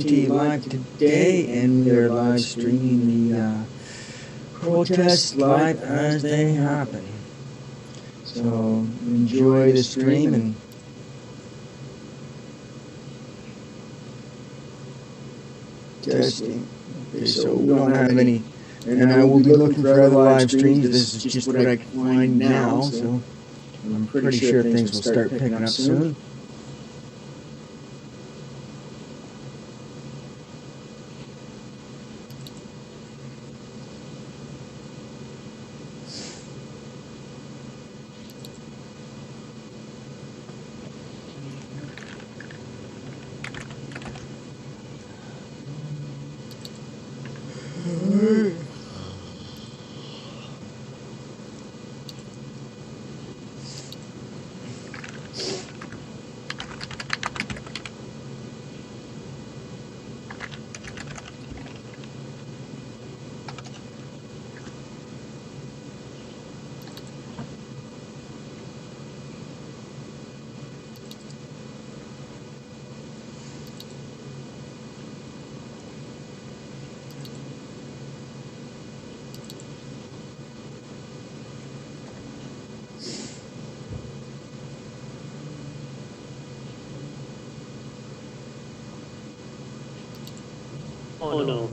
to you live today, and we are live streaming the protests live as they happen. So enjoy the stream and testing. Okay, so we don't have any, and I will be looking for other live streams. This is just what I can find now, so I'm pretty sure things will start picking up soon. Oh no.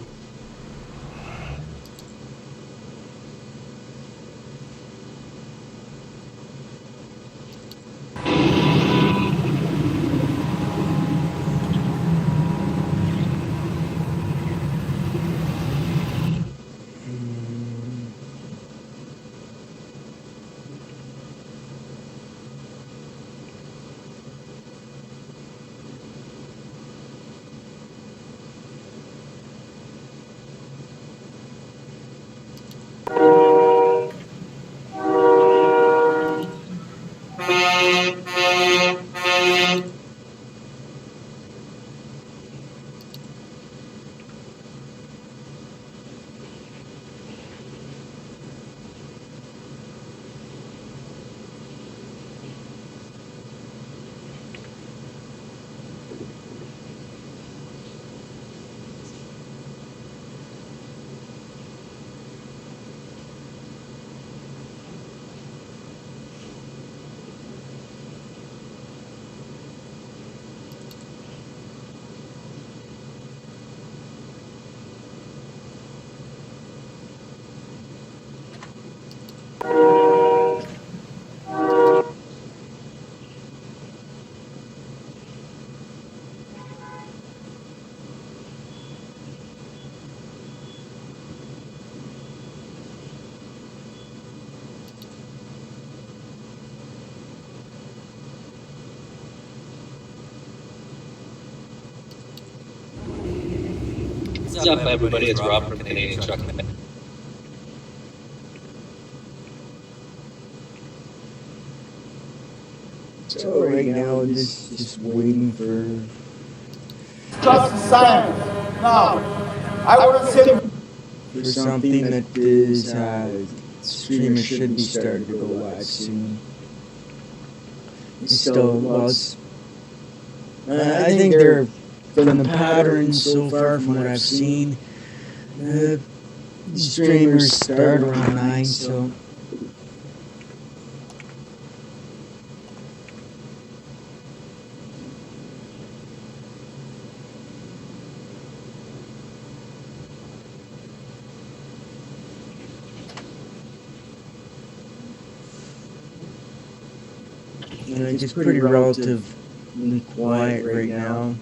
What's up, everybody? It's Rob from Canadian Truckman. So right now, just waiting for Just silence. Now, I want to say for something that is streamers should be starting to go live soon. It's still, well, it's, I think they're, from the pattern so far from what I've seen, streamers start around 9, so it's pretty relatively quiet right now.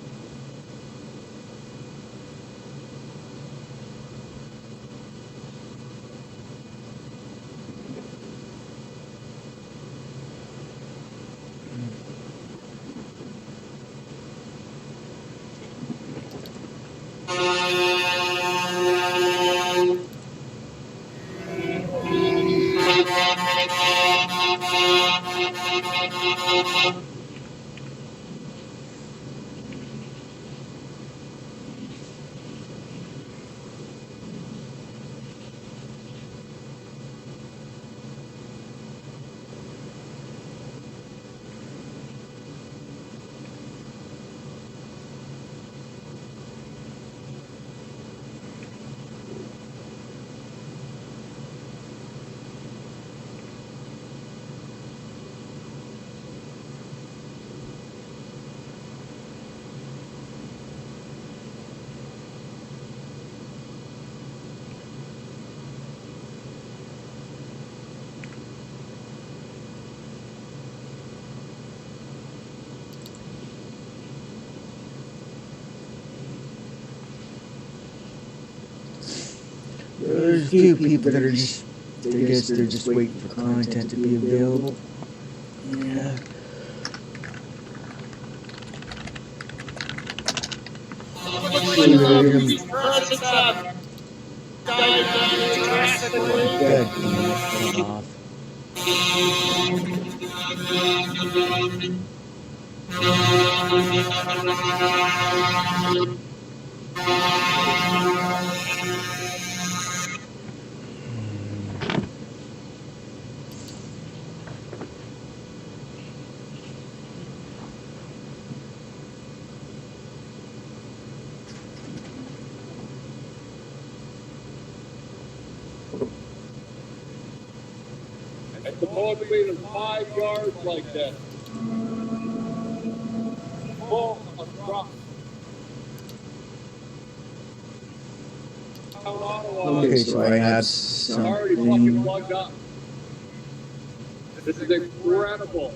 There's a few people that are just, I guess they're just waiting for content to be available. Yeah. God damn it, fuck off. It's supposed to be in 5 yards like that. Full of trucks. Okay, so I have Already fucking something. plugged up. This is incredible.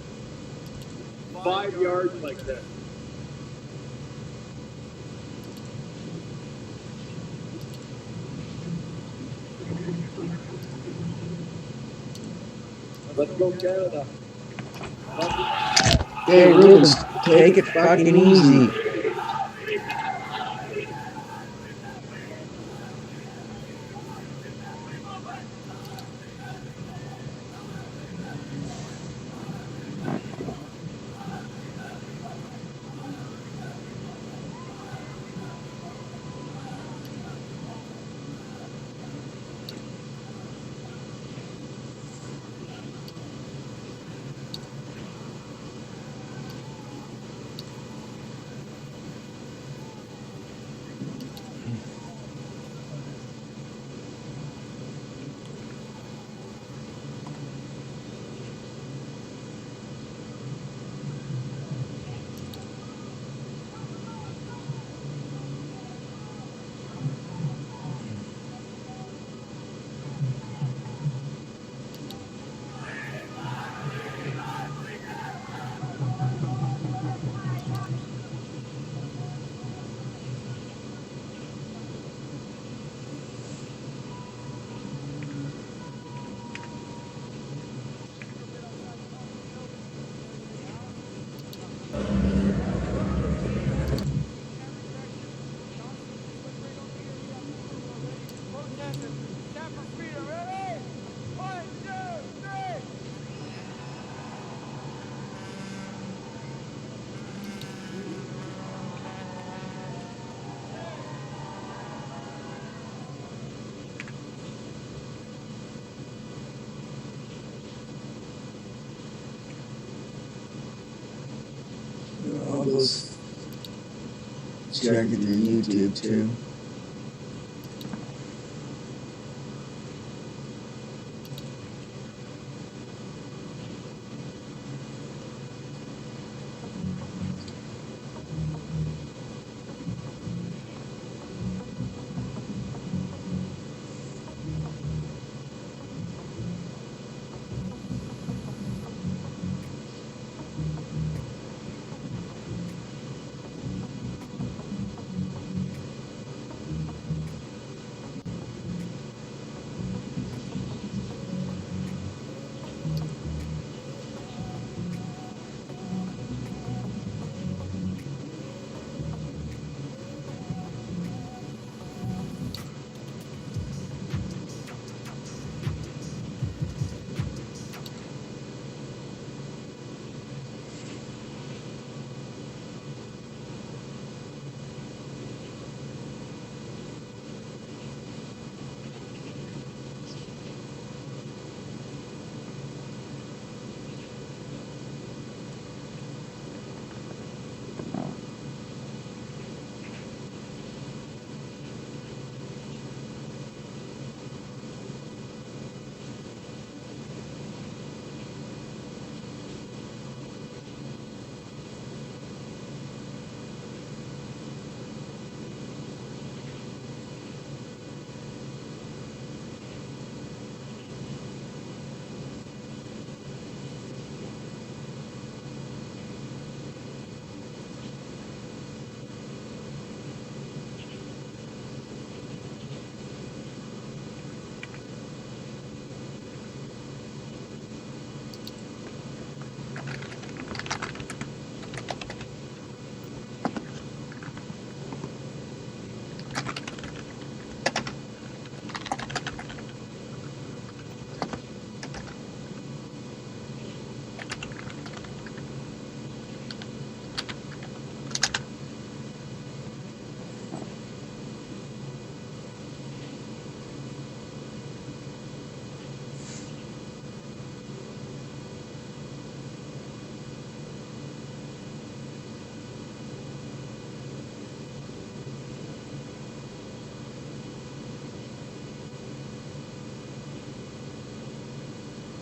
5 yards like that. Let's go Canada. Hey, Rubens, take it fucking easy. I'll go check it through YouTube too.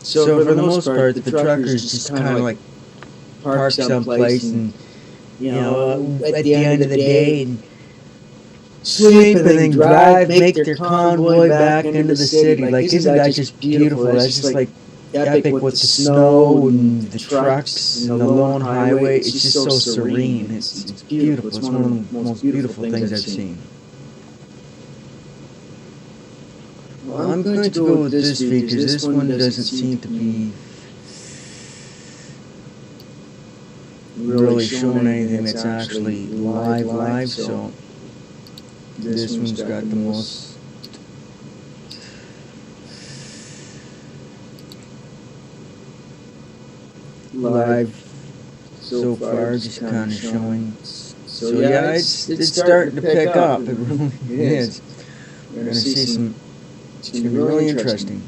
So for the most part, the truckers just kind of like park someplace and, at the end of the day, and sleep and then drive, make their convoy back into the city. Like, isn't that just beautiful? That's just like epic with the snow and the trucks and the lone highway. It's just so serene. It's beautiful. It's one of the most beautiful things I've seen. Well, I'm going to go with this because this one doesn't seem to be really showing anything that's actually live, so this one's got the most live so far, just kind of showing. So yeah, it's starting to pick up. It really is. We're gonna see some. It's gonna be really interesting.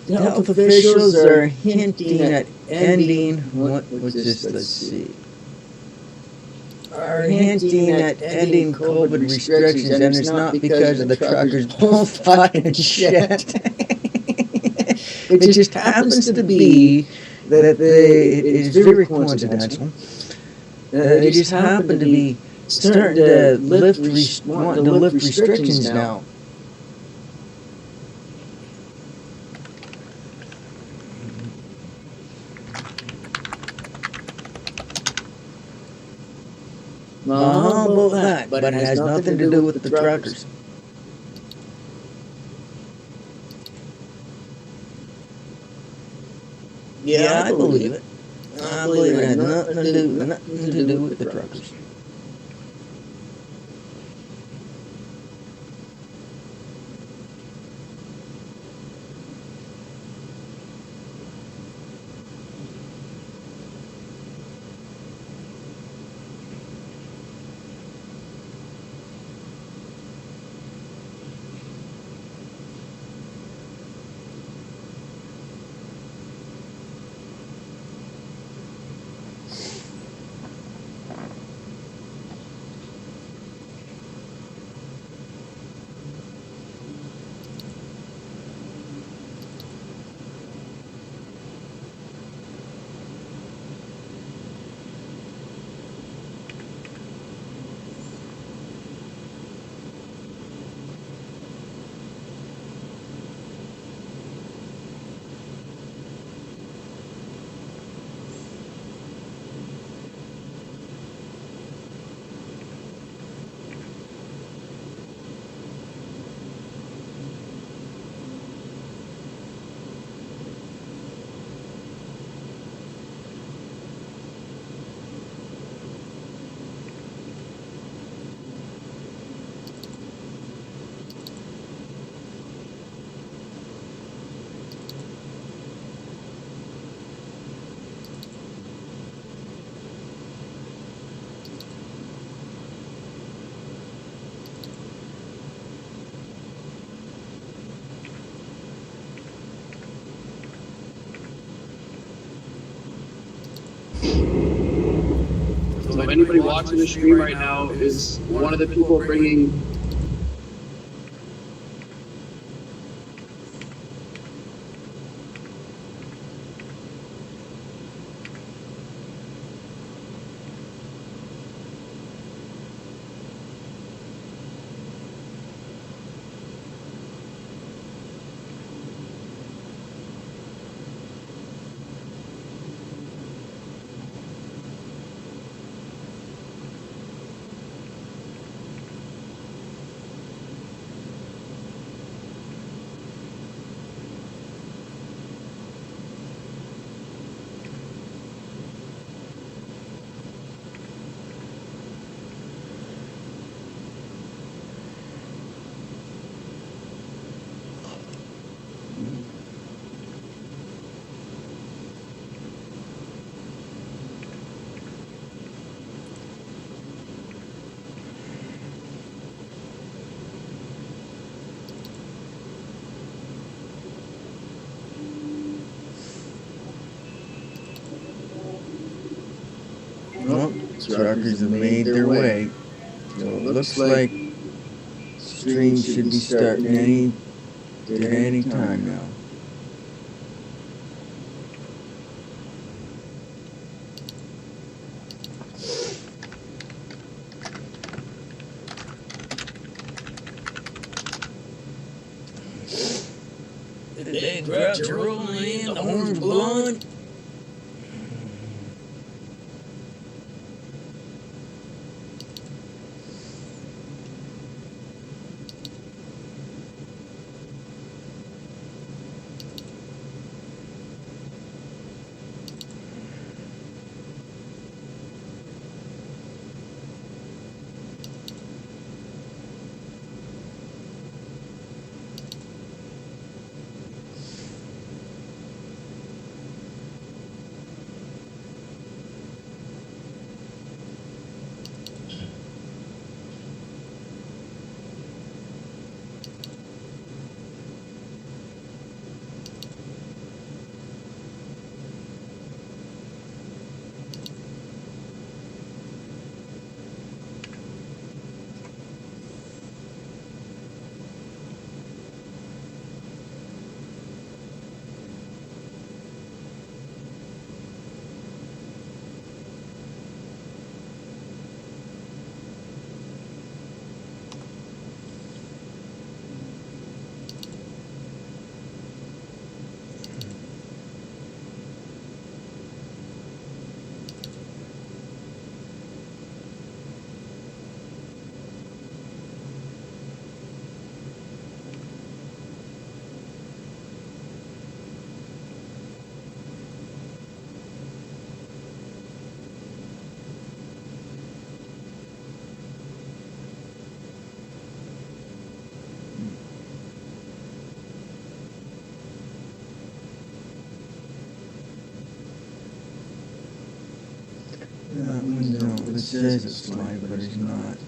The health officials are hinting at ending. What's this? Let's see. Are hinting at ending COVID restrictions, and it's not because of the truckers both talking shit. It just happens to be that it is very coincidental. They just happen to be starting to wanting to lift restrictions now. How about that? But it has nothing to do with the truckers. Yeah, I believe it. I believe it has nothing to do with the truckers. So if anybody watching the stream right now is one of the people bringing truckers have made their way. So it looks like stream should be starting any time now. The big trucks are rolling in, the horns blowing. That window, it says it's light, but it's not.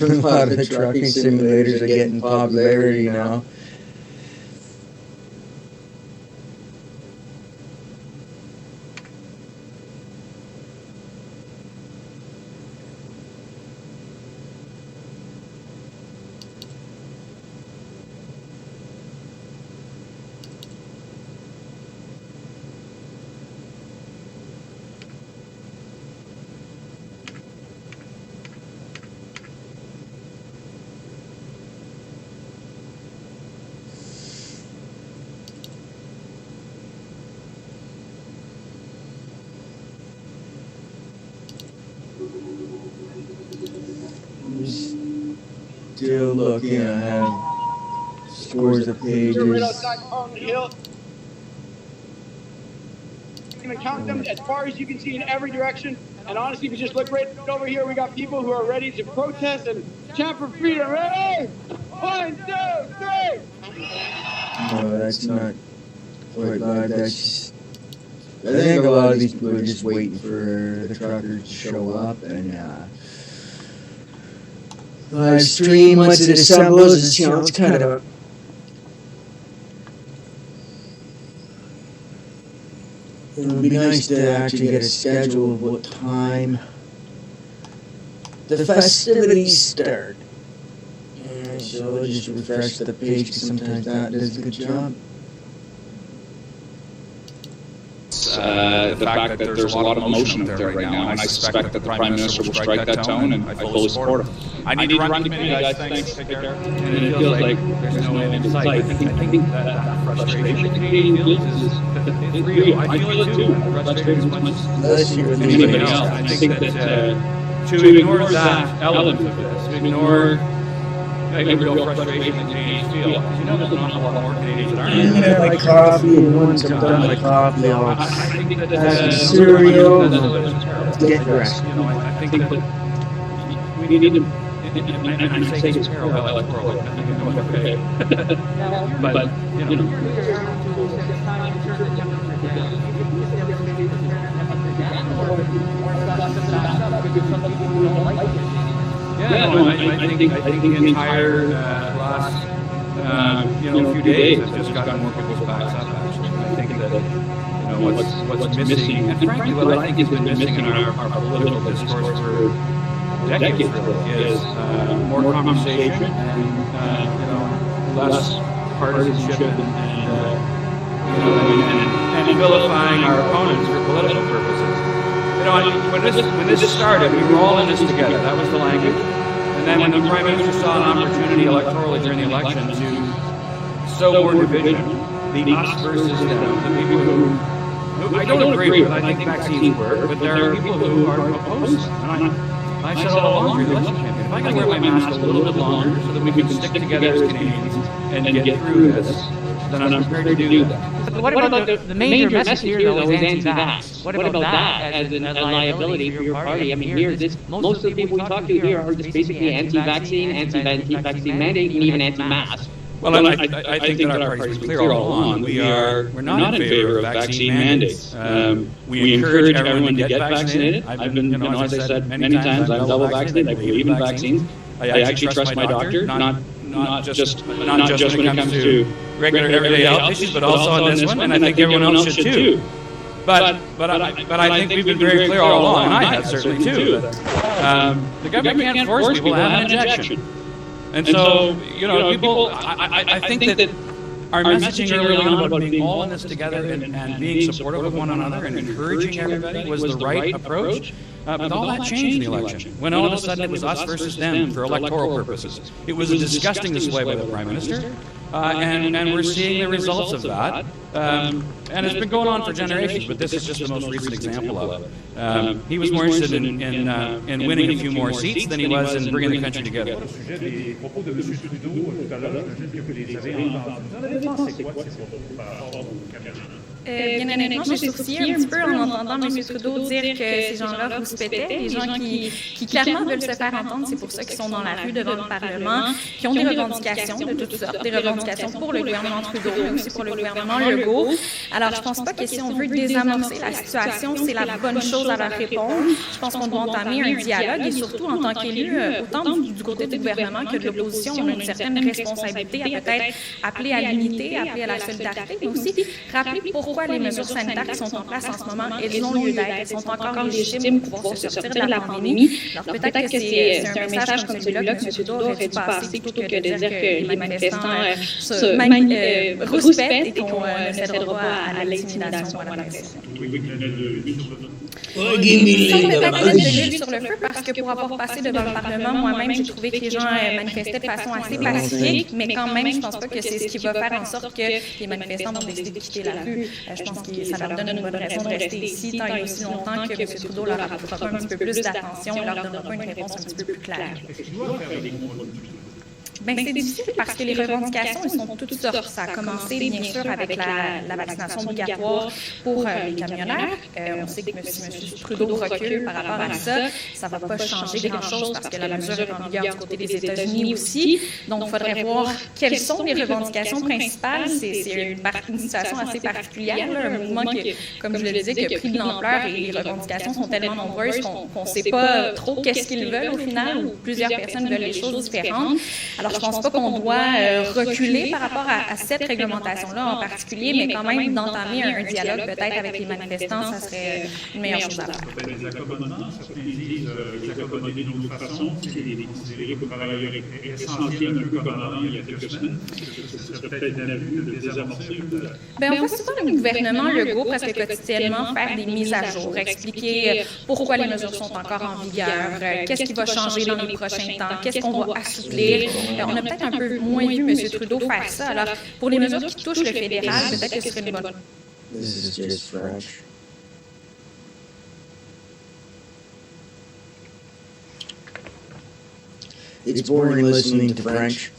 A lot of the trucking simulators are getting popularity now. Still looking, I have scores of pages. You're right outside Carlton Hill. I'm gonna count them as far as you can see in every direction. And honestly, if you just look right over here, we got people who are ready to protest and chant for freedom. Ready? 1, 2, 3. No, that's not quite bad. That's just, I think a lot of these people are just waiting for the truckers to show up and live stream once it assembles. It's kind of it would be nice to actually get a schedule of what time the festivities start. And so I'll just refresh the page because sometimes that does a good job. The fact that there's a lot of emotion out there right now, and I suspect that the Prime Minister will strike that tone, and I fully support him. I need to run the committee, guys. Thanks. Take care. And it feels like there's no end in sight. I think that frustration Canadian feels is real. I feel it too. Frustration as much as anybody else. I think that to ignore that element of this, to ignore the real frustration that Canadians feel, because you know there's an awful lot more Canadians that aren't. Yeah, like coffee, and once I'm done like coffee, I'll I think that have some cereal, get dressed. You know, I think that we need to. And I'm saying it's parallel electoral. Okay. But you know. Yeah, no, I think the entire last few days has just gotten more people's backs up. Actually, I think that what's missing, and frankly, what I think has been missing in our political discourse for decades really is more conversation and less partisanship and vilifying our opponents for political purposes. You know, when this started, we were all in this together. That was the language. And then when the Prime Minister saw an opportunity electorally during the election to sow more division, the us versus them, the people who I don't agree with, I think vaccines work, but there are people who are opposed. And I said all along during the election campaign, if I can wear my mask a little bit longer so that we can stick together as Canadians and get through this, then I'm prepared to do that. But what about the major message here, though, is anti-vax? What about that as a liability for your party? I mean, here, most of the people we talk to here are just basically anti-vaccine, anti-vaccine mandate, and even anti-mask. Well, I think that our party's been clear all along. We're not in favor of vaccine mandates. We encourage everyone to get vaccinated. I've been, as I said many times, I'm double vaccinated. I believe in vaccines. I actually trust my doctor, not just when it comes to regular everyday health issues, but also on this one, and I think everyone else should too. But I think we've been very clear all along, and I have certainly too, that the government can't force people to have an injection. And so, people, I think that our messaging early on about being all in this together and being supportive of one another and encouraging everybody was the right approach. But all that changed in the election, when all of a sudden it was us versus them for electoral purposes. It was a disgusting display by the Prime Minister, and we're seeing the results of that. And it's been going on for generations, but this is just the most recent example of it. He was more interested in winning a few more seats than he was in bringing the country together. Bien honnêtement, j'ai sourcillé un petit peu en entendant M. Trudeau dire que ces gens-là rouspétaient, des gens qui clairement veulent se faire entendre, c'est pour ça qu'ils sont dans la rue devant le Parlement, qui ont des revendications de toutes sortes, des revendications pour le gouvernement Trudeau, mais aussi pour le gouvernement Legault. Alors, je pense pas que si on veut désamorcer la situation, c'est la bonne chose à leur répondre. Je pense qu'on doit entamer un dialogue et surtout, en tant qu'élu, autant du côté du gouvernement que de l'opposition, on a une certaine responsabilité à peut-être appeler à l'unité, appeler à la solidarité, mais aussi rappeler pourquoi les mesures sanitaires qui sont en place en ce moment, elles ont lieu d'être, elles sont encore légitimes pour pouvoir se sortir de la pandémie. Alors peut-être que c'est un message comme celui-là que M. Trudeau aurait dû passer plutôt que de dire que les manifestants rouspètent et qu'on ne cédera pas à l'intimidation ou à la pression. Sans peut-être mettre de l'huile sur le feu, parce que pour avoir passé devant le Parlement, moi-même, j'ai trouvé que les gens manifestaient de façon assez pacifique, mais quand même, je ne pense pas que c'est ce qui va faire en sorte que les manifestants vont décider de quitter la rue. Je pense que ça leur donne une bonne raison de rester ici tant et aussi longtemps que M. Trudeau leur apportera un petit peu plus d'attention et leur donnera une réponse un petit peu plus claire. Bien, c'est difficile parce que les revendications, elles sont toutes sortes. Ça a commencé, bien sûr, avec la vaccination obligatoire pour les camionneurs. On sait que M. Trudeau recule par rapport à ça. Ça ne va pas changer grand-chose parce que la mesure est en vigueur du côté des États-Unis aussi. Donc, il faudrait voir quelles sont les revendications principales. C'est une situation assez particulière, là, un mouvement qui, comme je le disais, qui a pris de l'ampleur et les revendications sont tellement nombreuses qu'on ne sait pas trop qu'est-ce qu'ils veulent au final ou plusieurs personnes veulent les choses différentes. Alors, je ne pense pas qu'on doit reculer par rapport à cette réglementation-là en particulier, mais quand même d'entamer un dialogue peut-être avec les manifestants, ça serait une meilleure chose à faire. Les accommodements, certains disent les accommodés d'une autre façon, c'est considéré comme travailleurs essentiels, un peu comme avant il y a quelques semaines. Ce serait peut-être un abus de désamorcer. Bien, on va souvent le gouvernement Legault presque quotidiennement faire des mises à jour, expliquer pourquoi les mesures sont encore en vigueur, qu'est-ce qui va changer dans les prochains temps, qu'est-ce qu'on va assouplir. On a peut-être un peu moins vu M. Trudeau faire ça. Alors, pour les mesures qui touchent le fédéral, peut-être que ce serait une bonne... This is just French. It's boring listening to French.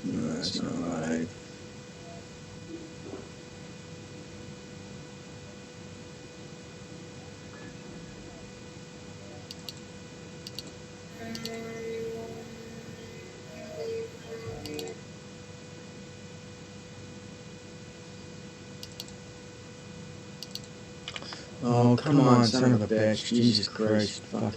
No, that's not right. Oh, come on, son of a bitch. Jesus Christ. Fuck.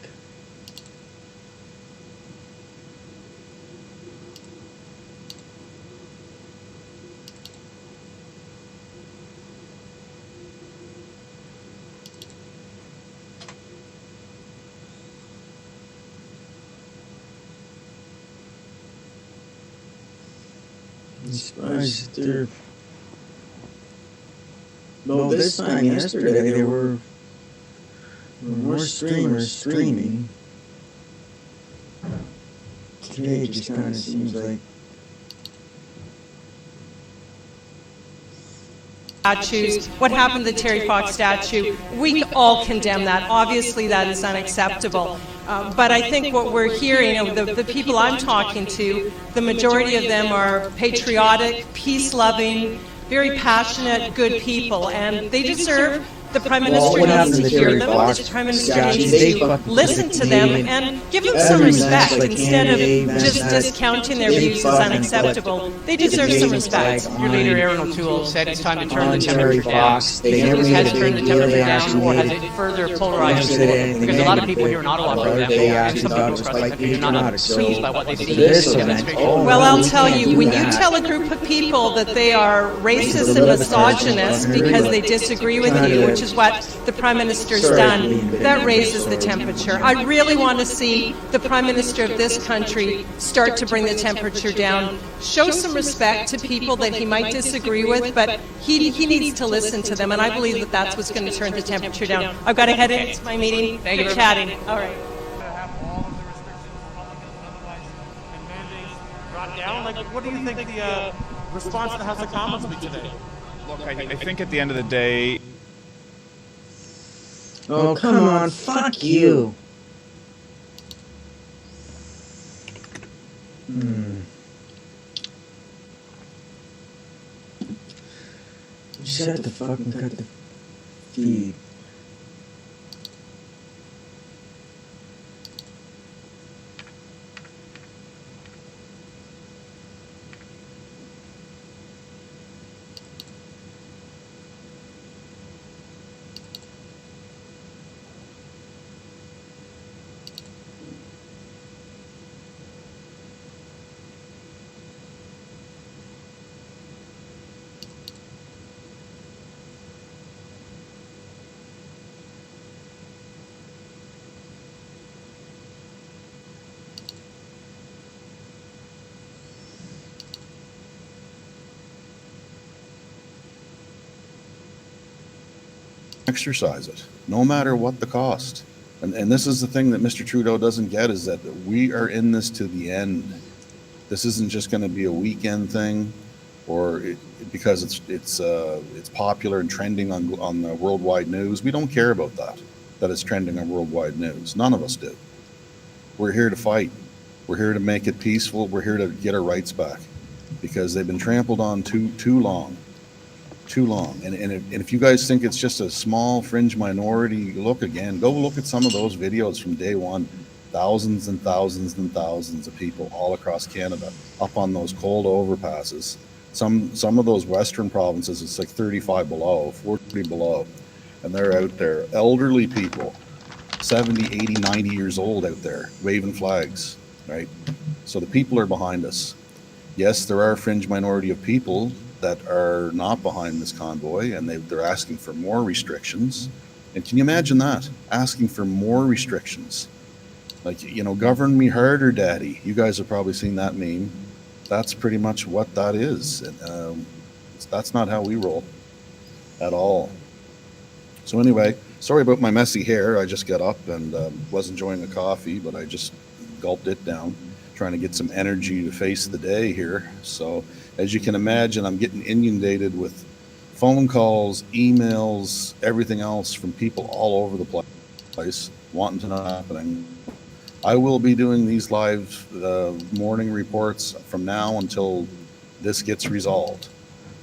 I'm surprised they're... Well, this time yesterday there were more streamers streaming. Today it just kind of seems like... Statues, what happened to the Terry Fox statue, we all condemn that. Obviously that is unacceptable. But I think what we're hearing, the people I'm talking to, the majority of them are patriotic, peace-loving, very passionate, good people, and they deserve the Prime Minister needs to hear them. The Prime Minister needs to listen to them and give them some respect instead of just discounting their views as unacceptable. They deserve some respect. Your leader, Aaron O'Toole, said it's time to turn the Terry temperature down. Fox, they never made Has a turned big the deal. temperature They down, actually or has made it further it. polarized it? Because a lot of people here in Ottawa, for example, They and some actually thought it people was across the quite country, are not patriotic. So pleased by what they see. this event, Well, I'll tell you, when you tell a group of people that they are racist and misogynist because they disagree with you, which is what the Prime Minister's done, that raises the temperature. I really want to see the Prime Minister of this country start to bring the temperature down, show some respect to people that he might disagree with, but he needs to listen to them, and I believe that that's what's going to turn the temperature down. I've got to head into my meeting. Thank you Good very chatting. All right. Down? Like, what do you think the response to the House of Commons will be today? Look, I think at the end of the day... Oh, come on, fuck you. Just have to fucking cut the feed. Exercise it, no matter what the cost. And this is the thing that Mr. Trudeau doesn't get, is that we are in this to the end. This isn't just going to be a weekend thing, or because it's popular and trending on the worldwide news. We don't care about that it's trending on worldwide news. None of us do. We're here to fight. We're here to make it peaceful. We're here to get our rights back, because they've been trampled on too long. And if you guys think it's just a small fringe minority, go look at some of those videos from day one. Thousands and thousands and thousands of people all across Canada up on those cold overpasses. Some of those western provinces, it's like 35 below, 40 below, and they're out there, elderly people, 70, 80, 90 years old out there waving flags, right? So the people are behind us. Yes, there are a fringe minority of people that are not behind this convoy, and they're asking for more restrictions. And can you imagine that? Asking for more restrictions. Like, govern me harder, daddy. You guys have probably seen that meme. That's pretty much what that is. And that's not how we roll at all. So anyway, sorry about my messy hair. I just got up and was enjoying a coffee, but I just gulped it down, trying to get some energy to face the day here. So as you can imagine, I'm getting inundated with phone calls, emails, everything else from people all over the place wanting to know what's happening. I will be doing these live morning reports from now until this gets resolved.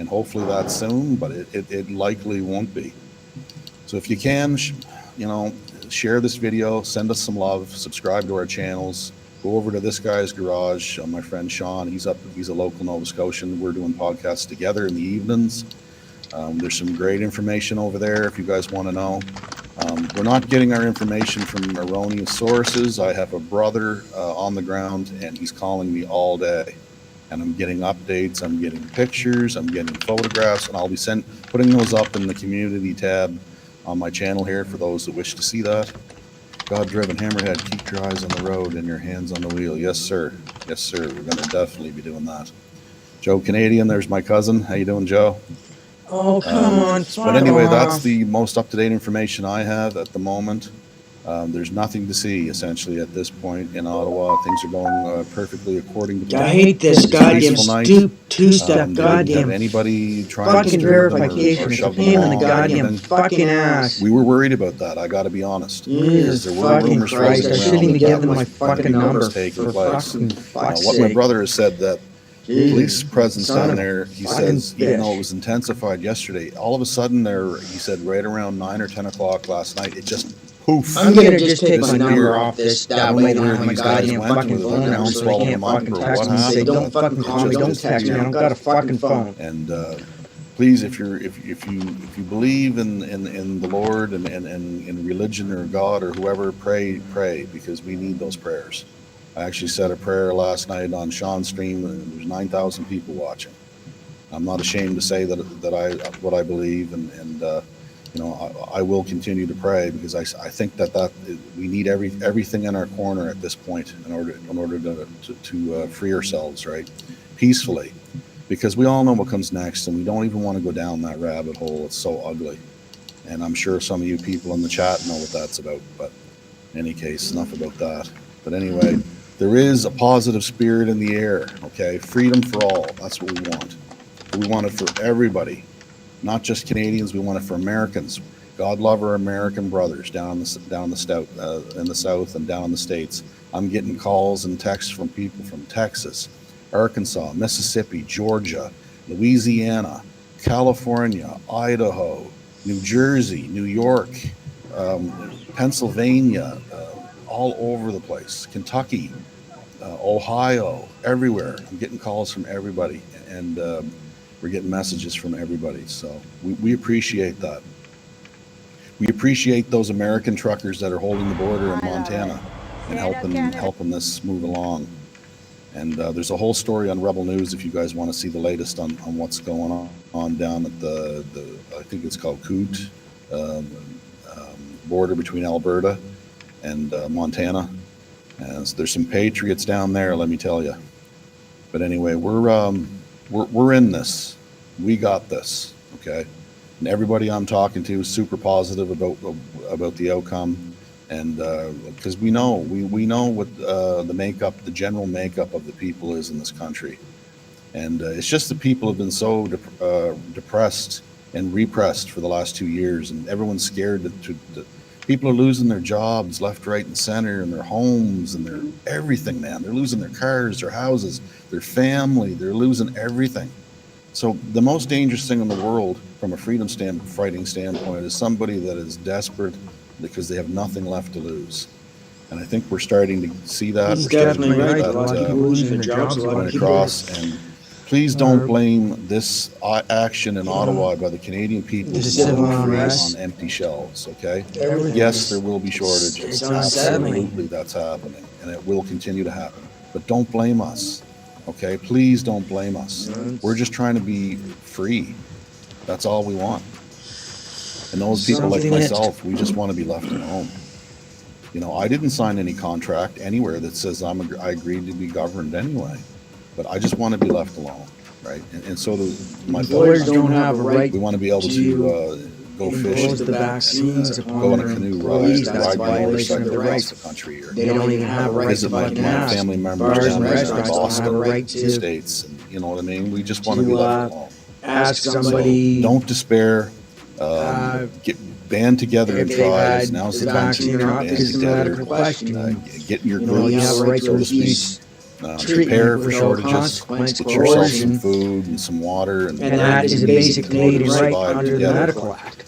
And hopefully that's soon, but it likely won't be. So if you can, share this video, send us some love, subscribe to our channels. Go over to this guy's garage. My friend Sean, he's a local Nova Scotian. We're doing podcasts together in the evenings. There's some great information over there if you guys want to know. We're not getting our information from erroneous sources. I have a brother on the ground, and he's calling me all day. And I'm getting updates, I'm getting pictures, I'm getting photographs, and I'll be putting those up in the community tab on my channel here for those that wish to see that. God-driven hammerhead, keep your eyes on the road and your hands on the wheel. Yes, sir. Yes, sir. We're going to definitely be doing that. Joe Canadian, there's my cousin. How you doing, Joe? Oh, come on. But anyway, that's the most up-to-date information I have at the moment. There's nothing to see, essentially, at this point in Ottawa. Things are going perfectly according to I hate this goddamn two-step goddamn anybody trying fucking verification. It's a pain in the goddamn fucking ass. We were worried about that, I gotta be honest. Jesus fucking Christ, I shouldn't even give them my fucking number for fucking fuck's What sake. my brother has said, that police presence son down of there, a he fucking says, even though bitch. it was intensified yesterday, all of a sudden he said right around 9 or 10 o'clock last night, it just poof. I'm gonna just take my number disappeared. off this, that way I don't have my These guys goddamn went fucking with phone an number ounce so they swallow can't a month fucking or text what me and say, happened. don't fucking call me, don't text me, I don't got a fucking phone. And please, if you believe in the Lord and in religion or God or whoever, pray, because we need those prayers. I actually said a prayer last night on Sean's stream, and there's 9,000 people watching. I'm not ashamed to say that what I believe, and I will continue to pray, because I think that we need everything in our corner at this point in order to free ourselves, right, peacefully, because we all know what comes next, and we don't even want to go down that rabbit hole. It's so ugly, and I'm sure some of you people in the chat know what that's about. But in any case, enough about that. But anyway, there is a positive spirit in the air. Okay, freedom for all. That's what we want. We want it for everybody. Not just Canadians, we want it for Americans. God love our American brothers down in the South and down in the States. I'm getting calls and texts from people from Texas, Arkansas, Mississippi, Georgia, Louisiana, California, Idaho, New Jersey, New York, Pennsylvania, all over the place, Kentucky, Ohio, everywhere. I'm getting calls from everybody, and we're getting messages from everybody. So we appreciate that. We appreciate those American truckers that are holding the border in Montana and helping this move along. And there's a whole story on Rebel News if you guys want to see the latest on what's going on down at the I think it's called Coot border between Alberta and Montana. And so there's some patriots down there, let me tell you. But anyway, we're in this. We got this, okay? And everybody I'm talking to is super positive about the outcome, and because we know what the general makeup of the people is in this country, and it's just the people have been so depressed and repressed for the last 2 years, and everyone's scared to people are losing their jobs left, right, and center, and their homes and their everything, man. They're losing their cars, their houses, their family. They're losing everything. So the most dangerous thing in the world from a freedom fighting standpoint is somebody that is desperate because they have nothing left to lose. And I think we're starting to see that. He's definitely right. A lot of people losing their jobs. Going across, and please don't blame this action in Ottawa by the Canadian people on empty shelves, okay? Yes, there will be shortages. Absolutely, that's happening, and it will continue to happen. But don't blame us, okay? Please don't blame us. We're just trying to be free. That's all we want. And those people like myself, we just want to be left alone. I didn't sign any contract anywhere that says I agreed to be governed anyway. But I just want to be left alone, right? And so do my lawyers don't have a right. We want to be able to go fishing, go on a canoe ride, ride my motorcycle across the country, or they don't even have a right visit my family members down in Boston, the States, and you know what I mean? We just want to be left alone. Ask somebody. So don't despair. Band together and try. Now's the time to band together. Get your groups, so to speak. Prepare for shortages. Get yourself some food and some water, and that is a basic Canadian right under the Medical Act.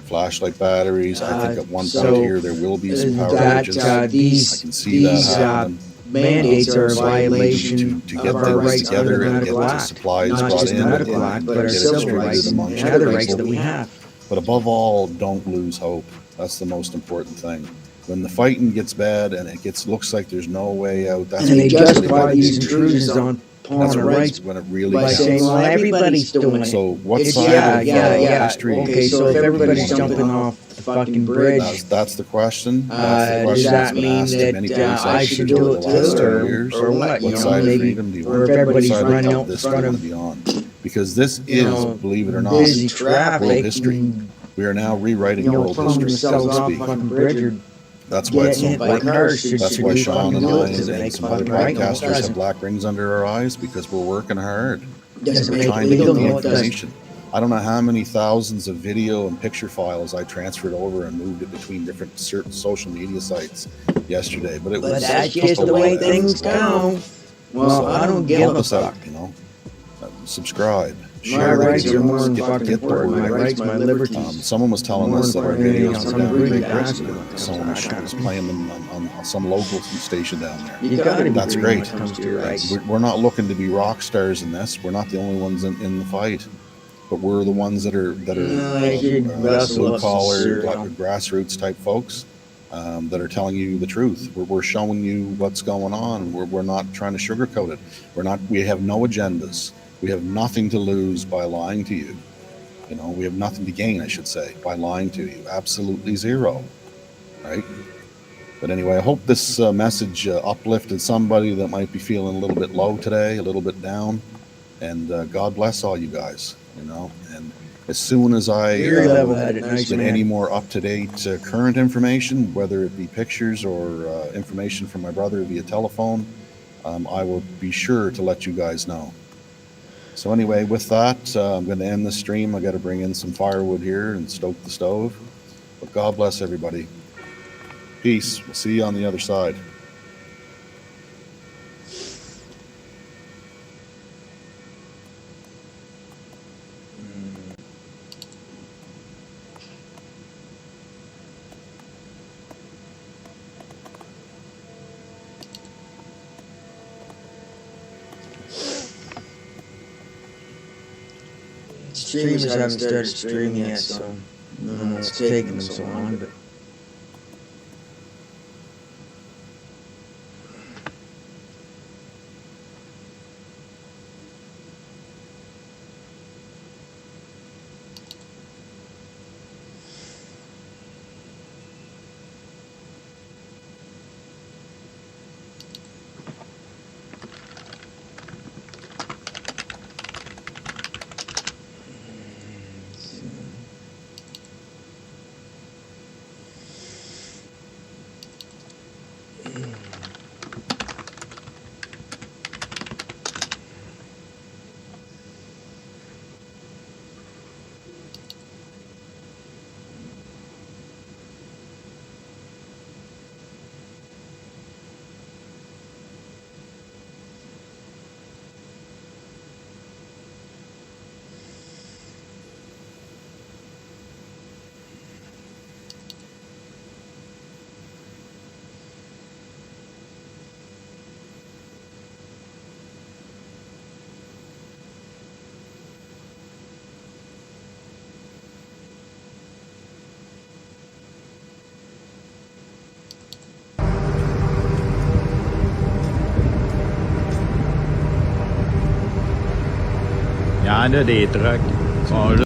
Flashlight batteries. I think at one point here there will be some power outages. I can see that happening. Mandates are a violation to get things together and get the supplies brought in and get it distributed amongst other rights that we have. But above all, don't lose hope. That's the most important thing. When the fighting gets bad and it looks like there's no way out, that's and they justify these intrusions on our rights when it really by saying, well, everybody's doing it. So what side of history? Okay, so if everybody's jumping off the fucking bridge, that's the question. Does that mean that I should do it too, or what? What side of freedom do you want? Or if everybody's running out in this front to of be on? Because this is, believe it or not, busy traffic, world history. We are now rewriting world history, so to speak. That's why it's so important. That's why Sean and I and some other podcasters have black rings under our eyes, because we're working hard. We're trying to get the information. I don't know how many thousands of video and picture files I transferred over and moved it between different certain social media sites yesterday, but it was that's just the way things go. Well, I don't give a fuck. Subscribe. My rights are more than fucking important. My rights, my liberties. Someone was telling us that our videos were down in Great Britain. Someone was playing them on some local station down there. That's great. We're not looking to be rock stars in this. We're not the only ones in the fight, but we're the ones that are blue collar, grassroots type folks that are telling you the truth. We're showing you what's going on. We're not trying to sugarcoat it. We have no agendas. We have nothing to lose by lying to you. You know, we have nothing to gain, I should say, by lying to you. Absolutely zero, right? But anyway, I hope this message uplifted somebody that might be feeling a little bit low today, a little bit down. And God bless all you guys, you know. And as soon as I Very level-headed, nice get man. any more up-to-date current information, whether it be pictures or information from my brother via telephone, I will be sure to let you guys know. So anyway, with that, I'm going to end the stream. I got to bring in some firewood here and stoke the stove. But God bless everybody. Peace. We'll see you on the other side. Streamers haven't started streaming yet, so I don't know what's taking them so long, but Il y en a des trucks. Ils sont là.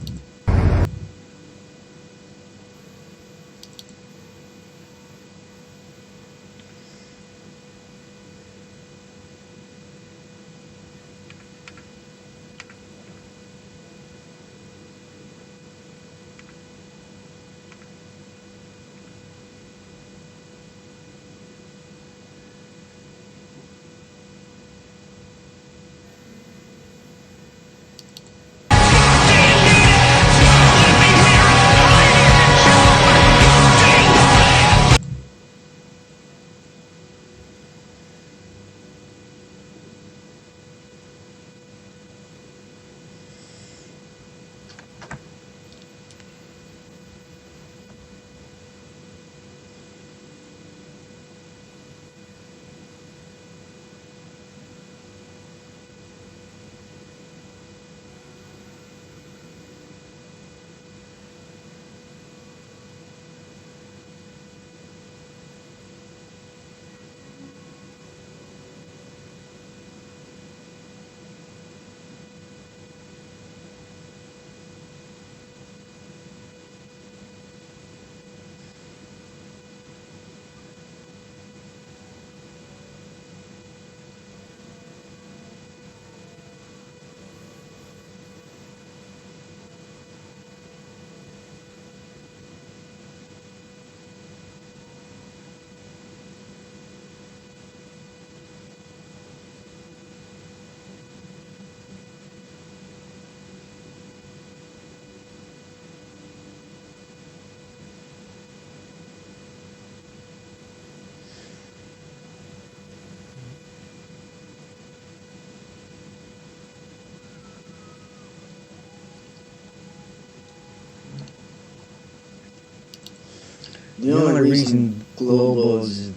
the only reason global is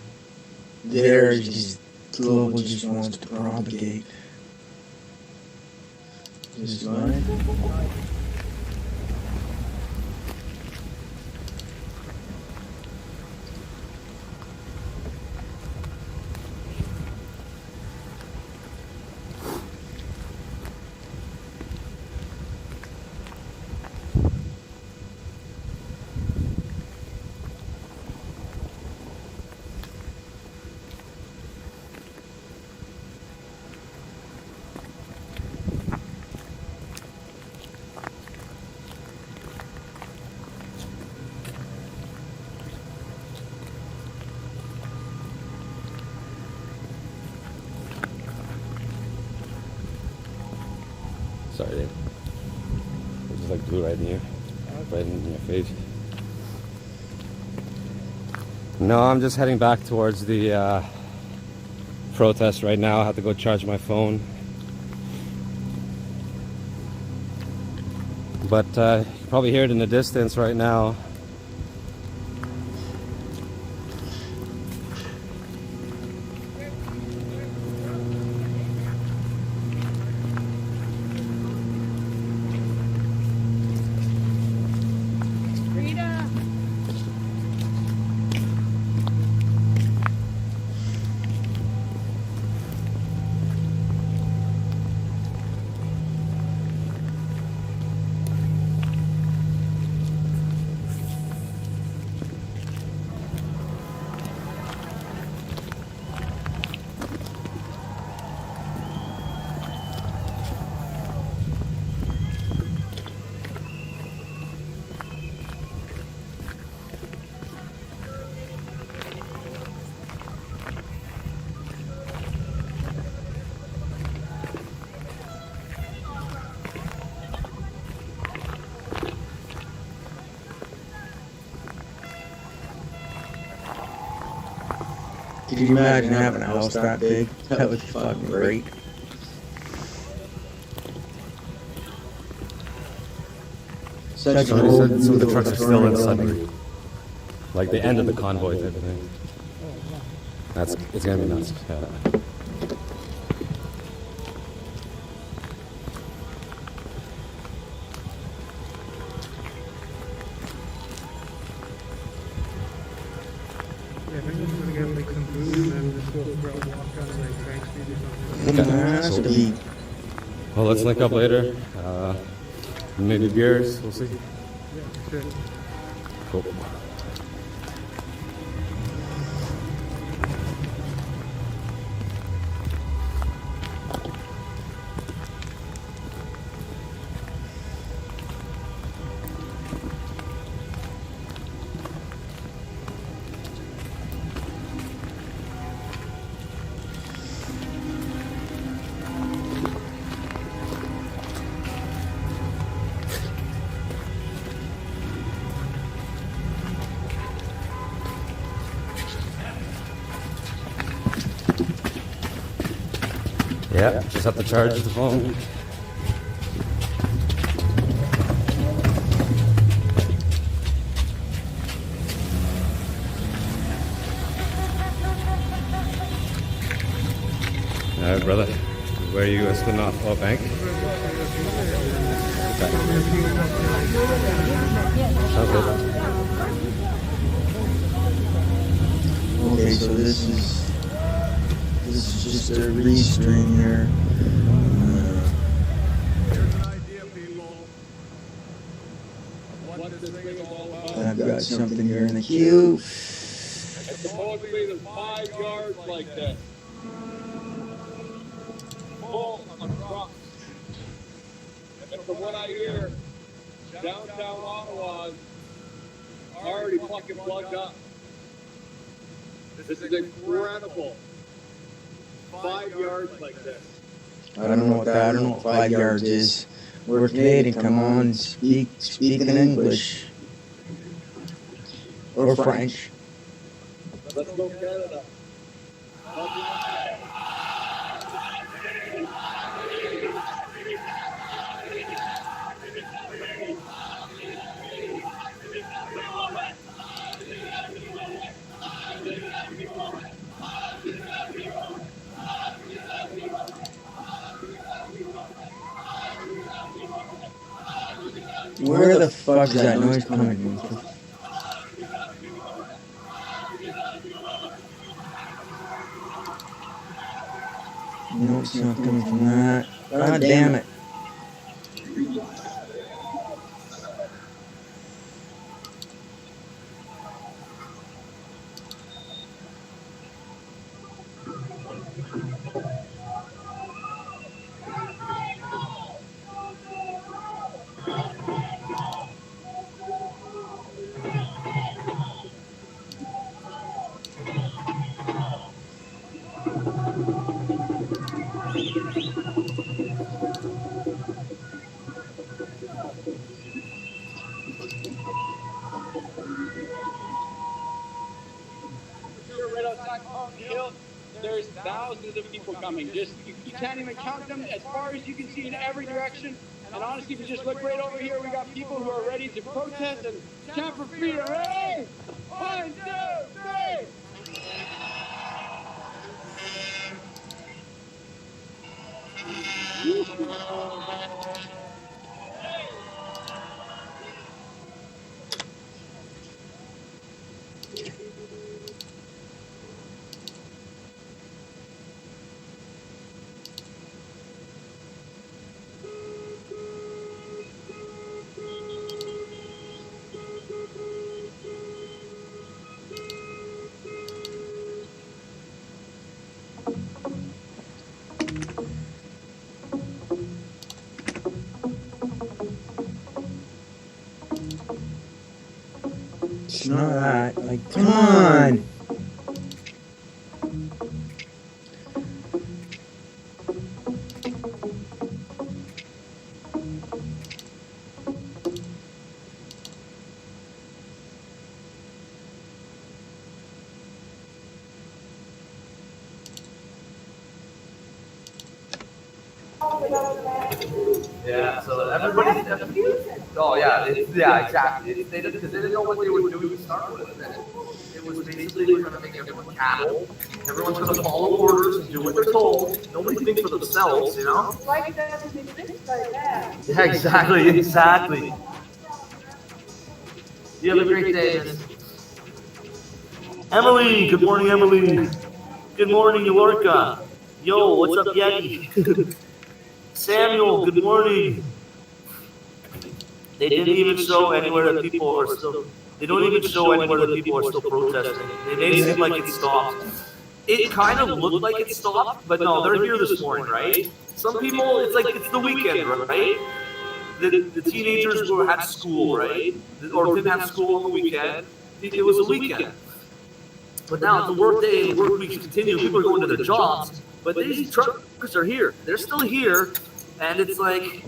there is because global just wants to propagate. This is right. Sorry, Dave. It just like blew right in you. Right in your face. No, I'm just heading back towards the protest right now. I have to go charge my phone. But you can probably hear it in the distance right now. Could you imagine having a house that big? That would be fucking great. Such Somebody said some of the trucks are still in Sudbury. Like the end of the convoy type of thing. It's gonna be nuts. Yeah. Okay. Well, let's link up later. Maybe beers. We'll see. Cool. Yeah, just have to charge the phone. All right, brother. Where are you spinning off? Oh, bank? Sounds good. Okay, so this is just a restream here. I've got something here in the queue. It's supposed to be the 5 yards like this. Full of trucks. And from what I hear, downtown Ottawa is already fucking plugged up. This is incredible. 5 yards like this. I don't know what 5 yards is. We're Canadian, come on, speak in English. Or French. Let's go Canada. Where the fuck is that noise coming from? No, it's not coming from that. God damn it. on the hill, there's thousands of people coming. Just you can't even count them as far as you can see in every direction. And honestly, if you just look right over here, we got people who are ready to protest and chant for freedom. Ready? 1, 2, 3. It's not. Like, come on. Yeah, so everybody's. Oh yeah, yeah, exactly. Because they didn't know what they were doing to start with. And it was basically we're going to make everyone cattle. Everyone's going to follow orders and do what they're told. Nobody thinks for themselves, you know. Like that doesn't exist like that. Yeah, exactly. You have a great day, Miss. Emily, good morning, Emily. Good morning, Yorka. Yo, what's up, Yeti? Samuel, good morning. They didn't even show anywhere that people are still. They don't even show anywhere that people are still protesting. They made it seem like it stopped. It kind of looked like it stopped, but no, they're here this morning, right? Some people, it's like it's the weekend, right? The teenagers who had school, right? Or didn't have school on the weekend. It was a weekend. But now it's the work day, the work weeks continue. People are going to their jobs, but these truckers are here. They're still here, and it's like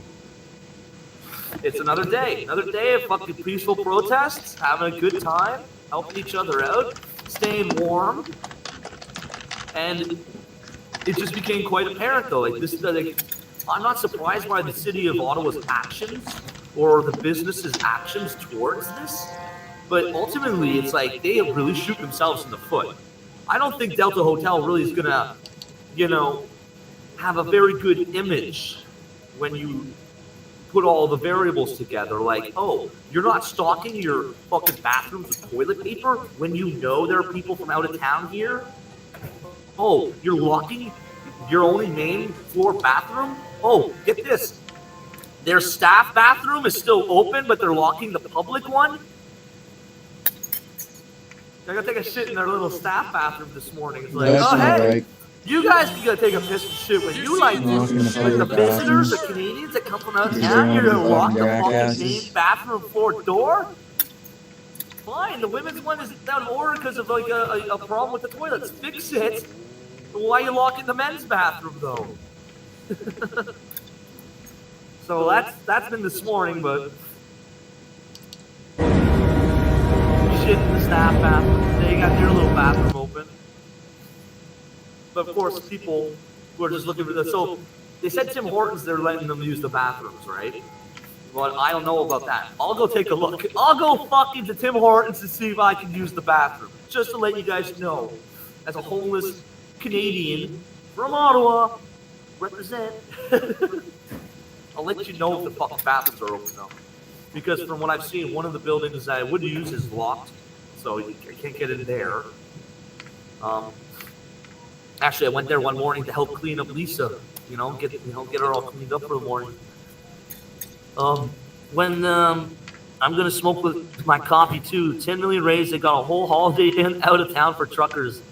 it's another day of fucking peaceful protests, having a good time, helping each other out, staying warm, and it just became quite apparent though. Like this is like, I'm not surprised by the city of Ottawa's actions or the business's actions towards this. But ultimately, it's like they have really shoot themselves in the foot. I don't think Delta Hotel really is gonna, have a very good image when you put all the variables together. Like, oh, you're not stocking your fucking bathrooms with toilet paper when you know there are people from out of town here. Oh, you're locking your only main floor bathroom. Oh, get this, their staff bathroom is still open, but they're locking the public one. I gotta take a shit in their little staff bathroom this morning. It's like, oh hey, right. You guys can go take a piss and shit when you like this. But the visitors, the Canadians that come from out of town, you're gonna lock the fucking main bathroom floor door? Fine, the women's one is out of order because of like a problem with the toilets. Fix it. Why are you locking the men's bathroom though? So that's been this morning, but shit in the staff bathroom. They got their little bathroom open. But of course, people who are just looking for this. So they said Tim Hortons, they're letting them use the bathrooms, right? Well, I don't know about that. I'll go take a look. I'll go fucking to Tim Hortons to see if I can use the bathroom. Just to let you guys know, as a homeless Canadian from Ottawa, represent. I'll let you know if the fucking bathrooms are open though. Because from what I've seen, one of the buildings I would use is locked, so I can't get in there. Actually, I went there one morning to help clean up Lisa. Get her all cleaned up for the morning. When I'm gonna smoke with my coffee too. 10 million raised. They got a whole holiday inn out of town for truckers.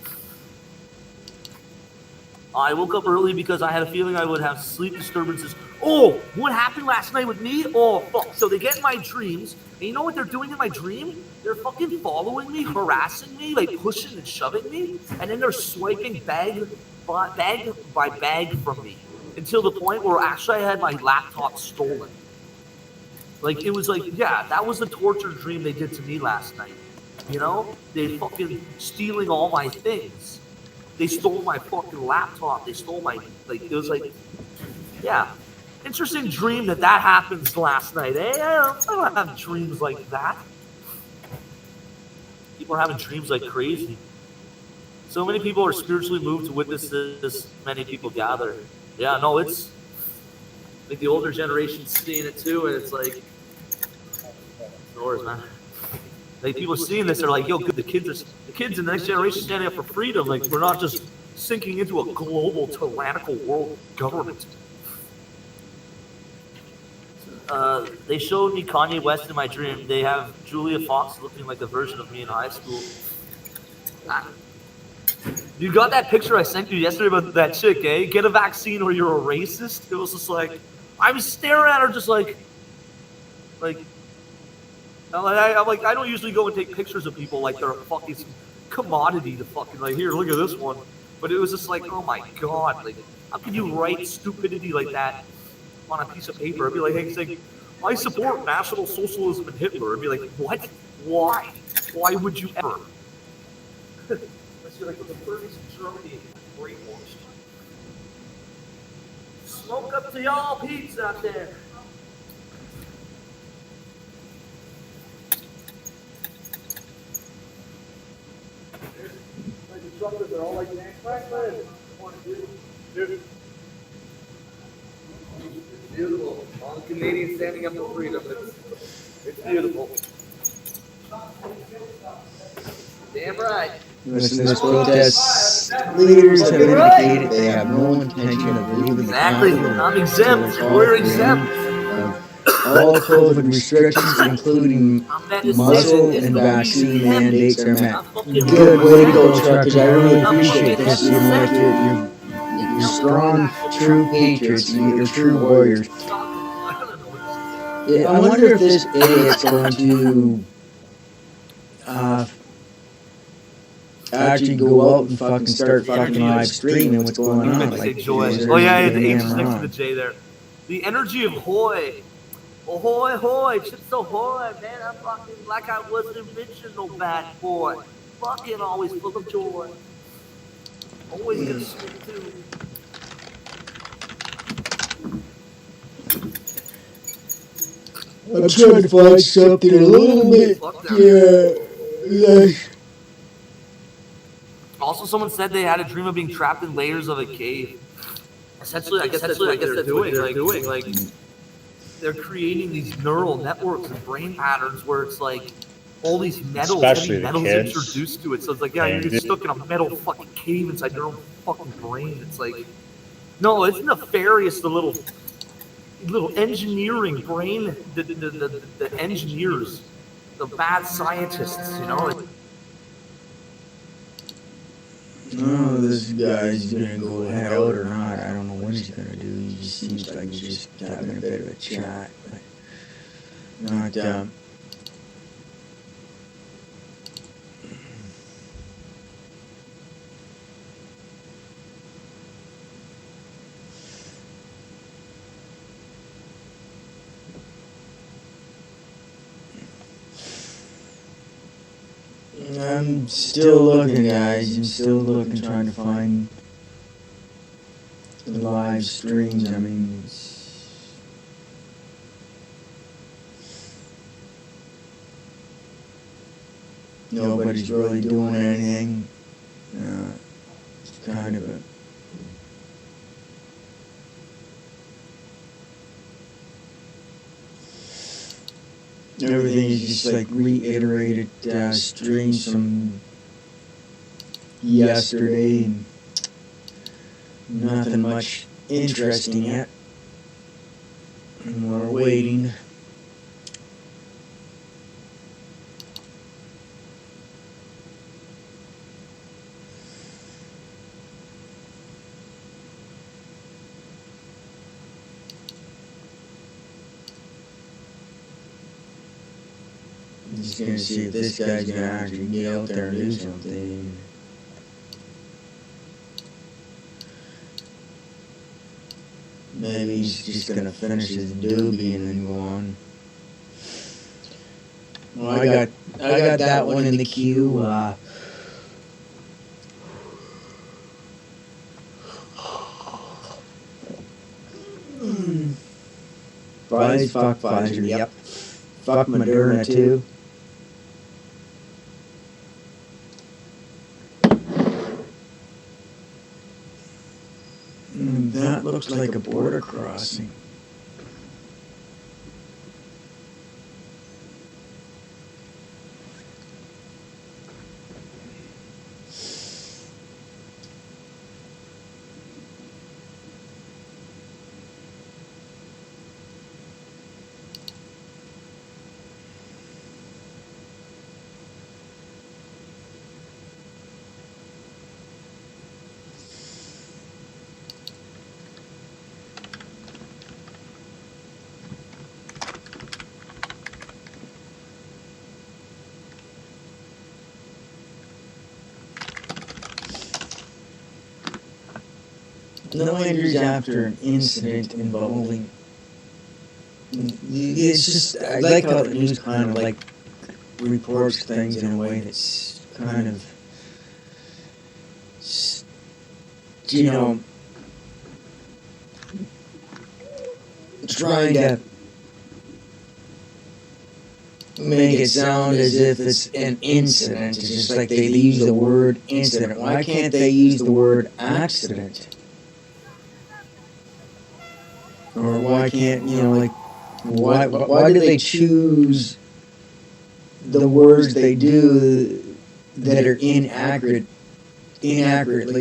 I woke up early because I had a feeling I would have sleep disturbances. Oh, what happened last night with me? Oh, fuck. So they get in my dreams, and you know what they're doing in my dream? They're fucking following me, harassing me, like pushing and shoving me, and then they're swiping bag by bag from me until the point where actually I had my laptop stolen. Like, it was like, yeah, that was the torture dream they did to me last night. They fucking stealing all my things. They stole my fucking laptop. They stole my, like, it was like, yeah. Interesting dream that happens last night, eh? I don't have dreams like that. People are having dreams like crazy. So many people are spiritually moved to witness this many people gather. Yeah, no, it's like the older generation's seeing it too, and it's like, doors, man. Like people are seeing this, they're like, yo, good, the kids in the next generation standing up for freedom. Like we're not just sinking into a global tyrannical world government. They showed me Kanye West in my dream. They have Julia Fox looking like a version of me in high school. You got that picture I sent you yesterday about that chick, eh? Get a vaccine or you're a racist. It was just like, I was staring at her just like, I'm like, I don't usually go and take pictures of people like they're a fucking commodity to fucking, like, here, look at this one. But it was just like, oh my God, like, how can you write stupidity like that on a piece of paper? I'd be like, hey, saying, I support National Socialism and Hitler. I'd be like, what? Why? Why would you ever? Unless you're like the 30s in Germany, brainwashed. Smoke up to y'all peeps out there. They're all like beautiful. All the Canadians standing up for freedom. It's beautiful. Damn right. Listen, this protest leaders have indicated they have no intention of leaving the capital. I'm exempt. We're exempt. All COVID restrictions, including muzzle and vaccine mandates, are met. Good way to go, truckers. I really appreciate this. You know, like you're strong, true patriots. You're true warriors. Yeah, I wonder if this idiot's going to actually go out and fucking start fucking live streaming what's going on. Like, oh yeah, the H is next to the J there. The energy of Hoy. Ahoy, hoy, chips ahoy, man. I'm fucking like I wasn't rich and no bad boy. Fucking always full of joy. Always gonna stick to. I'm trying to find something a little bit, like. Also, someone said they had a dream of being trapped in layers of a cave. Essentially, I guess that's what they're doing. Like, they're creating these neural networks and brain patterns where it's like all these metals, heavy metals introduced to it. So it's like, yeah, you're just stuck in a metal fucking cave inside your own fucking brain. It's like, no, it's nefarious. The little engineering brain, the engineers, the bad scientists, you know. Oh, this guy's gonna go out or not. I don't know what he's gonna do. He just seems like he's just having a bit of a chat, but not. I'm still looking, guys. I'm still looking, trying to find the live streams. I mean, nobody's really doing anything. It's kind of a... Everything is just like reiterated streams from yesterday, and nothing much interesting yet. And we're waiting. Just gonna see if this guy's gonna actually get out there and do something. Maybe he's just gonna finish his doobie and then go on. Well, I got that one in the queue. Fuck Pfizer, yep. Fuck Moderna, too. That looks like a border crossing. No injuries after an incident involving. It's just, I like how the news kind of like reports things in a way that's kind of, you know, trying to make it sound as if it's an incident. It's just like they use the word incident. Why can't they use the word accident? Or why can't, you know, like, why do they choose the words they do that are inaccurately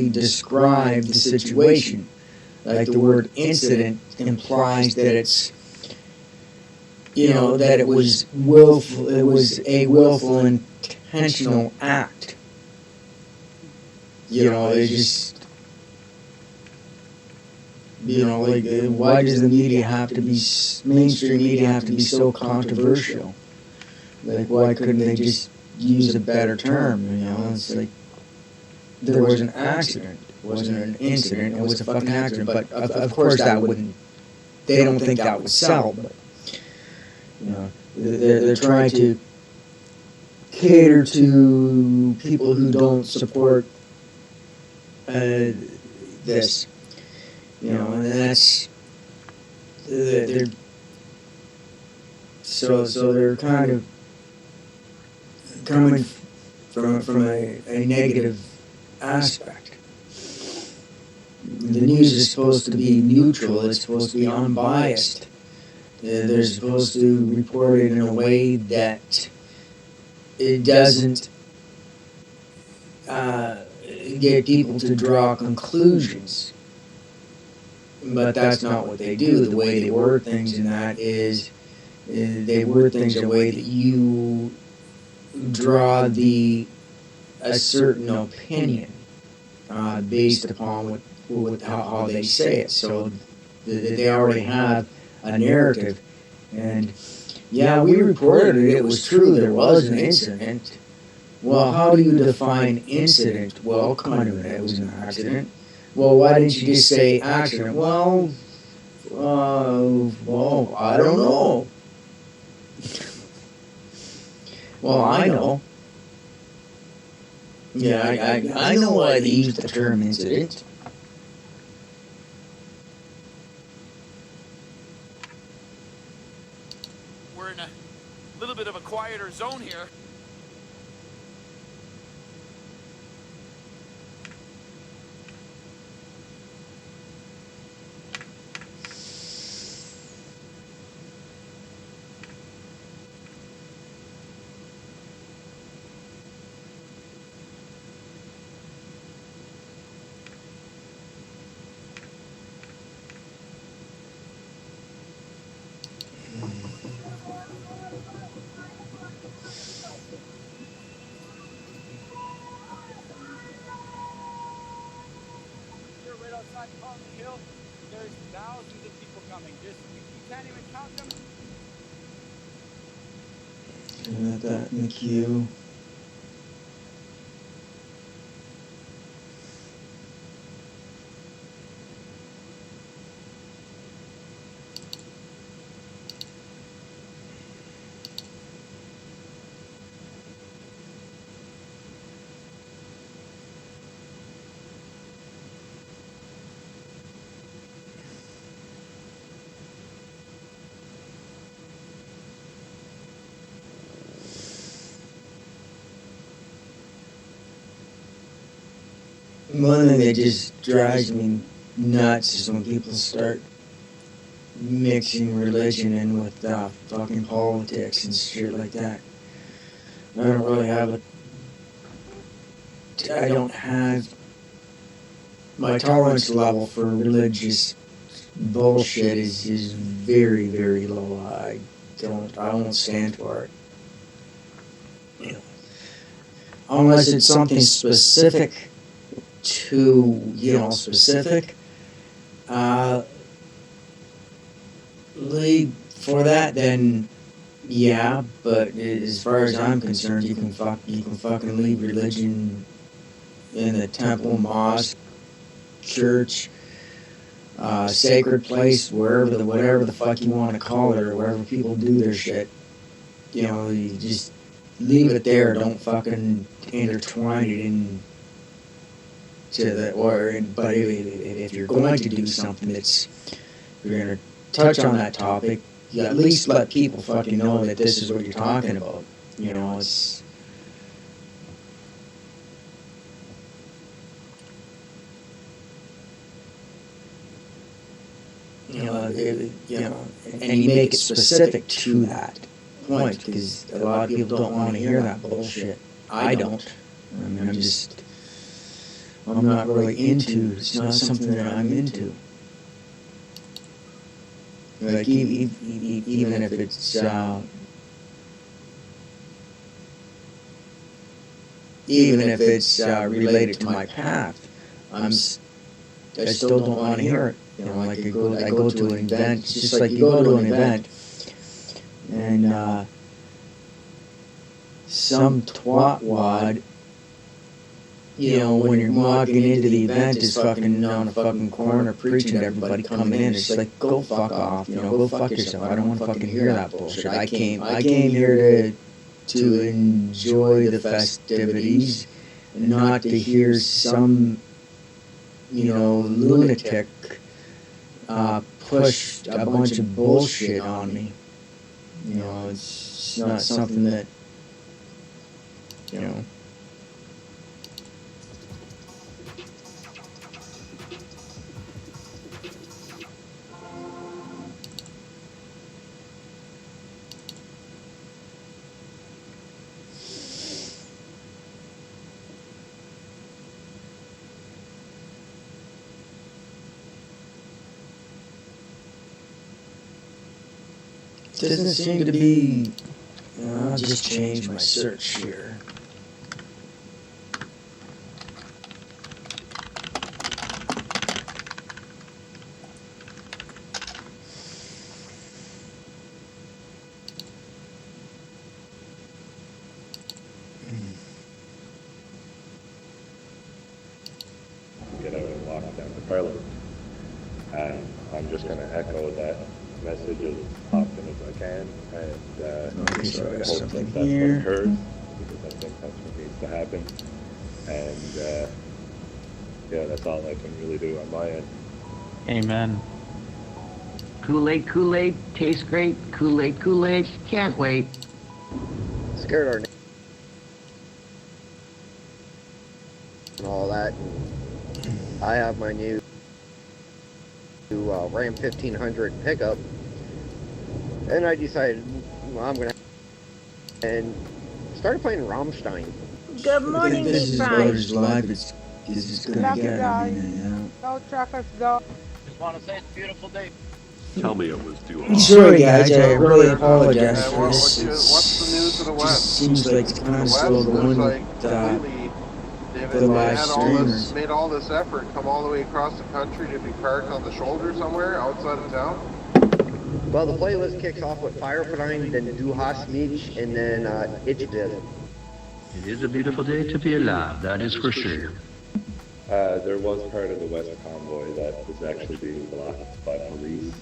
describe the situation? Like the word incident implies that it's, you know, that it was willful, it was a willful, intentional act. You know, it's just, you know, like, why does the media have to be, mainstream media have to be so controversial? Like, why couldn't they just use a better term, you know? It's like, there was an accident. It wasn't an incident, it was a fucking accident. But, of course, that wouldn't, they don't think that would sell, but, you know, they're trying to cater to people who don't support this, you know, and that's, they're, so they're kind of coming from a negative aspect. The news is supposed to be neutral, it's supposed to be unbiased. They're supposed to report it in a way that it doesn't get people to draw conclusions. But that's not what they do. The way they word things in that is they word things in a way that you draw a certain opinion based upon how they say it. So they already have a narrative. And yeah, we reported it. It was true. There was an incident. Well, how do you define incident? Well, kind of it was an accident. Well, why didn't you just say accident? Well, I don't know. Well, I know. Yeah, I know why they use the term incident. We're in a little bit of a quieter zone here. There's thousands of people coming. Just you can't even count them. Let that in the queue. one thing that just drives me nuts is when people start mixing religion in with fucking politics and shit like that. I don't have my tolerance level for religious bullshit is very, very low. I won't stand for it. You know, unless it's something specific specific. For that, then yeah. But as far as I'm concerned, you can fucking leave religion in the temple, mosque, church, sacred place, whatever the fuck you want to call it, or wherever people do their shit. You just leave it there. Don't fucking intertwine it in but if you're going to do something if you're going to touch on that topic, you at least let people fucking know that this is what you're talking about. It's and you make it specific to that point, because a lot of people don't want to hear that bullshit. I don't. I mean, I'm not really into. It's not something that I'm into. Like even if it's related to my path, I still don't want to hear it. Like I go to an event. It's just like you go to an event, and some twatwad, when you're walking into the event, is fucking on a fucking corner preaching to everybody coming in. It's like, go fuck off, go fuck yourself. I don't want to fucking hear that bullshit. I came here to enjoy the festivities, and not to hear some lunatic push a bunch of bullshit on me. It's not something that doesn't seem to be. I'll just change my search here. Get out and walk down to Parliament. And I'm just going to echo that message as often as I can, and hope that that's what occurs, because I think that's what needs to happen. And yeah, that's all I can really do on my end. Amen. Kool-Aid, tastes great. Kool-Aid, can't wait. Scared our and all that. And I have my new Ram 1500 pickup, and I decided, well, I'm gonna and started playing Rammstein. Good morning, This is Brothers Live. It's gonna get. Go truckers, go. Just want to say it's a beautiful day. Tell me it was too hot. Sorry, guys. I really apologize for this. What's the news of the West? Seems like it's kind of slow going with the live streamers. Made all this effort, come all the way across the country to be parked on the shoulder somewhere outside of town. Well, the playlist kicks off with Fireverein, then Du hast mich, and then Ich did. It is a beautiful day to be alive, that is for sure. There was part of the West Convoy that was actually being blocked by police.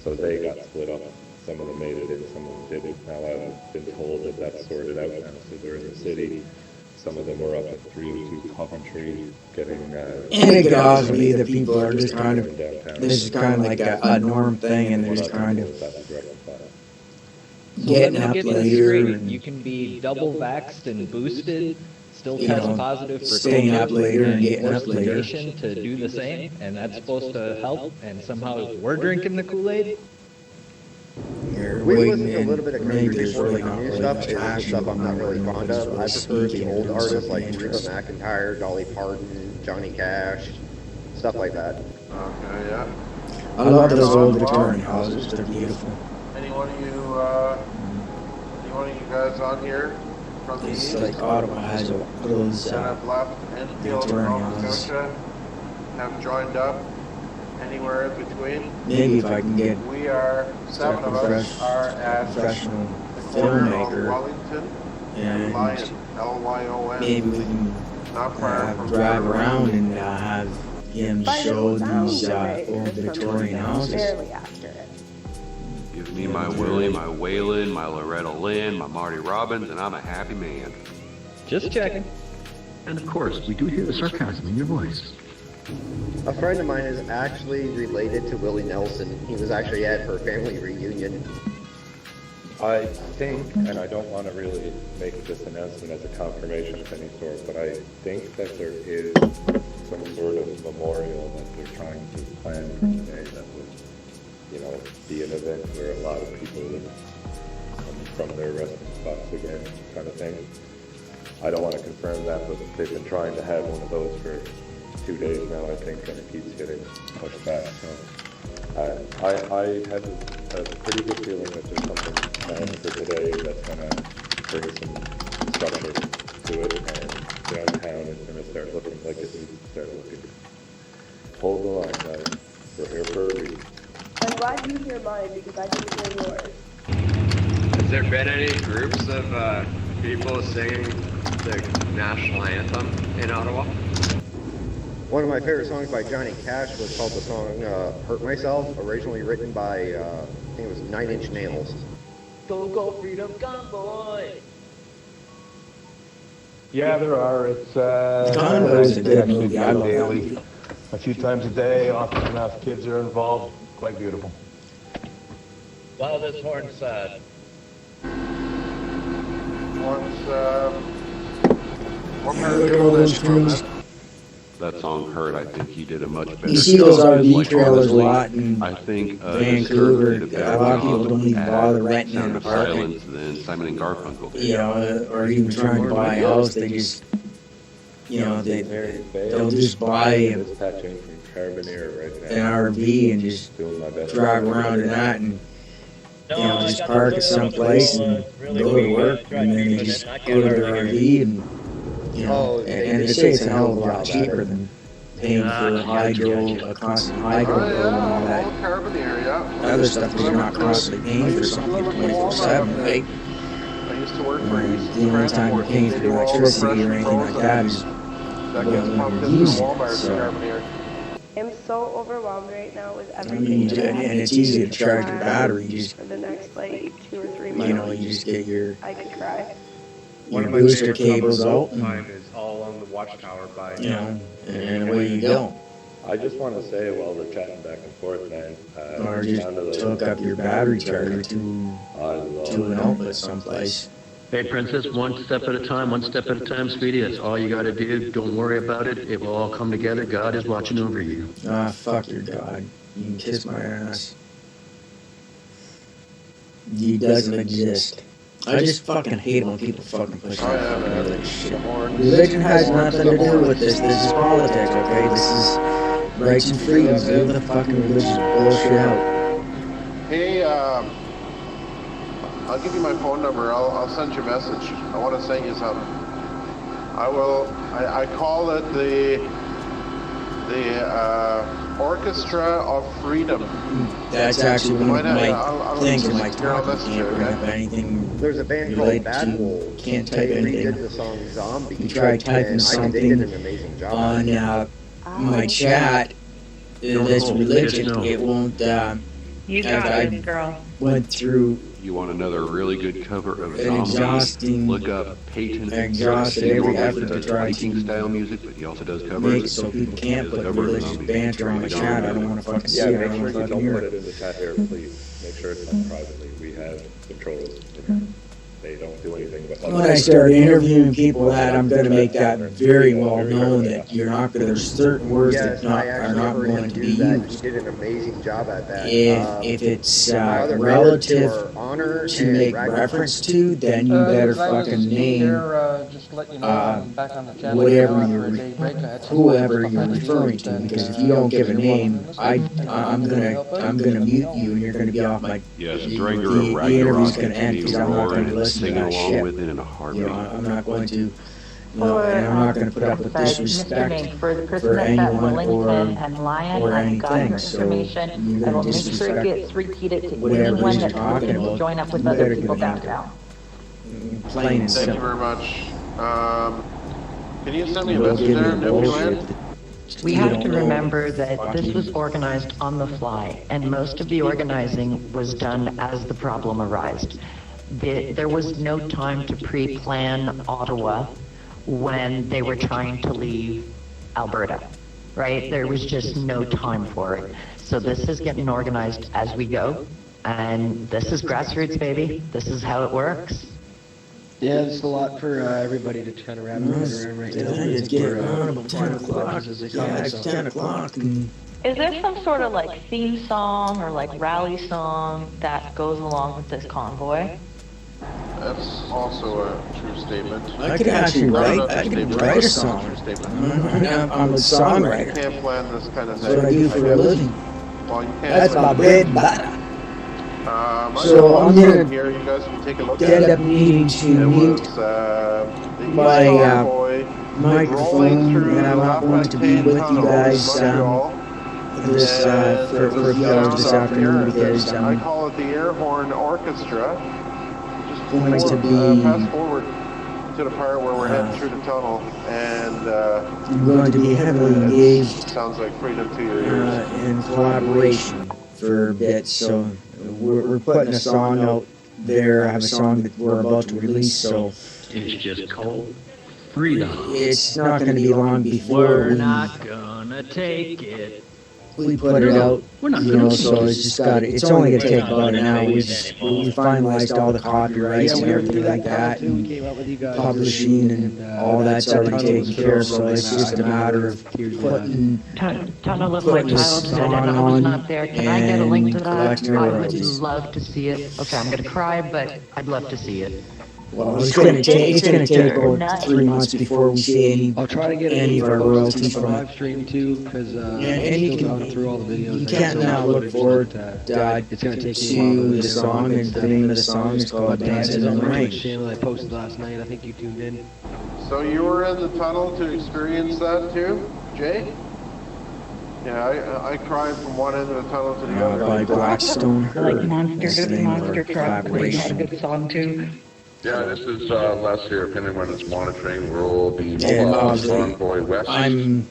So they got split up. Some of them made it in, some of them didn't. Now I've been told that that's sorted out now, so they're in the city. Some of them were up at 302 Coventry getting... and it could me that people are just kind of... This is kind of like a norm thing, and they're just kind of... Getting up later. You can be double vaxxed and boosted, still you test know, positive for staying COVID up later and getting forced up the later. nation to do the same, and that's supposed to help, and somehow we're drinking the Kool-Aid? You're We've waiting listened to a little bit of and maybe country there's before, really but the not new really stuff much is the action stuff I'm going not on really where fond nobody's of. really I prefer speaking the or old doing artists something like Reba interesting. McEntire, Dolly Parton, Johnny Cash, stuff like that. Okay, yeah. I love those old Victorian houses. They're beautiful. Anyone of you guys on here from the It's east like Ottawa has those that have left Enfield or Victorian Nova houses. Scotia have joined up anywhere in between? Maybe if I can get We are, 7 of us are at professional the corner of filmmaker Wellington and and Lyon, Lyon. maybe we can Not far from drive around and have him show these old Victorian houses. Fairly accurate. Give me my Willie, my Waylon, my Loretta Lynn, my Marty Robbins, and I'm a happy man. Just checking. And of course, we do hear the sarcasm in your voice. A friend of mine is actually related to Willie Nelson. He was actually at her family reunion. I think, and I don't want to really make this announcement as a confirmation of any sort, but I think that there is some sort of memorial that they're trying to plan for today that would, be an event where a lot of people would come from their resting spots again, kind of thing. I don't want to confirm that, but they've been trying to have one of those for 2 days now, I think, and it keeps getting pushed back. So I have a pretty good feeling that there's something planned for today that's going to bring some structure to it, and downtown is going to start looking like it needs to start looking. Hold the line, guys. We're here for a reason. I'm glad you hear mine because I didn't hear yours. Has there been any groups of people singing the national anthem in Ottawa? One of my favorite songs by Johnny Cash was called the song Hurt Myself, originally written by, I think it was 9 Inch Nails. Go, go, freedom, convoy! Yeah, there are. It's Convoy is a good movie. I love that daily. movie. A few times a day, often enough. Kids are involved. Quite beautiful. Wow, this horn's sad. Look at all those trees. That song hurt. I think he did a much better You see those job. RV Like, trailers a honestly, lot in I think Vancouver. did a better A lot of people job don't even at bother renting an Sound of apartment. Silence than Simon and Garfunkel did. You know, or even trying to buy a house. They just, they'll just buy Dispatching from Carboneer right now. an RV and just Doing my best. drive around in that and just park at some place and go to work and then they just go to their RV and and they say it's a hell of a lot cheaper than paying for a constant hydro bill and all that other stuff because you're not constantly paying for something 24/7, right? I used to work for The only time you're paying for electricity or anything like that is when you're using it. So, I'm so overwhelmed right now with I everything. mean, that I have and it's easy to charge your battery. You just, for the next like 2 or 3 months. you just get your I could cry. booster cables out, and, Mine is all on the watchtower by and away you go. I just want to say while we're chatting back and forth, man. Or just hook up your battery charger to an outlet someplace. Hey, Princess, one step at a time, sweetie. That's all you got to do. Don't worry about it. It will all come together. God is watching over you. Ah, fuck your God. You can kiss my ass. He doesn't exist. I just fucking hate when people fucking push that fucking religion shit. Religion has nothing to do with this. This is politics, okay? This is rights and freedoms. Leave the fucking religious bullshit out. Hey, I'll give you my phone number. I'll send you a message. I want to send you something. I will. I call it the Orchestra of Freedom. That's actually one of my things in my talk. You can't bring up anything There's a band called related Bad to. Wolves. Can't type They redid anything. the song Zombie. You try typing and I think they did an something amazing job. on my chat. This religion, it won't. You got it, girl. Went through. You want another really good cover of An Zombies? exhausting- Look up Peyton. exhausted every effort to try Viking to style music, but he also does make covers. it so people can't He does put a cover of religious Zombies. banter on my chat. I don't want to fucking see Yeah, it. I make don't sure want to you fucking don't hear put it. it in the chat here, please. Make sure it's done privately. We have controls in here. they don't do anything but. When I start interviewing people, that I'm going to make that very well known that you're not going. There's certain words Yes, that I are actually not heard him going to do be that. used. He did an amazing job at that. If it's my other neighbor, relative to our honor to and make Ragnar- reference to, then you better fucking name Just let you know I'm back on the channel whatever now you're, after a day break. I had some whoever stuff I you're had to deal referring with, to. and, Because if you don't give a name, I'm gonna mute you, and you're gonna be off my. Yes, the Dranger of the interview's Ragnarok gonna end and because I'm not roaring gonna and listen to singing that along shit. with it in a You know, heartbeat. I'm not going to. For, And I'm not going to put up with Mr. disrespect Name, for the person for that's at anyone Wellington and Lion, or I've got anything. your So information. you're I going will to make sure it disrespect gets repeated to whatever it anyone is you're that's talking looking to about. join up with You other better people give a name to downtown. it. Plain and Thank you simple. very much. Can you send me a Don't message give me there, bullshit. Newfoundland? We You have don't to know remember that this fucking- was organized on the fly, and most of the organizing was done as the problem arose. There was no time to pre-plan Ottawa when they were trying to leave Alberta, right? There was just no time for it. So this is getting organized as we go, and this is grassroots, baby. This is how it works. Yeah, it's a lot for everybody to kind of wrap their head around right now. It's getting on about 10 o'clock. Yeah, it's 10 o'clock. And Is there some sort of like theme song or like rally song that goes along with this convoy? That's also a true statement. I could actually write a song. I'm a songwriter. You can't plan this kind of thing. That's what I do for a living. Well, you can't That's plan my it. bread and butter. So I'm here, gonna you guys can take a look end at up it. needing to It mute was the my Convoy microphone, rolling through and I'm not going to be with you guys this for a few hours this afternoon because I call it the Air Horn Orchestra. going to be Fast forward to the part where we're heading through the tunnel, and I'm going to be heavily engaged sounds like freedom to your ears. in collaboration for a bit. So we're putting a song out there. I have a song that we're about to release. So It's just cold freedom. it's not going to be long before We're not gonna take it. we put it out. We're not You gonna know, take so it. it's just got. It's only going to take about an hour. We finalized all the copyrights and everything like that, and publishing and all that's already taken care of. So it's just a matter of putting Tunnel of My putting the Childhood, song I was on not there. Can I get a link to and that? collecting I would royalties. love to see it. Okay, I'm gonna cry, but I'd love to see it. Well, it's going to take about 3 months before we see I'll try to get any of our royalties from it. live stream too, because And you still can going through all the videos. you can't now look forward It's gonna take me a while to to the song, and the name of the song is called "Dances in the Rain." channel I posted last night. I think you tuned in. So you were in the tunnel to experience that too, Jay? Yeah, I cried from one end of the tunnel to the other. By Blackstone Like Herd. Monster, That's the good name of Monster our Truck, they had a collaboration. good song too. Yeah, this is Les here, Pinnerman's monitoring. We'll be And mobile obviously, Convoy West. I'm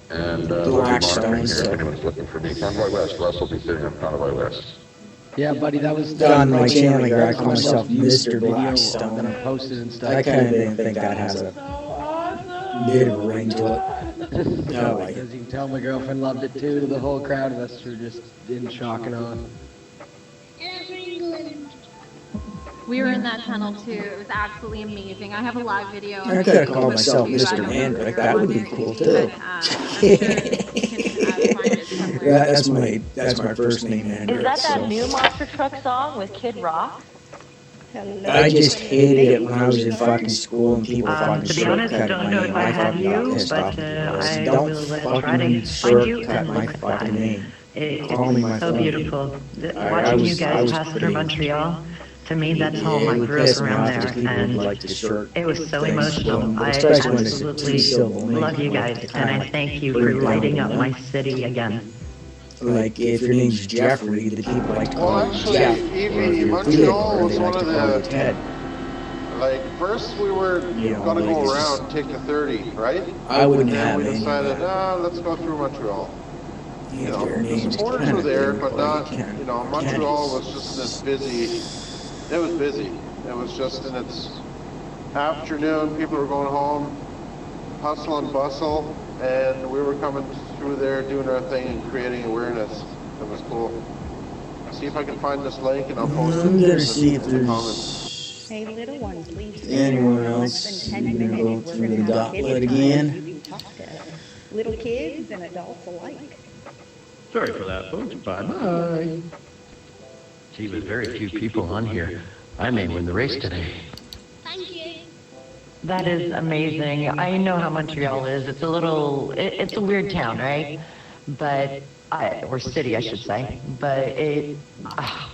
And we'll be Blackstone, monitoring here if so anyone's looking for me. Convoy West, Les will be sitting on Convoy West. Yeah, buddy, that was on my channel here. I That's call myself Mr. video Blackstone. that I posted and stuff. I kind of think that has a bit of a ring to it. I like it. As you can tell, my girlfriend loved it too. The whole crowd of us were just in shock and awe. We were in that tunnel too. It was absolutely amazing. I have a live video. I could have called myself Mr. Mandrake. That would be cool too. That's my first name, Mandrake. Is that so. new Monster Truck song with Kid Rock? I just hated it when I was in fucking school and people fucking To be honest, shortcut don't my know name. if I I have fucking got you, pissed off. but I Don't will try to fucking find you shortcut and my look at fucking that. name. It's Call me my so phone. beautiful. I Watching you was guys pass through pretty- Montreal, to me, that's Yeah, home. it I would grew piss up me around off there, because people and like to short it was so things, emotional. but I especially when it's absolutely two-syllable name, love you like guys, to and I kinda thank you bring for it down lighting a up little. my city again. Like if your name's Jeffrey, the people like to Well, call you actually, Jeff. Or if Evie, you're Montreal Theodore, was they like one to of call you the, Ted. like, first we were You know, gonna like go it's around just- and take the 30, right? I wouldn't And then have we any of decided, that. let's go through Montreal. You know, their the name's supporters kinda were there, big, but like not, Ken- you know, Montreal Kenny's. was just this busy, it was busy. It was just in its afternoon, people were going home, hustle and bustle, and we were coming through there doing our thing and creating awareness. It was cool. See if I can find this link and I'll post it I'm in gonna the, see if in the comments. there's Hey, little one, please. Anyone In else? less than 10 You gonna go minutes, we're through going the to have gauntlet kids time. again? You can talk to little kids and adults alike. Sorry for that, folks. Bye-bye. Gee, with very few people on here, I may win the race today. Thank you. That is amazing. I know how Montreal is. It's a little, it's a weird town, right? But, or city, I should say. But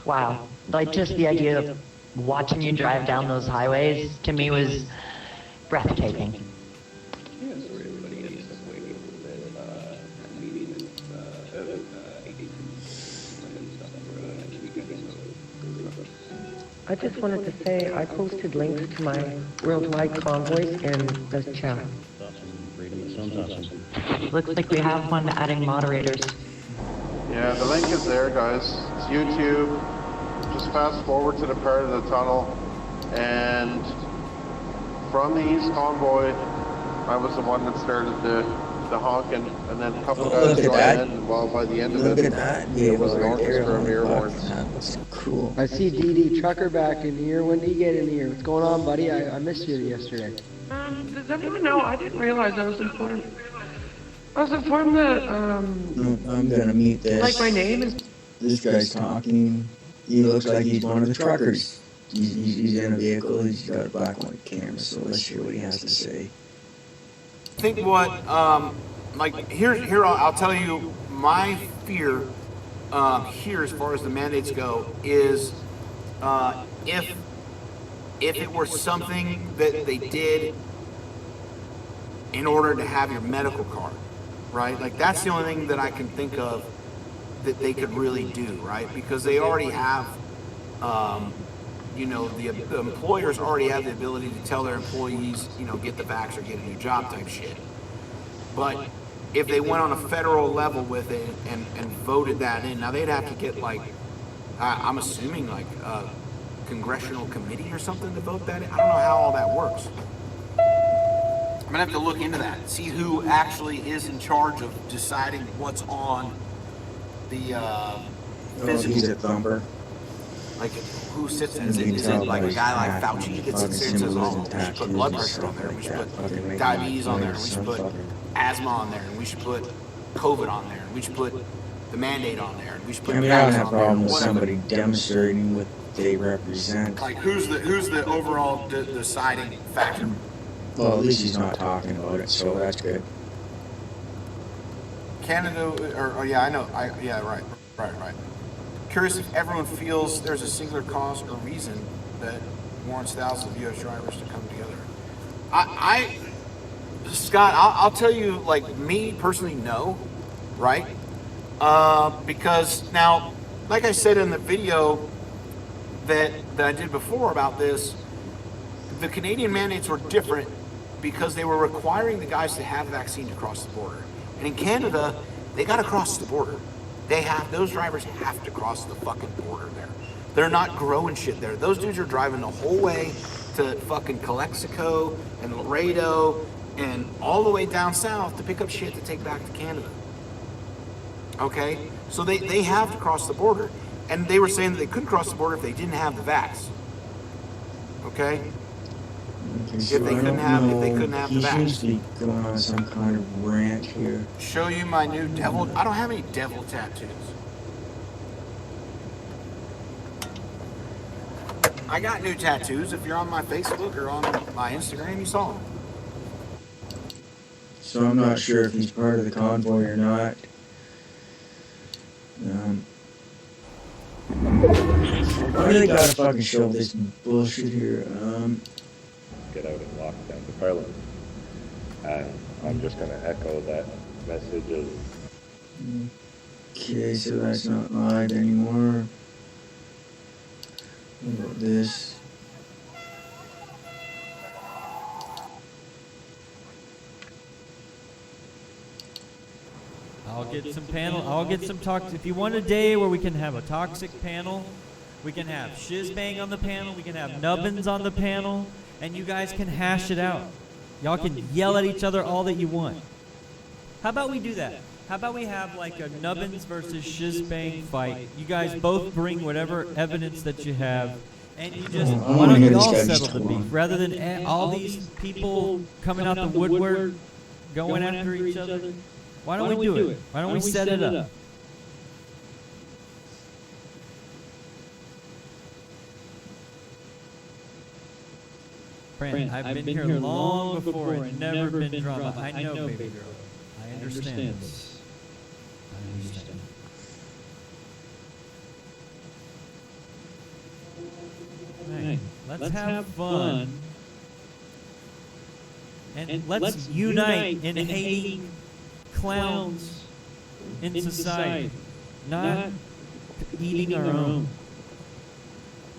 wow. Like just the idea of watching you drive down those highways, to me was breathtaking. I just wanted to say I posted links to my worldwide convoys in the chat. Looks like we have one adding moderators. Yeah, the link is there, guys. It's YouTube. Just fast forward to the part of the tunnel, and from the East Convoy, I was the one that started the honking, and then a couple guys joined in, and well, by the end of it, it was an orchestra of air horns. That's cool. I see DD Trucker back in here. When did he get in here? What's going on, buddy? I missed you yesterday. Does anyone know? I didn't realize I was informed. I was informed that, I'm gonna mute this. like my name is... This guy's talking. He looks like he's one of the truckers. He's in a vehicle. He's got a black and white camera, so let's hear what he has to say. I think what, like, here I'll tell you my fear here as far as the mandates go is if it were something that they did in order to have your medical card, right? Like, that's the only thing that I can think of that they could really do, right? Because they already have, you know, the employers already have the ability to tell their employees, you know, get the vax or get a new job type shit. But if they went on a federal level with it and voted that in, now they'd have to get, like, I'm assuming, like, a congressional committee or something to vote that in. I don't know how all that works. I'm gonna have to look into that, see who actually is in charge of deciding what's on the physical. He's a thumper. Like, who sits there? Is it like a guy like Fauci that sits there and says, oh, we should put blood pressure on there, we should put diabetes on there, we should put asthma on there, and we should put COVID on there, and we should put the mandate on there, and we should put I mean, I don't vax have a on there, problem with whatever. somebody demonstrating what they represent. Like, who's the overall deciding factor? Well, at least he's not talking about it, so that's good. Canada, or yeah, I know, yeah, right. Curious if everyone feels there's a singular cause or reason that warrants thousands of U.S. drivers to come together. Scott, I'll tell you, like, me personally, no, right? Because now, like I said in the video that I did before about this, the Canadian mandates were different because they were requiring the guys to have the vaccine to cross the border. And in Canada, they got to cross the border. Those drivers have to cross the fucking border there. They're not growing shit there. Those dudes are driving the whole way to fucking Calexico and Laredo and all the way down south to pick up shit to take back to Canada. Okay? So they have to cross the border. And they were saying that they couldn't cross the border if they didn't have the vax. Okay? So If they couldn't have the he vax. seems to be going on some kind of rant here. Show you my new devil. I don't have any devil tattoos. I got new tattoos. If you're on my Facebook or on my Instagram, you saw them. So I'm not sure if he's part of the convoy or not. Why do they gotta fucking show this bullshit here? Get out and walk down to Parliament. And I'm just going to echo that message of... Okay, so that's not live anymore. What about this? I'll get some panel. I'll get some talk. If you want a day where we can have a toxic panel, we can have Shizbang on the panel, we can have Nubbins on the panel, and you guys can hash it out. Y'all can yell at each other all that you want. How about we do that? How about we have like a Nubbins versus Shizbang fight? You guys both bring whatever evidence that you have, And you just, I why wanna don't hear you this all guy settle just the talk. beef rather than all these people coming out the woodwork, going after each other? Why don't we do it? Why don't we set it up? Brent, I've been here long before and never been drama. I know, baby girl. I understand this. I understand. Hey, let's have fun. And let's unite in hating clowns in society, not eating our own.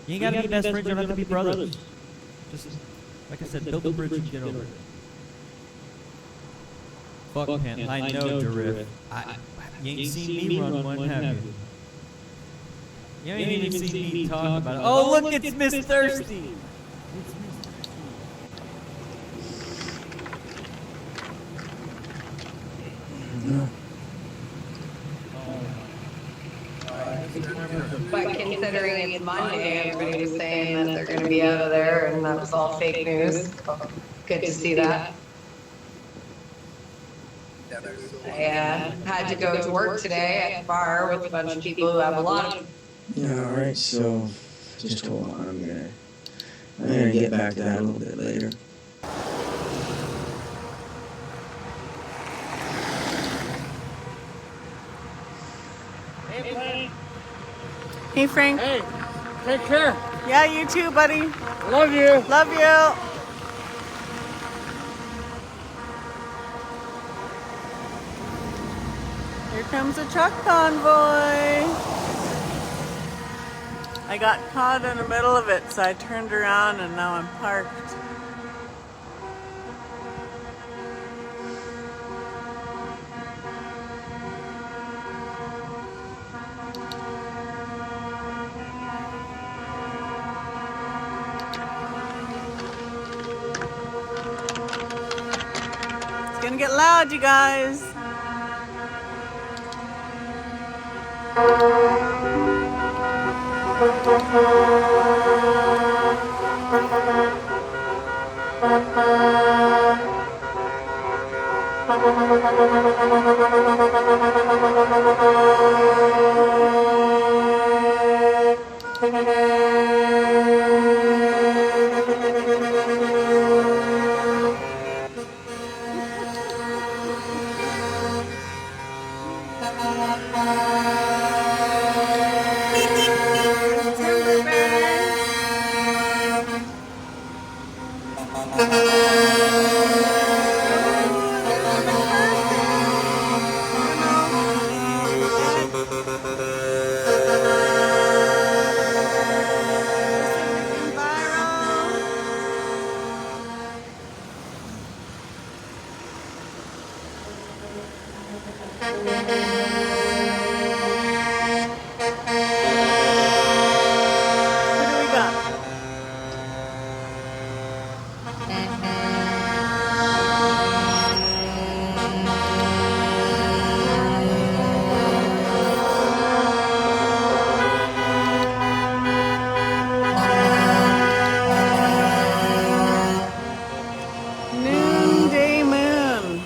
You ain't gotta be best friends, you don't have to be brothers. Just, like I said, build the bridge and get over it. Fuck him, I know, Dorif. You ain't seen me run one, have you? You ain't even seen me talk about it. Oh, look, it's Miss Thirsty! But considering it's Monday, everybody was saying that they're going to be out of there, and that was all fake news. So good to see that. I had to go to work today at the bar with a bunch of people who have a lot of. Yeah, alright, so just hold on, I'm gonna get back to that a little bit later. Hey, Frank. Hey, take care. Yeah, you too, buddy. Love you. Love you. Here comes a truck convoy. I got caught in the middle of it, so I turned around and now I'm parked. It's gonna get loud, you guys. Noonday moon.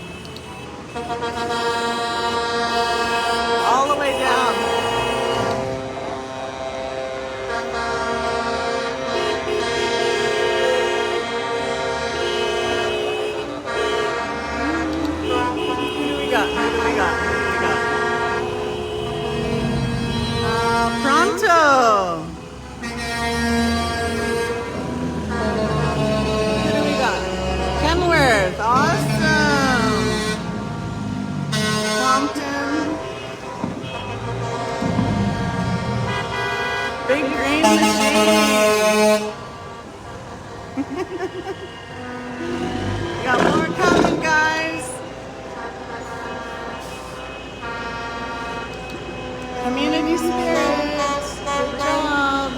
All the way down. Who do we got? Pronto. Who do we got? Kenworth. Awesome. Compton. Big green machine. We got more coming, guys. Community spirit. Good job.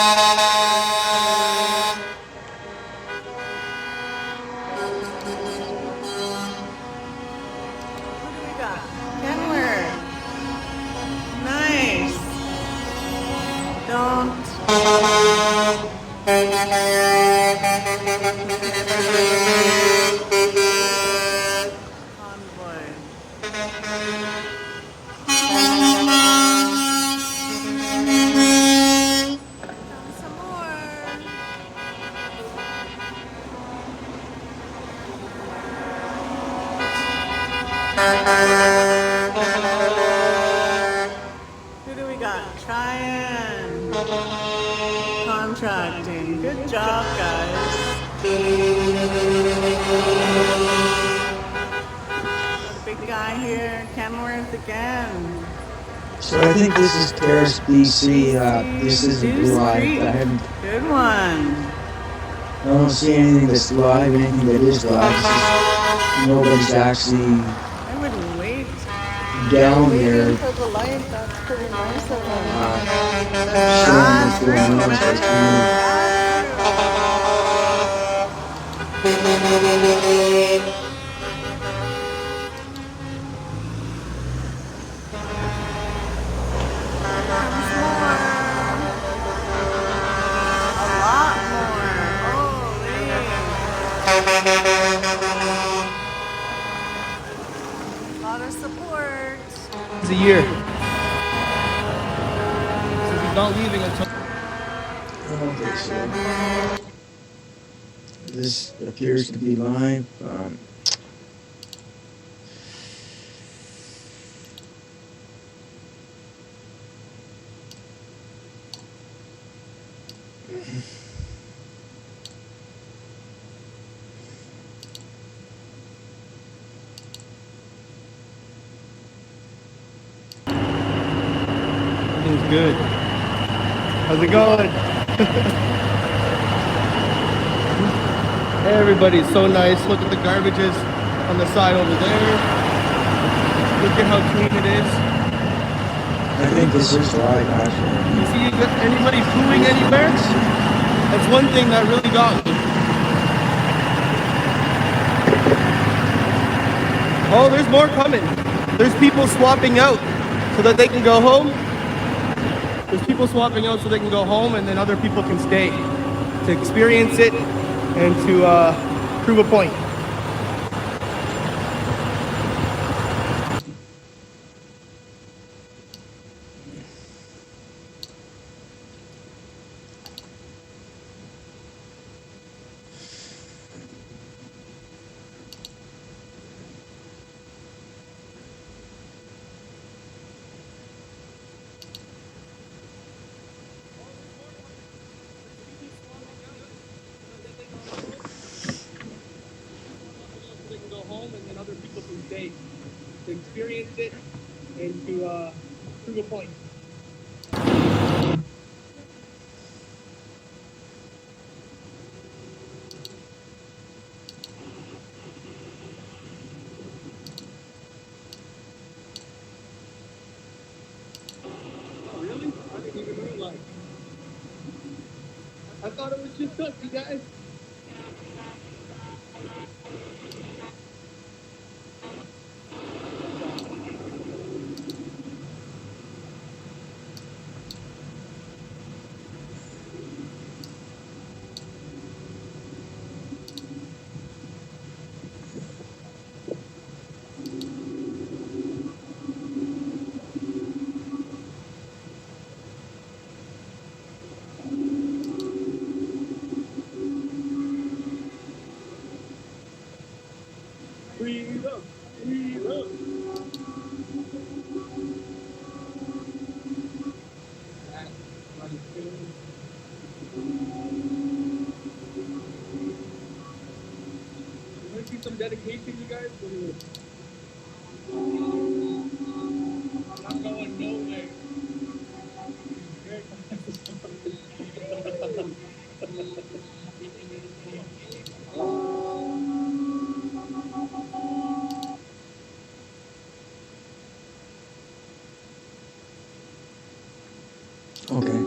We got Kenworth. Nice. Don't. Convoy. Some more. Who do we got? Cheyenne. Contracting. Good job, guys. Got a big guy here. Kenworth again. So I think this is Terrace, BC. This isn't live. I haven't. Good one. I don't see anything that's live. Anything that is live. Nobody's actually I wouldn't wait. down Waiting there. for the light. That's pretty nice of them. Showing what's going on. So it's Lot of support. It's a year. So he's not leaving until. Okay, so this appears to be live. Everything's good. How's it going? Everybody's so nice. Look at the garbages on the side over there. Look at how clean it is. I think this is live, actually. You see anybody pooing anywhere? That's one thing that really got me. Oh, there's more coming. There's people swapping out so that they can go home. There's people swapping out so they can go home, and then other people can stay to experience it and to prove a point. To experience it and to prove a point. Oh, really? I didn't even realize. I thought it was just us, you guys. Freedom! Freedom! You want to see some dedication, you guys? I'm not going nowhere. Okay.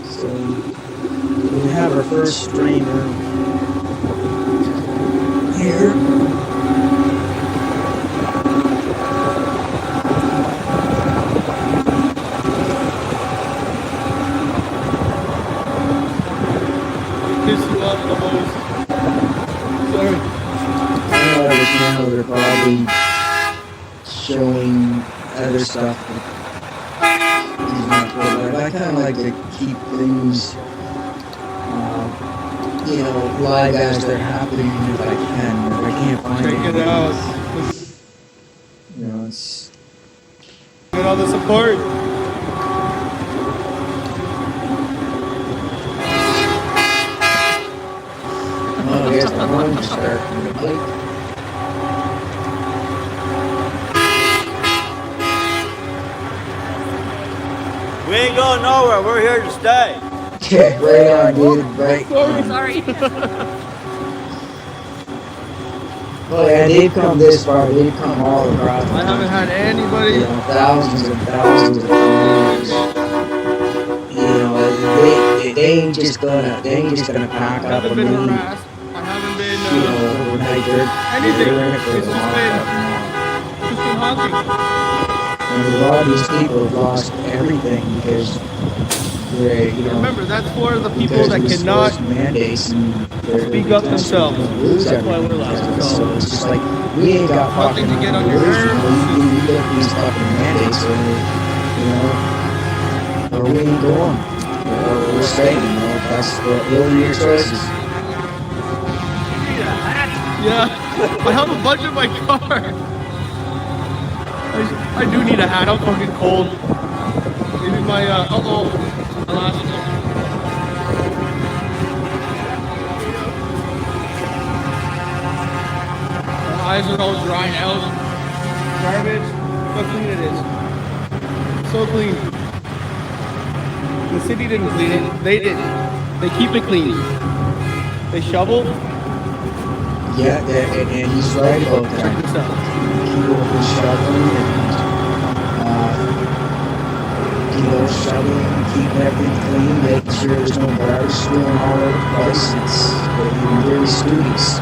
So we have our first streamer here. Piss you off the most. Sorry. Some other channels are probably showing other stuff that is not good, but I kind of like to keep things, you know, live as they're happening if I can. If I can't find Check it out. you know, it's Get all the support. oh, I guess the horn just started to blink. We ain't going nowhere. We're here to stay. Yeah, right on, dude. Right. Sorry. Oh yeah, they've come this far. They've come all across. I haven't had anybody. You know, thousands and thousands of kilometers. You know, they ain't just gonna pack I up haven't and been leave. harassed. I haven't been You know, overnight. anything. They're in it for It's the just long been haul. honking. And a lot of these people have lost everything because they, you know. Remember, that's for the people that cannot mandates and speak up themselves. That's why we're lost. So it's just like we ain't got Nothing fucking to get on your nerves, you nerves. know, we get these fucking mandates, or you know, or we ain't going, or we're staying. You know, that's those are your choices. Yeah, I have a bunch in my car. I do need a hat. I'm fucking cold. Maybe my my last one. My eyes are all dried out. Garbage. Look how clean it is. So clean. The city didn't clean it. They did. They keep it clean. They shovel. Yeah, and he's right about that. Check this out. People have been shoveling and you know, shoveling, keeping everything clean, making sure there's no garbage spilling all over the place. It's very studious.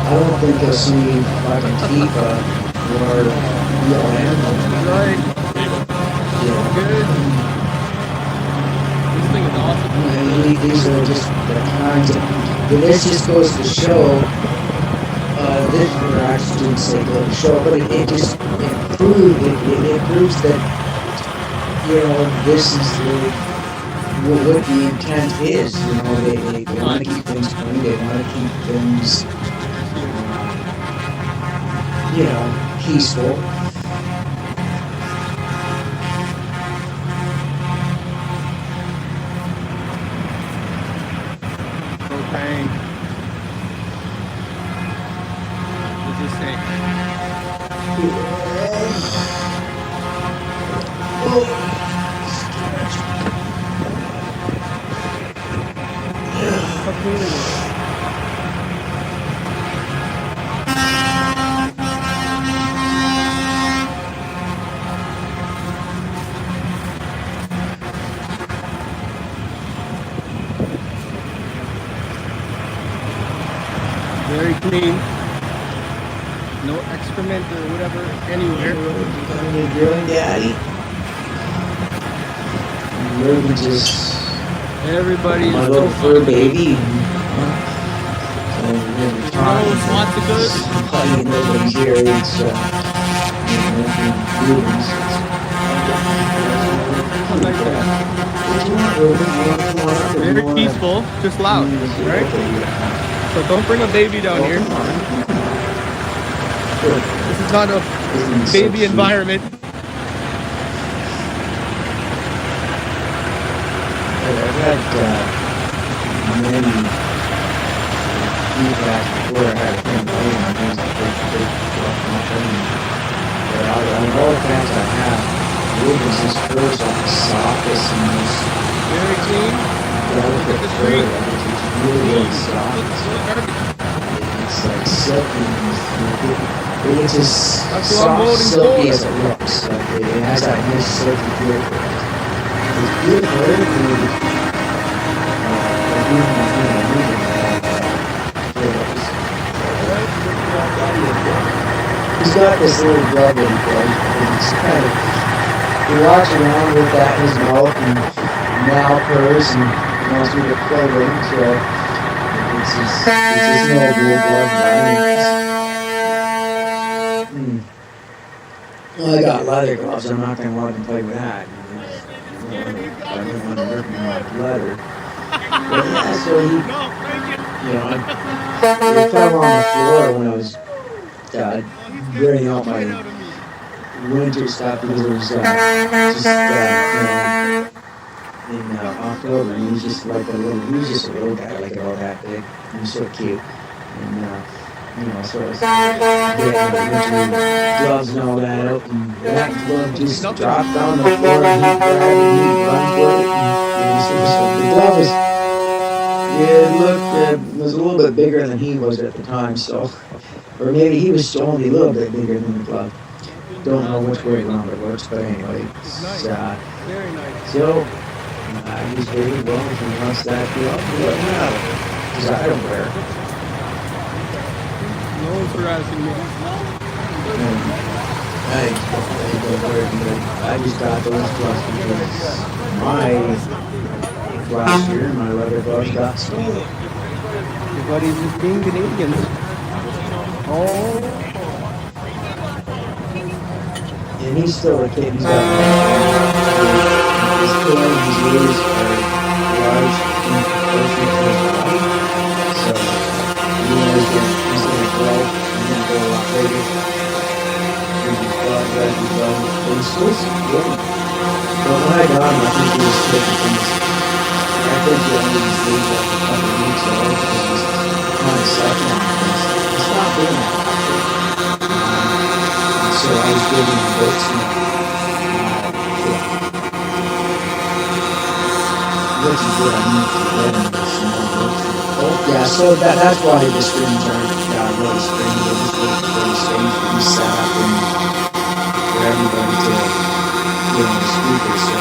I don't think you'll see fucking Tifa or Yolanda. Right. Good. This thing is awesome. These are just the kinds of. This just goes to show. This or I shouldn't say go to show, but it just it proves that you know this is what the intent is. You know, they want to keep things clean. They want to keep things, you know, peaceful. Propane. What's this say? How clean it is. Very clean. No excrement or whatever anywhere. Really, Daddy? Really just Everybody my is little so fur funny. baby. So we're talking buddy and nobody's here. It's Rubens. What you want, Ruben? You want to come on up? Or Very you want peaceful, just loud, right? Okay. So don't bring a baby down here. Come on. This is not a baby environment. I've had many feedback before I had a thing going on things like big but on all the fans I have, Rubens is first like the softest and most very clean. Delicate fur, like it's really soft. It's like silky. It's as soft, silky as it looks. Like it has that nice silky feel to it. It's beautiful. Everything. He's got this little glove that he plays, and he's kind of, he walks around with that in his mouth and now purrs and wants me to play with him, so it's his little gold glove body. Well, I got leather gloves, I'm not going to let him play with that. I don't want to hurt him like leather. But yeah, so he, he fell on the floor when I was wearing out my winter stuff because it was in October. He was just like he was just a little guy, like about that big. He was so cute. And, so I was getting the winter gloves and all that out, and that glove just dropped on the floor, and he grabbed it, and he run for it, and the glove was a little bit bigger than he was at the time, so, or maybe he was only a little bit bigger than the glove. Don't know which way around it works, but anyway, Very nice. so I was very well if he wants that glove, let him have it, because I don't wear it. No one's harassing me. I just got those gloves because last year my leather gloves got stolen. Everybody's just being Canadians. Oh. And he's still a kid. He's got his tail and his ears are large in proportion to his body. So he's gonna grow. He's gonna grow a lot bigger. But he's still skinny. But when I got him, I think he was taking things. I think he only was leaving like a couple of weeks old because he was kind of sucking on things. He stopped doing that after. So I was giving him books and which is what I need to get him some more books. Oh yeah, so that's why the strings aren't really stringy. They're just waiting for the strings to be set up and for everybody to get on the speakers. So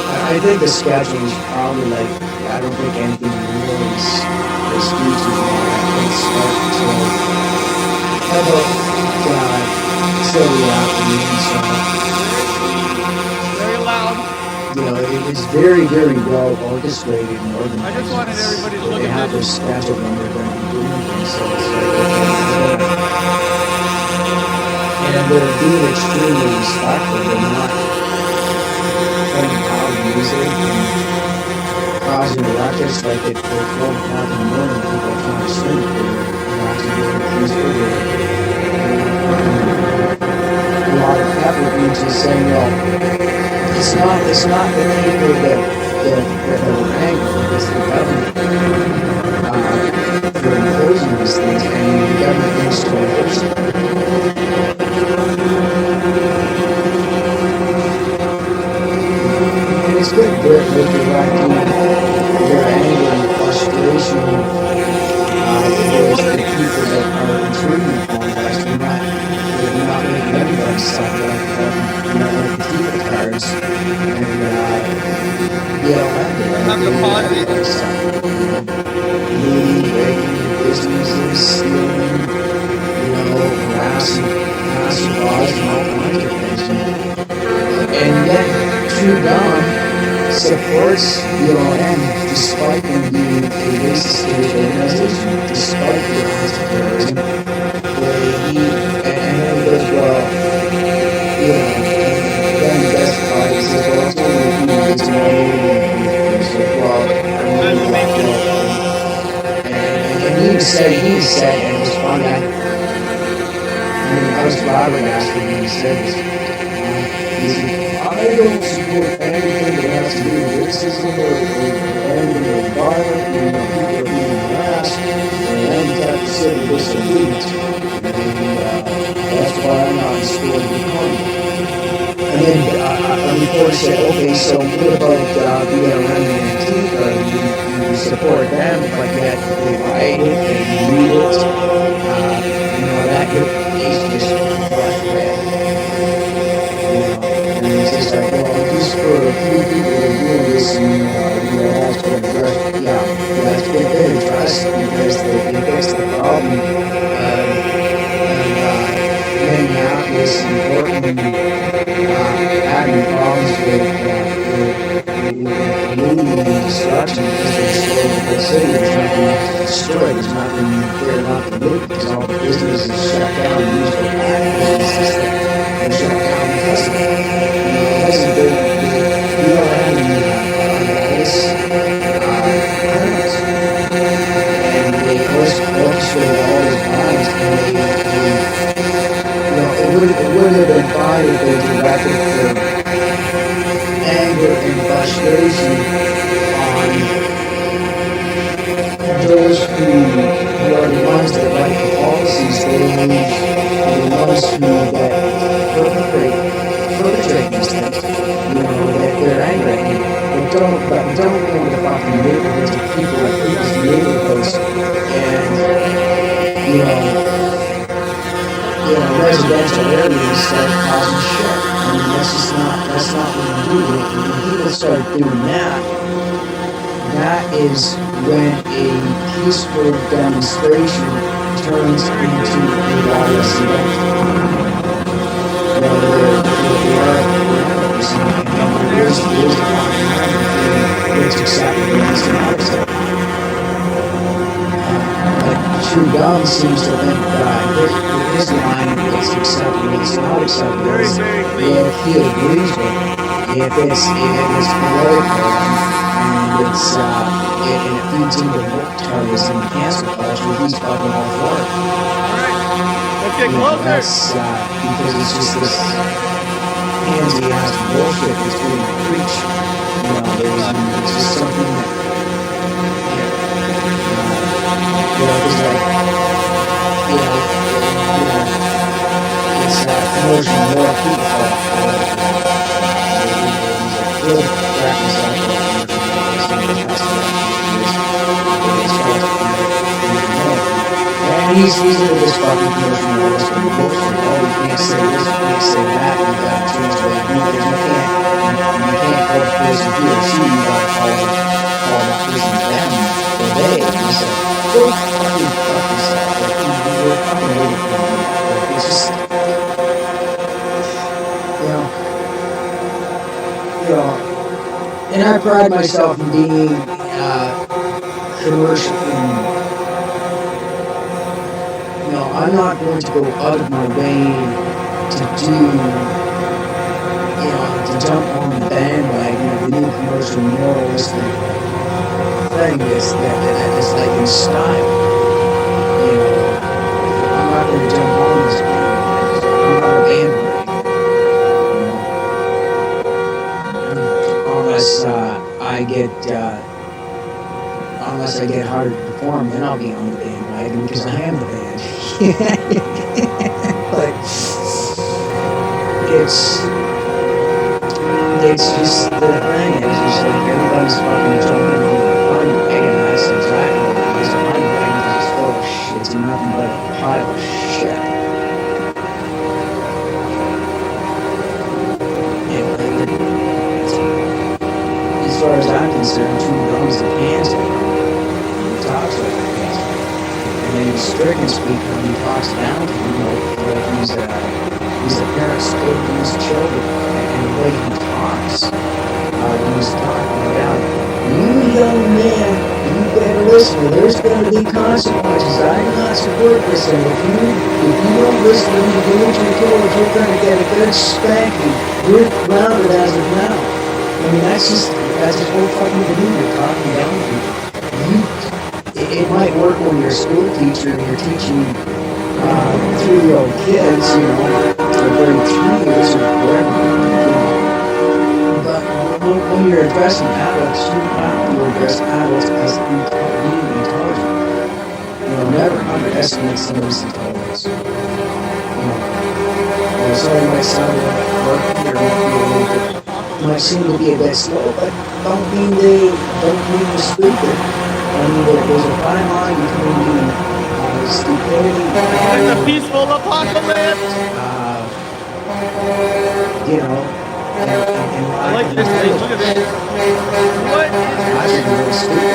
I think the schedule is probably like, I don't think anything really is speeches and all that can start until about silly afternoon. So very loud. It's very, very well orchestrated and organized. I just wanted everybody to look they at have their this. schedule when they're going to be doing things, so it's like, okay, and they're being extremely respectful. They're not playing loud music and causing a ruckus like at 12 o'clock in the morning. People are trying to sleep. They're actually doing peaceful. A lot of effort into saying, well, it's not the people that are angry, it's the government for imposing these things, and the government needs to enforce it. And it's good they're directing their anger and frustration towards the people that are intruding upon us. They're not making everybody suffer like the government, like the ticket cards and Have to pause it. Looting, breaking businesses, stealing, harassing passerbys and all kinds of things. And yet, true God, supports BLM despite them being a racist terrorist organization, despite their acts of terrorism. And then he goes, well, and then he justified it. He says, well, it's only a few, it's a minority group. And he's like, well, and then he laughed and he said, and it was funny, I was flabbergasted when he said this. He said, I don't support anything that has to do with racism or anything violent, people are being harassed, or any type of civil disobedience. And that's why I'm not in support of the Convoy. And then a reporter said, okay, so what about BLM and Antifa? You support them, but yet they rioted, they looted. That your face just flushed red. And he's just like, well, just for a few people that are doing this, and that's been addressed. Yeah, it's been addressed because they fixed the problem of Minneapolis and Portland having problems with the looting and destruction because they destroyed the whole city. There's nothing left to destroy. There's nothing there left to loot because all the businesses shut down. And these were black businesses that were shut down because of it. Listen, the BLM are lawless criminals, and they orchestrated all this violence, and it would have been fine if they directed their anger and frustration on those who are the ones that write the policies, those are the ones that perpetrate these things, that they're angry at people. But don't go into fucking neighborhoods of people's neighborhoods and, residential areas start causing shit. I mean, that's not what you do. When people start doing that, that is when a peaceful demonstration turns into a lawless event. They are anarchists, and there's a fine line between what's acceptable and what's not acceptable. True Dumb seems to think his line, it's acceptable, it's not acceptable, if he agrees with it. If it's political and it feeds into woke-tards and cancel culture, he's fucking all for it. Let's get closer. That's because it's just this pansy-ass bullshit that's being preached nowadays, and it's just something that, because it's commercial moral people call it political. He'll crack himself up commercial morals, and he has to and he's into this fucking commercial morals and bullshit. Oh, you can't say this, you can't say that, you gotta change the way you do things. You can't call the person he or she, you gotta call that person them or they. He's like, go fucking fuck yourself. Like, we're fucking waiting for you. Like, it's just, and I pride myself in being commercial. I'm not going to go out of my way to jump on the bandwagon of the new commercial moralistic thing that's like in style. I'm not going to jump on this bandwagon. I'm not a bandwagon. Unless I get harder to perform, then I'll be on the bandwagon because I am the band. But it's just the thing. It's just like everybody's fucking jumping on the bandwagon. That's exactly what it is. A bandwagon is just full of shit. It's nothing but a pile of shit. As far as I'm concerned, True Dumb's the pansy. He talks like a pansy. And then Stricken speak when he talks down to him like he's a parent scolding his children. And the way he talks he was talking about, you young man, you better listen, or there's going to be consequences. I do not support this, and if you don't listen to me, do what you're told, you're going to get a good spanking. You're grounded as of now. I mean, that's his whole fucking demeanor, talking down to people. It might work when you're a school teacher and you're teaching 3-year-old kids, you know, or grade 3 years or whatever, you know. But when you're addressing adults, you have to address adults as being intelligent. You know, never underestimate somebody's intelligence. Somebody might sound a little bit quirky or might seem to be a bit slow, but don't mean they're stupid. I mean, there's a fine line between stupidity It's a peaceful apocalypse. You know, and I like this thing. Look at this. What actually really stupid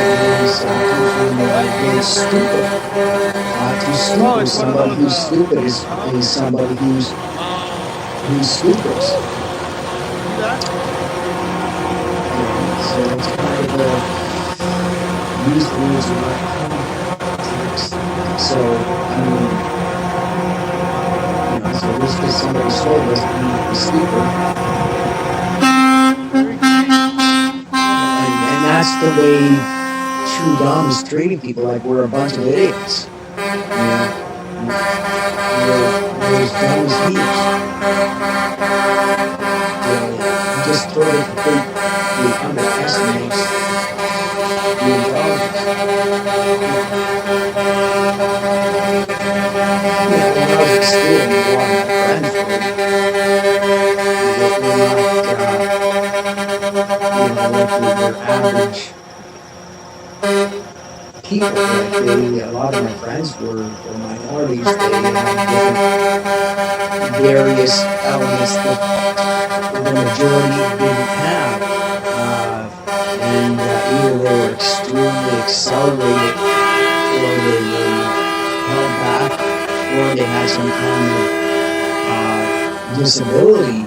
is stupid. Too stupid is somebody who's stupid is somebody who's stupid. So it's kind of these rules are not context. So I mean, you know, so just because somebody's slow doesn't mean he's stupid. And that's the way true dumb is treating people, like we're a bunch of idiots. You know, we're as dumb as heaps. You just throw it completely underestimates the intelligence. You know, when I was at school, a lot of my friends were not, you know, like your average people. Like a lot of my friends were minorities. They had different various elements that the majority didn't have. And either they were extremely accelerated, or they were held back, or they had some kind of disability,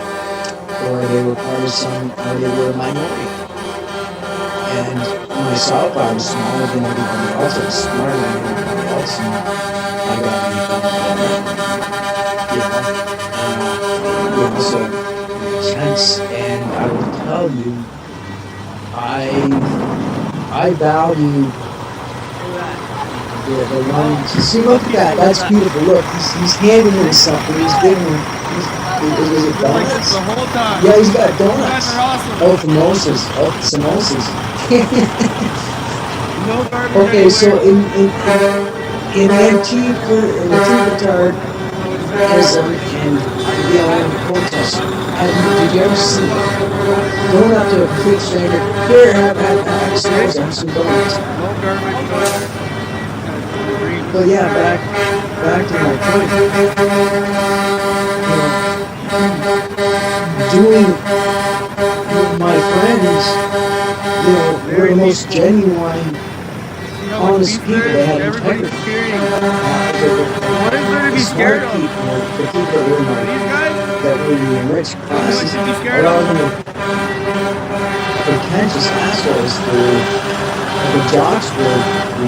or they were part of or they were a minority. And myself, I was smaller than everybody else. I was smarter than everybody else, and I got anything. So intense. And I will tell you, I value the one. See, look at that. That's beautiful. Look, he's handing me something. He's giving me. Is it donuts? The whole time. Yeah, he's got donuts. You guys are awesome. Oh, for Moses. Oh, for Moses. No garbage Okay, so anywhere. in Antifa-ism and BLM protests, did you ever see going up to a complete stranger? Here, have some donuts. No garbage. But yeah, back to my point. Doing with my friends, we're the most genuine, honest people. They have integrity. What is there to be scared of? The people that were in the enriched classes are all the pretentious assholes. The jocks were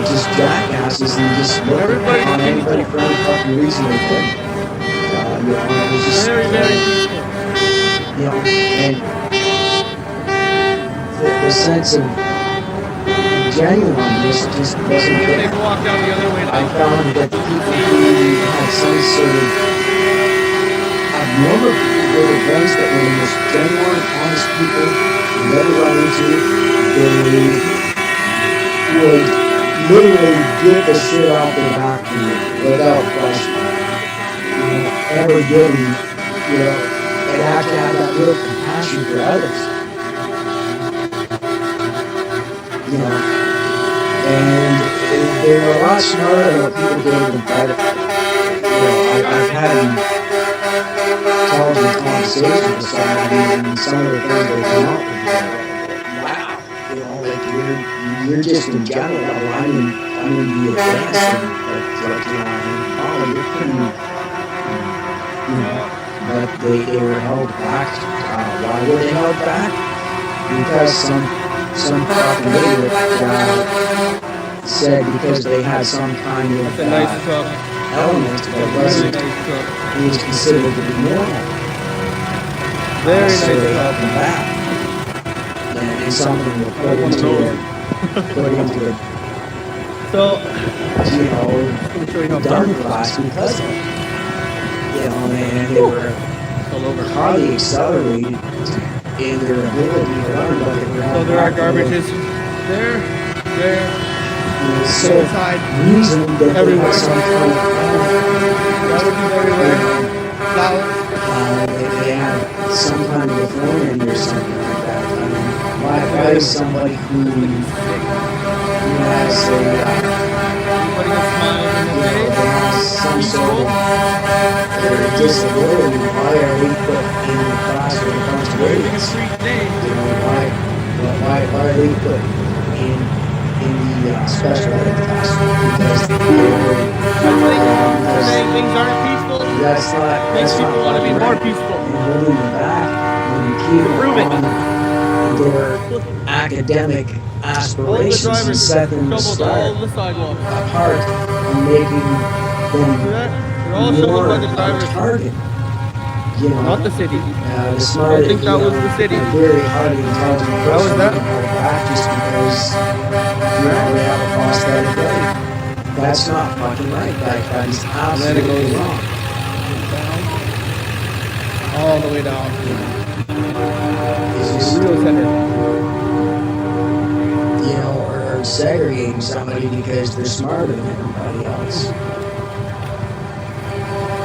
just jackasses and just looking on anybody for any fucking reason they could. You know, it was just very peaceful. You know, and the sense of genuineness just wasn't there. I found that the people who had some sort of abnormal people were the ones that were the most genuine, honest people you've ever run into. They would literally give the shit off the back to you without question. You know, ever giving, you know, and actually have that real compassion for others. You know, and they were a lot smarter than what people gave them credit for. You know, I've had intelligent conversations with somebody, and some of the things they come up with, wow, you know, like you're just in general level. I'm in the advanced, but you know, you're pretty, you know, but they were held back. Why were they held back? because some fucking idiot said because they had some kind of That's a nice truck. element that Really wasn't nice truck. it was considered to be normal. Very So nice they truck. held them back. And something was put One of into those. the So, you know, let me show you how dumb far. class because of it. You know, and they were highly accelerated in their ability to learn what they were So there are garbages there, so inside, reason that they everywhere. had some kind of Garbages everywhere. Flowers. they had some kind of deformity or something like that. I mean, why is somebody who has a some sort of disability, why are they put in the class with a bunch of idiots? You know, why are they put in the special ed class? Because saying things aren't peaceful. Makes people want to be more peaceful. And holding them back when you keep them on their academic aspirations and set them apart and making them more of a target. You know, not the city. The smart, I think that was the city. Very highly intelligent person. How was that? Just because they have a prosthetic leg. That's not fucking right. That is absolutely wrong. All the way down. It's just real center. You know, or segregating somebody because they're smarter than everybody else.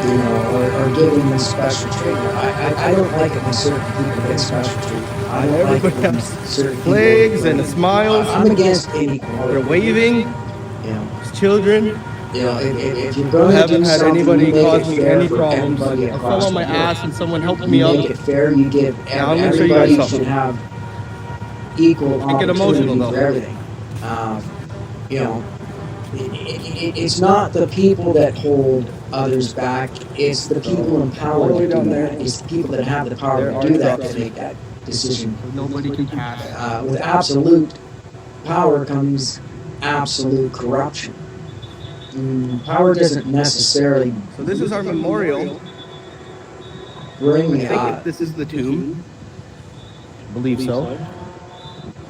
You know, or giving them special treatment. I don't like it when certain people get special treatment. I don't like it when certain people Flags and smiles. I'm against inequality. They're waving. You know, as children. You know, if you're going I to haven't do had something, anybody you make cause it me fair any for problems. everybody I across fell on my the board. ass and someone helped You me up. make it fair. You give Now I'm gonna show you guys everybody should something. have equal Don't get emotional, opportunity for though. everything. You know, it's not the people that hold others back. It's the people in power that do that. It's the people that have the power to do that that make that decision. Nobody can pass. With absolute power comes absolute corruption. Power doesn't necessarily. So this is our memorial. Bring I think this is the tomb. I believe so.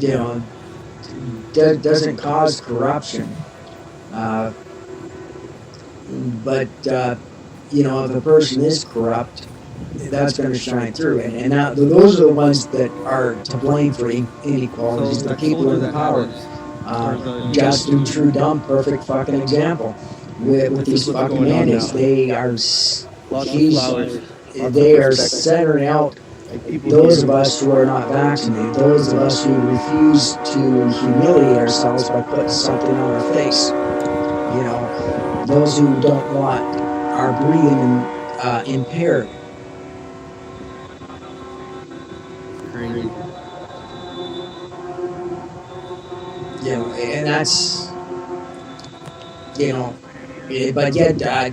You know, doesn't cause corruption. But you know, if a person is corrupt, that's going to shine through. And now those are the ones that are to blame for inequalities. So the people in the power. Justin Trudeau, perfect fucking example. With these fucking mandates, they are they are centering out those of us who are not vaccinated, those of us who refuse to humiliate ourselves by putting something on our face. You know, those who don't want our breathing impaired. Crazy. You know, and that's, you know, but yet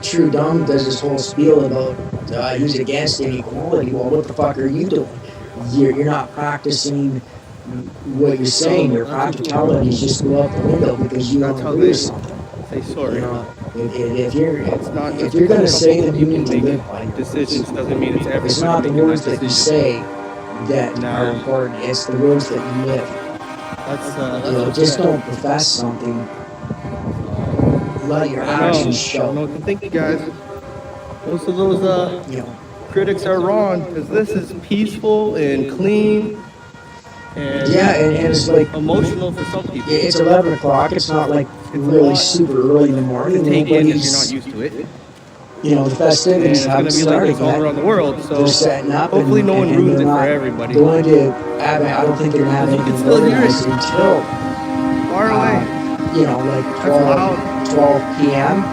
Trudeau does this whole spiel about he's against inequality. Well, what the fuck are you doing? You're not practicing what you're saying. Your practicality is just go out the window because you don't agree with something. Say sorry. You know, if you're If you're going to say that you need to make live by decisions, doesn't mean it's everybody. it's not the making words that that you decision. say that are important. It's the words that you live. That's You know, just don't profess something. Let your actions show. I don't know what to think, guys. Most of those critics are wrong because this is peaceful and clean. And and it's like emotional for some people. It's 11 o'clock. It's not like really super early in the morning. Take in if you're not Nobody's, used to it. you know, the festivities And haven't it's gonna be like started this all yet. around the world. So They're setting up. hopefully no one and ruins they're it for not everybody. Going to have, I don't think they're gonna have You can anything still hear it. organized until Far away. you know, like 12 p.m.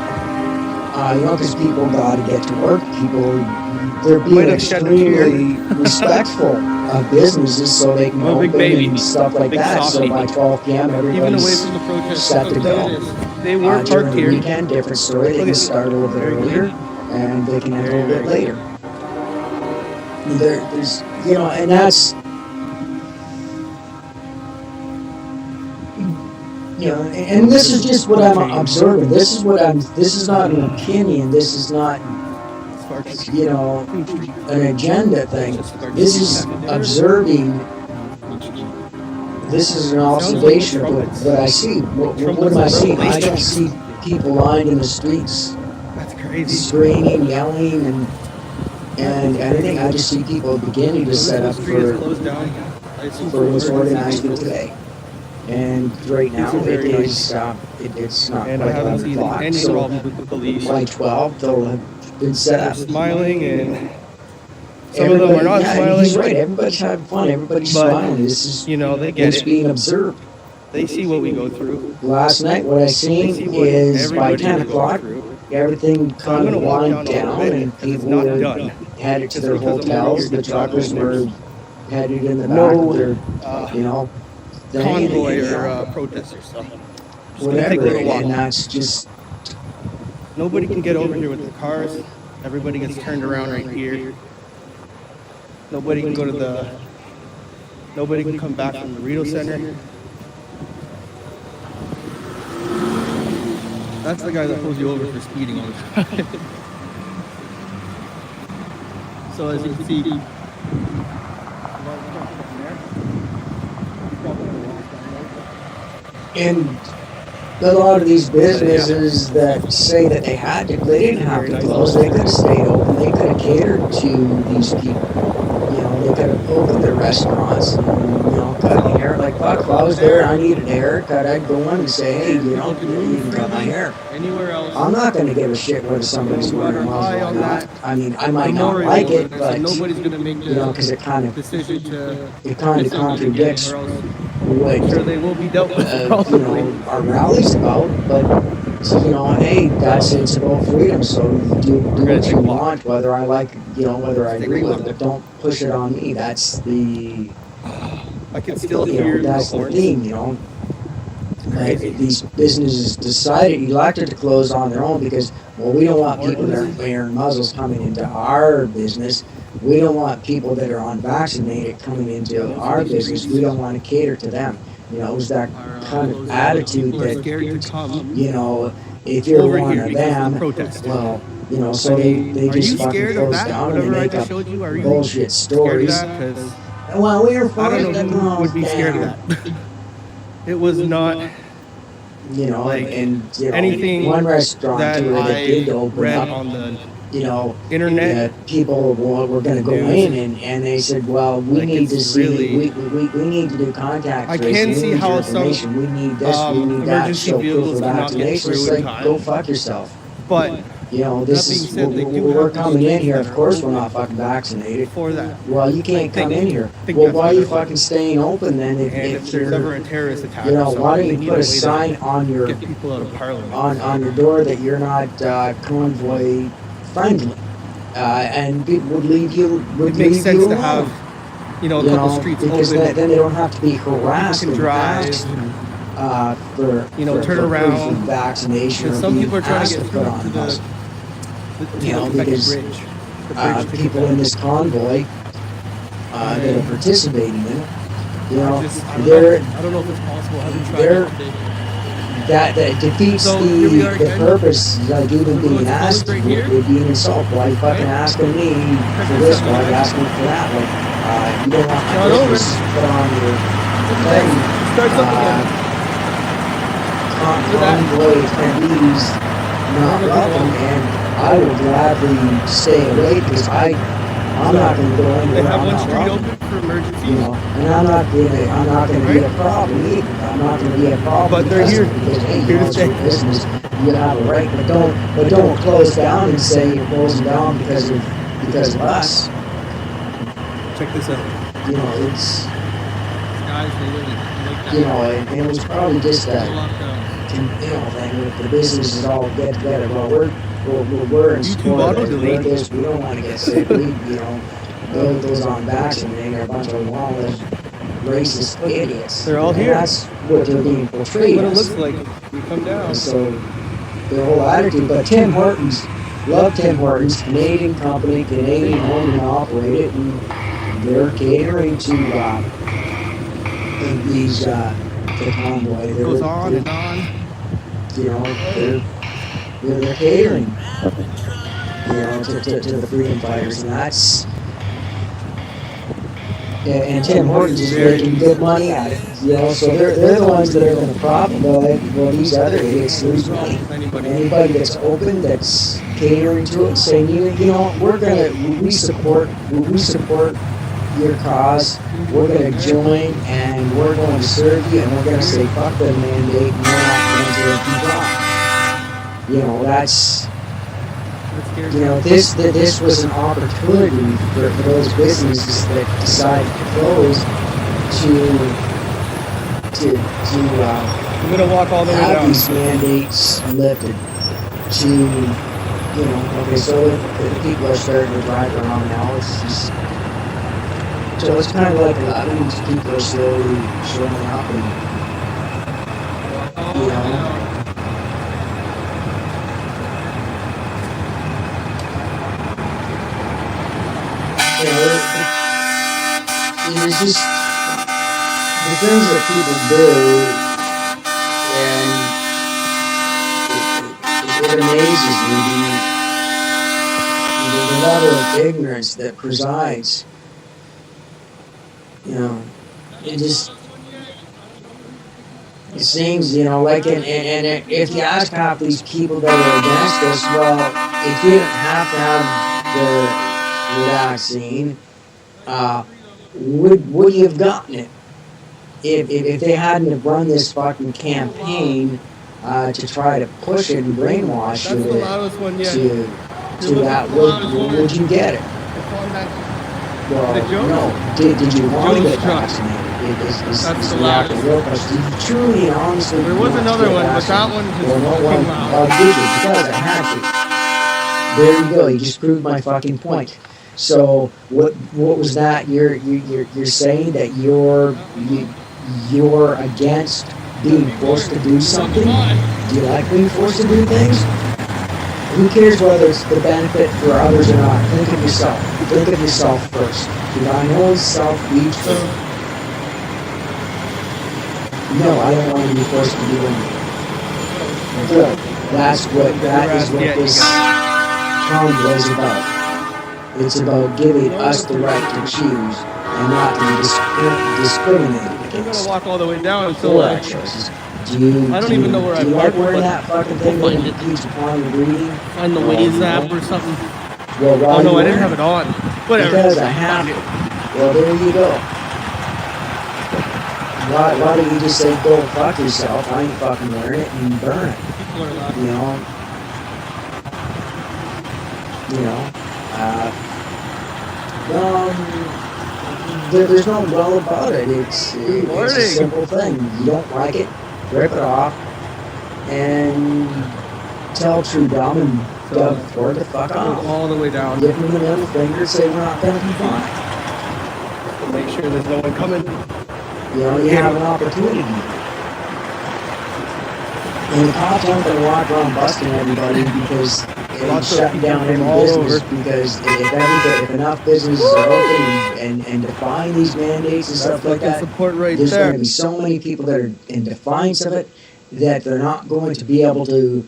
You know, because people got to get to work. They're being extremely respectful of businesses so they can open and stuff like that. So by 12 p.m. Even away everybody's from the protest. set to go. They were During parked the here. weekend, different story. They can start a little bit earlier and they can end a little bit later. There's, you know, and that's you know, and this is just what I'm observing. This is not an opinion. This is not, you know, an agenda thing. This is observing. This is an observation of what I see. What am I seeing? I don't see people lying in the streets, screaming, yelling, and anything. I just see people beginning to set up for what's organized for today. And right now it is it's not And I quite haven't 11 seen o'clock, any so problems with the police. by 12 they'll have been set They're up. smiling, and some of them are not smiling. He's right. Everybody's having fun. Everybody's smiling. This is, you know, they get it's it. being observed. They see what we go through. Last night, what I seen is by 10 o'clock, everything kind of wound down, and people were headed to their hotels. The truckers were headed in the back of their, you know, Convoy or protesters. So whatever, and that's just. Nobody can get over here with their cars. Everybody gets turned around right here. Nobody can go to the. Nobody can come back from the Rito Center. That's the guy that pulls you over for speeding all the time. So as you can see. And a lot of these businesses that say that they didn't have to close. They could have stayed open. They could have catered to these people. You know, they could have opened their restaurants and, you know, cut my hair. Like, fuck, if I was there, I needed a haircut, I'd go in and say, hey, you know, you can cut my hair. Anywhere else. I'm not going to give a shit whether somebody's wearing a muzzle or not. I mean, I might not like it, but, nobody's gonna make you know, because it kind of contradicts what they will be dealt with, you know, our rally's about. But, you know, hey, that's it's about freedom. So do what you want, whether I like, you know, whether I agree with it, but don't push it on me. That's the. I can still you hear know, that's the the horns. theme, you know. Like, these businesses elected to close on their own because, well, we don't want people that are wearing muzzles coming into our business. We don't want people that are unvaccinated coming into our business. We don't want to cater to them. You know, it was that kind of attitude that, you know, if you're one of them, well, you know, so they just fucking close down and they make up bullshit stories. Well, we were I don't know who would be scared of that. It was not. You know, like and you know, anything one restaurant that that did I open read up, on the you know, internet, people were going to go in and they said, well, we need to see, we need to do contact I tracing. can We see need how your some information. We need this. We need that. emergency Show proof vehicles of cannot get vaccination. It's through in like, time. go fuck yourself. But you know, this is we're coming in here. Of course, we're not fucking vaccinated. For that. Well, you can't come in here. Well, why are you fucking staying open then? If there's you're, ever a terrorist attack, you know, why don't they you need put a a way to sign on your get people out of Parliament. on your door that you're not convoy friendly, and people would leave you. It makes sense to have, you know, a couple streets because open. then they don't have to be harassed. People can drive. For you know, turn for around. proof of vaccination. Because Or some being people are trying asked to get put through on to muzzle. the You know, Quebec because bridge. people in this convoy that are participating in it, you know, I don't know if it's possible. I haven't tried it. that defeats the purpose, like even being asked would be an insult. Why are you fucking asking me for this? Why are you asking me for that? Like, you don't want my business put on your thing. Convoy attendees not welcome, and I would gladly stay away because I'm not going to go anywhere. They have I'm one not street welcome. open for emergencies. You know, and I'm not going to be a problem either. I'm not going to be a problem. But they're here. Because, hey, Here you know, to it's stay. your business. You have a right, but don't close down and say you're closing down because of us. Check this out. You know, it's Guys, they really like that. you know, and it was probably just a thing with the businesses all get together. Well, we're in support of this. We don't want to get sick. We, you know, those unvaccinated are a bunch of lawless, racist idiots. They're all And here. That's what they're being portrayed What it as. looks like. You come down. So their whole attitude. But Tim Hortons, love Tim Hortons, Canadian company, Canadian owned and operated, and they're catering to these the convoy. It goes on and on. You know, they're catering, you know, to the freedom fighters, and that's. And Tim Hortons is making good money at it, you know. So they're the ones that are going to profit. Well, these other idiots lose money. Anybody that's open, that's catering to it, saying, you know, we support your cause. We're going to join, and we're going to serve you, and we're going to say fuck the mandate, and we're not going to comply. You know, that's. You know, this was an opportunity for those businesses that decided to close I'm gonna walk all the way have down. these mandates lifted. To, you know, okay, so the people are starting to drive around now. So it's kind of like a lot of these people are slowly showing up, and you know. You know, it's just the things that people do, and it amazes me the level of ignorance that presides. You know, it seems, you know, like, and if you ask half these people that are against us, well, if you didn't have to have the vaccine, would you have gotten it? If they hadn't have run this fucking campaign to try to push it and brainwash you to that, would you get it? Well, no. Did you want to get vaccinated? Is the real question. Did you truly and honestly There was another one, but that one just no one did you? Because I had to. There you go. You just proved my fucking point. So what was that? You're saying that you're against being forced to do something? Do you like being forced to do things? Who cares whether it's the benefit for others or not? Think of yourself. Think of yourself first. Did I know self-lead first? No, I don't want to be forced to do anything. Good. That is what this convoy is about. It's about giving us the right to choose and not to be discriminated against. I'm gonna walk all the way down until I choices. I don't even know where I parked. Like wearing that fucking thing that impedes upon reading? Find the Waze app or something. Well, oh no, I didn't have it on. Whatever. Because I have to. Well, there you go. Why don't you just say, go fuck yourself, I ain't fucking wearing it, and burn it? You know? There's no well about it. It's a simple thing. You don't like it, rip it off, and tell Trudeau and Doug Ford to fuck off. All the way down. Give them the middle finger and say we're not going to be fine. Make sure there's no one coming. You know, you have an opportunity. And the cops aren't going to walk around busting everybody because it's shutting down every business. Because if enough businesses are open and defying these mandates and stuff like that, there's going to be so many people that are in defiance of it that they're not going to be able to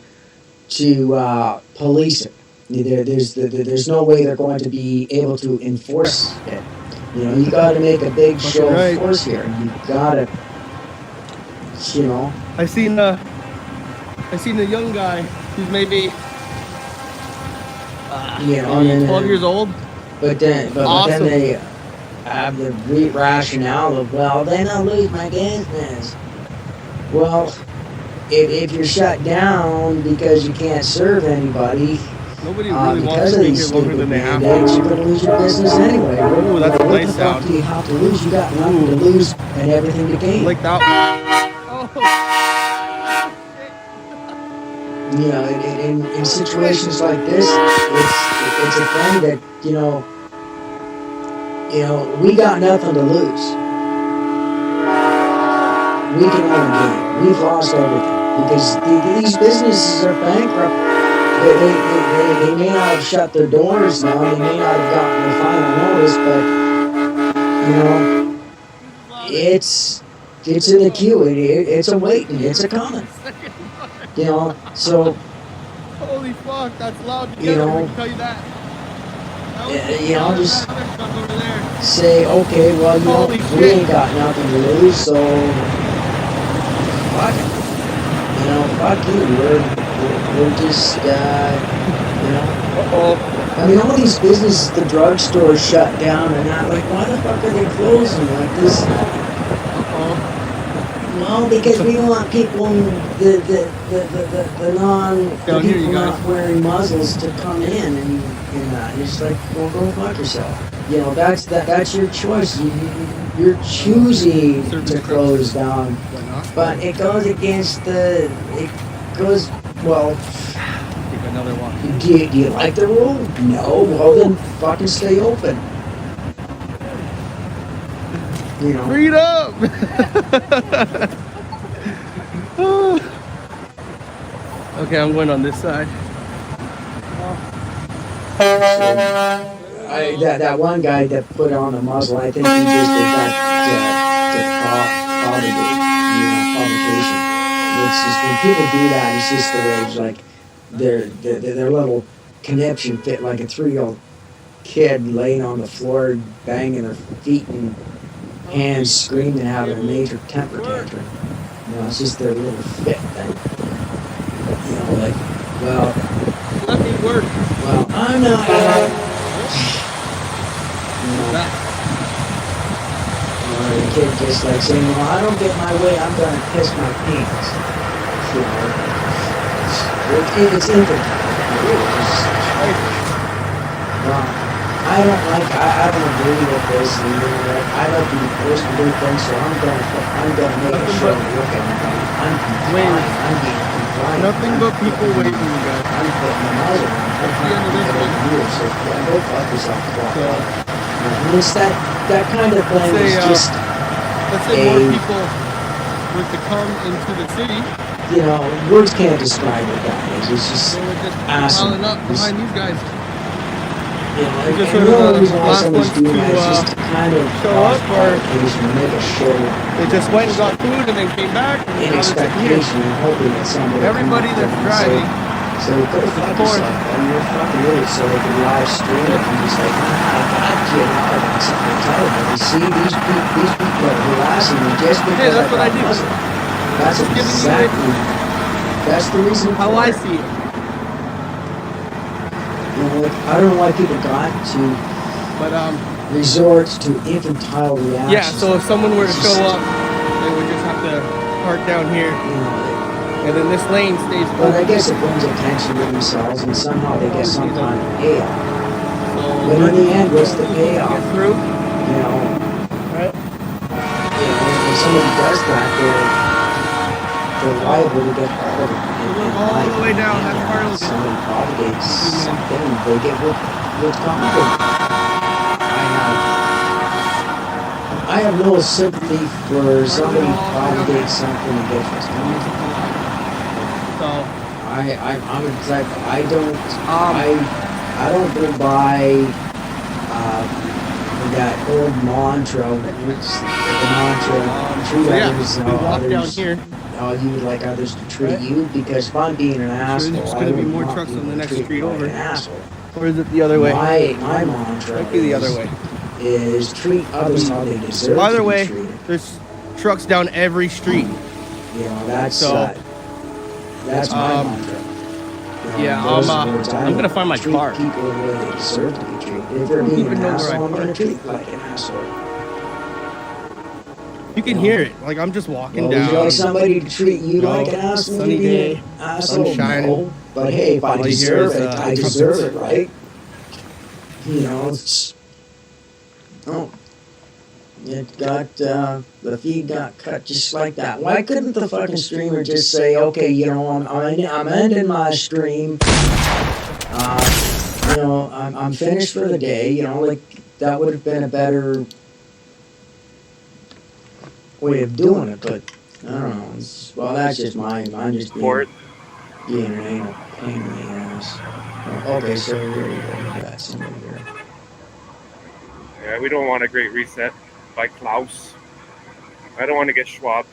police it. There's no way they're going to be able to enforce it. You know, you got to make a big show of force here. You got to, you know. I seen the young guy who's maybe 12 years old. But then they have the rationale of, well, then I'll lose my business. Well, if you're shut down because you can't serve anybody. Nobody really wants to be here longer than they have to. You're going to lose your business anyway. Ooh, that's a nice sound. What the fuck do you have to lose? You got nothing to lose and everything to gain. Like that one. You know, in situations like this, it's a thing that, you know, we got nothing to lose. We can only gain. We've lost everything because these businesses are bankrupt. They may not have shut their doors now, they may not have gotten the final notice, but, you know, it's It's in the queue. It's a waiting. It's a coming. You know, so Holy fuck, that's loud you together, I know, can tell you that. you know, just say, okay, well, you know, Holy we shit. ain't got nothing to lose, so fuck it. You know, fuck you. We're just, you know. I mean, all these businesses, the drugstores shut down and that. Like, why the fuck are they closing? Like this. Well, because we don't want people, the people not wearing muzzles to come in and that. It's like, well, go fuck yourself. You know, that's your choice. You're choosing to close down, but it goes against it goes, well, Take another walk. do you like the rule? No, well then fucking stay open. You know. Freedom! Okay, I'm going on this side. That one guy that put on the muzzle, I think he just did that to provocation. It's just when people do that, it's just the way it's like their little conniption fit like a 3-year-old kid laying on the floor, banging their feet and hands, screaming, having a major temper tantrum. You know, it's just their little fit thing. You know, like, well, let me work. Well, I'm not. Or the kid just like saying, well, I don't get my way, I'm gonna piss my pants. You know, it's infantile. Well, I don't agree with this, and you know, like, I don't be forced to do things, so I'm gonna make a show. Look at me. I'm complying. I'm being compliant. Nothing but people waiting, you guys. I'm putting my muzzle on. I'm the end of this one. So yeah, go fuck yourself. And it's that kind of thing is just. Let's say more people were to come into the city. You know, words can't describe what that is. It's just They would just awesome. piling up behind these guys. You know, Just and sort of the reason why last somebody's ones doing to that is just to kind of show up, or make a show. They just went and got food and then came back. And in now they're sitting here. expectation and hoping that somebody Everybody that's driving. So go fuck yourself, and you're fucking idiot. So they can live stream it and just like, I got you, I got something to tell you. See, these people are harassing me just because that's what I do. That's exactly. That's the reason how I see it. You know, like, I don't know why people got to resort to infantile reactions. Yeah, so if someone were to show up, they would just have to park down here. And then this lane stays open. But I guess it brings attention to themselves, and somehow they get some kind of payoff. But in the end, what's the payoff? Get through? You know, right? You know, when somebody does that, they're liable to get hurt. All the way down, that's part of it. Somebody propagates something, they get what's coming. I have no sympathy for somebody propagates something and gets what's coming. I'm a type. I don't go by that old mantra. Which the mantra treat others down here. You would like others to treat you, because if I'm being an asshole, there's going to be more trucks on the next street over. Or is it the other way? My mantra might be the other way. Is treat others how they deserve By the to way, be treated. there's trucks down every street. You know, that's my mantra. Yeah, I'm gonna find my car. People the way they deserve to be treated. If they're being an asshole, I'm gonna treat like an asshole. You can hear it. Like, I'm just walking down. Would you like somebody to treat you like an asshole? Sunny day, sun shining. No. But hey, if I deserve it, I deserve it, right? You know, it's... Oh. It got, the feed got cut just like that. Why couldn't the fucking streamer just say, okay, you know, I'm ending my stream. You know, I'm finished for the day. You know, like, that would have been a better way of doing it, but I don't know. Well, that's just mine. I'm just being an anal pain in the ass. Okay, so here we go. We got somebody here. Yeah, we don't want a great reset by Klaus. I don't want to get schwabbed.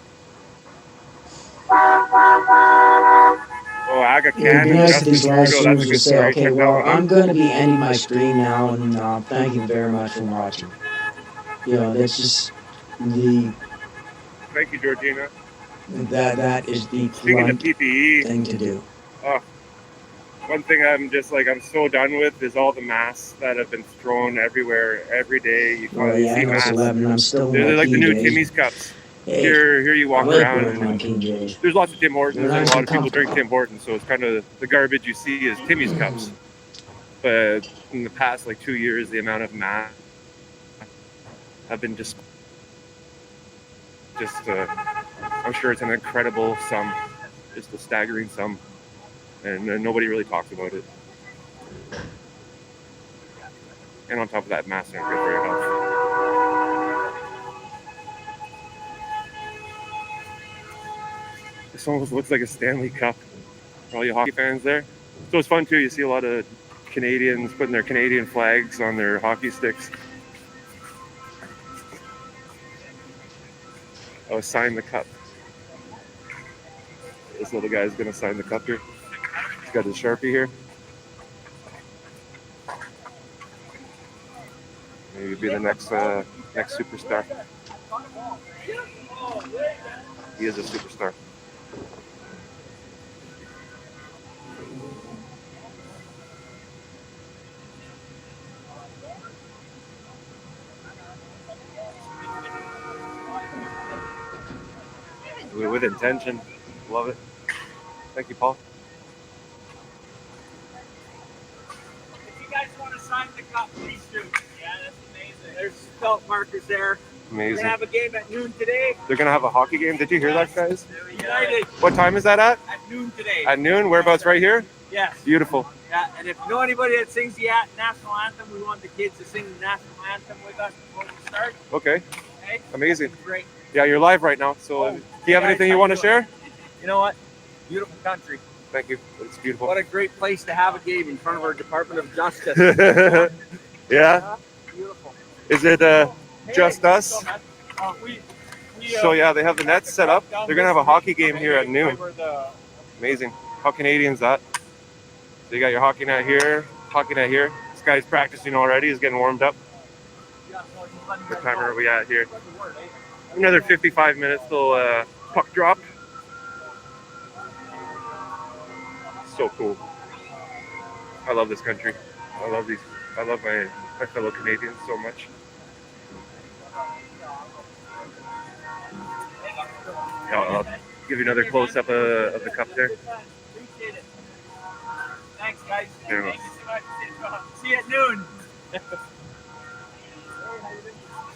Oh, I got It'd be Cannon, nice if Justin these live Trudeau. That's streamers a would good say, story. okay, Check that well, one I'm out. going to be ending my stream now, and thank you very much for watching. You know, that's just the Thank you, Georgina. that is the Speaking of blunt PPE, thing to do. one thing I'm so done with is all the masks that have been thrown everywhere every day. You Oh yeah, I see know it's masks. 11. I'm still in my They're like the new PJs. Timmy's cups. Hey, Here you I walk like around wearing my and PJs. there's lots of Tim Hortons They're and nice a lot and of people drink comfortable. Tim Hortons, so it's kind of the garbage you see is Timmy's cups. But in the past 2 years, the amount of masks have been just I'm sure it's an incredible sum, just a staggering sum, and nobody really talks about it. And on top of that, masks aren't good for your health. This almost looks like a Stanley Cup for all you hockey fans there. So it's fun too. You see a lot of Canadians putting their Canadian flags on their hockey sticks. Oh, sign the cup. This little guy's gonna sign the cup here. He's got his Sharpie here. Maybe be the next superstar. He is a superstar. With intention. Love it. Thank you, Paul. If you guys want to sign the cup, please do. Yeah, that's amazing. There's felt markers there. Amazing. We're gonna have a game at noon today. They're gonna have a hockey game. Did you hear that, guys? United. What time is that at? At noon today. At noon? Whereabouts? Right here? Yes. Beautiful. Yeah, and if you know anybody that sings the national anthem, we want the kids to sing the national anthem with us before we start. Okay. Okay? Amazing. Great. Yeah, you're live right now. So, do you have anything you want to share? You know what? Beautiful country. Thank you. It's beautiful. What a great place to have a game in front of our Department of Justice. Yeah. Beautiful. Is it just us? We, So yeah, they have the nets set up. They're gonna have a hockey game here at noon. Amazing. How Canadian's that? So you got your hockey net here, hockey net here. This guy's practicing already. He's getting warmed up. What time are we at here? Another 55 minutes till puck drop. So cool. I love this country. I love my fellow Canadians so much. I'll give you another close-up of the cup there. Appreciate it. Thanks, guys. There we go. Thank you so much. See you at noon.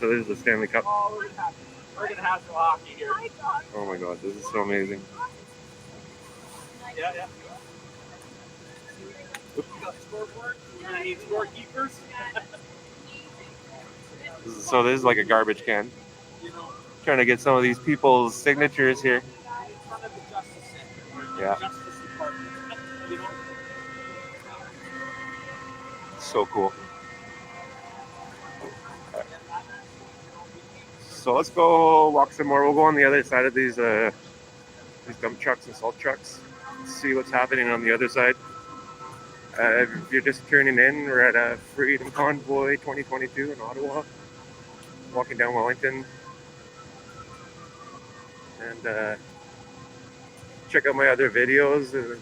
So this is the Stanley Cup. Oh, we're gonna have some hockey here. Oh my God, this is so amazing. Yeah. You got the scoreboard? You're gonna need scorekeepers. So this is like a garbage can. Trying to get some of these people's signatures here. In front of the Justice Center. Yeah. Justice Department. You know? So cool. So let's go walk some more. We'll go on the other side of these dump trucks and salt trucks. See what's happening on the other side. If you're just tuning in, we're at Freedom Convoy 2022 in Ottawa. Walking down Wellington. And check out my other videos.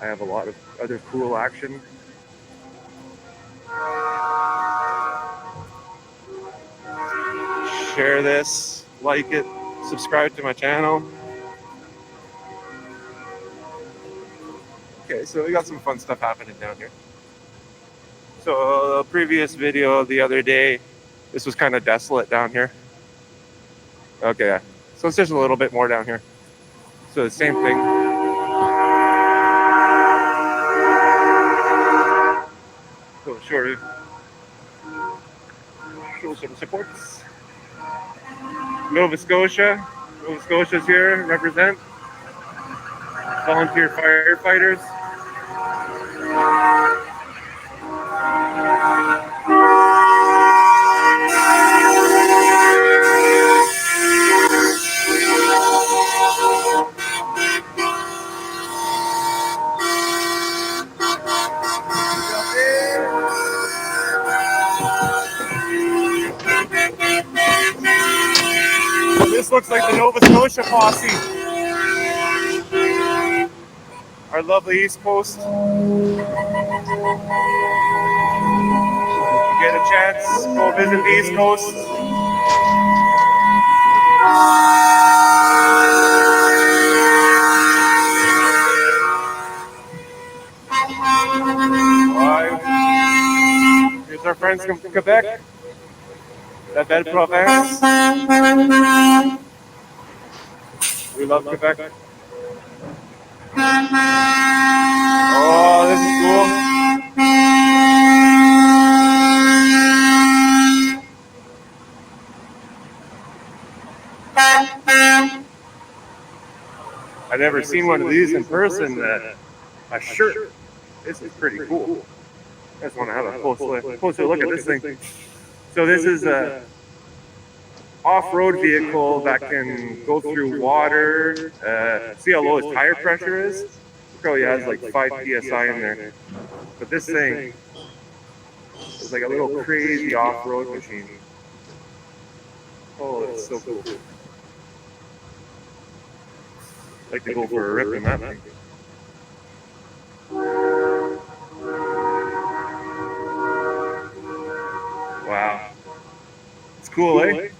I have a lot of other cool action. Share this, like it, subscribe to my channel. Okay, so we got some fun stuff happening down here. So the previous video the other day, this was kind of desolate down here. Okay, so it's just a little bit more down here. So the same thing. So show some supports. Nova Scotia. Nova Scotia's here, represent. Volunteer firefighters. militia posse. Our lovely East Coast. If you get a chance, go visit the East Coast. Here's our friends from Quebec. La belle province. We love Quebec. Oh, this is cool. I've never seen one of these in person. A shirt. This is pretty cool. I just want to have a closer look at this thing. So this is a off-road vehicle that can go through water. See how low his tire pressure is? It probably has like 5 psi in there. But this thing is like a little crazy off-road machine. Oh, it's so cool. I'd like to go for a rip in that thing. Wow. It's cool, eh?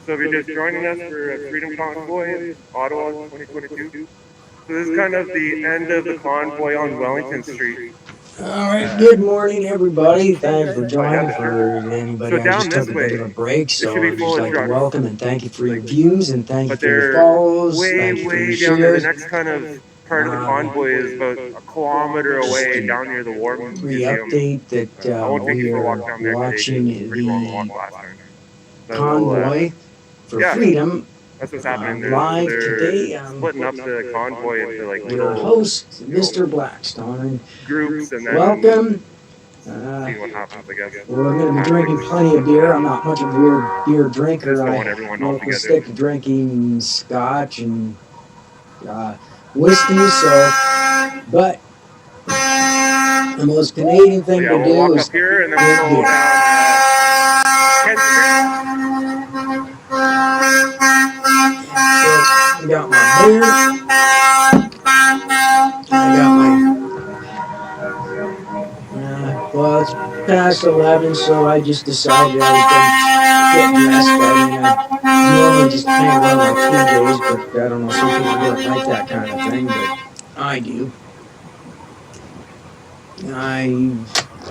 So if you're just joining us for Freedom Convoy, Ottawa 2022. So this is kind of the end of the convoy on Wellington Street. All right, good morning, everybody. Thanks for joining. For anybody, I just took a bit of a break, so I'd just like to welcome and thank you for your views and thank you for your follows. Thank you for your shares. The next kind of part of the convoy is about a kilometer away down near the War Museum. Update that we are watching the convoy for freedom. That's what's happening. Live today. Splitting up the convoy into like your host, Mr. Blackstone. Groups and then welcome. See what happens, I guess. We're going to be drinking plenty of beer. I'm not much of a beer drinker. I mostly stick to drinking scotch and whiskey. So, but the most Canadian thing to do is drink beer. I got my beer. I got my. Well, it's past 11, so I just decided I was going to get dressed. I mean, I normally just hang around my PJs, but I don't know, some people don't like that kind of thing, but I do.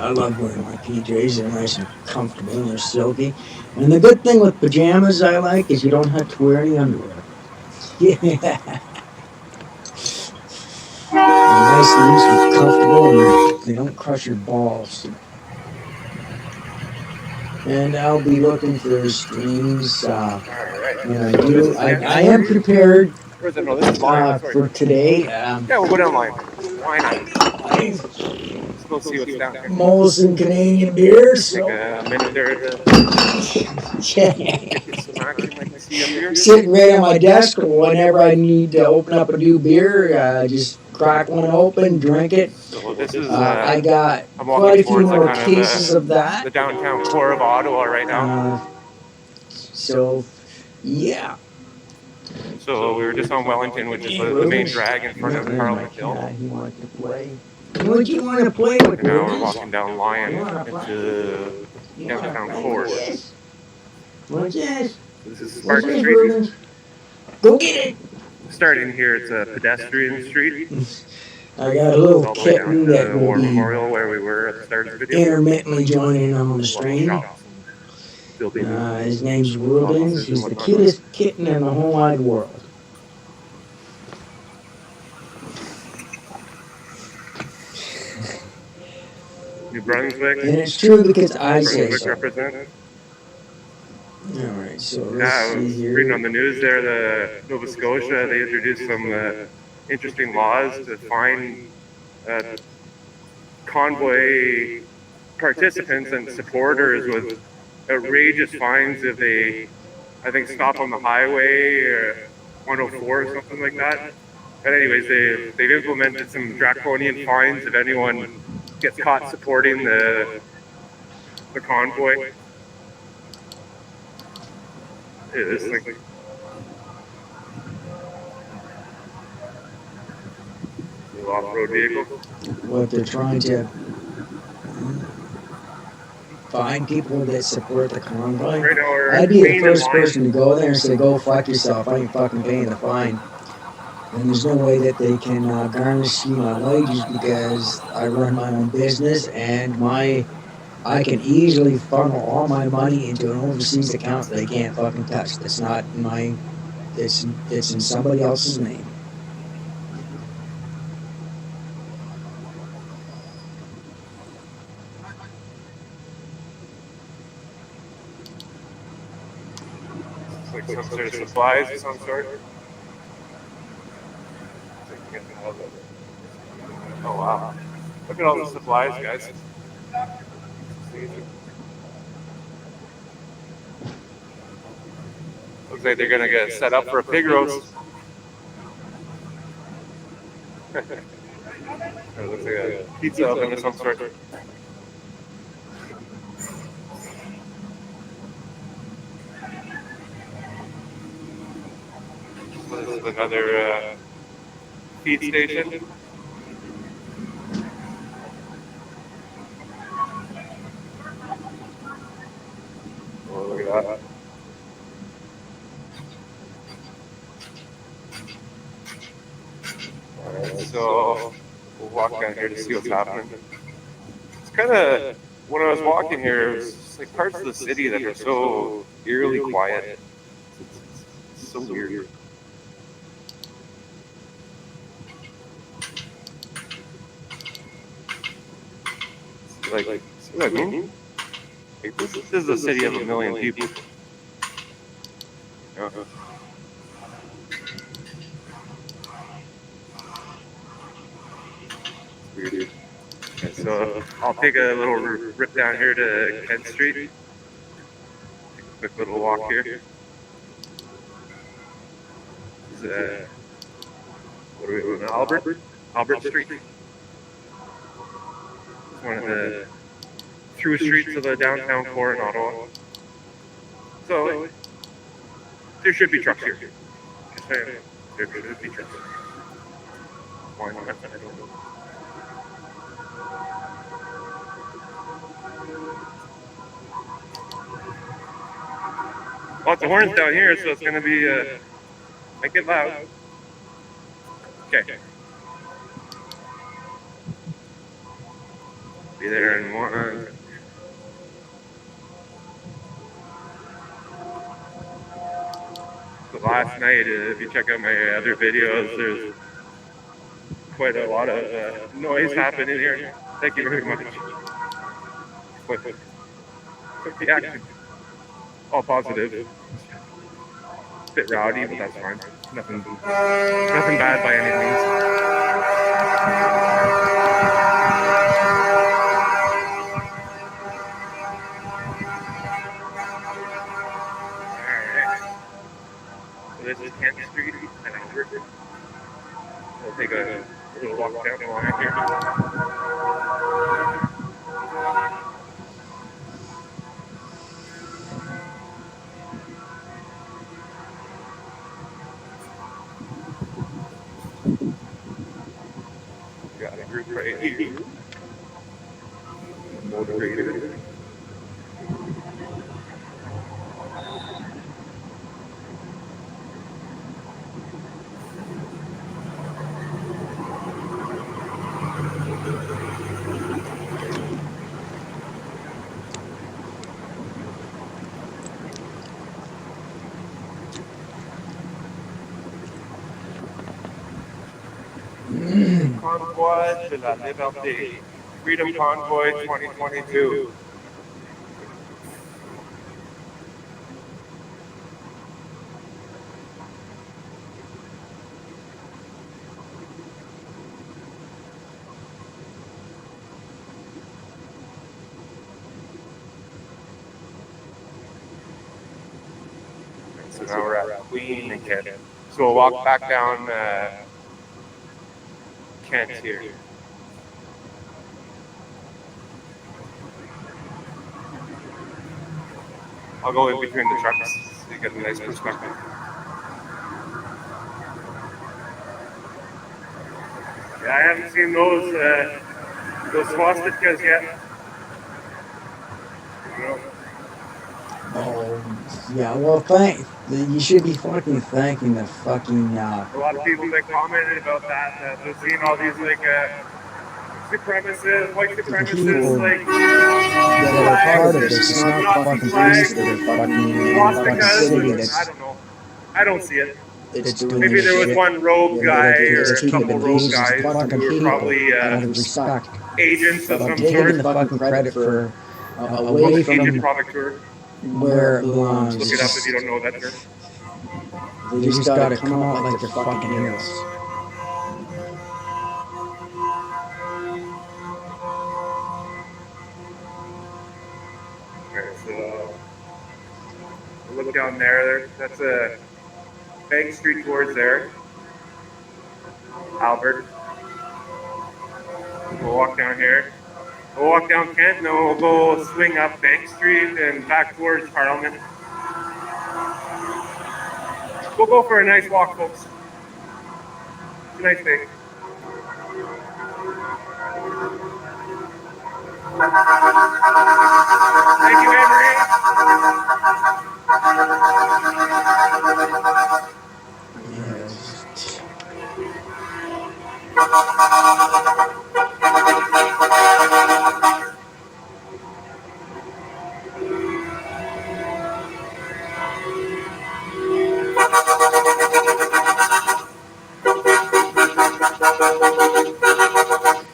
I love wearing my PJs. They're nice and comfortable and they're silky. And the good thing with pajamas I like is you don't have to wear any underwear. Yeah. They're nice, loose, and comfortable, and they don't crush your balls. And I'll be looking for streams when I do. I am prepared for today. Yeah, we'll go down line. Why not? Let's go see what's down here. Molson Canadian beer. So. Take a minute there to get some action like you see up here. Sitting right on my desk whenever I need to open up a new beer, just crack one open, drink it. So this is, I got quite a few more cases of that. The downtown core of Ottawa right now. So, yeah. So we were just on Wellington, which is the main drag in front of Parliament Hill. He wanted to play. What do you want to play with? And now we're walking down Lion into downtown core. What's this? This is Spark Street. Go get it! Starting here, it's a pedestrian street. I got a little kitten that will War be Memorial where we were at the start of the video. intermittently joining on the stream. His name's Rubens. He's the cutest kitten in the whole wide world. New Brunswick. And it's true because I say so. Represent. Alright, so I was reading on the news there, the Nova Scotia, they introduced some interesting laws to fine convoy participants and supporters with outrageous fines if they, I think, stop on the highway or 104 or something like that. But anyways, they've implemented some draconian fines if anyone gets caught supporting the convoy. Hey, this thing. Little off-road vehicle. What they're trying to find people that support the convoy. Right now we're I'd be the waiting in first line. person to go there and say, "Go fuck yourself. I ain't fucking paying the fine." And there's no way that they can garnish me my wages because I run my own business and I can easily funnel all my money into an overseas account that they can't fucking touch. That's not in my. It's in somebody else's name. It's like some sort of supplies of some sort. Oh wow. Look at all the supplies, guys. Looks like they're gonna get set up for a pig roast. It looks like a pizza oven of some sort. This is another feed station. Oh, look at that. Alright, so we'll walk down here to see what's happening. It's kind of, when I was walking here, it was just like parts of the city that are so eerily quiet. It's so weird. Like, see what I mean? Like, this is a city of 1 million people. Yeah. Weird. Okay, so I'll take a little rip down here to Kent Street. Take a quick little walk here. This is, what are we on? Albert Street. It's one of the through streets of the downtown core in Ottawa. So there should be trucks here. Just saying, there should be trucks. Why not? I don't know. Lots of horns down here, so it's going to be, make it loud. Okay. Be there in one. So last night, if you check out my other videos, there's quite a lot of noise happening here. Thank you very much. Quite the action. All positive. A bit rowdy, but that's fine. Nothing bad by any means. Alright. So this is Kent Street and Albert. We'll take a little walk down the line here. Got a group right here. Motivator. Convoy de la Liberté. Freedom Convoy 2022. So now we're at Queen and Kent. So we'll walk back down Kent here. I'll go in between the trucks so you get a nice perspective. Yeah, I haven't seen those swastikas yet. Oh, yeah. Well, you should be fucking thanking the fucking. A lot of people that commented about that they're seeing all these like supremacists, white supremacists, like that are part of this. It's not Nazi fucking flags, police that are fucking swastikas. city I that's don't know. I don't see it. doing Maybe this there was shit. one rogue guy or a couple rogue these guys fucking who were people probably out of respect. agents of But some taking sort. the fucking credit for away from Agent provocateur. where it belongs. Look it up if you don't know that term. They just gotta come out like they're fucking heroes. Okay, so look down there. That's a Bank Street towards there. Albert. We'll walk down here. We'll walk down Kent, and then we'll go swing up Bank Street and back towards Parliament. We'll go for a nice walk, folks. It's a nice day. Thank you, Henry.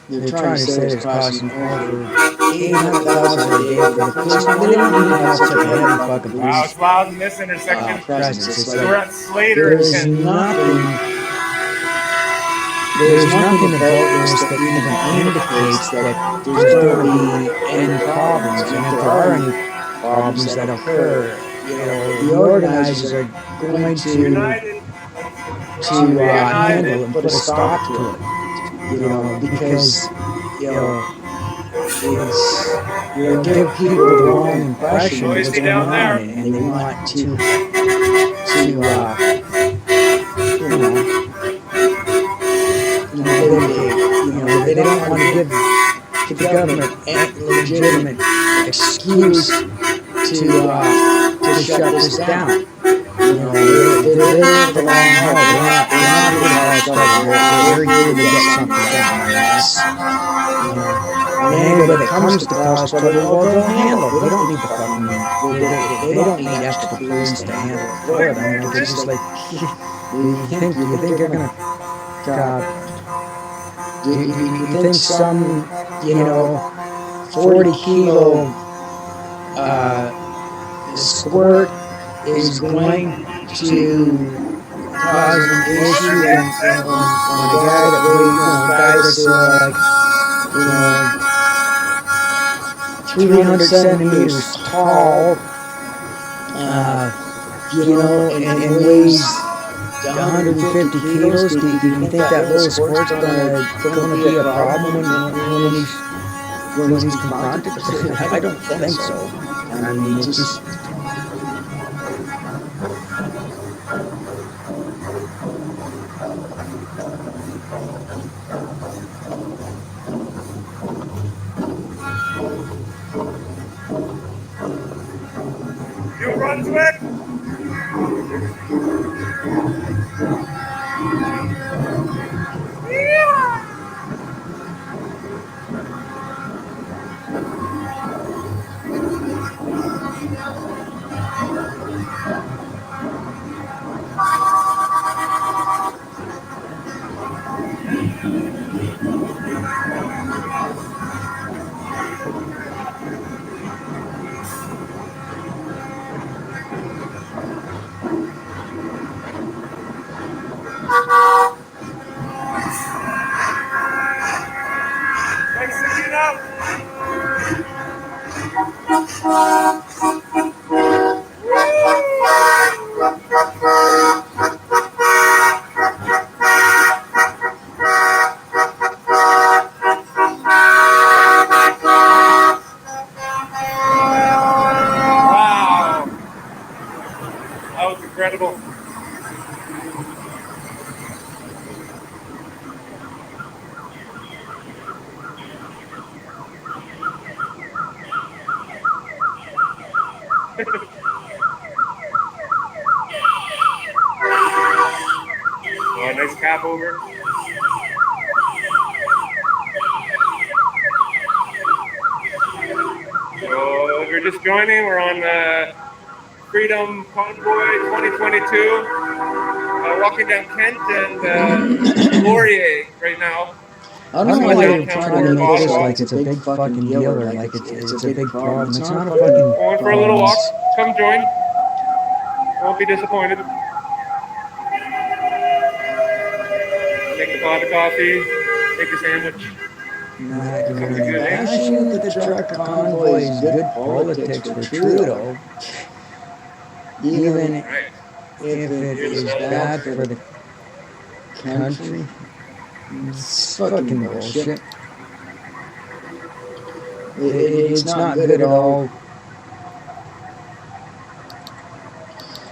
They're trying to say it's costing over $800,000 a day for the police. Now, they don't even have such a heavy fucking Wow, police it's loud in this intersection. presence. It's We're at Slater and there's Kent. nothing about this that even indicates that there's going to be any problems. And if there are any problems that occur, the organizers are going to handle and put a stop to it. Because it's give people the wrong impression of what's going on, and they want to they don't want to give the government a legitimate excuse to shut this down. They're in the long haul. They're not here to cause trouble. They're here to get something done. And anybody that comes to cause trouble, well, they'll handle it. They don't need the fucking. They don't need extra police to handle it for them. Like, it's just like, do you think you're gonna? Do you think some 40-kilo squirt is going to cause an issue when a guy that weighs, like 300 centimeters tall, and weighs 150 kilos? Do you think that little squirt's gonna be a problem when he's confronted? I don't think so. I mean, it's just. New Brunswick! That was incredible. Oh, nice cap over. So if you're just joining, we're on Freedom Convoy 2022. Walking down Kent and Laurier right now. I don't know why they're trying to make this like it's a big fucking deal or like it's a big problem. It's not a fucking Going for a little walk. Come join. Won't be disappointed. Take a pot of coffee. Take a sandwich. Bashing the truck convoy is good politics for Trudeau, even if it is bad for the country. It's fucking bullshit. It's not good at all.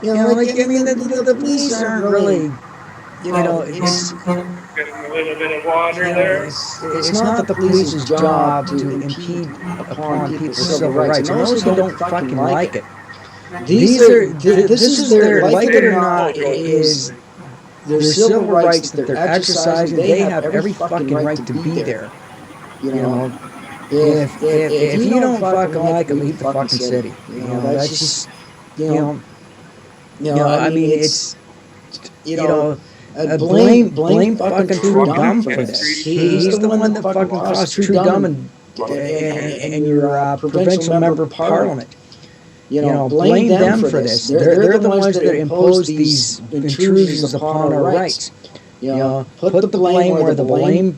You know, like, I mean, the police aren't really, you know, it's... Getting a little bit of water there. It's not the police's job to impede upon people's civil rights. And those who don't fucking like it, this is their, like it or not, is their civil rights that they're exercising. They have every fucking right to be there. You know, if you don't fucking like it, leave the fucking city. You know, that's just, you know, I mean, it's, you know, blame fucking Trudeau for this. He's the one that fucking cost Trudeau and your provincial member of parliament. You know, blame them for this. They're the ones that impose these intrusions upon our rights. You know, put the blame where the blame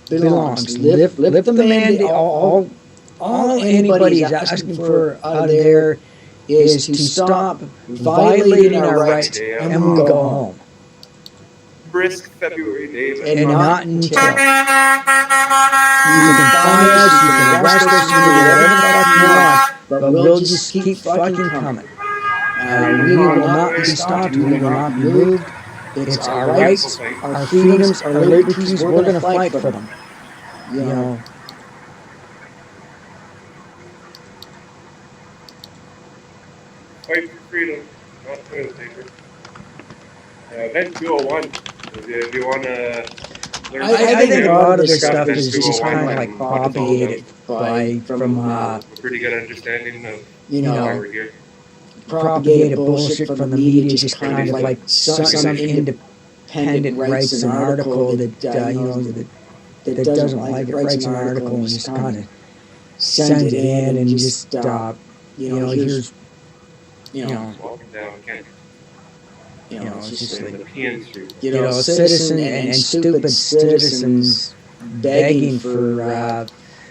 belongs. Lift the mandate. All anybody's asking for out of there is to stop violating our rights and we'll go home. Brisk February day. And not until. You can find us, you can arrest us, you can do whatever the fuck you want, but we'll just keep fucking coming. We will not be stopped, we will not be moved. It's our rights, our freedoms, our liberties, we're going to fight for them. You know. Fight for freedom, not toilet paper. Event 201. If you want to learn, I think a lot of their stuff is just kind of like propagated from a pretty good understanding of why we're here. Propagated bullshit from the media, just kind of like some independent writes an article that you know that doesn't like it, writes an article and just kind of sends it in and just you know, here's walking down Kent. You know, it's just like, you know, citizen and stupid citizens begging for,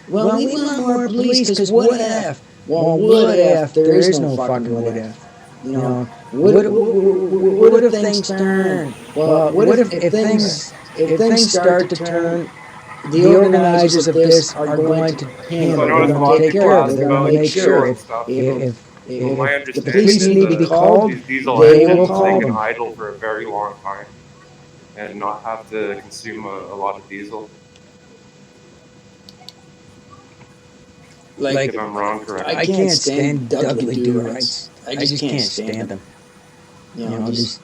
well, we want more police, because what if? Well, what if? There is no fucking what if. You know, what if things turn? Well, what if things start to turn? The organizers of this are going to handle it. They're going to take care of it. They're going to make sure if the police need to be called, they will call they can them. idle for a very long time and not have to consume a lot of diesel. Like, if I'm wrong, correct. I can't stand Dudley Do-Rights. I just can't stand them. You know, just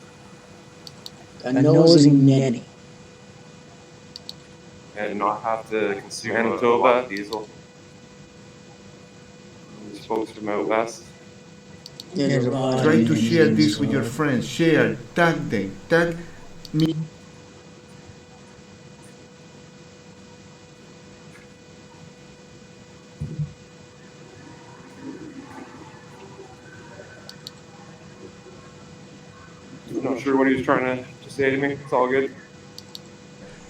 a nosy nanny. And not have to consume Manitoba diesel. These folks from out west. Try to share this with your friends. Share, tag them, tag me. I'm not sure what he was trying to say to me. It's all good.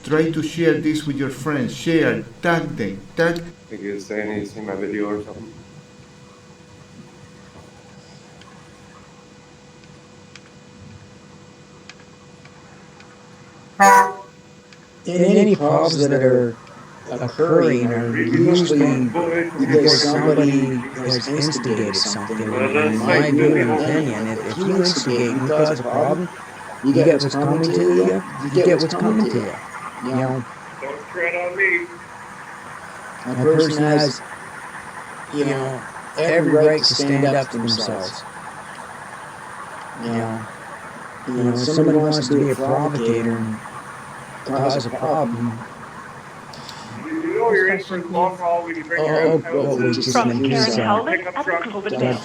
Try to share this with your friends. Share, tag them, tag. I think he was saying he's seen my video or something. In any pubs that are occurring are usually because somebody has instigated something. In my view and opinion, if you instigate and you cause a problem, you get what's coming to you. You get what's coming to you. You know, Don't tread on me. a person has, every right to stand up for themselves. If somebody wants to be a provocator and cause a problem. You know you're in for a long haul when you bring your From Karen Helmet pickup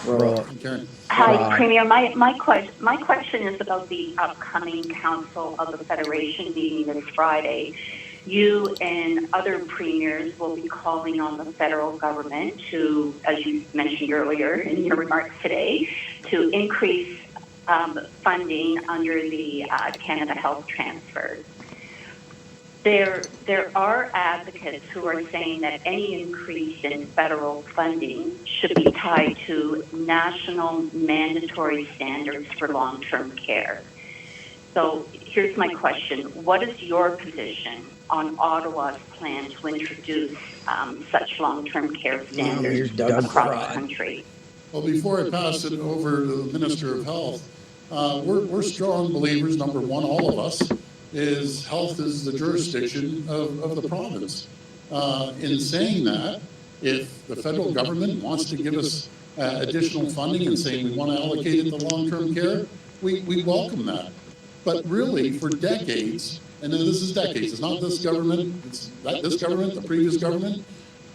truck. Hi, Premier. My question is about the upcoming Council of the Federation meeting this Friday. You and other premiers will be calling on the federal government to, as you mentioned earlier in your remarks today, to increase funding under the Canada Health Transfer. There are advocates who are saying that any increase in federal funding should be tied to national mandatory standards for long-term care. So here's my question. What is your position on Ottawa's plan to introduce such long-term care standards across the country? Well, before I pass it over to the Minister of Health, we're strong believers, number one, all of us, is health is the jurisdiction of the province. In saying that, if the federal government wants to give us additional funding and saying we want to allocate it to long-term care, we welcome that. But really, for decades, and this is decades, it's not this government, it's this government, the previous government,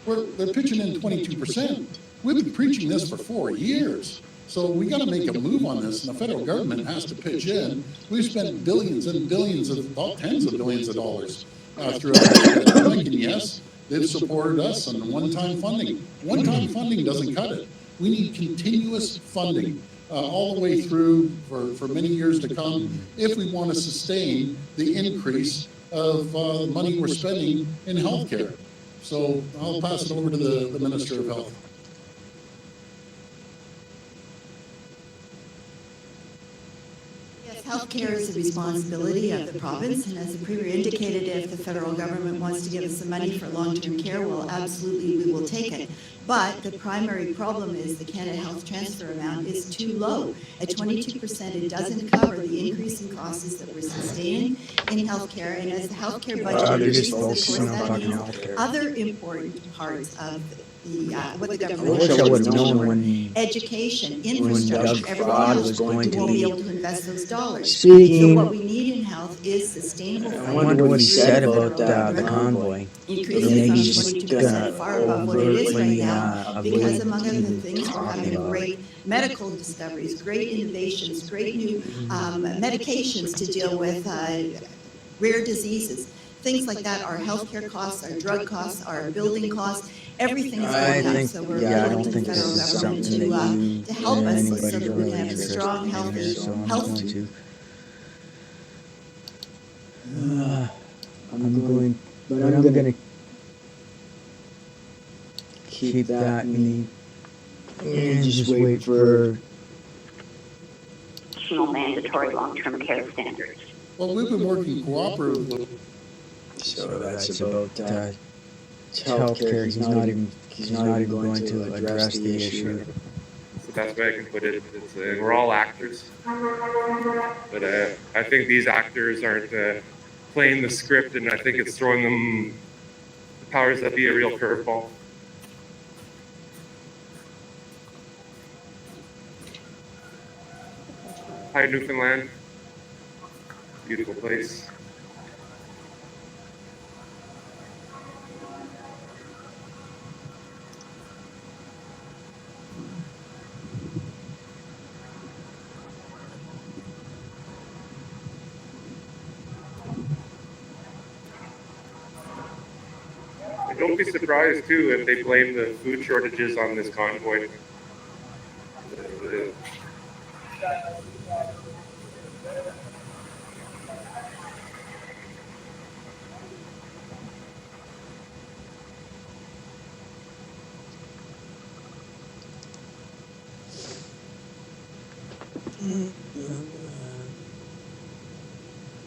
they're pitching in 22%. We've been preaching this for 4 years. So we got to make a move on this, and the federal government has to pitch in. We've spent billions and billions about tens of billions of dollars throughout the pandemic, and yes, they've supported us on one-time funding. One-time funding doesn't cut it. We need continuous funding all the way through for many years to come if we want to sustain the increase of money we're spending in healthcare. So I'll pass it over to the Minister of Health. Healthcare is the responsibility of the province, and as the Premier indicated, if the federal government wants to give us some money for long-term care, well, absolutely, we will take it. But the primary problem is the Canada Health Transfer amount is too low. At 22%, it doesn't cover the increase in costs that we're sustaining in healthcare, and as the healthcare budget increases, of course, that means other important parts of what the government has to do, education, infrastructure, everything else, we won't be able to invest those dollars. So what we need in health is sustainable funding. I wonder what he said about the convoy. Increasing from 22% far above what it is right now, because among other things, we're having great medical discoveries, great innovations, great new medications to deal with rare diseases. Things like that, our healthcare costs, our drug costs, our building costs, everything is going up. So we're appealing to the federal government to help us so that we can have a strong, healthy health. I'm going to keep that and just wait for national mandatory long-term care standards. Well, we've been working cooperatively. So that's about healthcare. He's not even going to address the issue. That's the best way I can put it. We're all actors, but I think these actors aren't playing the script, and I think it's throwing them, the powers that be, a real curveball. Hi, Newfoundland. Beautiful place. Don't be surprised, too, if they blame the food shortages on this convoy.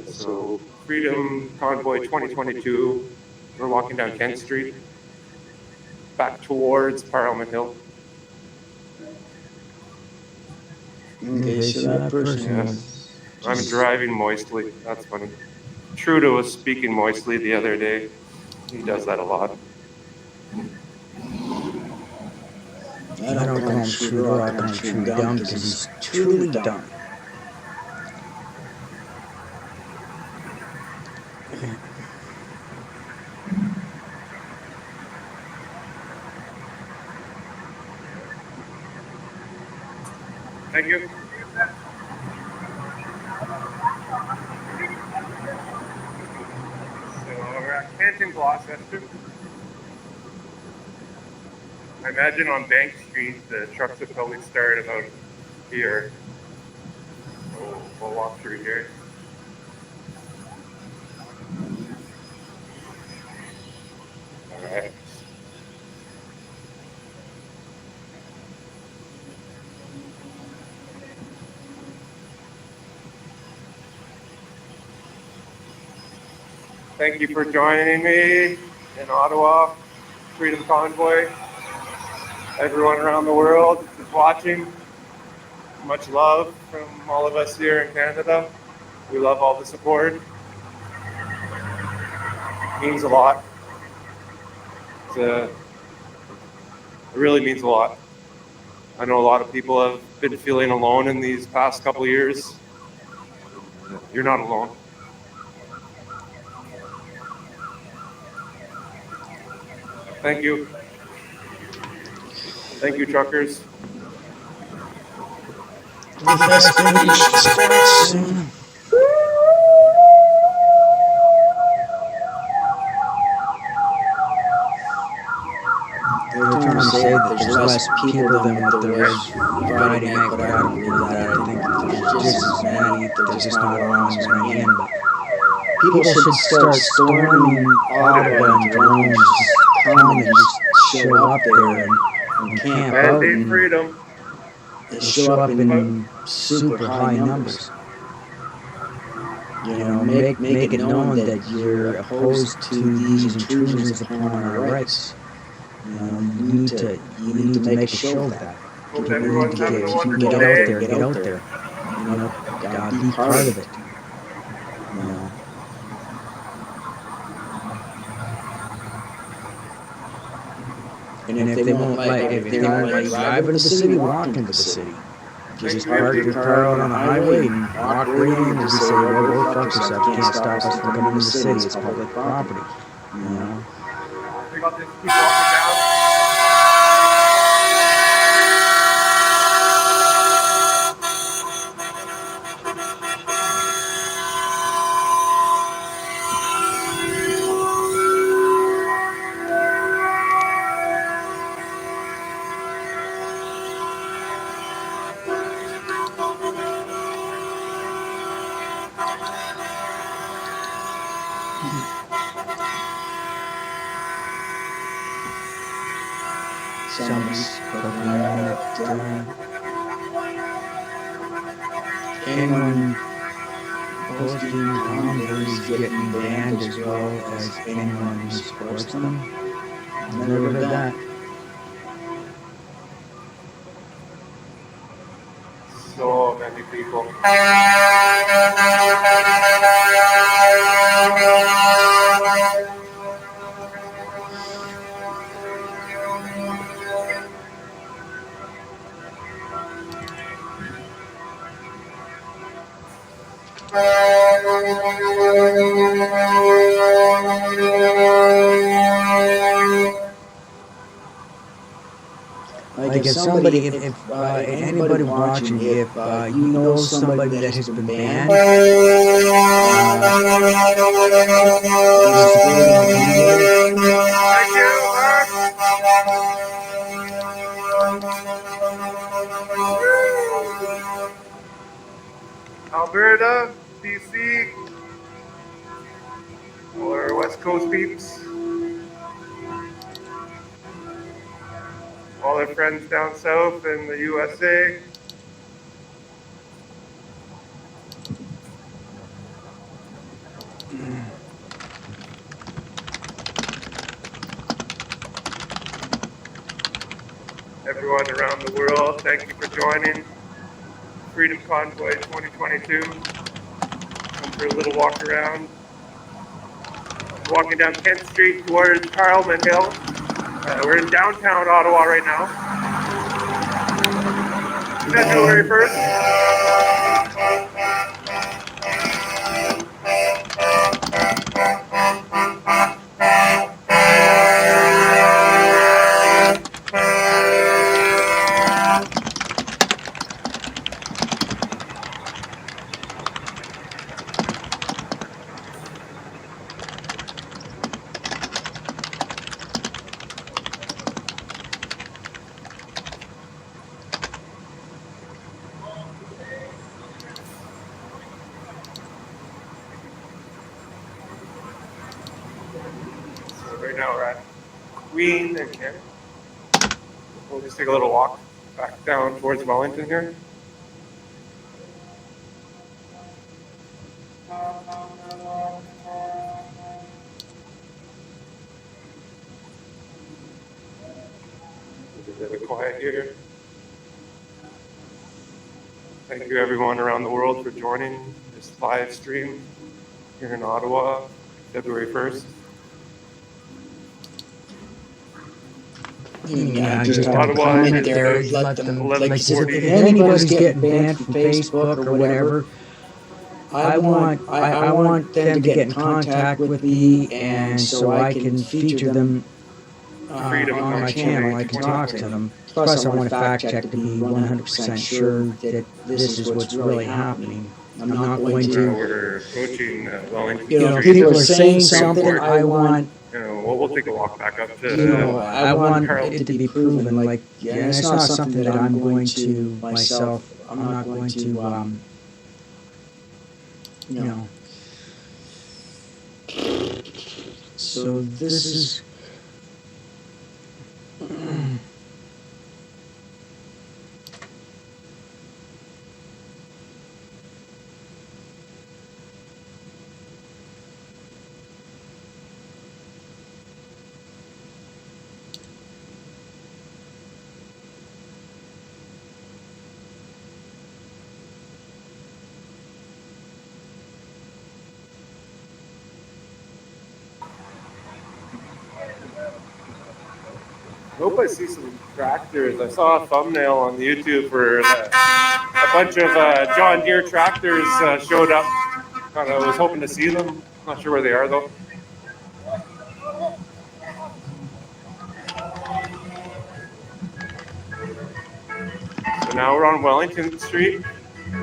So, Freedom Convoy 2022 We're walking down Kent Street, back towards Parliament Hill. Okay, so that person is I'm driving moistly. That's funny. Trudeau was speaking moistly the other day. He does that a lot. I don't call him Trudeau, I call him True Dumb because he's truly dumb. Thank you. So we're at Kent in Gloucester. I imagine on Bank Street the trucks would probably start about here. So we'll walk through here. Alright. Thank you for joining me in Ottawa, Freedom Convoy. Everyone around the world is watching. Much love from all of us here in Canada. We love all the support. It means a lot. It really means a lot. I know a lot of people have been feeling alone in these past couple of years. You're not alone. Thank you. Thank you, truckers. The festivities start soon. They're trying to say that there's less people than what there was Friday night, but I don't believe that. I think there's just as many, they're just not allowing as many in. But people should start storming Ottawa and drones, just come and just show up there and camp out Mandate freedom. and show up in super high numbers. You know, make it known that you're opposed to these intrusions upon our rights. You know, you need to make a show of that. People need to get out there. You know, be part of it. You know. And if they won't like drive into the city, walk into the city. Just park your car out on the highway and walk right in and just say, well, go fuck yourself. You can't stop us from coming into the city. It's public property. You know. We got this keep walking down. Somebody's proclaiming that anyone posting convoys is getting banned as well as anyone who supports them. Never heard that. So many people. Like if somebody, if anybody watching, if you know somebody that has been banned, Alberta, BC, or West Coast peeps. All our friends down south in the USA. everyone around the world. Thank you for joining Freedom Convoy 2022. Come for a little walk around. Walking down Kent Street towards Parliament Hill. We're in downtown Ottawa right now. February 1st. Right now we're at Queen and Kent. We'll just take a little walk back down towards Wellington here. A bit quiet here. Thank you everyone around the world for joining this live stream here in Ottawa, February 1st. Yeah, just have a comment there. Let them, like I said, if anybody's getting banned from Facebook or whatever, I want them to get in contact with me, and so I can feature them on my channel. I can talk to them. Plus, I want to fact check to be 100% sure that this is what's really happening. I'm not going to. We're approaching Wellington. People are saying something. I want. We'll take a walk back up to. I want it to be proven. Like, yeah, and it's not something that I'm going to myself. I'm not going to. So this is. I hope I see some tractors. I saw a thumbnail on YouTube where a bunch of John Deere tractors showed up. I was hoping to see them. Not sure where they are though. So now we're on Wellington Street,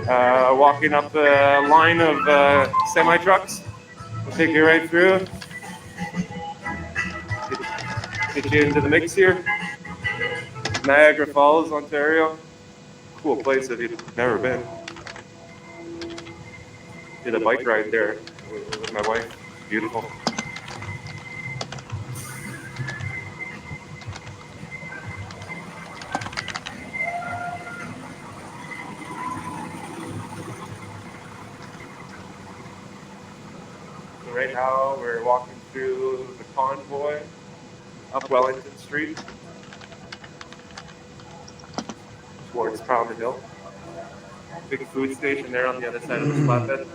walking up the line of semi-trucks. We'll take you right through. Get you into the mix here. Niagara Falls, Ontario. Cool place if you've never been. Did a bike ride there with my wife. Beautiful. So right now we're walking through the Convoy up Wellington Street towards Parliament Hill. Big food station there on the other side of the flatbed.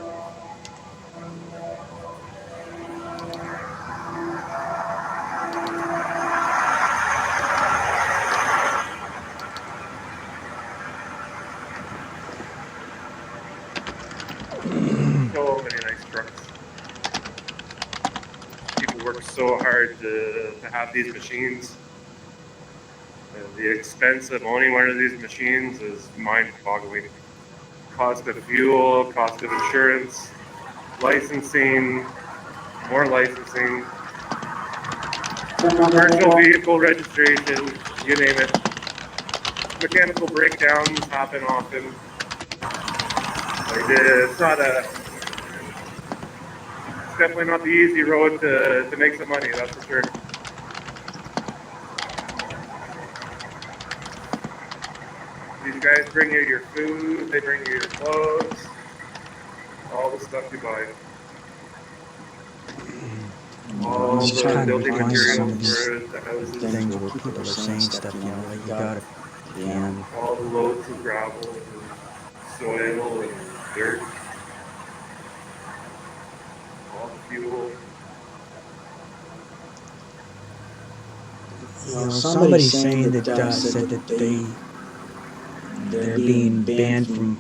So many nice trucks. People work so hard to have these machines. The expense of owning one of these machines is mind-boggling. Cost of fuel, cost of insurance, licensing, more licensing, commercial vehicle registration, you name it. Mechanical breakdowns happen often. It's definitely not the easy road to make some money, that's for sure. These guys bring you your food, they bring you your clothes, all the stuff you buy. All Just the trying to building find some of materials these for the houses. things where people are saying stuff, like you gotta And all the loads of gravel and soil and dirt, all the fuel. Somebody's saying that said that they're being banned from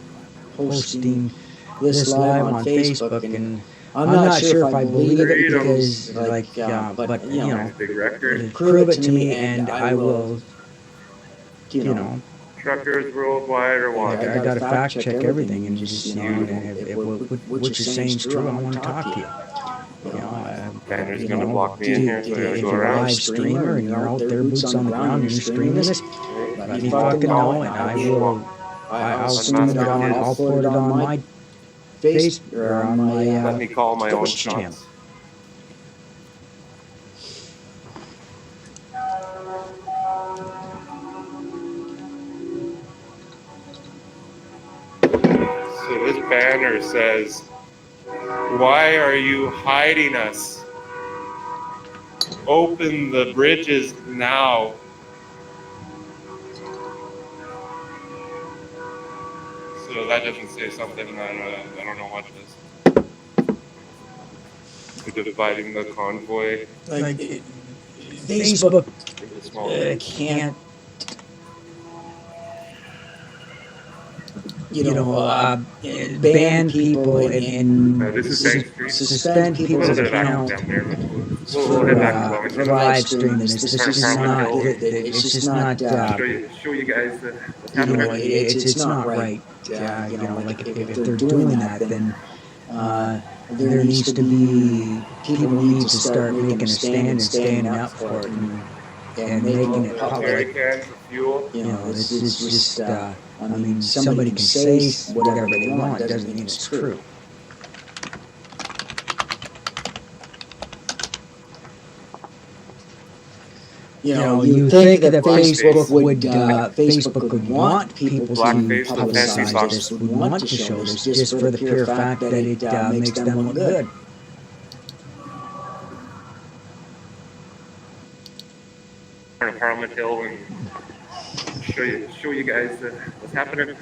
hosting this live on Facebook, and I'm not sure if I believe it because, but Big record. prove it to me, and I will, Truckers worldwide are watching. I got to fact check everything, and just, and if what you're saying is true, I want to talk to you. Banner's gonna block me in here, so I gotta if go you're a around. live streamer and you're out there boots on the ground and you're streaming this, let me fucking know, and I'll stream it on, I'll put it on my face or on my Let me call my own Twitch channel. shots. So this banner says, "Why are you hiding us? Open the bridges now." So that doesn't say something that I don't know what it is. They're dividing the convoy. Facebook can't, ban people and This is Bank Street. suspend people's account for live streaming. It's just not. It's just not. Show you guys what's happening. It's not right. Like if they're doing that, then there needs to be people need to start making a stand and standing up for it and making it public. This is just. I mean, somebody can say whatever they want. It doesn't mean it's true. You think that Facebook would want people to publicize this, would want to show this, just for the pure fact that it makes them look good. On Parliament Hill and show you guys what's happening.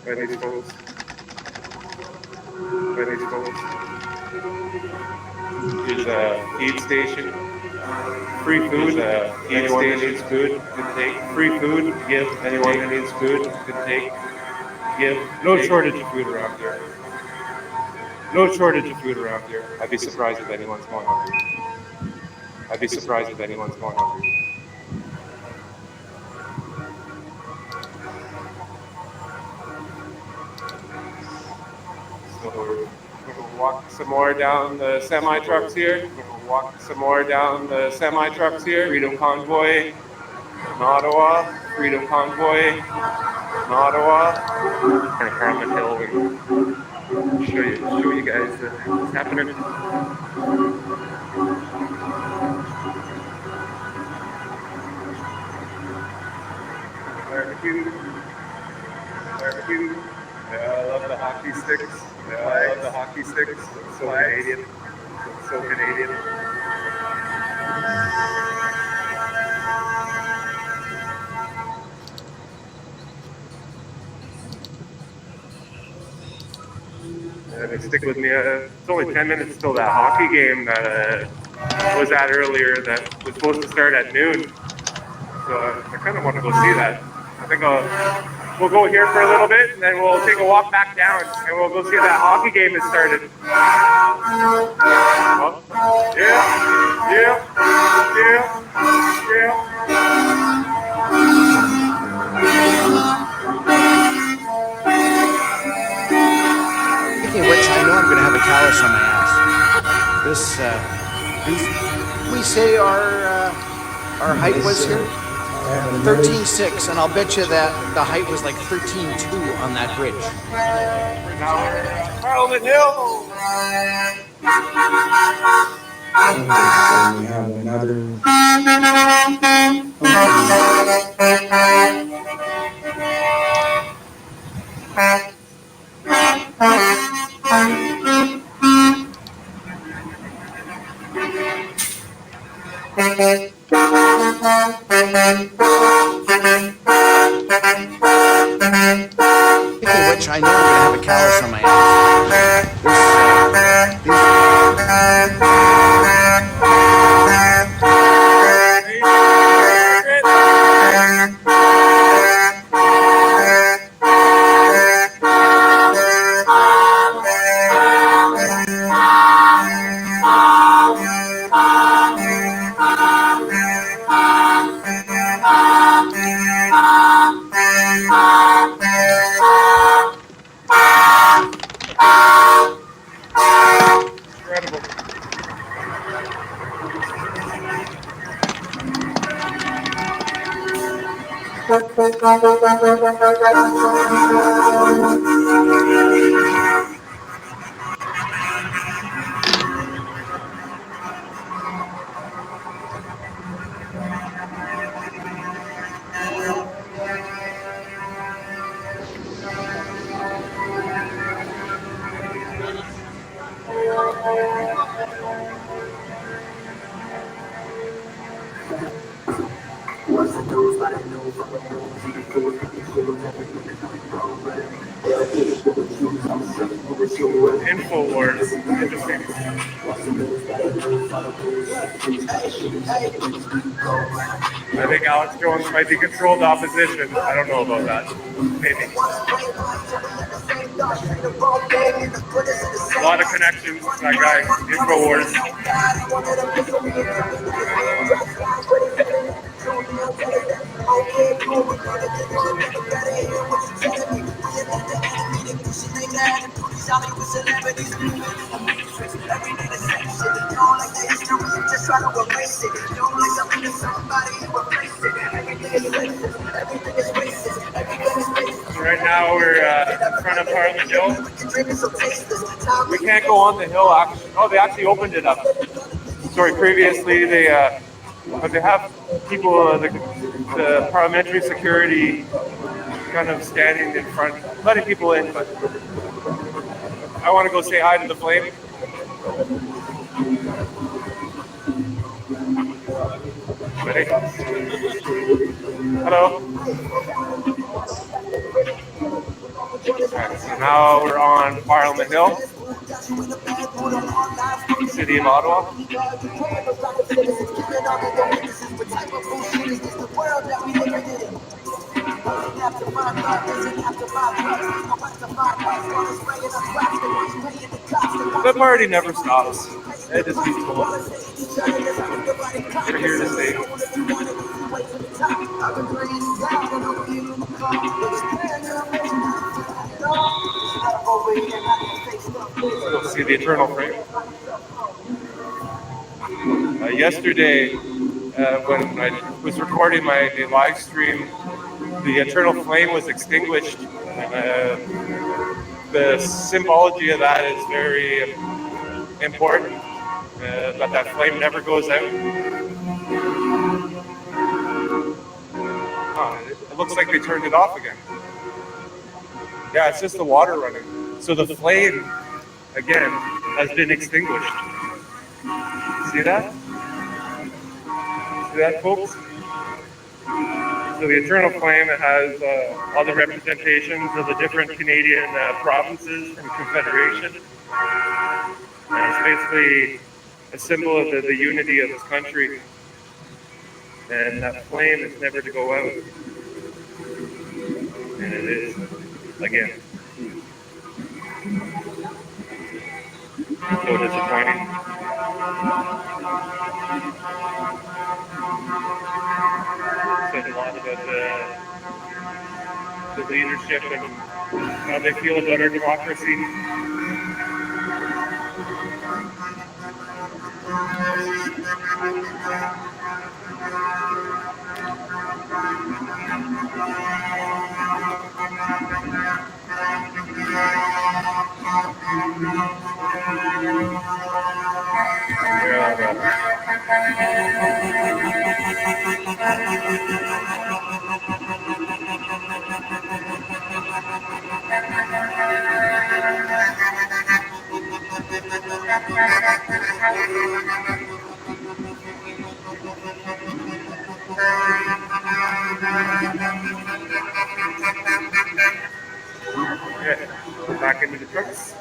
By these folks. Here's a aid station. Free food. Anyone that needs food can take. Free food. Give. Anyone that needs food can take. Give. No shortage of food around here. No shortage of food around here. I'd be surprised if anyone's going hungry. I'd be surprised if anyone's going hungry. So we're going to walk some more down the semi trucks here. Walk some more down the semi trucks here. Freedom Convoy in Ottawa. Freedom Convoy in Ottawa. And Parliament Hill. And show you guys what's happening. Barbecue. Yeah, I love the hockey sticks. Yeah, I love the hockey sticks. It's so Canadian. It's so Canadian. Stick with me. It's only 10 minutes till that hockey game that I was at earlier that was supposed to start at noon. So I kind of want to go see that. I think we'll go here for a little bit, and then we'll take a walk back down, and we'll go see that hockey game has started. Oh, yeah. Speaking of which, I know I'm going to have a callus on my ass. We say our height was here 13.6, and I'll bet you that the height was like 13.2 on that bridge. Now we're at Parliament Hill. We have another. Speaking of which, I know I'm going to have a callus on my ass. InfoWars. Interesting. I think Alex Jones might be controlled opposition. I don't know about that. Maybe. A lot of connections, that guy. InfoWars. Right now we're in front of Parliament Hill. We can't go on the hill actually. Oh, they actually opened it up. Sorry, previously but they have people, the parliamentary security kind of standing in front, letting people in, but I want to go say hi to the flame. Ready? Hello. Right, so now we're on Parliament Hill, City of Ottawa. The party never stops. It just keeps going. We're here to stay. You'll see the eternal frame. yesterday, when I was recording my live stream, the eternal flame was extinguished. The symbology of that is very important, that flame never goes out. It looks like they turned it off again. Yeah, it's just the water running. So the flame, again, has been extinguished. See that? See that, folks? So the eternal flame has all the representations of the different Canadian provinces from Confederation. And it's basically a symbol of the unity of this country. And that flame is never to go out. And it is, again. So disappointing. Said a lot about the leadership and how they feel about our democracy. Okay, back into the trucks.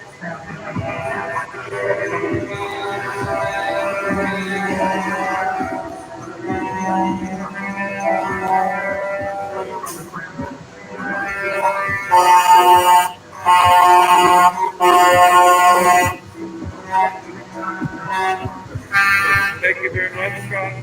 Thank you very much, Scott.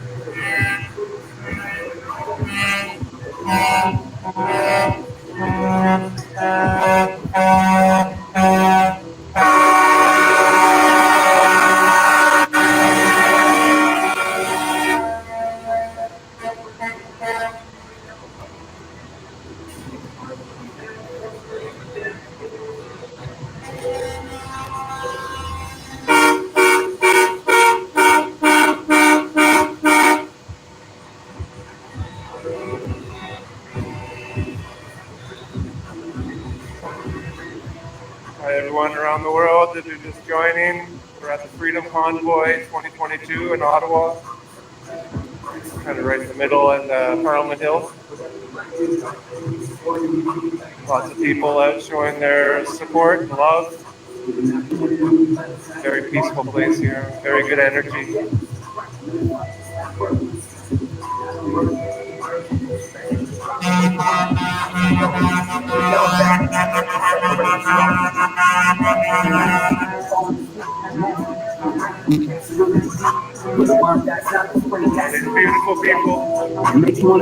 Hi everyone around the world that are just joining. We're at the Freedom Convoy 2022 in Ottawa. Kind of right in the middle in Parliament Hill. Lots of people out showing their support and love. Very peaceful place here, very good energy. These beautiful people. Beautiful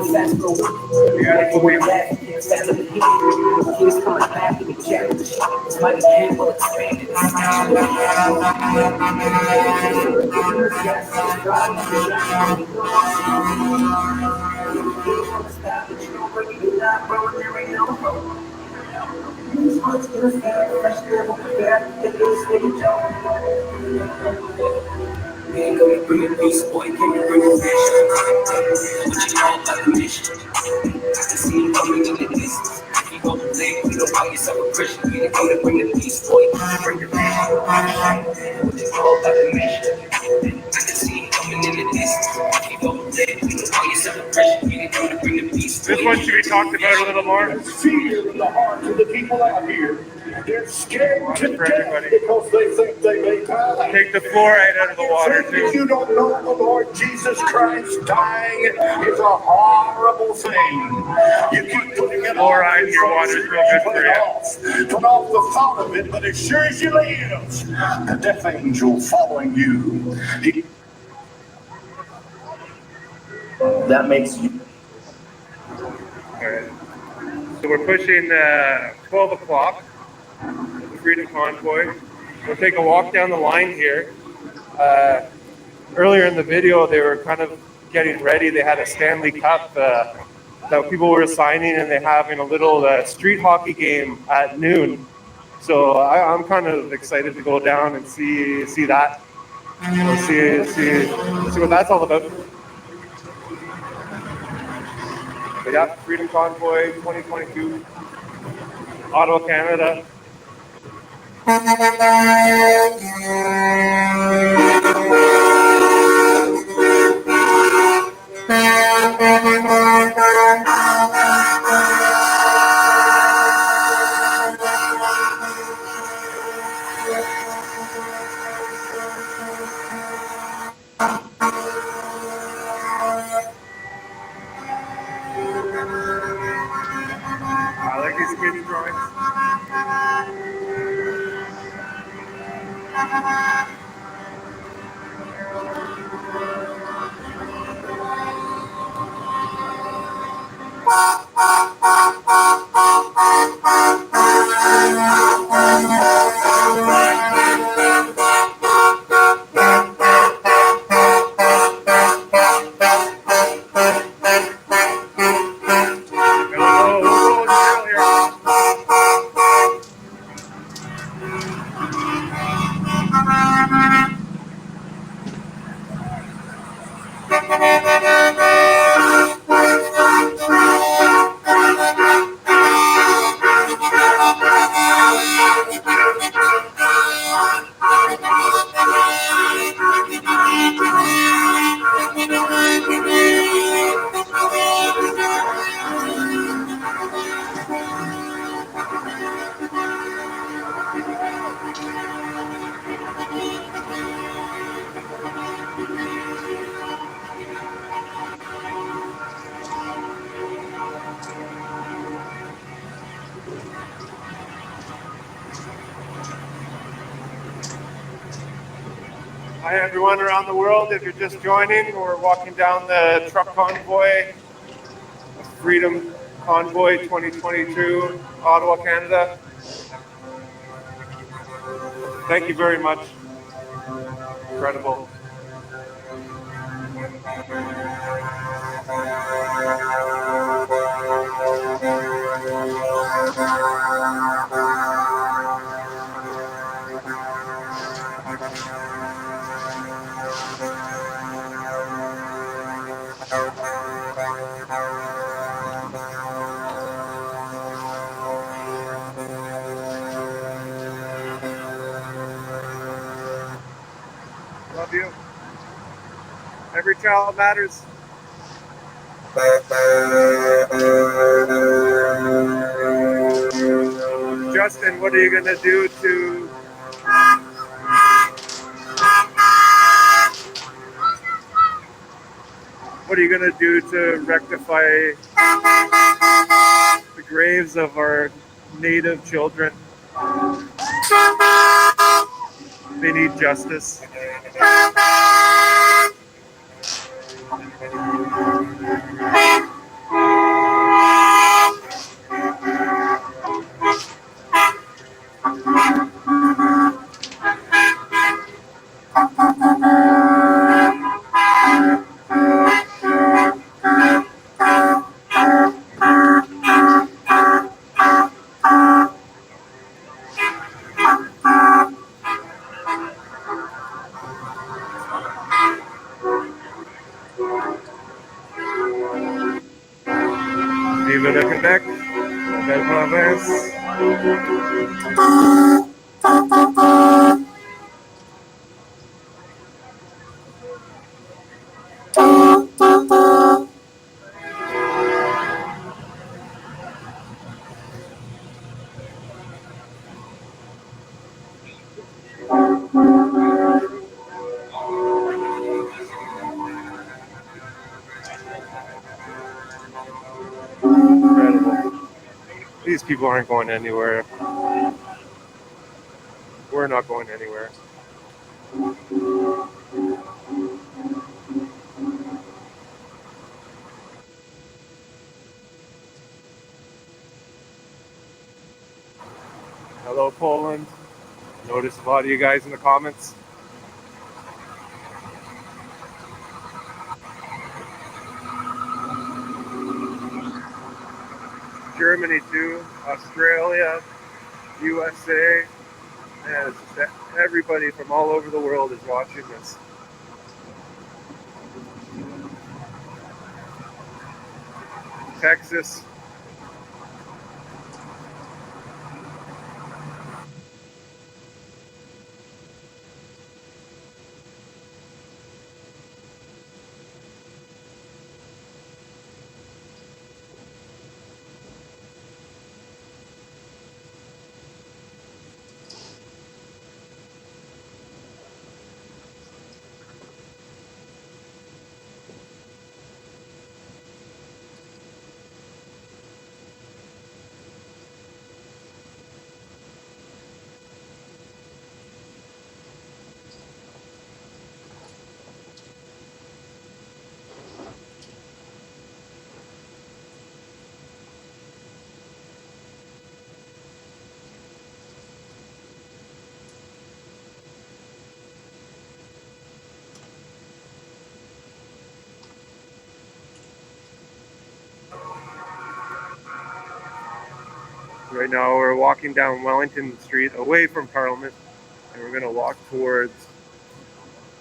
Man, go and bring a peace, boy, can you bring a vision? What you know about the mission? I can see him coming in the distance. You go to live, you don't call yourself a Christian. You go to bring a peace, boy, bring your vision. What you know about the mission? I can see him coming in the distance. You go to live, you don't call yourself a Christian. You go to bring a peace, boy. This one should be talked about a little more. Fear in the hearts of the people out here. They're scared to death because they think they may die. Take the fluoride out of the water too. You don't know the Lord Jesus Christ dying is a horrible thing. You keep putting it fluoride in your water is real good for you. Put off the thought of it, but as sure as you live, the death angel following you. That makes you. All right. So we're pushing 12 o'clock. The Freedom Convoy. We'll take a walk down the line here. earlier in the video, they were kind of getting ready. They had a Stanley Cup that people were signing, and they're having a little street hockey game at noon. So I'm kind of excited to go down and see that. See what that's all about. But yeah, Freedom Convoy 2022, Ottawa, Canada. I like these kids' drawings. Hi everyone around the world. If you're just joining, we're walking down the truck convoy, Freedom Convoy 2022, Ottawa, Canada. Thank you very much. Incredible. Love you. Every child matters. Justin, what are you gonna do to rectify the graves of our Native children? They need justice. Vive le Québec, la belle province. Incredible. These people aren't going anywhere. We're not going anywhere. Hello, Poland. Notice a lot of you guys in the comments. Germany too, Australia, USA. And it's just everybody from all over the world is watching this. Texas. Right now we're walking down Wellington Street away from Parliament, and we're going to walk towards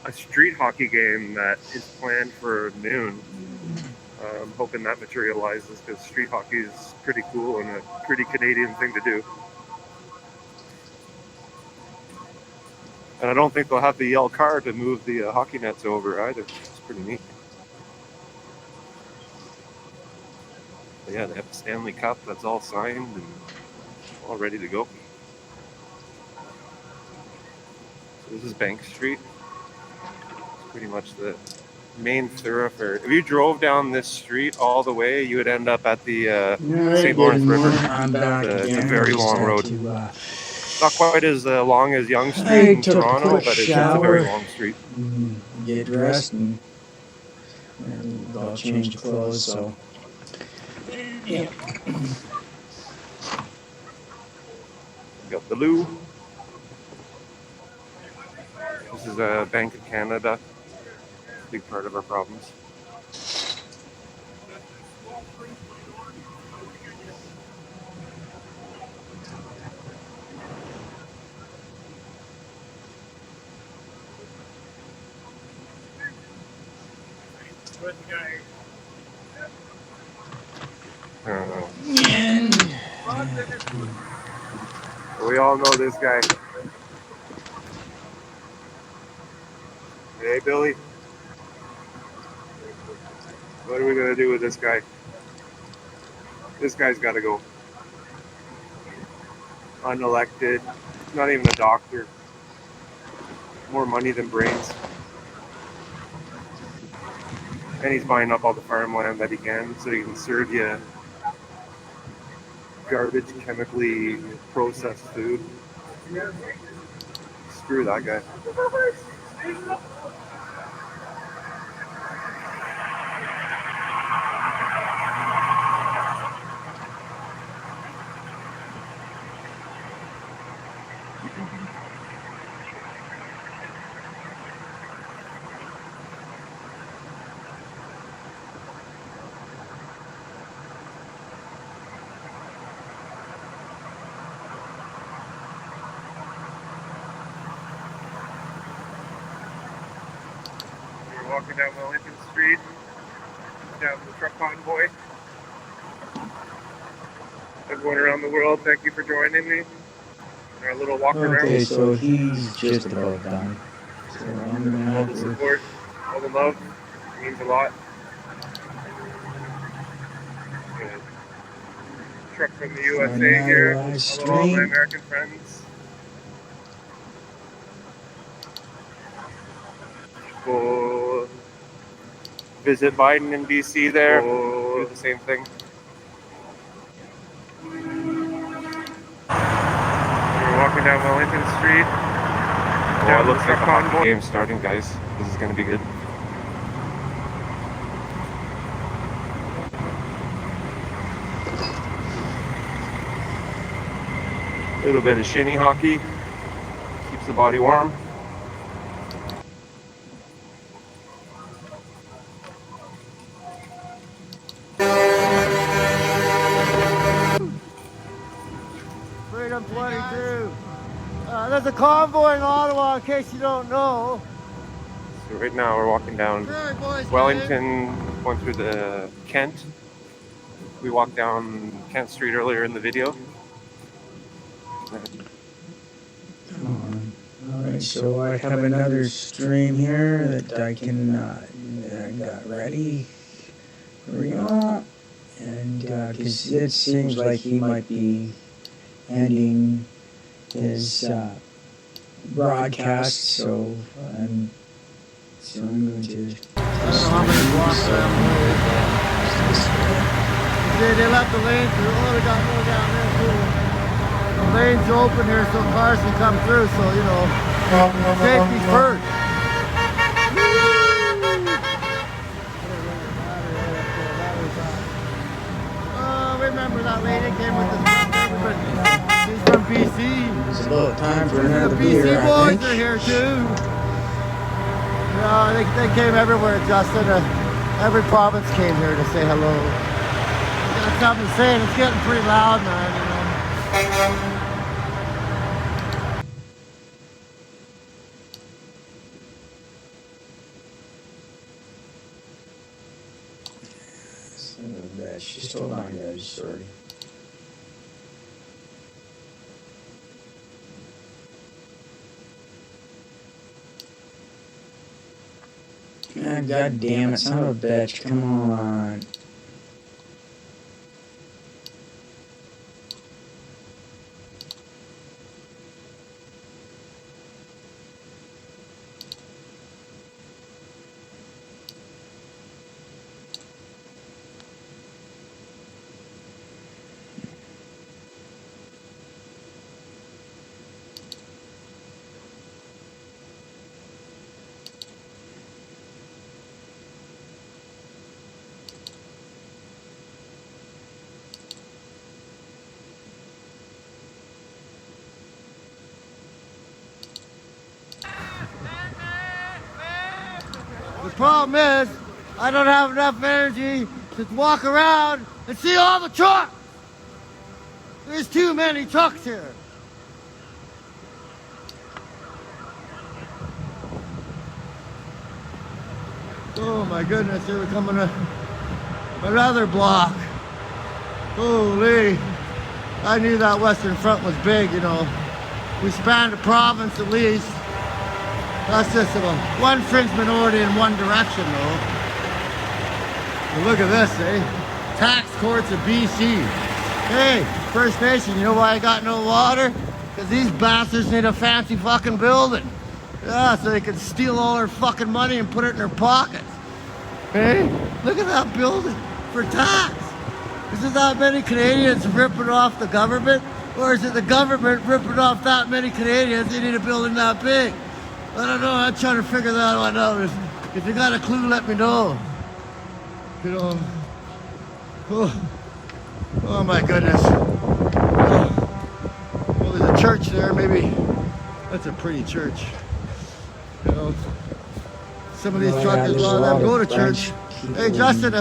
a street hockey game that is planned for noon. I'm hoping that materializes because street hockey is pretty cool and a pretty Canadian thing to do. And I don't think they'll have the yell car to move the hockey nets over either. It's pretty neat. But yeah, they have the Stanley Cup that's all signed and all ready to go. So this is Bank Street. It's pretty much the main thoroughfare. If you drove down this street all the way, you would end up at the St. Lawrence River. I'm back It's a again. very I just long had road. to, Not quite as long as Yonge Street I in took a Toronto, quick but it's a shower, very long street. get dressed, and I'll change clothes. So, yeah. Got the loo. This is a Bank of Canada. Big part of our problems. We all know this guy. Hey, Billy. What are we going to do with this guy? This guy's got to go. Unelected. Not even a doctor. More money than brains. And he's buying up all the farmland that he can so he can serve you garbage, chemically processed food. Screw that guy. We're walking down Wellington Street, down the truck convoy. Everyone around the world, thank you for joining me. Our little walk around. Okay, so he's just about done. So I'm gonna All have the to. support, all the love, means a lot. Good. Truck from the USA here. Hello, all my American friends. Go visit Biden in BC there. Do the same thing. We're walking down Wellington Street. Oh, it looks like a hockey game starting, guys. This is going to be good. A little bit of shinny hockey. Keeps the body warm. M22. There's a convoy in Ottawa, in case you don't know. So right now we're walking down Wellington, going through the Kent. We walked down Kent Street earlier in the video. Alright, so I have another stream here that I can, that I got ready for y'all. And, cause it seems like he might be ending his, broadcast, so I'm going to. They left the lane through. Oh, they got more down there too. The lane's open here so cars can come through, so you know, safety first. Oh, remember that lady came with us. She's from BC. It's about time for another the beer, BC I boys think. are here too. Yeah, they came everywhere, Justin. Every province came here to say hello. Got something to say, and it's getting pretty loud, man, you know. Son of a bitch. Just hold on, guys. Sorry. God damn it, son of a bitch. Come on. The problem is, I don't have enough energy to walk around and see all the trucks. There's too many trucks here. Oh my goodness, here we're coming to another block. Holy, I knew that Western Front was big, you know. We spanned a province at least. That's just one fringe minority in one direction, though. But look at this, eh? Tax courts of BC. Hey, First Nation, you know why I got no water? Because these bastards need a fancy fucking building. Yeah, so they can steal all their fucking money and put it in their pockets. Hey, look at that building for tax. Is it that many Canadians ripping off the government? Or is it the government ripping off that many Canadians? They need a building that big. I don't know, I'm trying to figure that one out. If you got a clue, let me know. You know. Oh my goodness. Well, there's a church there, maybe. That's a pretty church. You know. Some of these truckers, a lot of them go to church. Hey Justin,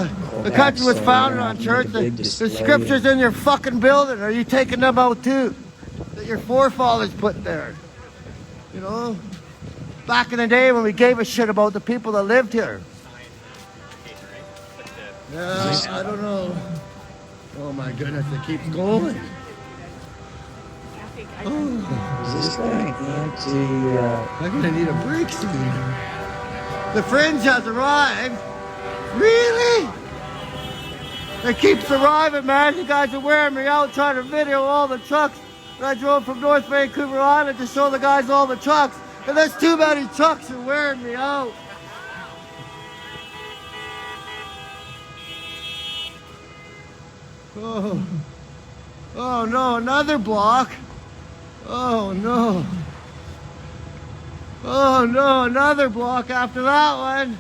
the country was founded on church. The scriptures in your fucking building. Are you taking them out too? That your forefathers put there. You know? Back in the day when we gave a shit about the people that lived here. Yeah, I don't know. Oh my goodness, it keeps going. Oh. Is this guy anti, I'm gonna need a break soon. The fringe has arrived. Really? It keeps arriving, man. You guys are wearing me out trying to video all the trucks. And I drove from North Vancouver Island to show the guys all the trucks. And there's too many trucks that are wearing me out. Oh. Oh no, another block. Oh no. Oh no, another block after that one.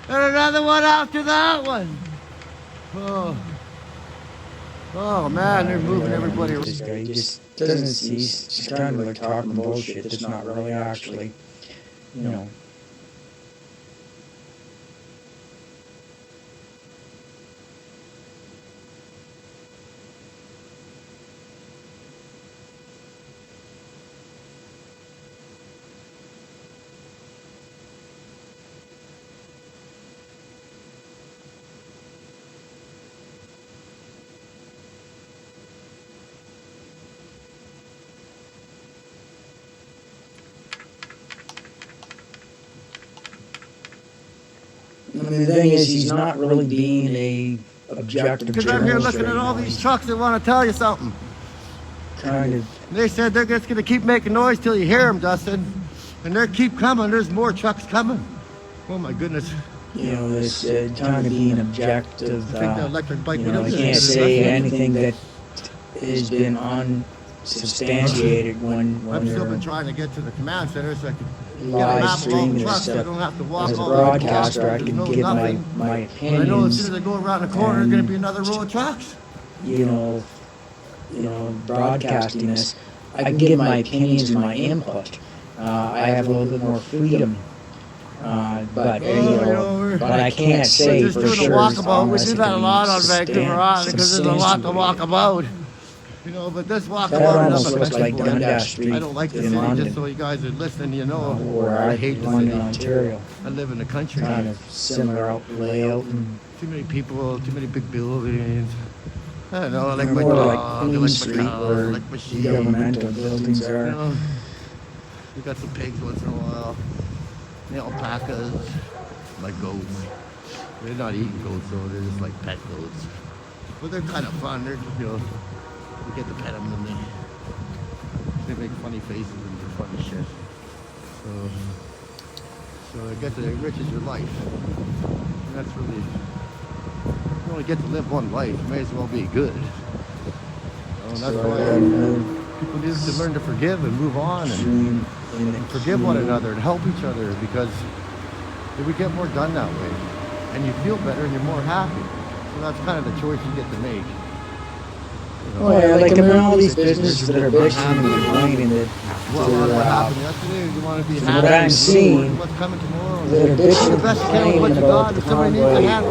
And another one after that one. Oh. Oh man, they're moving everybody around. This guy just doesn't see, he's just kind of like talking bullshit that's not really actually, you know. mean, the thing is, he's not really being a objective Because I'm here journalist looking right at all now. these trucks that want to tell you something. Kind of. They said they're just going to keep making noise till you hear them, Dustin. And they keep coming. There's more trucks coming. Oh, my goodness. You know, this kind of being objective. Take the electric bike. You know, I can't say anything that has been unsubstantiated when I've still they're been trying to get to the command center so I can get a live map of all the streaming this trucks so I stuff. don't have to walk As a all the way across. broadcaster, I There's can no give nothing. my But I know as opinions. soon as I go around the corner, there's going to be another row of trucks. You know, broadcasting this, I can give my opinions and my input. I have a little bit more freedom. But I can't say just for doing sure. a walkabout. We unless do it that a can lot be on Vancouver Island because there's a lot to walk about. You know, but this walkabout That is almost not looks my like people. Dundas Street I don't like the in city, London. just so you guys are listening, you know. Or I hate the London, city. Ontario. I live in the country. Kind of similar layout. And Too many people, too many big buildings. I don't know, I like They're my more dog, like I Queen like my Street, cow, I where like my sheep. governmental buildings are. You know, we got some pigs once in a while. The alpacas, like goats. They're not eating goats though, they're just like pet goats. But they're kind of fun, they're, you know, we get to pet them and they make funny faces and do funny shit. So I guess it enriches your life. And that's really, you only get to live one life, you may as well be good. And that's why people need to learn to forgive and move on and forgive one another and help each other, because we get more done that way. And you feel better and you're more happy. So that's kind of the choice you get to make. Oh yeah, like I mean, all these businesses that are bitching and complaining that What happened yesterday? You want to be from happy? what I'm seeing, What's coming tomorrow? that are bitching and Best you can with what complaining you about got. the If somebody needs a convoy hand,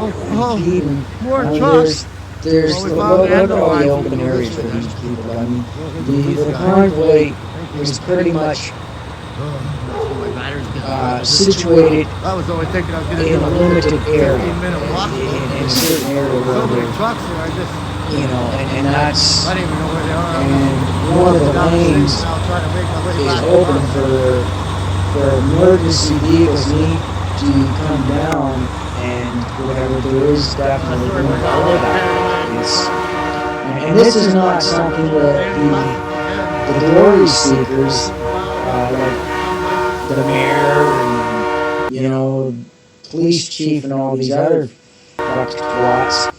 impeding. more I mean, trucks. there's Well, we look found at all the the open areas for these people. I mean, the convoy is pretty much situated I was only thinking I was going to in do a limited area, 15-minute walk. in a certain area So where many they're, trucks there, I just, you know, and that's, I don't even know where they are. and one of the lanes I'll try to make my way is back. open for emergency vehicles need to come down, and whatever there is definitely room for that. And this is not something that the glory seekers, like the mayor and, you know, police chief and all these other twats,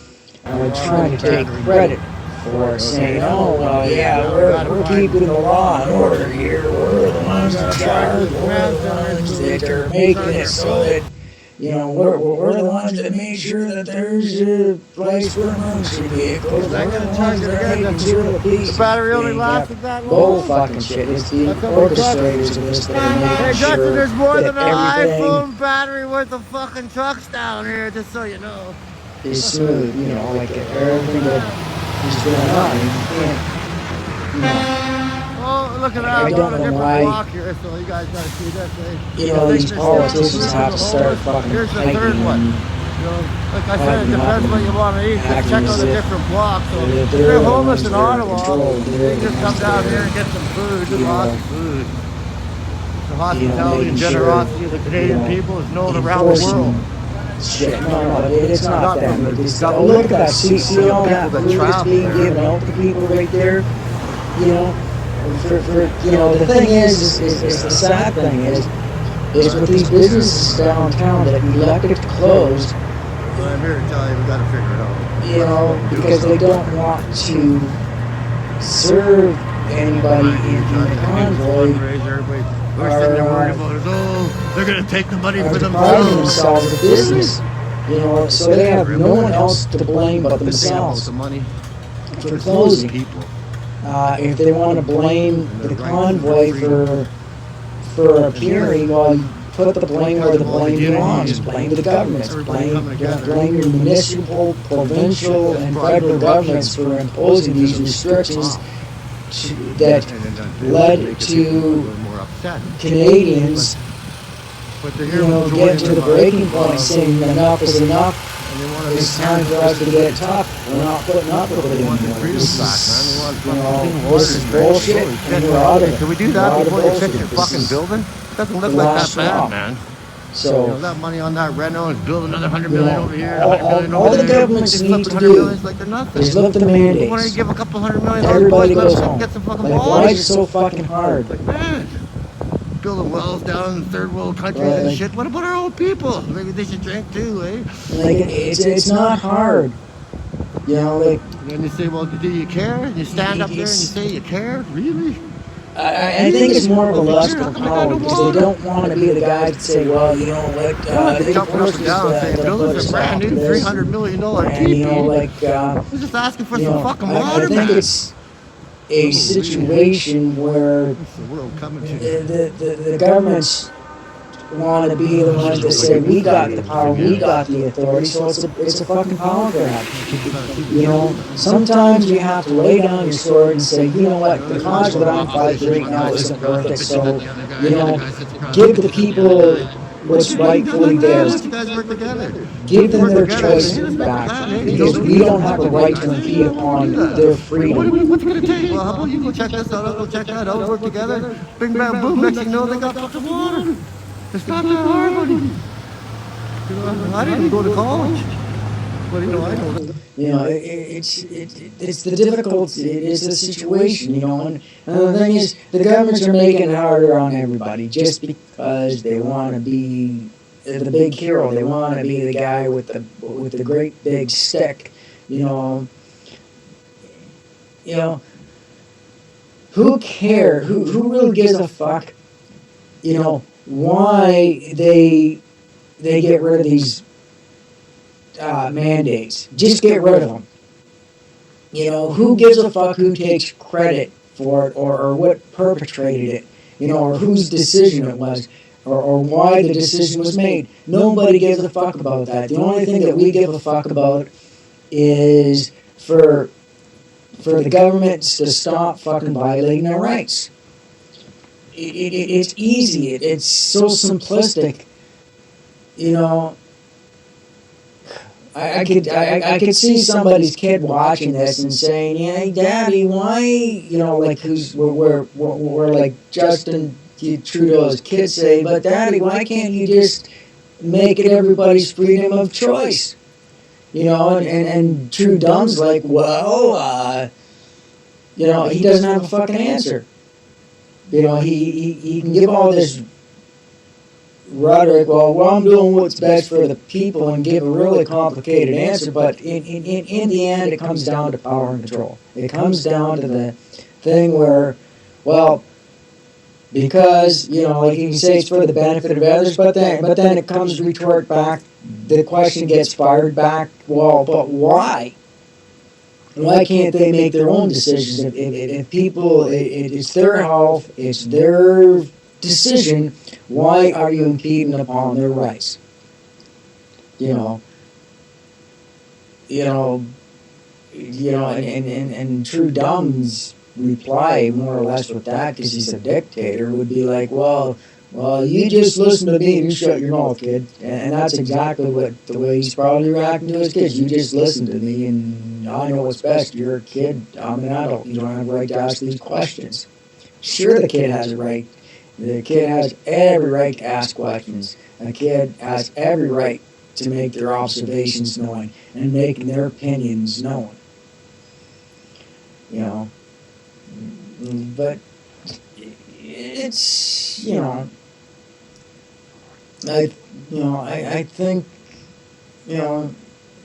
are trying to take credit for, saying, oh, well, yeah, we're keeping the law and order here. We're the ones in charge. We're the ones that are making it so that, you know, we're the ones that made sure that there's a place for emergency vehicles. We're the ones that are making sure the peace. The battery only being lasted kept. that long? Bull fucking shit. It's the orchestrators of this that are Hey, making Justin, sure there's more that than an everything iPhone battery worth of fucking trucks down here, just so you know. is smooth, you know, like everything that is going on. You can't, Oh, look at that. I don't know different why, block here, so you guys gotta see this. you know, these politicians have to start fucking Here's the fighting third one. and You know, like I said, it depends what you want to eat. Just acting check as out the if different blocks. So they're if the you're ones homeless in that are in Ottawa, control. you They're can the just come ones down that here are, and get some food. There's you lots know, of food. The hospitality making and sure, generosity of the Canadian you know, people is known around the world. Shit, no, it's not them. It's, oh, look at that. See all that food that's being given out to people right there? You know, for you know, the thing is the sad thing is with these businesses downtown that elected to close, I'm here to tell you, we gotta figure it out. you know, because they don't want to serve anybody in the convoy. We're sitting there worried about it. Oh, they're gonna take the money for depriving themselves. themselves of business. You know, so they have no one else to blame but themselves The money for closing. people. If they want to blame the convoy for appearing, well, put the blame where the blame belongs. Blame the governments. Blame your municipal, provincial, and federal governments for imposing these restrictions that led to Canadians, you know, getting to the breaking point, saying enough is enough. It's time for us to get tough. We're not putting up with it anymore. This is bullshit, and we're out of it. Can we do that before you fix your fucking building? Doesn't look like that bad, man. So that money on that reno is build another 100 you million know, over here. all the governments need to do is lift the Why don't mandates. you give a couple $100 million? Everybody goes home. Get some fucking Like, water. why is it so fucking hard? Man, building wells down in third world countries Right, and like- shit. What about our old people? Maybe they should drink too, eh? Like it's not hard. You know, like. And then you say, well, do you care? And you stand up there and you say you care? Really? I think it's more of a lust for power because they don't want to be the guys that say, well, you know what, they jumping up and down saying, build us a brand new $300 million and, you know, like, We're just asking for you some know, fucking I water, think man. it's a situation where the governments want to be the ones that say, we got the power, we got the authority, so it's a fucking power grab. You know, sometimes you have to lay down your sword and say, you know what, the cause that I'm fighting right now isn't worth it, so, you know, give the people what's rightfully theirs. Give them their choices back, because we don't have a right to impede upon their freedom. What's it gonna take? Well, how about you go check this out, I'll go check that out, work together, bing, bam, boom, next thing you know, they got fucking water. It's not that hard, buddy. You know, I didn't go to college, but you know, I know. You know, it's the difficulty, it's the situation, you know, and the thing is, the governments are making it harder on everybody just because they want to be the big hero, they want to be the guy with the great big stick, you know. Who cares? Who really gives a fuck, you know, why they get rid of these mandates? Just get rid of them. You know, who gives a fuck who takes credit for it or what perpetrated it, you know, or whose decision it was, or why the decision was made. Nobody gives a fuck about that. The only thing that we give a fuck about is for the governments to stop fucking violating our rights. It's easy. It's so simplistic. You know, I could see somebody's kid watching this and saying, "Yeah, Daddy, why?" You know, like we're like Justin Trudeau's kids say, "But Daddy, why can't you just make it everybody's freedom of choice?" You know, and Trudeau's like, well, you know, he doesn't have a fucking answer. You know, he can give all this rhetoric, well, I'm doing what's best for the people, and give a really complicated answer, but in the end, it comes down to power and control. It comes down to the thing where, well, because, you know, like you can say it's for the benefit of others, but then it comes retort back, the question gets fired back, well, but why? Why can't they make their own decisions? If people, it's their health, it's their decision, why are you impeding upon their rights? And Trudeau's reply, more or less, with that, because he's a dictator, would be like, well, you just listen to me and you shut your mouth, kid. And that's exactly the way he's probably reacting to his kids. You just listen to me and I know what's best. You're a kid, I'm an adult. You don't have a right to ask these questions. Sure, the kid has a right. The kid has every right to ask questions. A kid has every right to make their observations known and making their opinions known. You know, but it's, I think,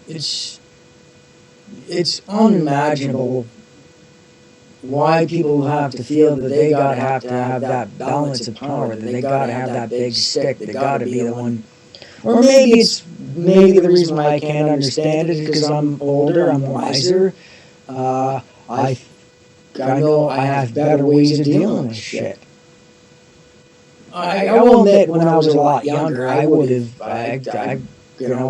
it's unimaginable why people have to feel that they gotta have to have that balance of power, that they gotta have that big stick, they gotta be the one. Or maybe the reason why I can't understand it is because I'm older, I'm wiser. I know I have better ways of dealing with shit. I will admit, when I was a lot younger, I would have, if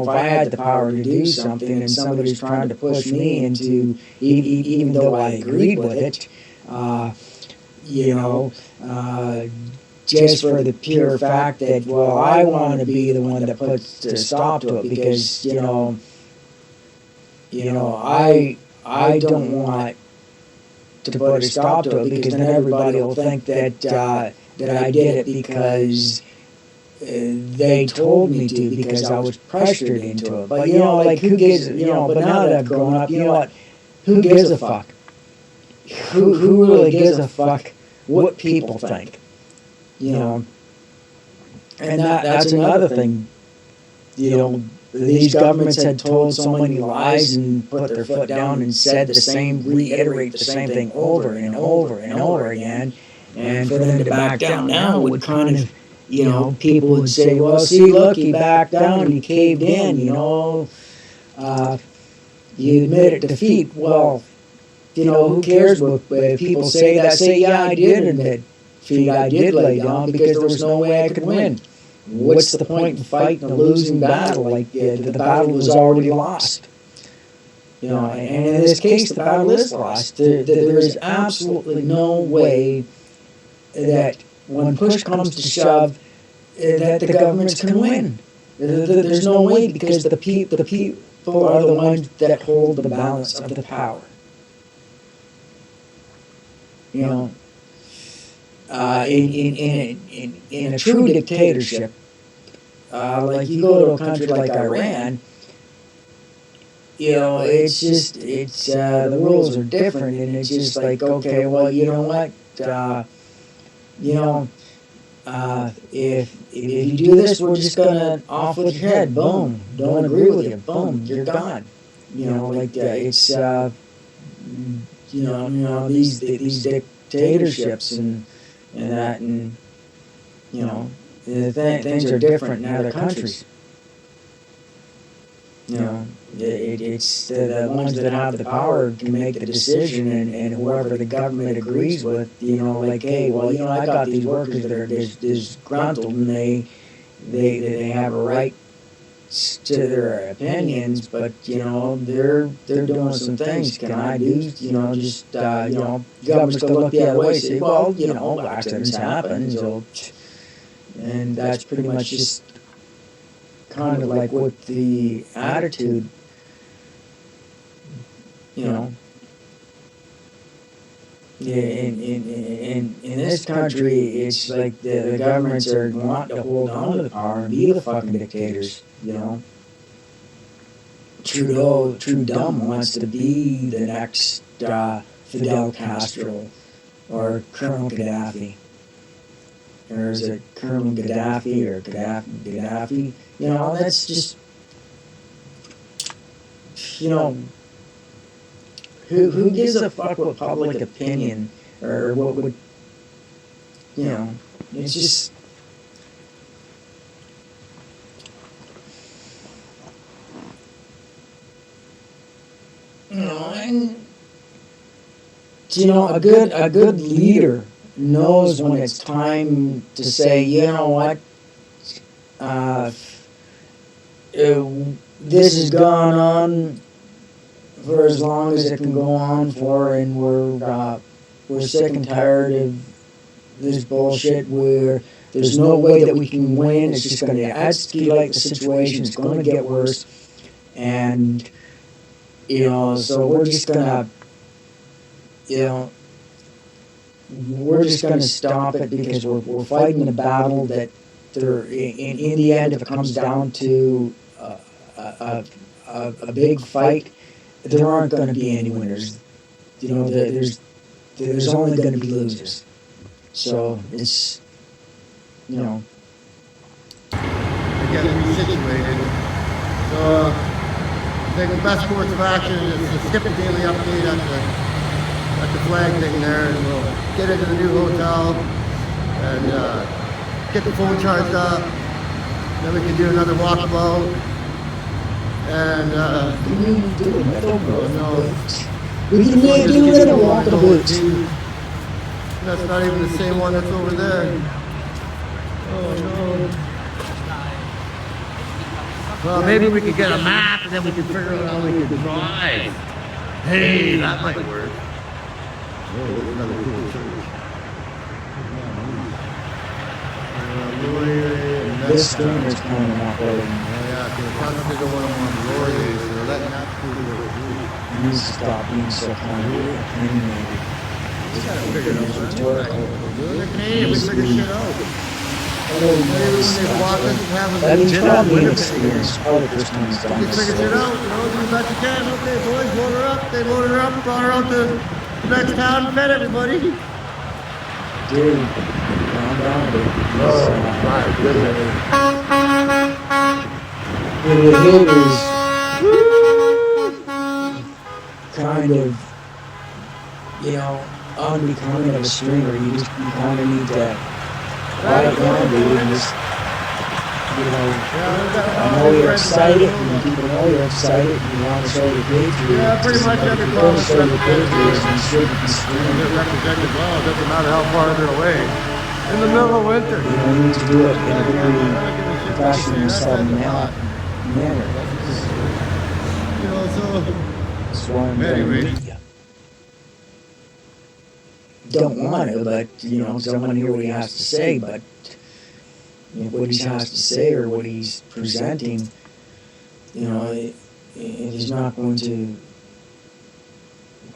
I had the power to do something and somebody was trying to push me into, even though I agreed with it, just for the pure fact that, well, I want to be the one that puts a stop to it because, I don't want to put a stop to it because then everybody will think that I did it because they told me to because I was pressured into it. But like who gives? But now that I've grown up, you know what? Who gives a fuck? Who really gives a fuck what people think? And that's another thing. These governments had told so many lies and put their foot down and said reiterate the same thing over and over and over again. And for them to back down now would kind of, people would say, well, see, look, he backed down, he caved in, you admitted defeat. Well, who cares what people say that? Say, yeah, I did admit defeat, I did lay down because there was no way I could win. What's the point in fighting a losing battle? Like the battle was already lost. And in this case, the battle is lost. There is absolutely no way that when push comes to shove, that the governments can win. There's no way because the people are the ones that hold the balance of the power. In a true dictatorship, like you go to a country like Iran, it's the rules are different, and it's just like, okay, well, you know what, if you do this, we're just gonna off with your head, boom. Don't agree with you, boom, you're gone. It's these dictatorships and that, and things are different in other countries. It's the ones that have the power can make the decision, and whoever the government agrees with, like, hey, well, I got these workers that are disgruntled, and they have a right to their opinions, but they're doing some things. Can I do just government's gonna look the other way, say, well, accidents happen, so, and that's pretty much just kind of like what the attitude, in this country, it's like the governments are wanting to hold on to the power and be the fucking dictators. Trudum wants to be the next Fidel Castro or Colonel Gaddafi. Or is it Colonel Gaddafi or Gaddafi? That's just, who gives a fuck what public opinion or what would, it's just, and, a good leader knows when it's time to say, you know what, this has gone on for as long as it can go on for, and we're sick and tired of this bullshit where there's no way that we can win. It's just going to escalate the situation. It's going to get worse, and so we're just gonna, we're just gonna stop it because we're fighting a battle that there in the end, if it comes down to a big fight, there aren't going to be any winners. There's only going to be losers. So it's, Get resituated. So I think the best course of action is to skip the daily update at the flag thing there, and we'll get into the new hotel and get the phone charged up. Then we can do another walkabout. And we can do another walkabout. That's not even the same one that's over there. Oh no. Well, maybe we could get a map and then we can figure out how we can drive. Hey, that might work. Oh, there's another cool church. This steamer's coming up over. Yeah, because the constantly don't want them on the lorry, so they're letting that crew go through. You need to stop being so kind of opinionated. We gotta figure it out. We're Canadian, we figure shit out. Although, you know, he's, I mean, he's probably inexperienced. Probably the first time he's done Just this. figure shit out, you know, do the best you can. Okay, boys, load her up. They loaded her up, brought her out to the next town, fed everybody. Dude, calm down, dude. Oh, my goodness. What would hit is kind of, you know, unbecoming of a streamer. You kind of need to quiet down, dude, and just, you know, I know you're excited, and people know you're excited, and you want to show your patriotism. Yeah, pretty much every If you're going to province show your represented. patriotism, you shouldn't be streaming. They're represented well. It doesn't matter how far they're away. In the middle of winter. You know, you need to do it in a very professional, subtle manner. You know, so. That's why I'm anyway. Don't want to, but, you know, because I want to hear what he has to say, but you know, what he has to say or what he's presenting, you know, if he's not going to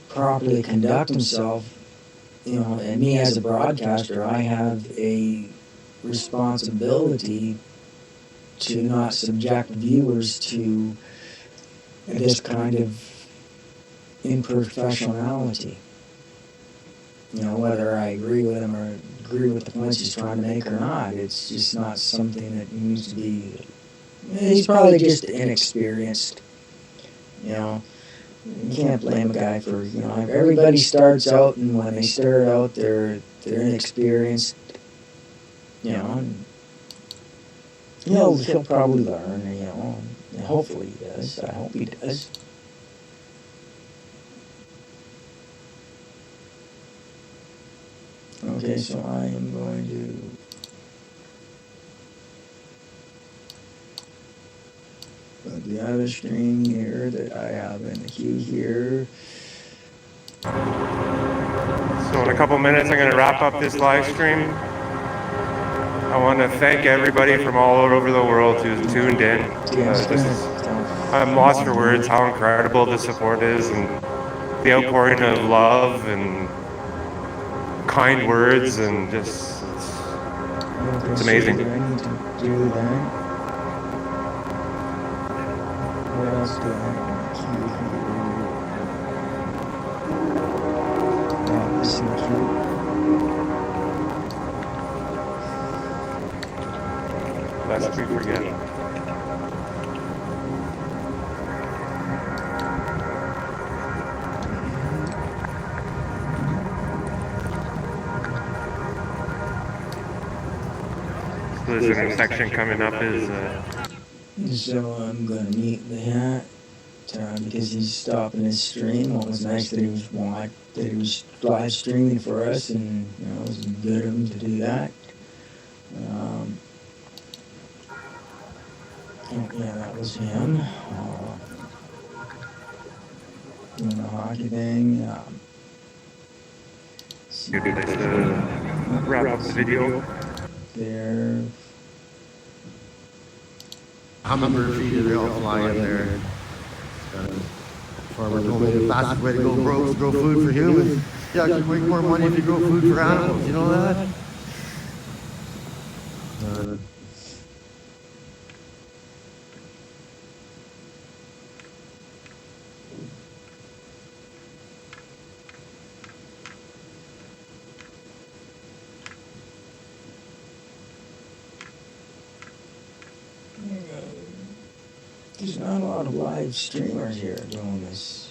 properly conduct himself, you know, and me as a broadcaster, I have a responsibility to not subject viewers to this kind of improfessionality. You know, whether I agree with him or agree with the points he's trying to make or not, it's just not something that needs to be. He's probably just inexperienced. You know, you can't blame a guy for, you know, everybody starts out, and when they start out, they're inexperienced. You know, and, you know, he'll probably learn. You know, and hopefully he does. I hope he does. Okay, so I am going to put the other stream here that I have in the queue here. So in a couple minutes, I'm going to wrap up this live stream. I want to thank everybody from all over the world who's tuned in. I'm lost for words how incredible the support is, and the outpouring of love and kind words, and just it's amazing. I need to do that. What else do I have in the queue here? This in the queue. Lest we forget. So there's an section coming up is. So I'm gonna meet the hat because he's stopping his stream. Well, it was nice that he was live streaming for us, and you know, it was good of him to do that. Yeah, that was him. Doing the hockey thing. Wrap up the video. There. Hummingbird feeder, they all fly in there. Farmer told me the fastest way to go broke is grow food for humans. You actually make more money if you grow food for animals. You know that? There's not a lot of live streamers here doing this.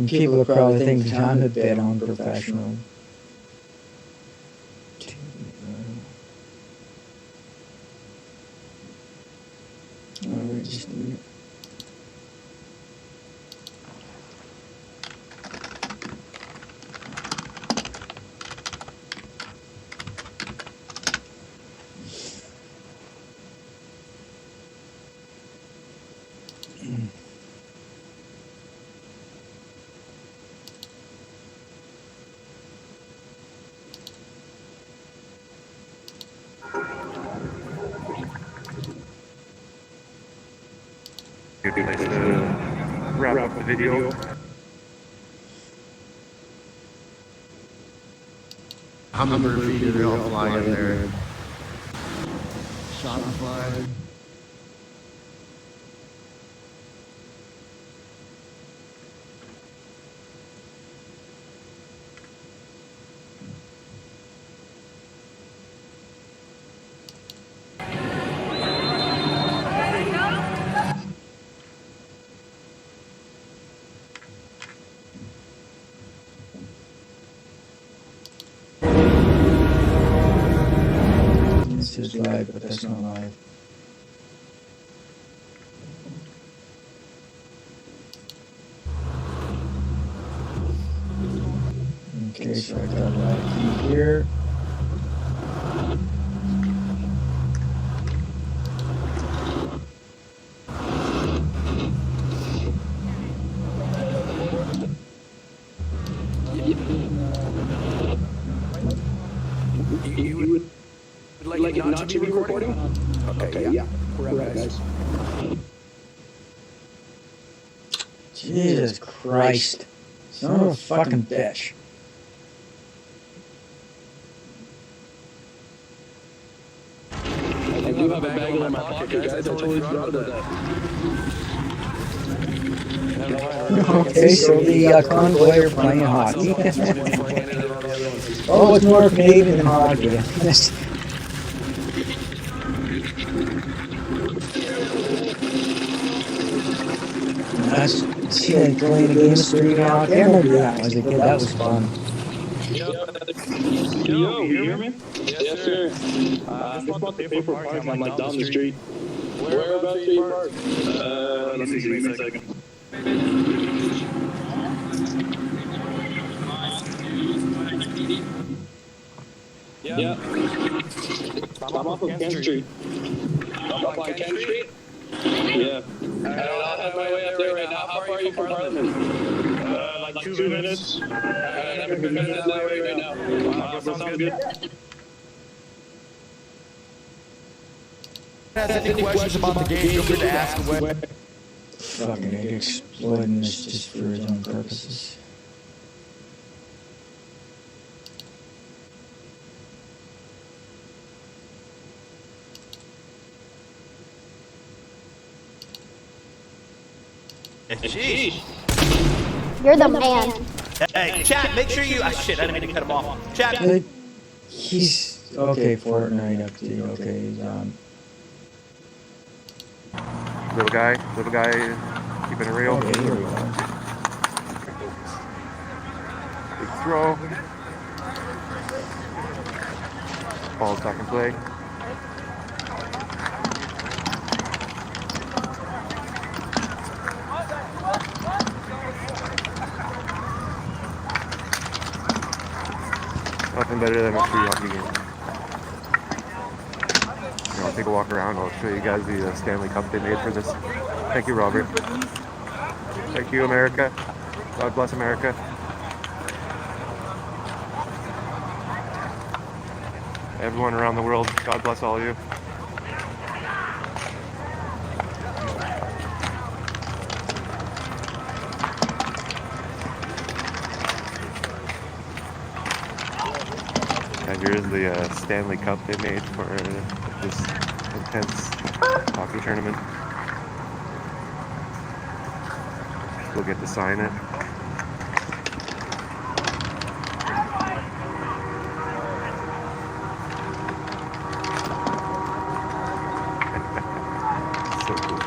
People are probably thinking I'm a bit unprofessional. Just good place to wrap up the video. Hummingbird feeder, they all fly in there. Shopify. This is live, but that's not live. Okay, so I got a live feed here. You would like it not to be recording? Okay, yeah. We're out, guys. Jesus Christ. Son of a fucking bitch. I do have a bag in my pocket, guys. I totally forgot about that. Okay, so the Convoy are playing hockey. Oh, it's more Canadian than hockey. That's playing a game of street hockey. I remember that when I was a kid. That was fun. Yo, you hear me? Yes, sir. Just want to pay for parking. I'm like down the street. Whereabouts are you parked? Let's see, give me a second. Yeah. I'm off of Kent Street. Up on Kent Street? Yeah. I'll have my way up there right now. How far are you from Parliament? Like 2 minutes. I'm heading that way right now. Sounds good. Has any questions about the game, feel free to ask away. Fucking exploiting this just for his own purposes. Jeez. You're the man. Hey, chat, make sure you... shit, I didn't mean to cut him off. Chat. He's... Okay, Fortnite update. Okay, he's on. Little guy, keeping it real. Okay, here we go. Big throw. Ball's back in play. Nothing better than a free hockey game. I'll take a walk around. I'll show you guys the Stanley Cup they made for this. Thank you, Robert. Thank you, America. God bless America. Everyone around the world, God bless all of you. And here's the Stanley Cup they made for this intense hockey tournament. We'll get to sign it. So cool.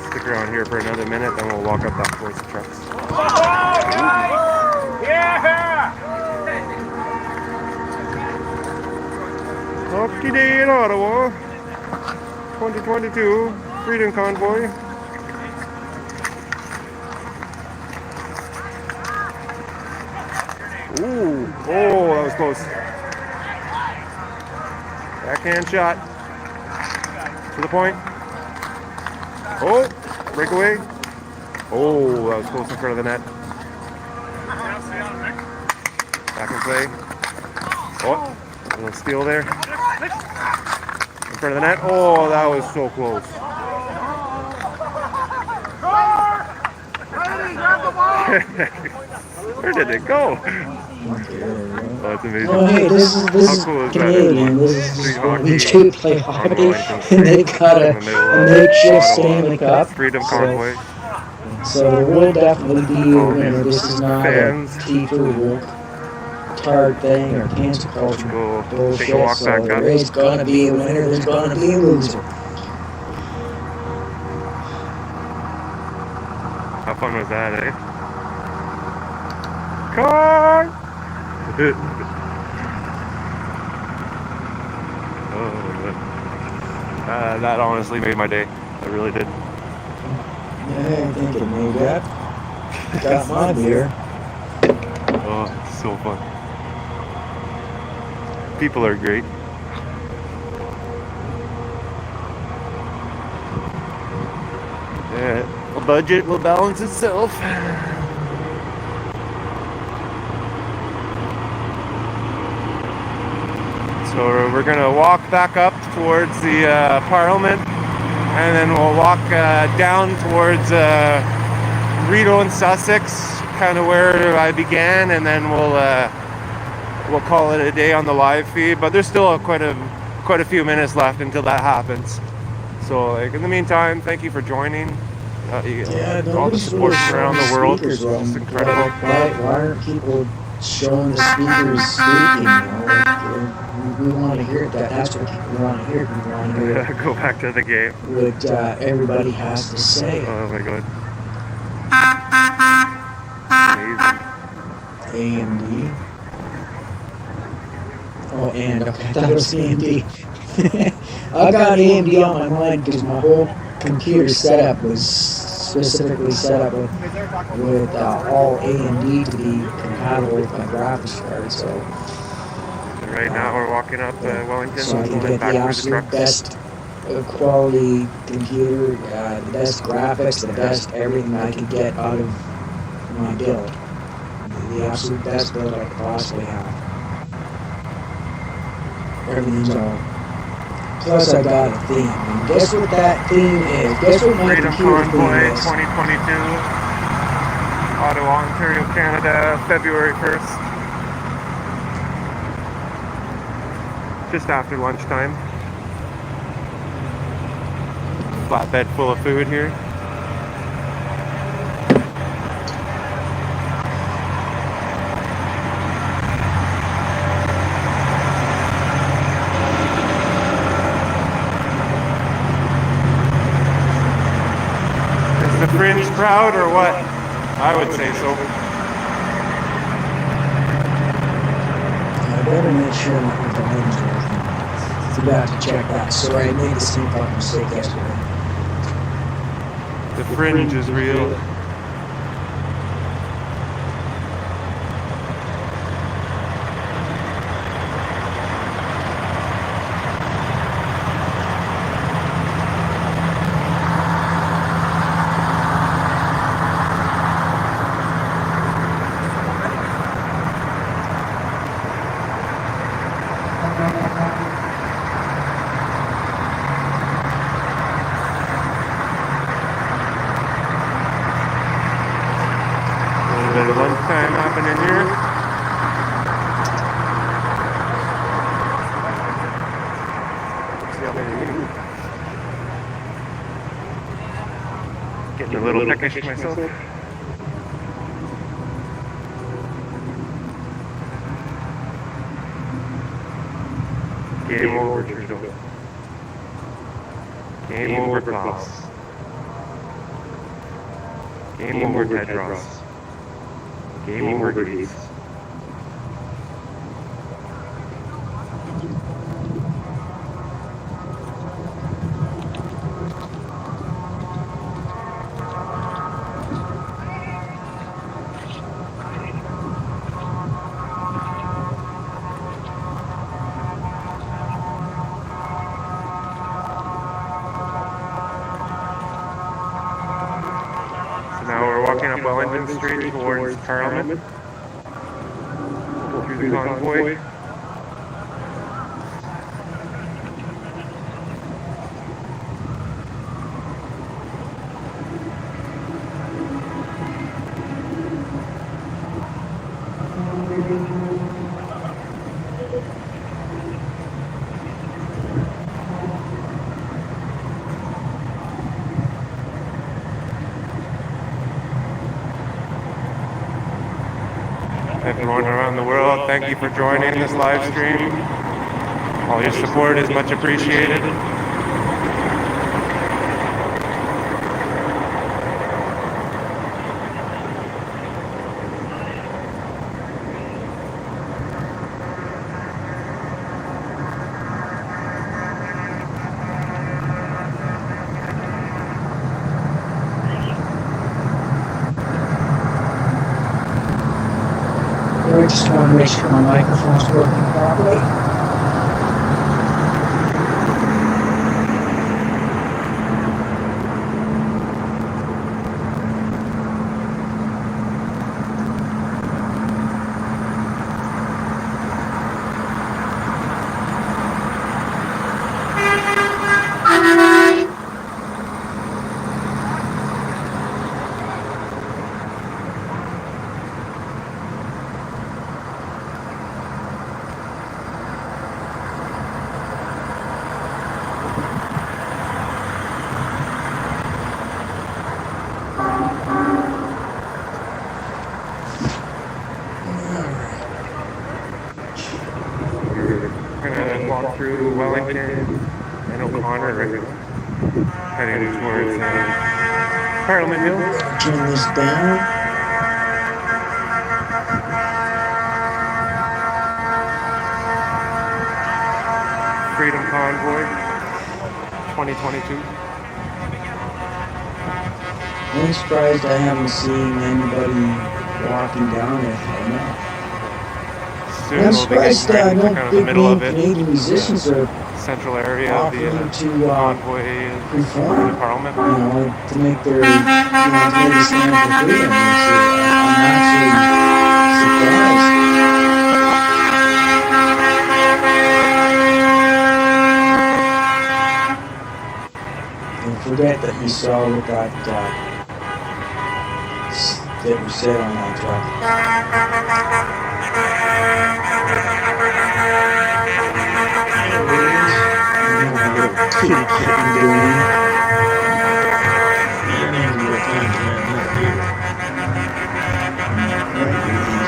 Stick around here for another minute, then we'll walk up that towards the trucks. Hockey Day in Ottawa, 2022, Freedom Convoy. Ooh, oh, that was close. Backhand shot. To the point. Oh, breakaway. Oh, that was close in front of the net. Back in play. Oh, a little steal there. In front of the net. Oh, that was so close. Where did it go? Okay, there we go. Oh, that's amazing. Oh, hey, this How is cool is Canadian. that? This is Street just going to be hockey to play on hockey, Wellington and Street they've got in the middle a of makeshift Ottawa. Stanley Cup. Freedom Convoy. So there will definitely be a All winner. these This is not a fans. teeter woke tard thing or cancel culture Take a bullshit. walk So back there up. is gonna be a winner. There's gonna be a loser. How fun was that, eh? Car! That honestly made my day. It really did. Yeah, I think it made that. Got my beer. Oh, it's so fun. People are great. The budget will balance itself. So we're gonna walk back up towards the Parliament, and then we'll walk down towards Rideau and Sussex, kind of where I began, and then we'll call it a day on the live feed. But there's still quite a few minutes left until that happens. So, like, in the meantime, thank you for joining. All the support from around the world. It's incredible. Why aren't people showing the speakers speaking? We want to hear it. That's what people want to hear. We want to hear Go back to the game. what everybody has to say. Oh my god. AMD. Oh, and okay, I thought it was AMD. I got AMD on my mind because my whole computer setup was specifically set up with all AMD to be compatible with my graphics card. So right now we're walking up Wellington, so I can and get back the towards the absolute trucks. best quality computer, the best graphics, the best everything I could get out of my build. The absolute best build I could possibly have. Everything's all. Plus, I got a theme. And guess what that theme is? Guess what my Freedom computer Convoy theme is? 2022, Ottawa, Ontario, Canada, February 1st. Just after lunchtime. Flatbed full of food here. Is the Fringe proud or what? I would say so. I better make sure my volume's working. Forgot to check that. Sorry, I made the same fucking mistake yesterday. The Fringe is real. A little bit of lunchtime happening here. Getting a little peckish myself. Game over, Trudeau. Game over, Klaus. Game over, Tedros. Game over, Greece. Now we're walking up Wellington Street towards Parliament. Go through the Convoy. Everyone around the world, thank you for joining this live stream. All your support is much appreciated. I just want to make sure my microphone's working properly. We're gonna walk through Wellington and O'Connor right now, heading towards Parliament Hill. Turn this down. Freedom Convoy 2022. I'm surprised I haven't seen anybody walking down it right now. Soon I'm we'll be getting surprised right into no kind of the big middle name of it. Canadian musicians are Central area of the offering to Convoy perform, the Parliament. you know, to make their, to make a stand for freedom. I'm actually surprised. Don't forget that you saw what that was said on that truck. Little kitty kitten doing. You need to go climb down here, dude. Right, Rudy.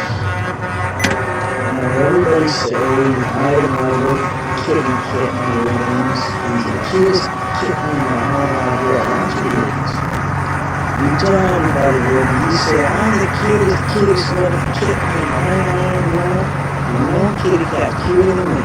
Everybody say hi to my little kitty kitten Williams. He's the cutest kitten in the whole wide world. Why don't you do this? You tell everybody, Rudy, you say, I'm the cutest little kitten in the whole wide world. And no kitty cat cuter than me.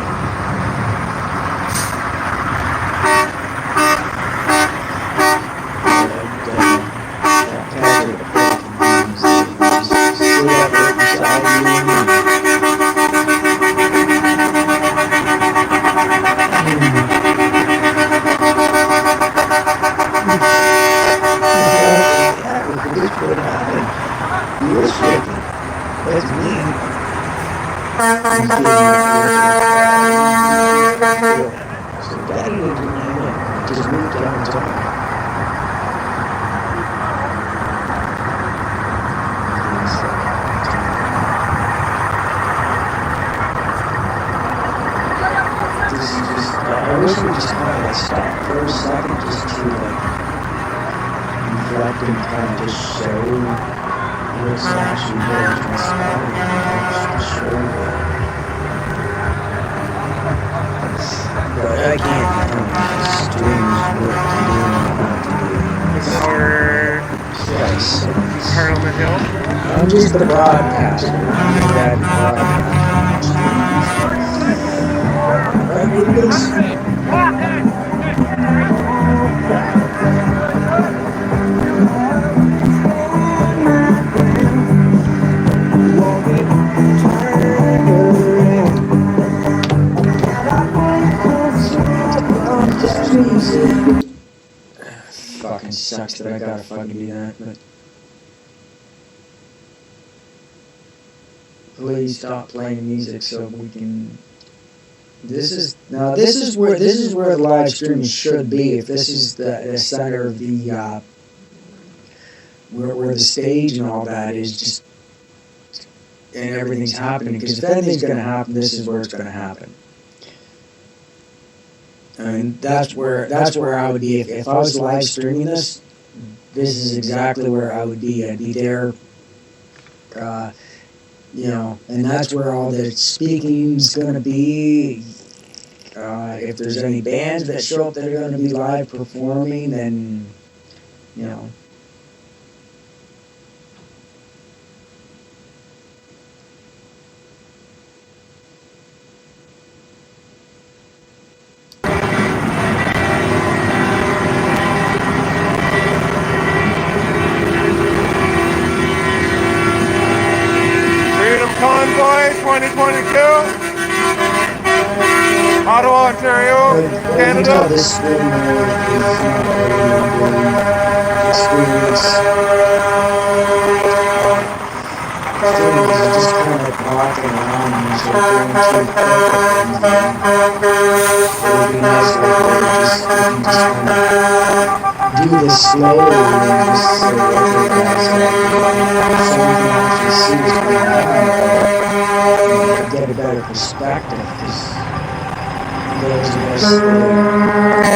I wish we just kind of stop for a second just to reflect and kind of just show what's actually really transpiring and just show that. But I can't streams work to do Parliament Hill. I'm just the broadcaster. I'm that broadcaster. Fucking sucks that I gotta fucking do that, but please stop playing music so we can. This is where the live stream should be. If this is the center of the where the stage and all that is, just and everything's happening. Because if anything's going to happen, this is where it's going to happen. I mean, that's where I would be if I was live streaming this. This is exactly where I would be. I'd be there, you know, and that's where all the speaking's going to be. If there's any bands that show up that are going to be live performing, then, you know. Convoy 2022, Ottawa, Ontario, Canada. This stream is not experience. Just kind of like walking around and just like going through quick. It would be nice like we can just kind of do this slowly and just say, okay guys, so we can actually see what's going on, get a better perspective, because those of us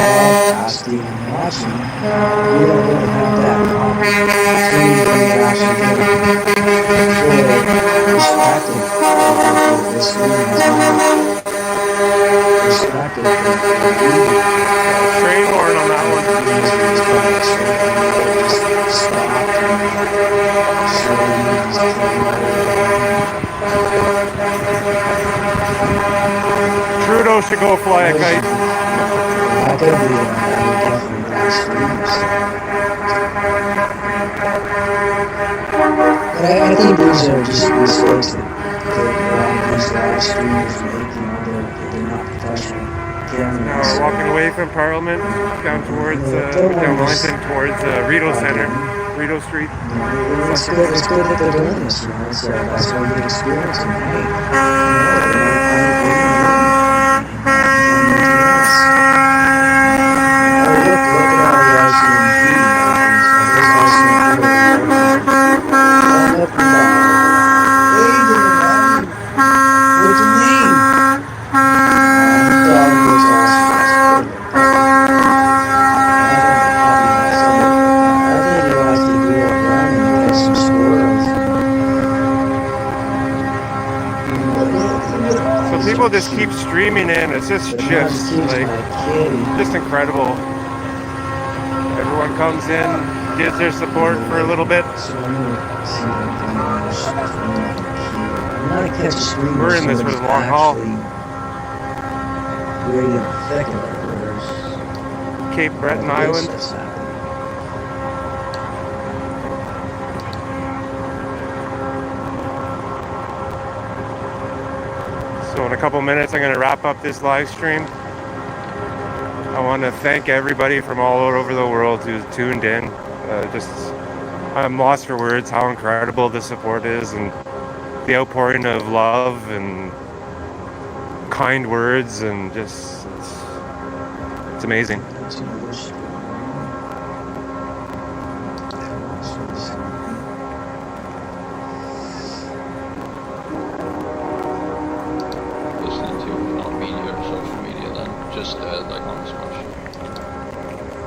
broadcasting and watching, we don't really have that opportunity to actually get a full perspective of this room is not perspective train horn on that one. Trudeau should go fly a kite. That could be definitely live streams. But I think these are just mistakes that a lot of these live streamers make. You know, they're not professional. Now we're walking away from Parliament down towards down Wellington towards Rideau Centre, Rideau Street. It's good that they're doing this. You know, that's one good experience. People just keep streaming in. It's just shifts, like just incredible. Everyone comes in, gives their support for a little bit. We're in this for the long haul. Cape Breton Island. So in a couple minutes, I'm going to wrap up this live stream. I want to thank everybody from all over the world who's tuned in. I'm lost for words how incredible the support is and the outpouring of love and kind words, and just it's amazing.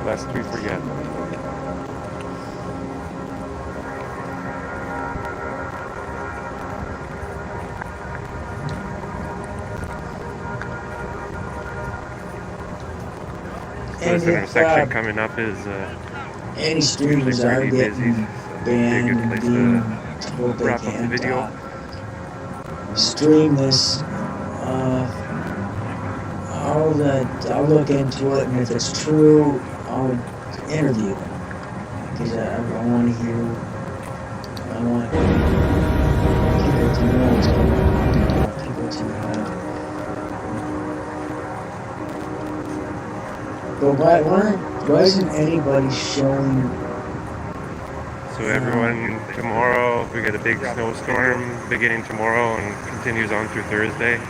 Lest we forget. This intersection coming up is any streamers are getting banned and being told they can't stream this. I'll look into it, and if it's true, I'll interview them, because I want to hear. I want people to know what's going on. I want people to but why isn't anybody showing? So everyone, tomorrow we get a big snowstorm beginning tomorrow and continues on through Thursday.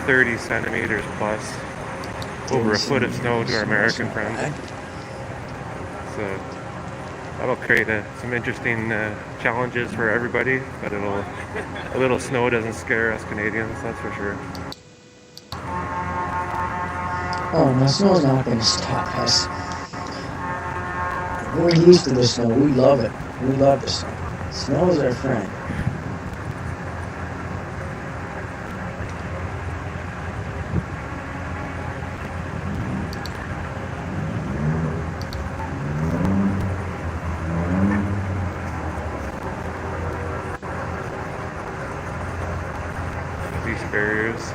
30 centimeters plus, over a foot of snow to our American friends. So That'll create some interesting challenges for everybody, but a little snow doesn't scare us Canadians, that's for sure. Oh, no, snow's not going to stop us. We're used to the snow. We love it. We love the snow. Snow is our friend. These barriers.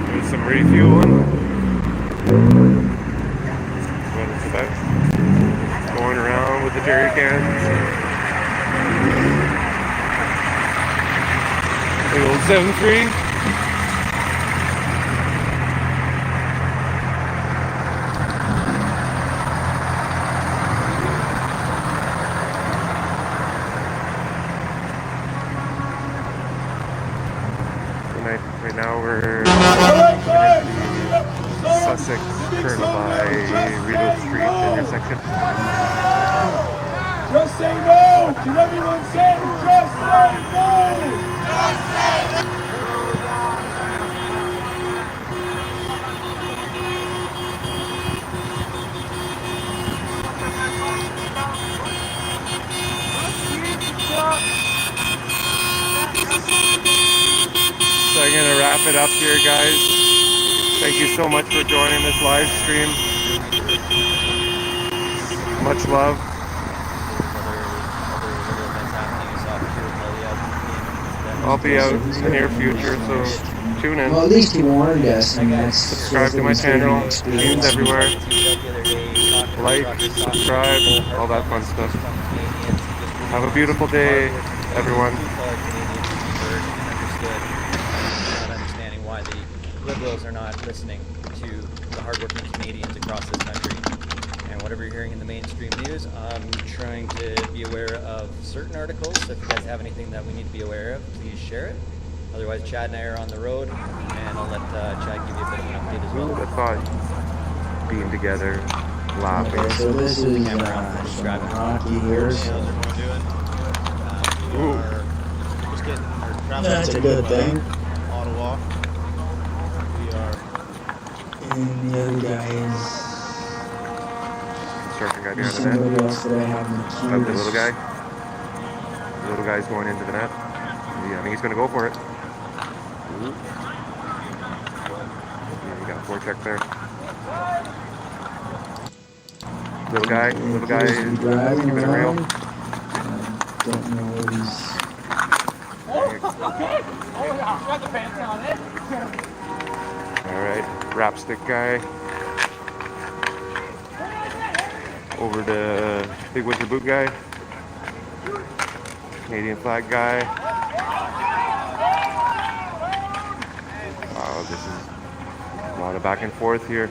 There's some refueling. That's what it's about. Going around with the jerry cans. The old 7-3. Right now we're Sussex, Colonel by Rideau Street intersection. Just say no! Can everyone say just say no? Just say no! So I'm gonna wrap it up here, guys. Thank you so much for joining this live stream. Much love. I'll be out in the near future, so tune in. Well, at least he warned us. And that's subscribe to my channel. Streams everywhere. Like, subscribe, all that fun stuff. Have a beautiful day, everyone. Understanding why the Liberals are not listening to the hardworking Canadians across this country. And whatever you're hearing in the mainstream news, I'm trying to be aware of certain articles. So if you guys have anything that we need to be aware of, please share it. Otherwise, Chad and I are on the road, and I'll let Chad give you a bit of an update as well. Good thought. Being together, laughing. Okay, so this is hockey here. So. That's a good thing. Ottawa. We are. And the other guy is. Construction guy behind the Somebody net. else that I haven't accused. That's the little guy. The little guy's going into the net. Yeah, I think he's going to go for it. Ooh. Yeah, he got a forecheck there. Little guy keeping it real. Don't know what he's. Alright, wrap stick guy. Over to big winter boot guy. Canadian flag guy. Wow, this is a lot of back and forth here.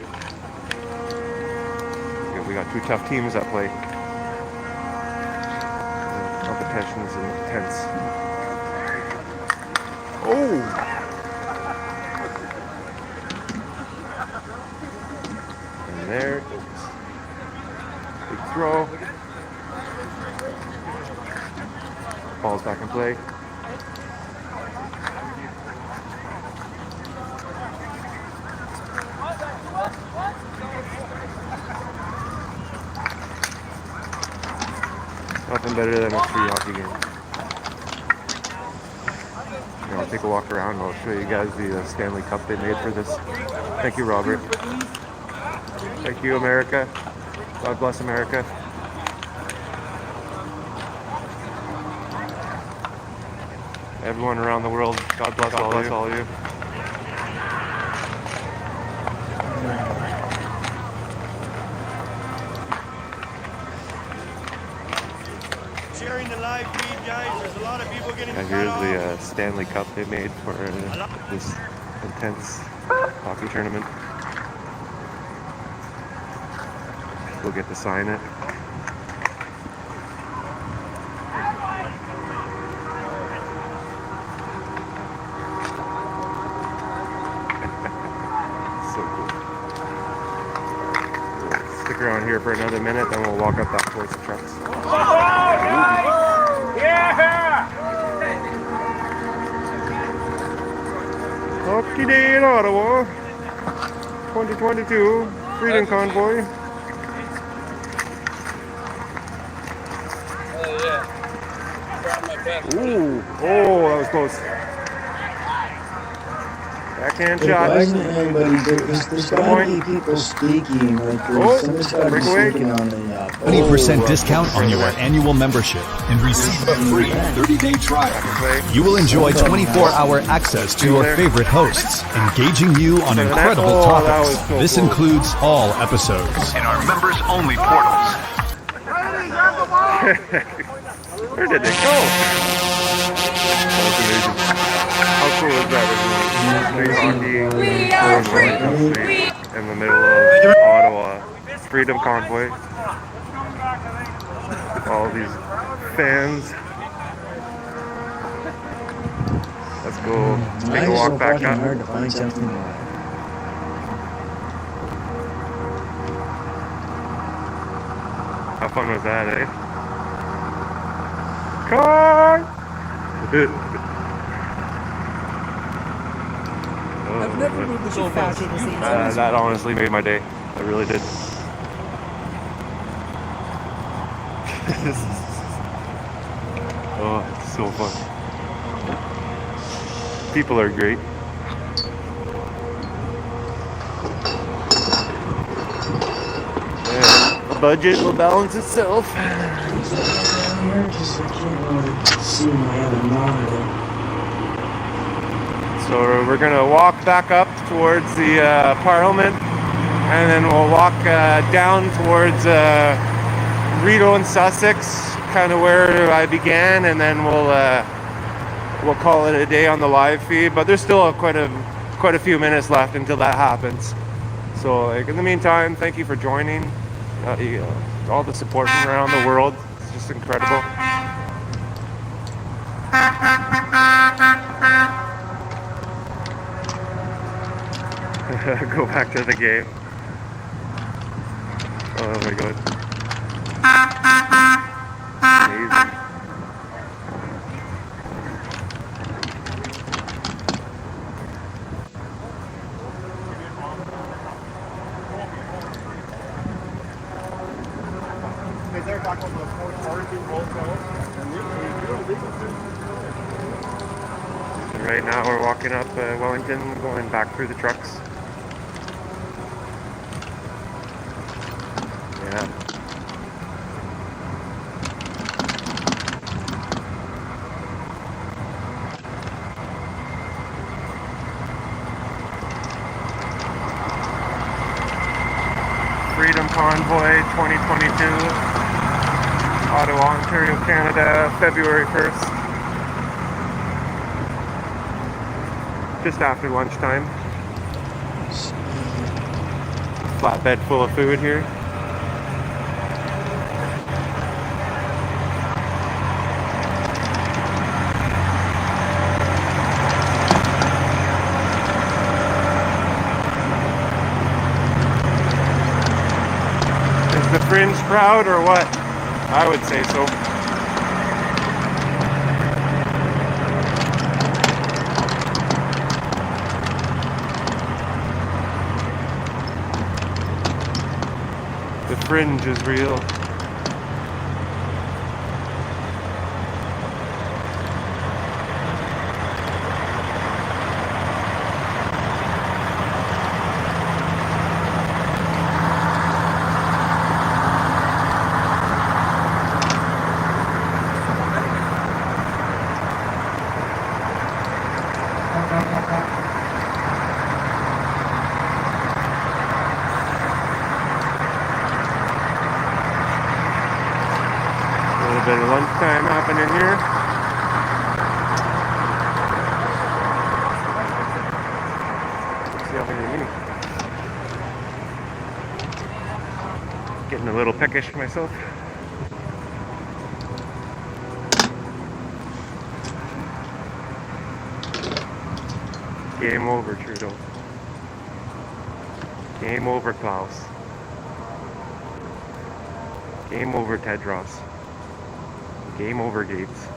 We got two tough teams at play. Competition is intense. Oh! And there it goes. Big throw. Ball's back in play. Nothing better than a free hockey game. I'll take a walk around and I'll show you guys the Stanley Cup they made for this. Thank you, Robert. Thank you, America. God bless America. Everyone around the world, God bless all of you. Sharing the live feed, guys. There's a lot of people getting. And here's the Stanley Cup they made for this intense hockey tournament. We'll get to sign it. So cool. We'll stick around here for another minute, then we'll walk up that towards the trucks. Hockey Day in Ottawa, 2022, Freedom Convoy. Ooh, oh, that was close. Backhand But shot. why isn't anybody, there's gotta be people speaking, like someone's gotta be speaking on the 20% discount on your annual membership and receive a free 30-day trial. You will enjoy 24-hour access to your favorite hosts, engaging you on incredible topics. This includes all episodes and our members-only portals. Where did they go? That was amazing. How cool is that? In the middle of Ottawa, Freedom Convoy. All these fans. Let's go take a walk back up. Hard to find something. How fun was that, eh? Car! I've never moved the goalpost. That honestly made my day. It really did. Oh, it's so fun. People are great. Yeah, the budget will balance itself. So we're gonna walk back up towards the Parliament, and then we'll walk down towards Rideau and Sussex, kind of where I began, and then we'll call it a day on the live feed. But there's still quite a few minutes left until that happens. So like, in the meantime, thank you for joining. All the support from around the world. It's just incredible. Go back to the game. Oh my god. Amazing. And right now we're walking up Wellington, going back through the trucks. Yeah. Freedom Convoy 2022, Ottawa, Ontario, Canada, February 1st. Just after lunchtime. Flatbed full of food here. Is the Fringe proud or what? I would say so. The Fringe is real. A little bit of lunchtime happening here. See how many Getting a little peckish myself. Game over, Trudeau. Game over, Klaus. Game over, Tedros. Game over, Gates.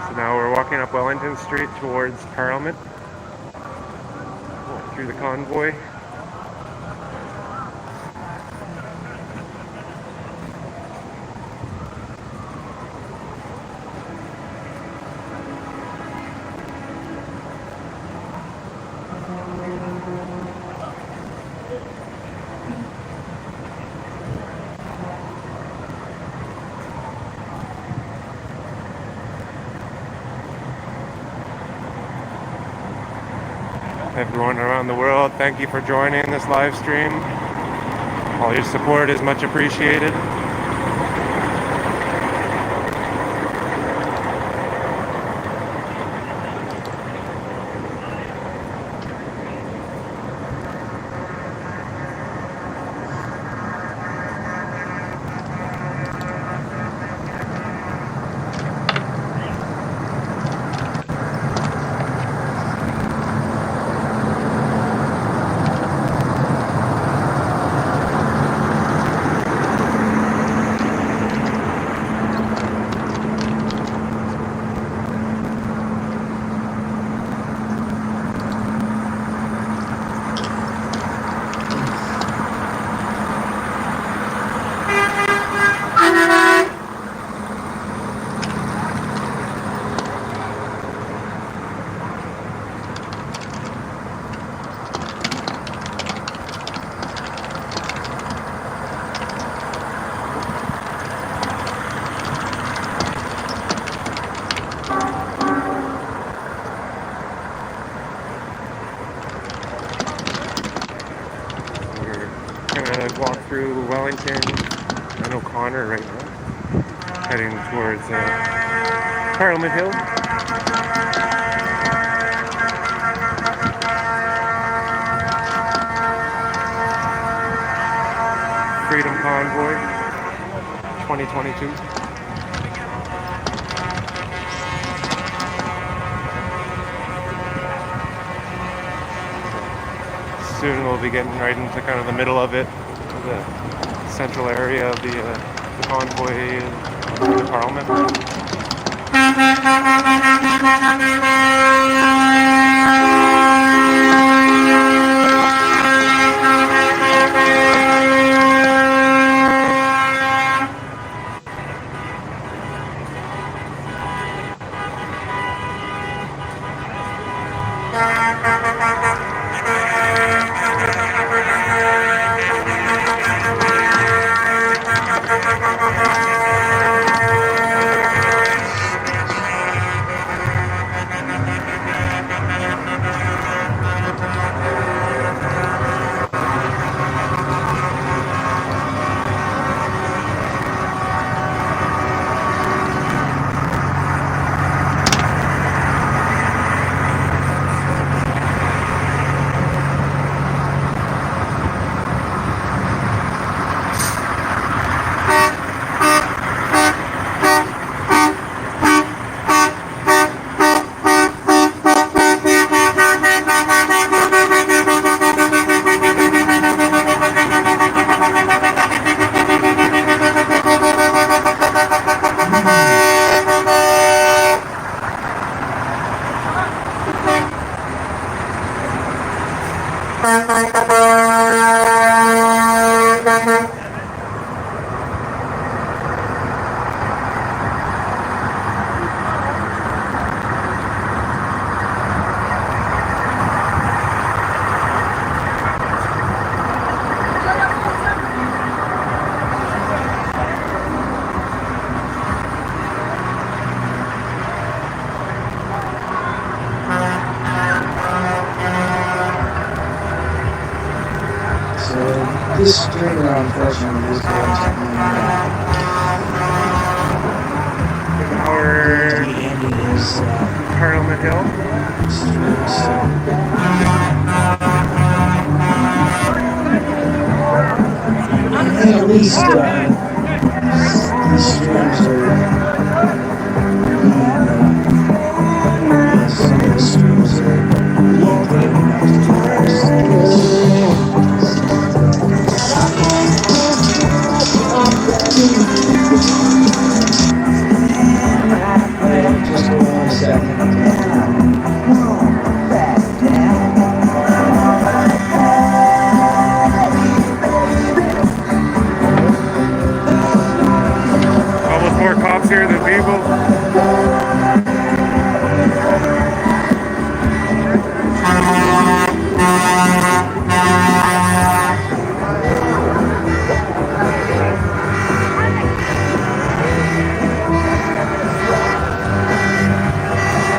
So now we're walking up Wellington Street towards Parliament, through the Convoy. Everyone around the world, thank you for joining this live stream. All your support is much appreciated. Walk through Wellington and O'Connor right now, heading towards Parliament Hill. Freedom Convoy 2022. Soon we'll be getting right into kind of the middle of it, the central area of the convoy to the Parliament. This streamer, unfortunately, is going to be ending his Parliament Hill stream soon. And at least these streams are some of the streams are being broken up to 2 hours. Just hold on a second. Almost more cops here than people.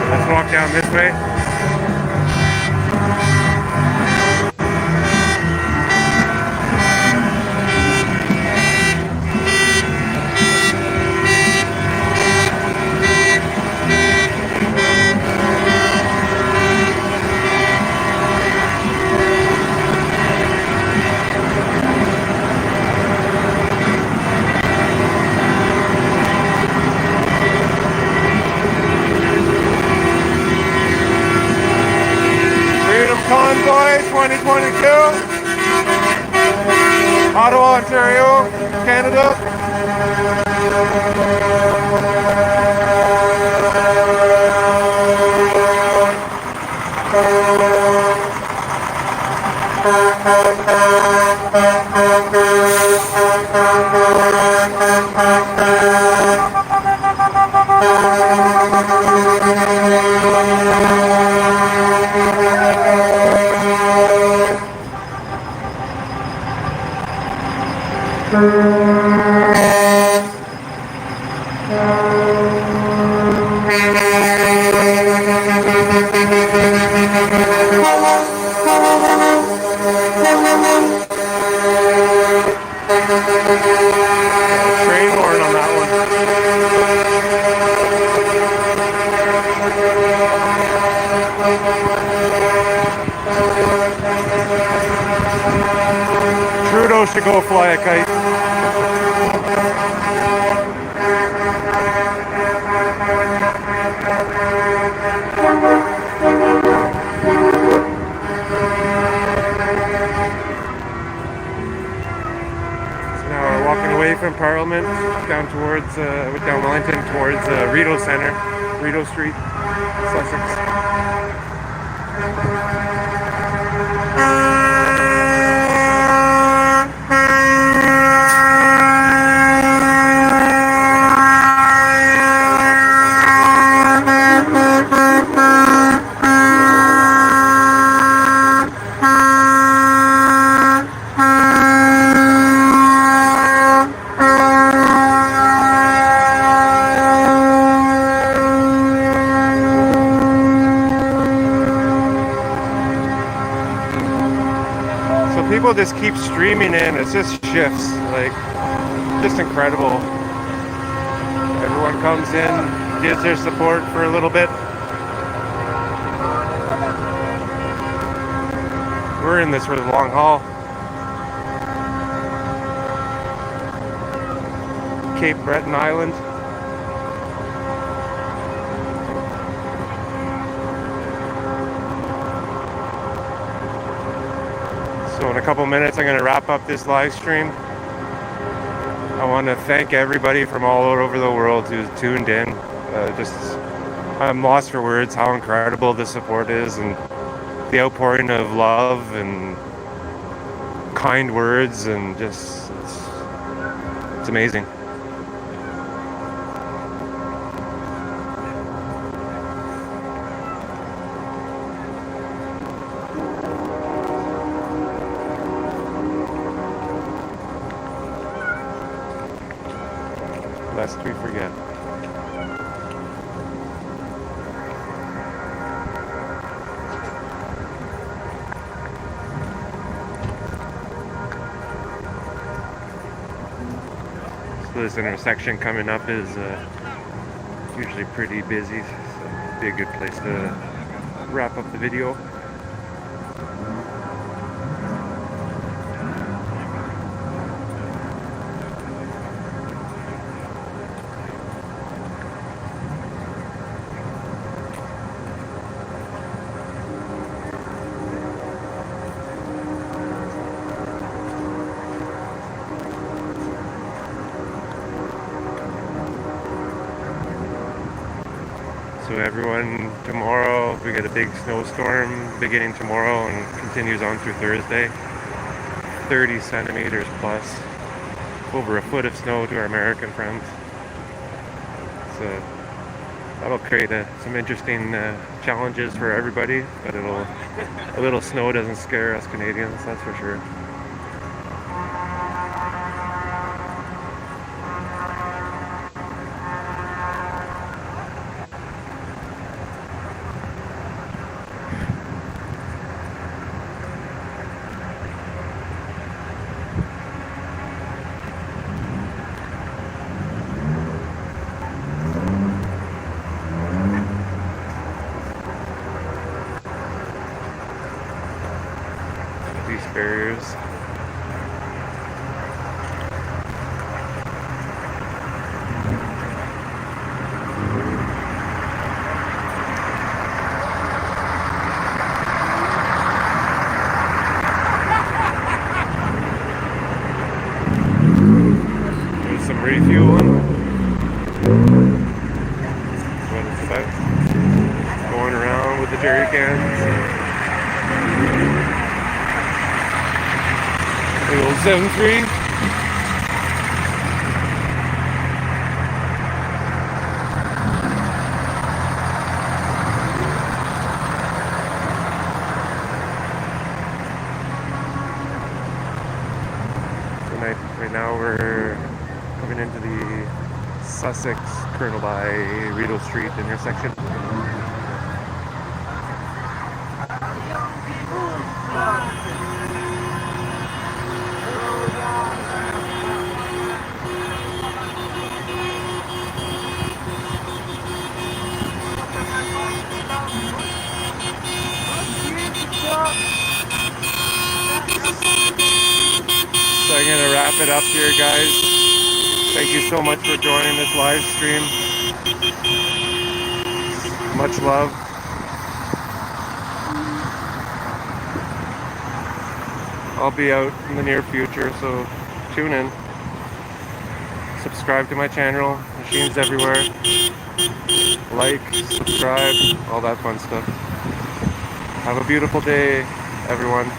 Let's walk down this way. Convoy 2022, Ottawa, Ontario, Canada. Train horn on that one. Trudeau should go fly a kite. Away from Parliament, down towards, down Wellington, towards Rideau Centre, Rideau Street, Sussex. People just keep streaming in. It's just shifts, like, just incredible. Everyone comes in, gives their support for a little bit. We're in this for the long haul. Cape Breton Island. So in a couple minutes, I'm going to wrap up this live stream. I want to thank everybody from all over the world who's tuned in. I'm lost for words how incredible the support is and the outpouring of love and kind words, and just it's amazing. Lest we forget. So this intersection coming up is usually pretty busy, so it'd be a good place to wrap up the video. So everyone, tomorrow we get a big snowstorm beginning tomorrow and continues on through Thursday. 30 centimeters plus, over a foot of snow to our American friends. So that'll create some interesting challenges for everybody, but a little snow doesn't scare us Canadians, that's for sure. These barriers. There's some refueling. That's what it's about. Going around with the jerry cans. The old 7-3. Right now we're coming into the Sussex Colonel by Rideau Street intersection. So I'm gonna wrap it up here, guys. Thank you so much for joining this live stream. Much love. I'll be out in the near future, so tune in. Subscribe to my channel, machines everywhere. Like, subscribe, all that fun stuff. Have a beautiful day, everyone.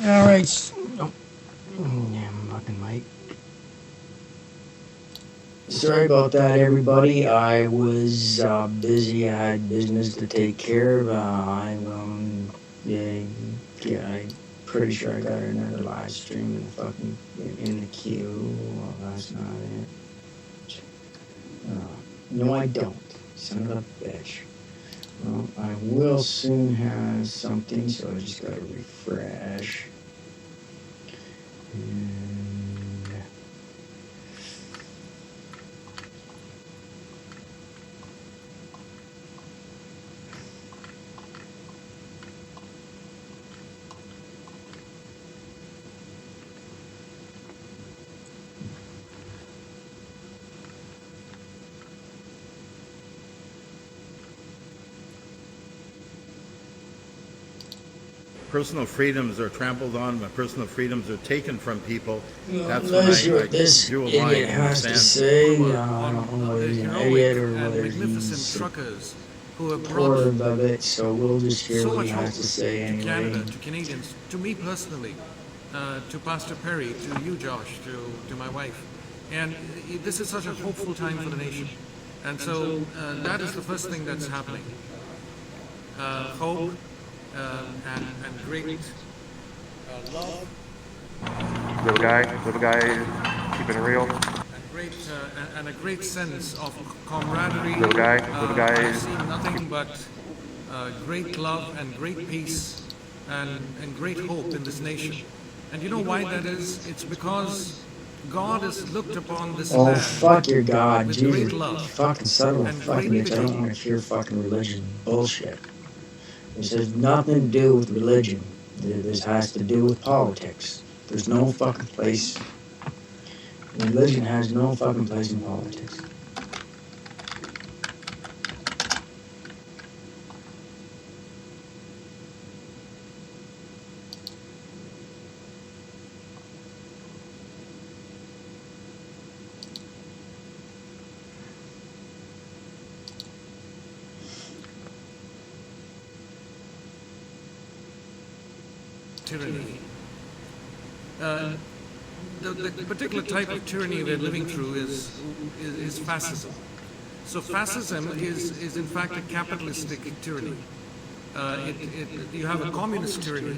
All right. Oh, damn fucking mic. Sorry about that, everybody. I was busy. I had business to take care of. I'm pretty sure I got another live stream in the fucking in the queue. Well, that's not it. No, I don't. Son of a bitch. Well, I will soon have something, so I just gotta refresh. And personal freedoms are trampled on, when personal freedoms are taken from people, well, that's when let's see I what this drew a line idiot and has to understand. say. I don't know whether he's an idiot or whether he's truckers who have supportive of it, so we'll just hear so what much he hope has to say to anyway. Canada, to Canadians, to me personally, to Pastor Perry, to you, Josh, to my wife. And this is such a hopeful time for the nation. And so that is the first thing that's happening. Hope and great love. Little guy, keeping it real. And a great sense of camaraderie. Little guy. I've seen nothing but great love and great peace and great hope in this nation. And you know why that is? It's because God has looked upon this Oh, land fuck your God, with Jesus. great love Fucking settle and fucking great bitch. I don't pity. want to hear fucking religion bullshit. This has nothing to do with religion. This has to do with politics. There's no fucking place. Religion has no fucking place in politics. Tyranny. The particular type of tyranny we're living through is fascism. So fascism is in fact a capitalistic tyranny. You have a communist tyranny,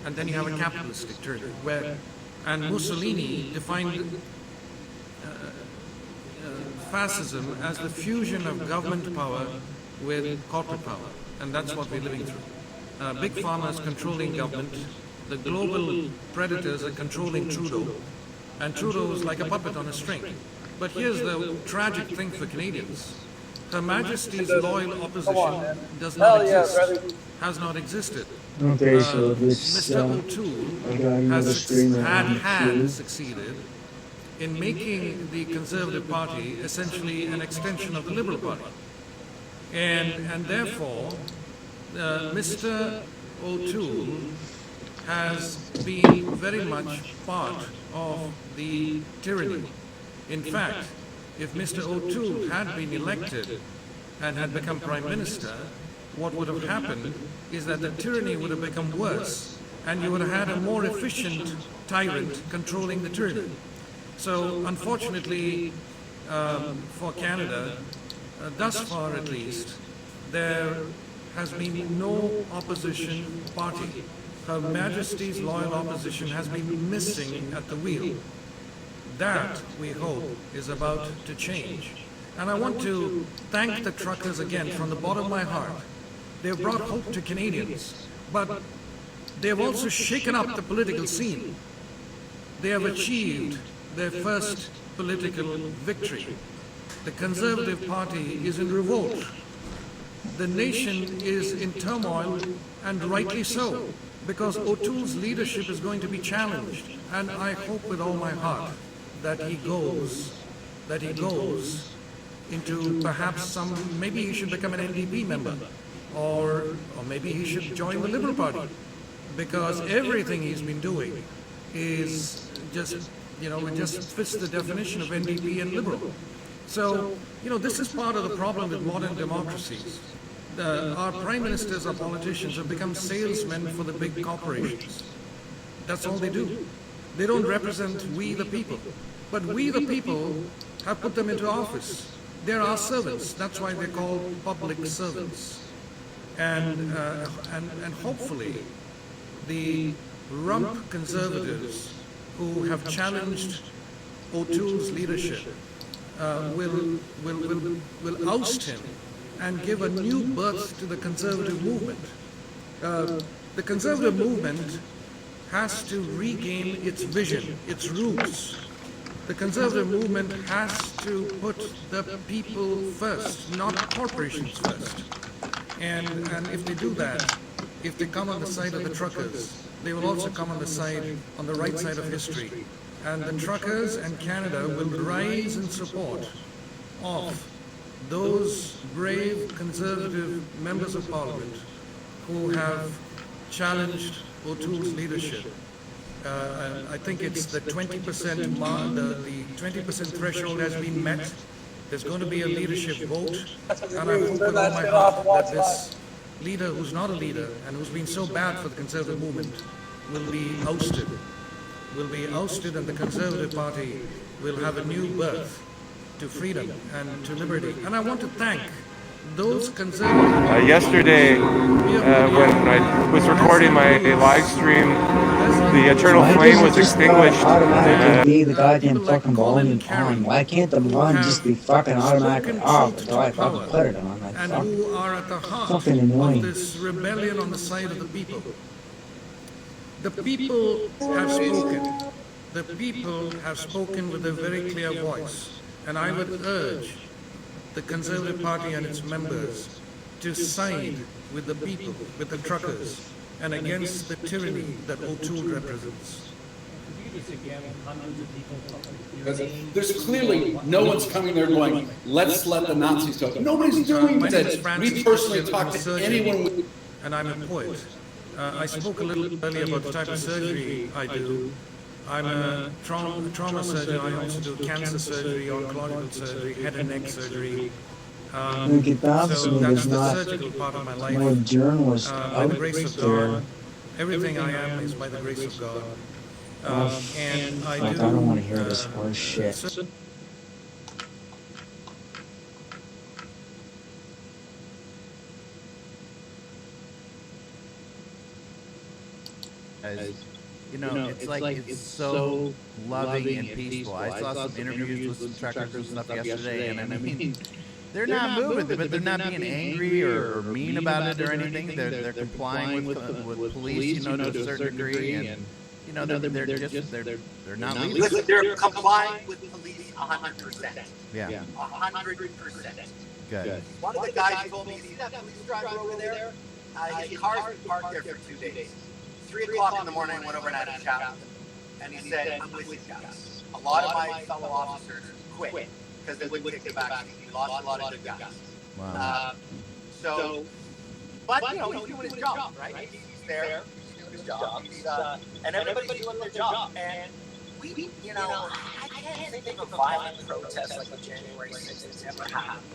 and then you have a capitalistic tyranny, and Mussolini defined fascism as the fusion of government power with corporate power, and that's what we're living through. Big pharma is controlling government. The global predators are controlling Trudeau, and Trudeau is like a puppet on a string. But here's the tragic thing for Canadians. Her Majesty's loyal opposition does not exist, has not existed. Okay, so this, Mr. O'Toole has succeeded in making the Conservative Party essentially an extension of the Liberal Party. And therefore, Mr. O'Toole has been very much part of the tyranny. In fact, if Mr. O'Toole had been elected and had become Prime Minister, what would have happened is that the tyranny would have become worse, and you would have had a more efficient tyrant controlling the tyranny. So, unfortunately, for Canada, thus far at least, there has been no opposition party. Her Majesty's loyal opposition has been missing at the wheel. That, we hope, is about to change. And I want to thank the truckers again from the bottom of my heart. They've brought hope to Canadians, but they've also shaken up the political scene. They have achieved their first political victory. The Conservative Party is in revolt. The nation is in turmoil, and rightly so, because O'Toole's leadership is going to be challenged. And I hope with all my heart that he goes into perhaps maybe he should become an NDP member, or maybe he should join the Liberal Party, because everything he's been doing is just, it just fits the definition of NDP and Liberal. So, this is part of the problem with modern democracies. Our prime ministers, our politicians have become salesmen for the big corporations. That's all they do. They don't represent we the people. But we the people have put them into office. They're our servants. That's why they're called public servants. And hopefully the rump conservatives who have challenged O'Toole's leadership will oust him and give a new birth to the conservative movement. The conservative movement has to regain its vision, its roots. The conservative movement has to put the people first, not corporations first. And if they do that, if they come on the side of the truckers, they will also come on the right side of history. And the truckers and Canada will rise in support of those brave conservative members of parliament who have challenged O'Toole's leadership. I think it's the 20% mark, the 20% threshold has been met. There's going to be a leadership vote, and I hope with all my heart that this leader who's not a leader and who's been so bad for the conservative movement will be ousted. And the Conservative Party will have a new birth to freedom and to liberty. And I want to thank those conservative... Yesterday, when I was recording my live stream, the eternal flame was extinguished. Automatically be the goddamn fucking volume on. Why can't the volume just be fucking automatically off until I fucking put it on? Like, and who are at the heart fucking annoying. of this rebellion on the side of the people. The people have spoken. The people have spoken with a very clear voice. And I would urge the Conservative Party and its members to side with the people, with the truckers, and against the tyranny that O'Toole represents. There's clearly no one's coming there going, let's let the Nazis go. Nobody's doing that. We personally talk to anyone. And I'm a poet. I spoke a little earlier about the type of surgery I do. I'm a trauma surgeon. I also do cancer surgery, oncological surgery, head and neck surgery. So that's the surgical part of my life. My journalist by the grace of God. Everything I am is by the grace of God. And I don't want to hear this horse shit. You know, it's like it's so loving and peaceful. I saw some interviews with some truckers and stuff yesterday, and I mean, they're not moving, but they're not being angry or mean about it or anything. They're complying with police, you know, to a certain degree, and you know, they're not leaving. Listen, they're complying with police 100%. Yeah. 100%. Good. One of the guys told me, see that police driver over there? His car's been parked there for 2 days. 3 o'clock in the morning, I went over and had a chat with him. And he said, I'm with you guys. A lot of my fellow officers quit because they wouldn't take the back seat. We lost a lot of good guys. Wow. But, you know, he's doing his job, right? He's there. He's doing his job. And everybody's doing their job. And we, you know, I can't think of a violent protest like the January 6th has ever happened.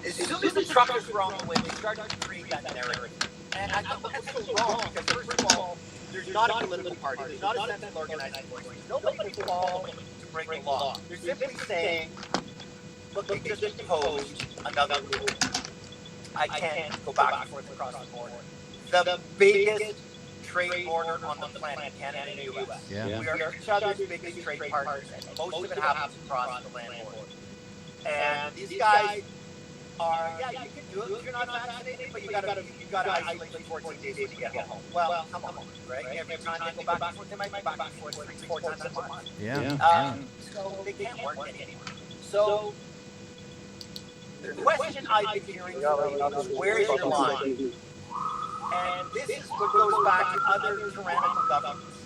As soon as the truckers were on the way, they started to create that narrative. And I thought that's so wrong because, first of all, there's not a political party, there's not a central organizing force, there's nobody can call to break the law. They're simply saying, look, they just imposed another rule. I can't go back and forth across the border. The biggest trade border on the planet, Canada and the U.S. Yeah. We are each other's biggest trade partners, and most of it happens across the land border. And these guys are, yeah, you can do it if you're not vaccinated, but you gotta isolate for 14 days when you get home. Well, come on, right? Every time they go back and forth, they might go back and forth 3-4 times a month. Yeah. So they can't work anymore. So the question I've been hearing is, where's your line? And this is what goes back to other tyrannical governments.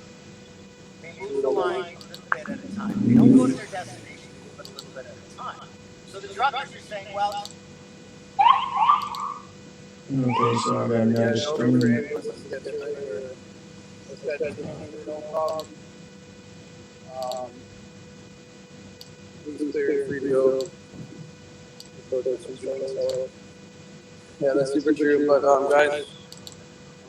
They move the line a little bit at a time. They don't go to their destination, they move it a little bit at a time. So the truckers are saying, well, okay, so I got another stream. Yeah, that's super true. But guys,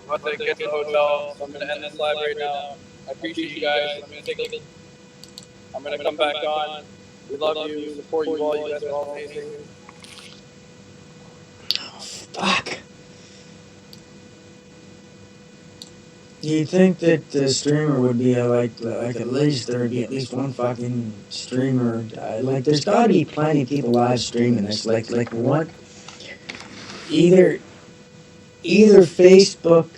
I'm about to get to the hotel, so I'm gonna end this live right now. I appreciate you guys. I'm gonna come back on. We love you, support you all. You guys are all amazing. Fuck. You'd think that the streamer would be like at least there'd be at least one fucking streamer. Like there's got to be plenty of people live streaming this. Like what? Either Facebook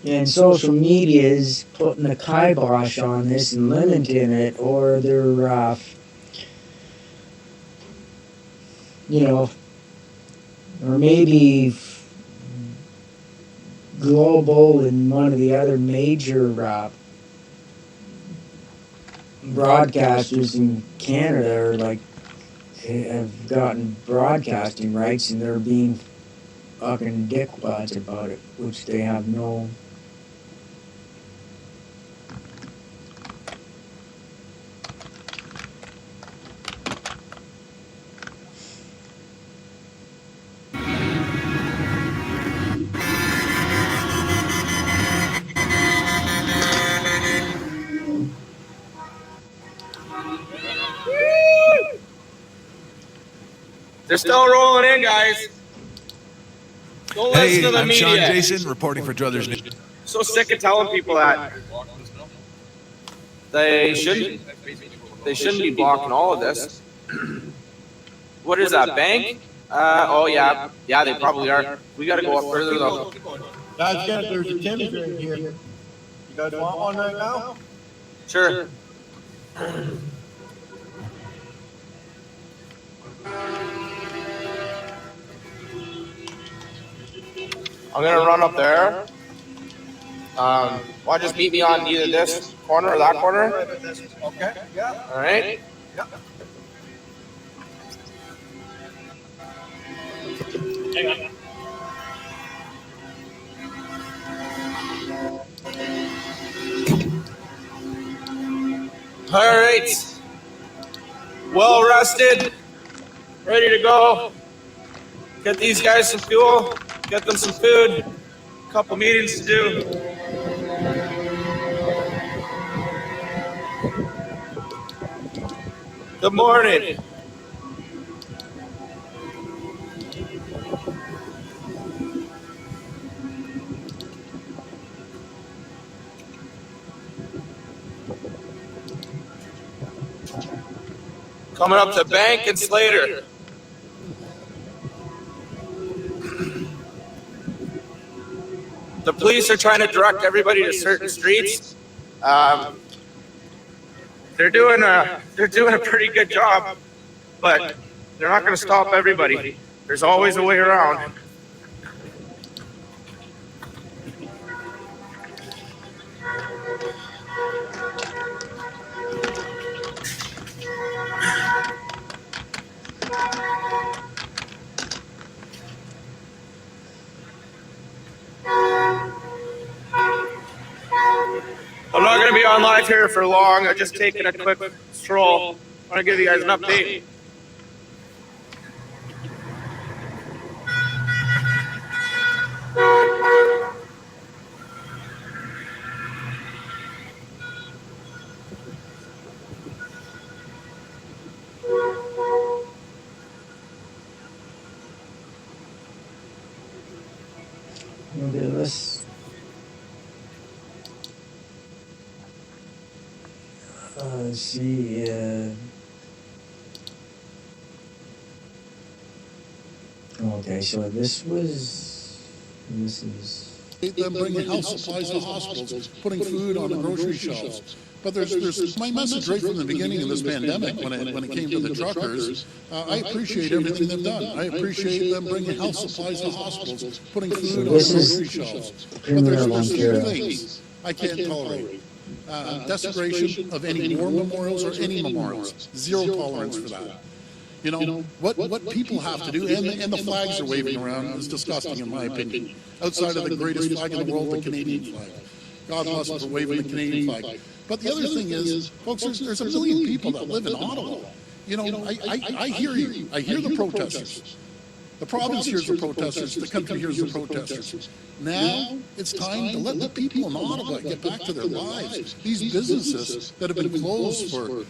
and social media is putting the kibosh on this and limiting it, or they're or maybe Global and one of the other major broadcasters in Canada are have gotten broadcasting rights, and they're being fucking dickwads about it, which they have no. They're still rolling in, guys. Don't listen to the I'm media. Sean Jason, reporting for Druthers News. So sick of telling people that they shouldn't be blocking all of this. What is that, bank? Oh yeah, they probably are. We got to go up further though. Guys, there's a Tim's right here. You guys want one right now? Sure. I'm gonna run up there. Want to just meet me on either this corner or that corner? Okay, yeah. All right. Yeah. Hang on. All right. Well rested, ready to go. Get these guys some fuel, get them some food, a couple meetings to do. Good morning. Coming up to Bank and Slater. The police are trying to direct everybody to certain streets. They're doing a pretty good job, but they're not going to stop everybody. There's always a way around. I'm not going to be on live here for long. I'm just taking a quick stroll. I want to give you guys an update. Okay, let's see. Okay, so this is. Them bringing health supplies to hospitals, putting food on the grocery shelves. But there's my message right from the beginning of this pandemic when it came to the truckers. I appreciate everything they've done. I appreciate them bringing health supplies to hospitals, putting food on the grocery shelves. But there's three things I can't tolerate. Desecration of any war memorials or any memorials. Zero tolerance for that. You know, what people have to do, and the flags are waving around is disgusting in my opinion. Outside of the greatest flag in the world, the Canadian flag. God bless them for waving the Canadian flag. But the other thing is, folks, there's a million people that live in Ottawa. You know, I hear you. I hear the protesters. The province hears the protesters, the country hears the protesters. Now it's time to let the people in Ottawa get back to their lives. These businesses that have been closed for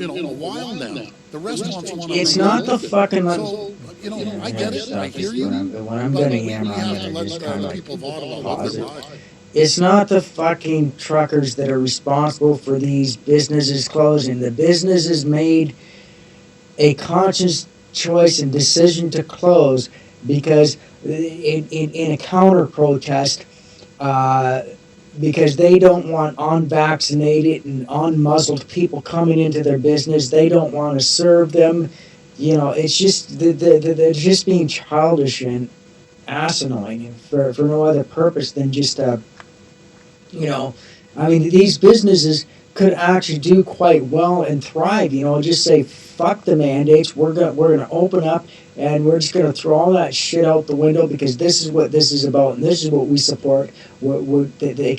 a while now, the restaurants want to It's not the fucking. So, I get it, I hear you, When I'm but gonna we hammer, I'm have to gonna let just the kind of people of Ottawa live pause their it. lives. It's not the fucking truckers that are responsible for these businesses closing. The businesses made a conscious choice and decision to close because in a counter protest, because they don't want unvaccinated and unmuzzled people coming into their business. They don't want to serve them. It's just they're just being childish and asinine for no other purpose than just I mean, these businesses could actually do quite well and thrive. Just say fuck the mandates. We're gonna open up and we're just gonna throw all that shit out the window because this is what this is about and this is what we support. They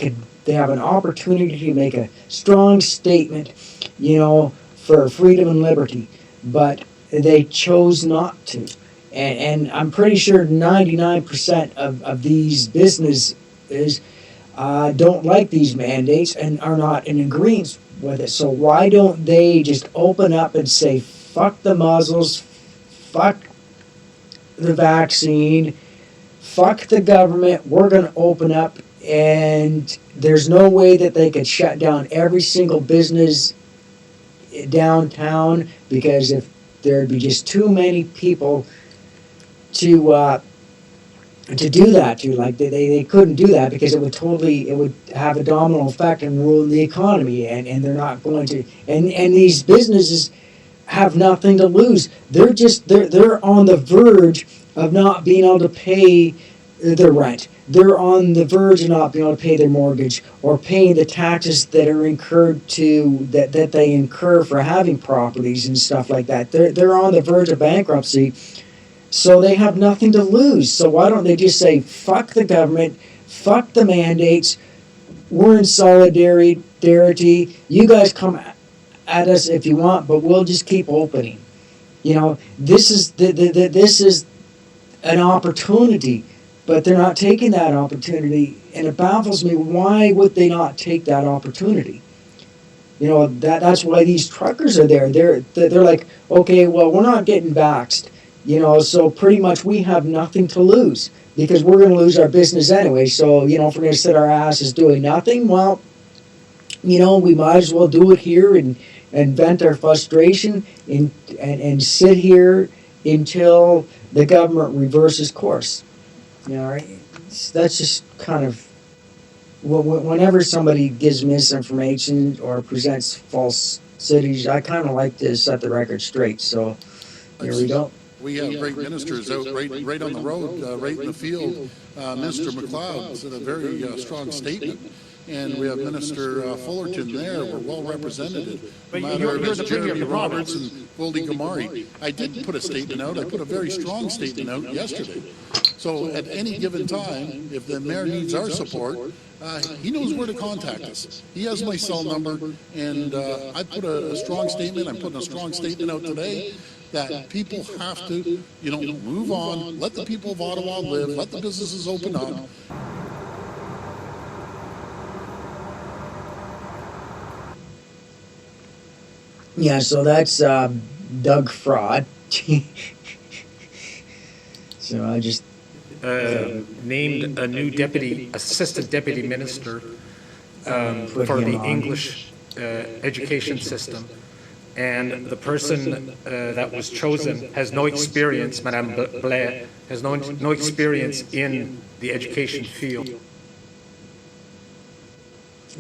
have an opportunity to make a strong statement, for freedom and liberty, but they chose not to. And I'm pretty sure 99% of these businesses don't like these mandates and are not in agreement with it. So why don't they just open up and say, fuck the muzzles, fuck the vaccine, fuck the government, we're going to open up, and there's no way that they could shut down every single business downtown because if there'd be just too many people to do that to. Like they couldn't do that because it would have a domino effect and ruin the economy, and they're not going to. And these businesses have nothing to lose. They're on the verge of not being able to pay their rent. They're on the verge of not being able to pay their mortgage or paying the taxes that are incurred that they incur for having properties and stuff like that. They're on the verge of bankruptcy. So they have nothing to lose. So why don't they just say, fuck the government, fuck the mandates, we're in solidarity, you guys come at us if you want, but we'll just keep opening. This is this is an opportunity, but they're not taking that opportunity, and it baffles me, why would they not take that opportunity? That's why these truckers are there. They're like, okay, well, we're not getting vaxxed. So pretty much we have nothing to lose because we're going to lose our business anyway. So, if we're going to sit our asses doing nothing, well, we might as well do it here and vent our frustration and sit here until the government reverses course. Right? That's just kind of, whenever somebody gives misinformation or presents false cities, I kind of like to set the record straight. So here we go. We have great ministers out right on the road, right in the field. Minister McLeod said a very strong statement. And we have Minister Fullerton there. We're well represented. But you're the premier of the Roberts and Goldie Gamari. I did put a statement out. I put a very strong statement out yesterday. So at any given time, if the mayor needs our support, he knows where to contact us. He has my cell number, and I put a strong statement. I'm putting a strong statement out today that people have to, move on, let the people of Ottawa live, let the businesses open up. Yeah, so that's Doug Fraud. So I just named a new assistant deputy minister for the English education system. And the person that was chosen has no experience, Madame Blair, has no experience in the education field.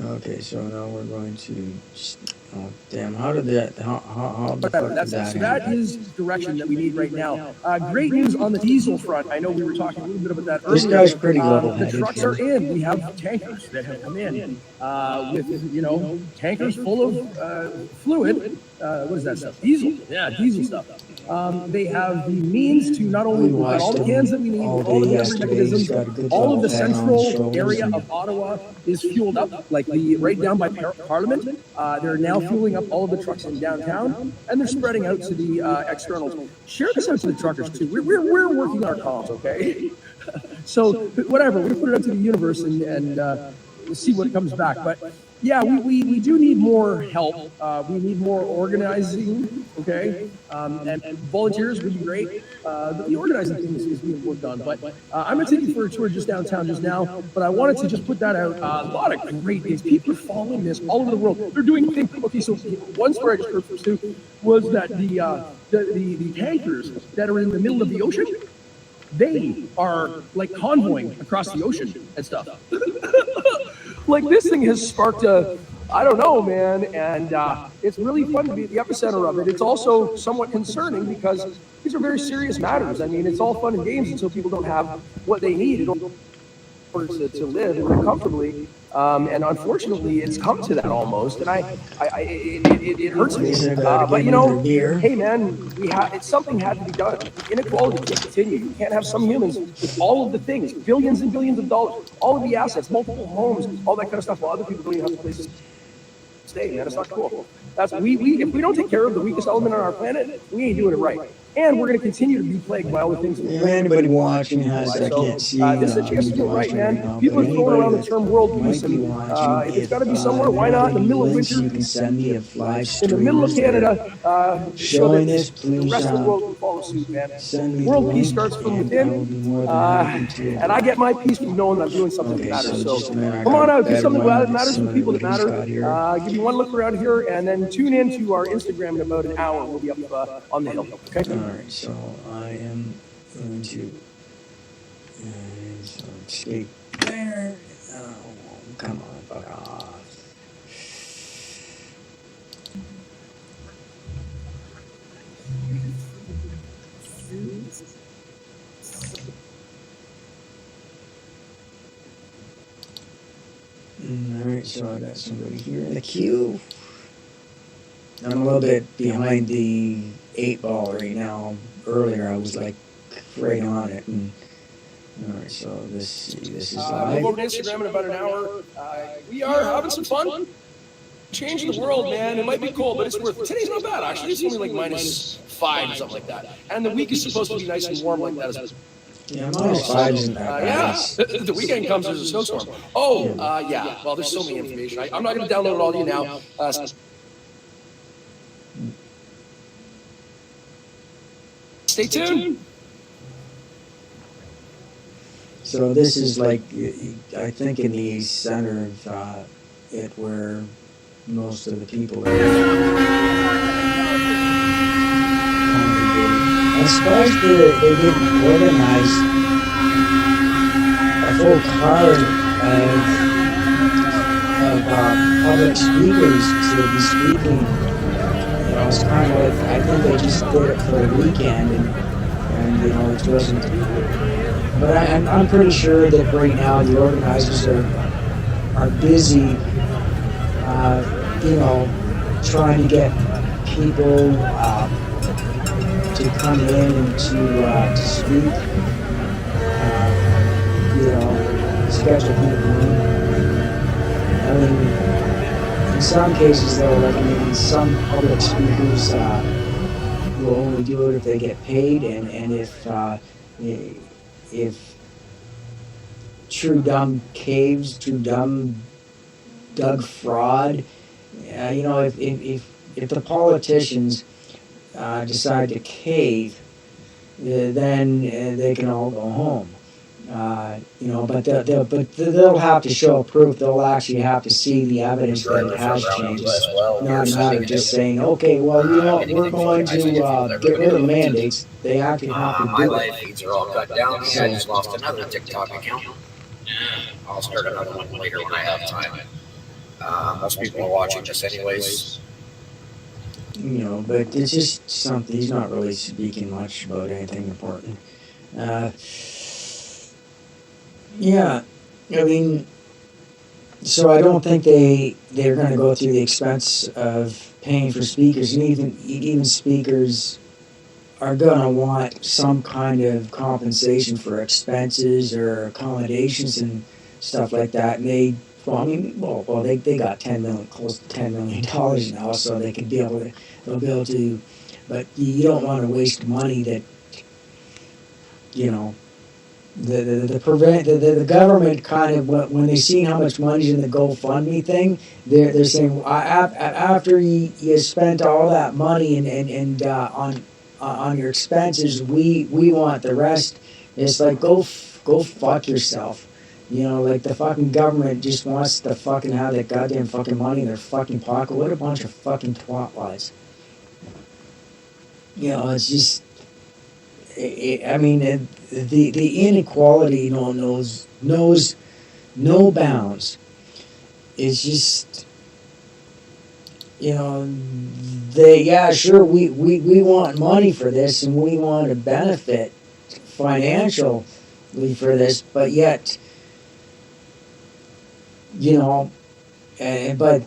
Okay, so now we're going to just, oh damn, how did that, how the fuck did that That is direction that we need right now. Great news on the diesel front. I know we were talking a little bit about that earlier. This guy's pretty level-headed. The trucks are in. We have tankers that have come in with, tankers full of fluid what is that stuff? Diesel. Yeah, diesel stuff. They have the means to not only, we've got all the cans that we need, all the delivery mechanisms, all of the central area of Ottawa is fueled up, like the right down by Parliament. They're now fueling up all of the trucks in downtown, and they're spreading out to the externals. Share this out to the truckers too. We're working our comms, okay? So whatever, we put it out to the universe and see what comes back. But yeah, we do need more help. We need more organizing, okay? And volunteers would be great. The organizing thing is being worked on. But I'm going to take you for a tour just downtown just now. But I wanted to just put that out. A lot of great things. People are following this all over the world. They're doing things. Okay, so one story I just heard first too was that the tankers that are in the middle of the ocean, they are like convoying across the ocean and stuff. Like this thing has sparked I don't know, man, and it's really fun to be at the epicenter of it. It's also somewhat concerning because these are very serious matters. I mean, it's all fun and games until people don't have what they need in order to live and live comfortably. And unfortunately, it's come to that almost, and it hurts me. But you know, hey man, something had to be done. The inequality can't continue. You can't have some humans with all of the things, billions and billions of dollars, all of the assets, multiple homes, all that kind of stuff, while other people don't even have places to stay. Man, it's not cool. If we don't take care of the weakest element on our planet, we ain't doing it right. And we're going to continue to be plagued by all the things. If anybody watching has, I can't see. This is a chance to do it right, man. People are throwing around the term world peace, and if it's got to be somewhere, why not in the middle of winter? You can send me a live in the middle of Canada, showing this, please. The rest of the world will follow suit, man. World peace starts from within, and I get my peace from knowing I'm doing something that matters. So come on out, do something that matters for people that matter. Give you one look around here, and then tune in to our Instagram in about an hour. We'll be up on the hill. Okay. Alright, so I am going to escape there. Oh, come on, fuck off. Alright, so I got somebody here in the queue. I'm a little bit behind the 8-ball right now. Earlier I was like right on it. And all right, so this is live. We'll go to Instagram in about an hour. We are having some fun. Changing the world, man. It might be cold, but it's worth it. Today's not bad, actually. It's only like -5 or something like that. And the week is supposed to be nice and warm like that as well. Yeah, -5 isn't that bad. Yeah, the weekend comes, there's a snowstorm. Oh, yeah. Well, there's so many information. I'm not going to download it all to you now. Stay tuned. So this is like, I think in the center of it where most of the people are congregating. I'm surprised they didn't organize a full card of public speakers to be speaking. You know, it's kind of like, I think they just did it for the weekend, and you know, it wasn't. But I'm pretty sure that right now the organizers are busy, you know, trying to get people to come in and to speak. You know, schedule people in. I mean, in some cases, though, like I mean, some public speakers will only do it if they get paid, and if True Dumb Caves, True Dumb Doug Fraud, you know, if the politicians decide to cave, then they can all go home. You know, but they'll have to show proof. They'll actually have to see the evidence that it has changed. Not a matter of just saying, okay, well, you know, we're going to get rid of the mandates. They actually have to My do live it. feeds are all cut down. I just lost another TikTok account. I'll start another one later when I have time. Most people are watching this anyways. You know, but it's just something. He's not really speaking much about anything important. Yeah, I mean, So I don't think they're going to go through the expense of paying for speakers, and even speakers are going to want some kind of compensation for expenses or accommodations and stuff like that. And they got close to $10 million now, so they'll be able to. But you don't want to waste money that, you know, the government kind of, when they see how much money's in the GoFundMe thing, they're saying, after you spent all that money and on your expenses, we want the rest. It's like, go fuck yourself. You know, like, the fucking government just wants to fucking have that goddamn fucking money in their fucking pocket. What a bunch of fucking twat-wise. You know, it's just, the inequality knows no bounds. It's just, you know, sure, we want money for this, and we want to benefit financially for this, but yet, you know, but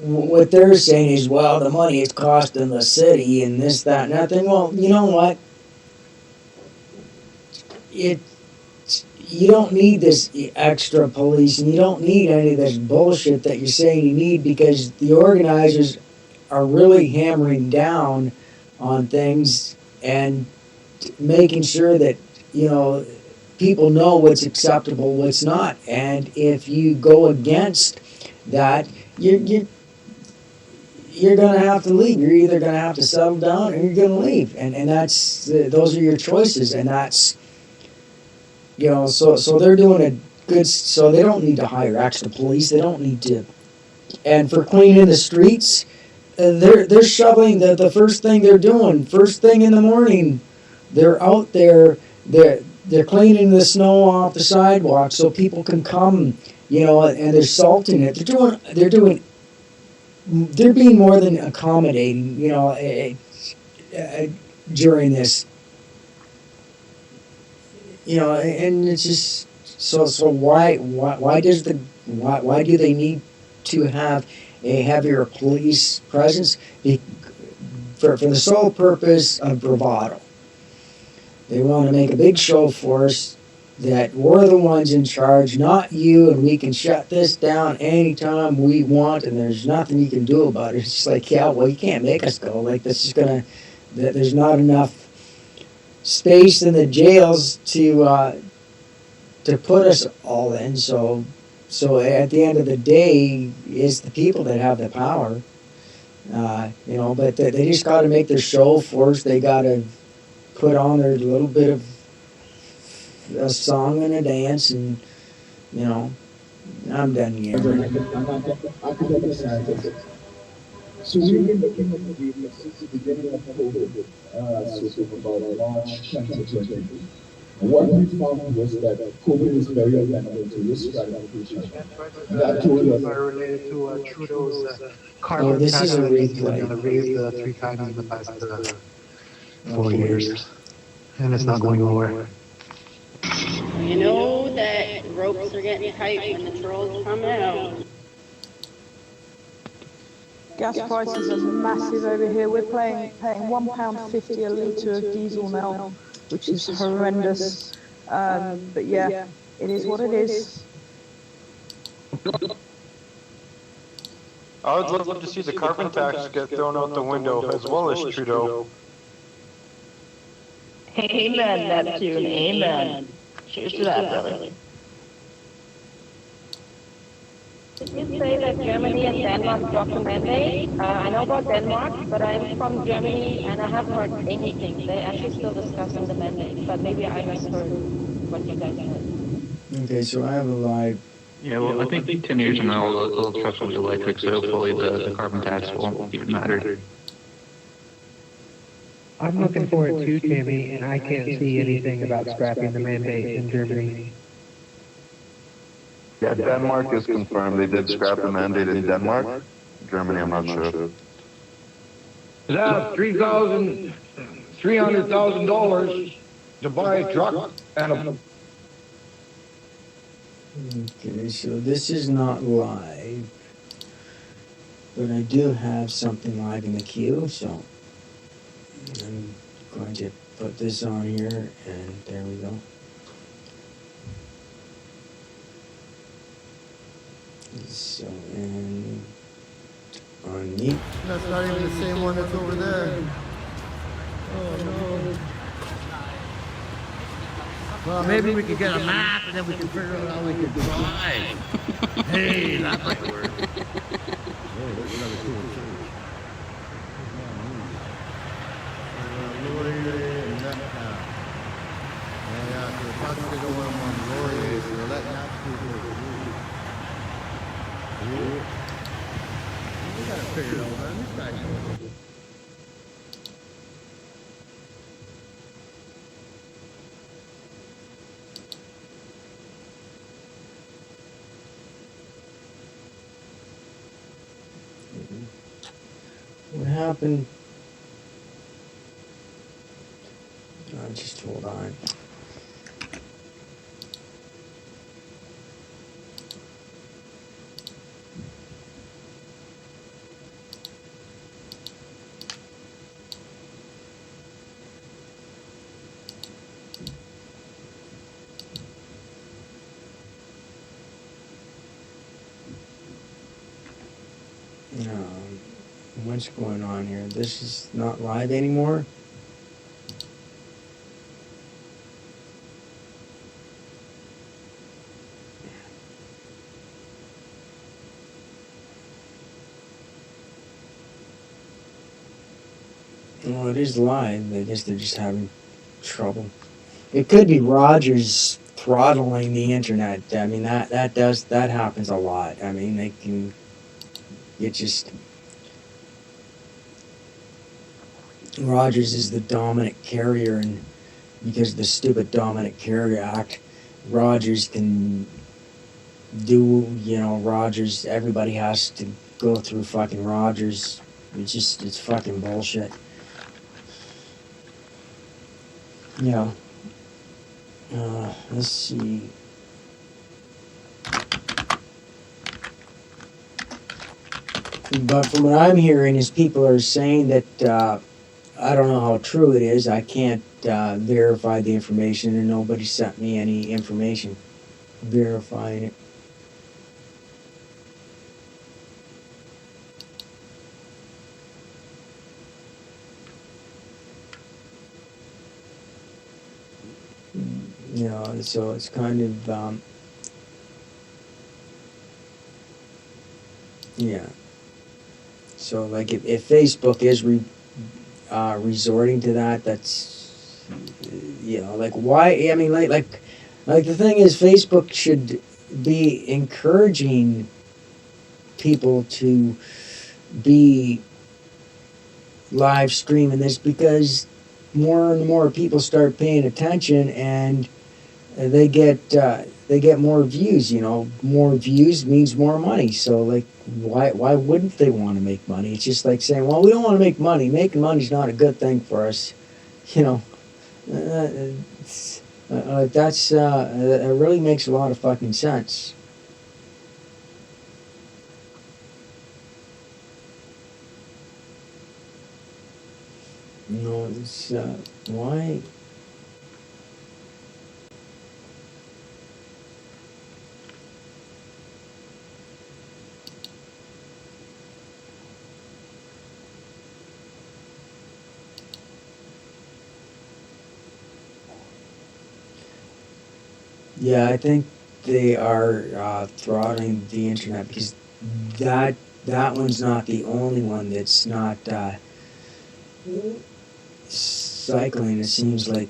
what they're saying is, well, the money is costing the city and this, that, and that thing. Well, you know what? You don't need this extra police, and you don't need any of this bullshit that you're saying you need, because the organizers are really hammering down on things and making sure that, you know, people know what's acceptable, what's not. And if you go against that, you're going to have to leave. You're either going to have to settle down, or you're going to leave. And that's those are your choices, and that's, you know, so they're doing a good, so they don't need to hire extra police. They don't need to. And for cleaning the streets, they're shoveling the first thing they're doing. First thing in the morning, they're out there. They're cleaning the snow off the sidewalk so people can come. You know, and they're salting it. They're being more than accommodating. You know, during this. You know, and it's just so why do they need to have a heavier police presence? For the sole purpose of bravado. They want to make a big show for us that we're the ones in charge, not you, and we can shut this down anytime we want, and there's nothing you can do about it. It's just like, yeah, well, you can't make us go. Like, there's not enough space in the jails to put us all in. So at the end of the day, it's the people that have the power. You know, but they just got to make their show first. They got to put on their little bit of a song and a dance, and, you know, I'm done here. So we've been looking at the data since the beginning of COVID, so from about March 2020. And what we found was that COVID is very amenable to risk stratification. That told us related to Trudeau's carbon tax that's raised 3 times in the past 4 years, and it's not going nowhere. You know that ropes are getting tight when the trolls come out. Gas prices are massive over here. We're paying £1.50 a litre of diesel now, which is horrendous. But yeah, it is what it is. I would love to see the carbon tax get thrown out the window, as well as Trudeau. Amen, Neptune, amen. Cheers to that, brother. Did you say that Germany and Denmark dropped a mandate? I know about Denmark, but I'm from Germany and I haven't heard anything. They're actually still discussing the mandate, but maybe I misheard what you guys said. Okay, so I have a live. Yeah, well, I think 10 years from now, all the trucks will be electric, so hopefully the carbon tax won't even matter. I'm looking forward to Jamie, and I can't see anything about scrapping the mandate in Germany. Yeah, Denmark is confirmed. They did scrap the mandate in Denmark. Germany, I'm not sure. That's $300,000 to buy a truck and Okay, so this is not live, but I do have something live in the queue, so I'm going to put this on here, and there we go. So, and unmute. That's not even the same one that's over there. Oh no. Well, maybe we could get a map and then we can figure out how we could drive. Hey, that might work. Oh, that's another cool church. Laurier and Metcalf. Yeah, so the trucks are going on Laurier, so they're letting that people through. We gotta figure it out, man. This guy's going. What happened? Just hold on. What's going on here? This is not live anymore? Well, it is live. I guess they're just having trouble. It could be Rogers throttling the internet. I mean, that happens a lot. I mean, it just, Rogers is the dominant carrier, and because of the stupid Dominant Carrier Act, Rogers can do, Rogers, everybody has to go through fucking Rogers. It's fucking bullshit. Yeah. Let's see. But from what I'm hearing is people are saying that, I don't know how true it is. I can't verify the information, and nobody sent me any information verifying it. So it's kind of, yeah. So, like, if Facebook is resorting to that, that's, like, why? I mean, like the thing is, Facebook should be encouraging people to be live streaming this, because more and more people start paying attention, and they get more views. More views means more money. So, like, why wouldn't they want to make money? It's just like saying, well, we don't want to make money. Making money's not a good thing for us. That's it really makes a lot of fucking sense. It's why. Yeah, I think they are throttling the internet, because that one's not the only one that's not cycling. It seems like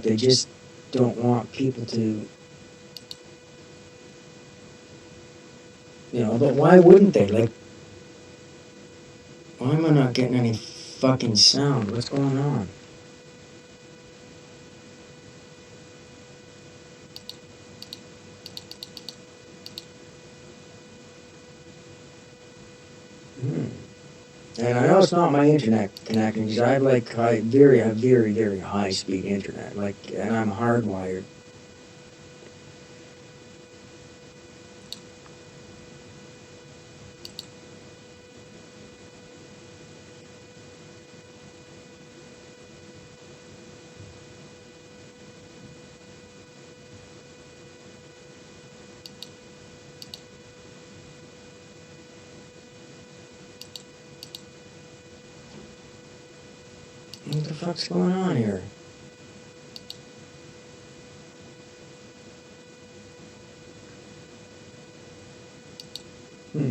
they just don't want people to, but why wouldn't they? Like, why am I not getting any fucking sound? What's going on? And I know it's not my internet connection, because I have very, very high speed internet, and I'm hardwired. the fuck's going on here? Hmm.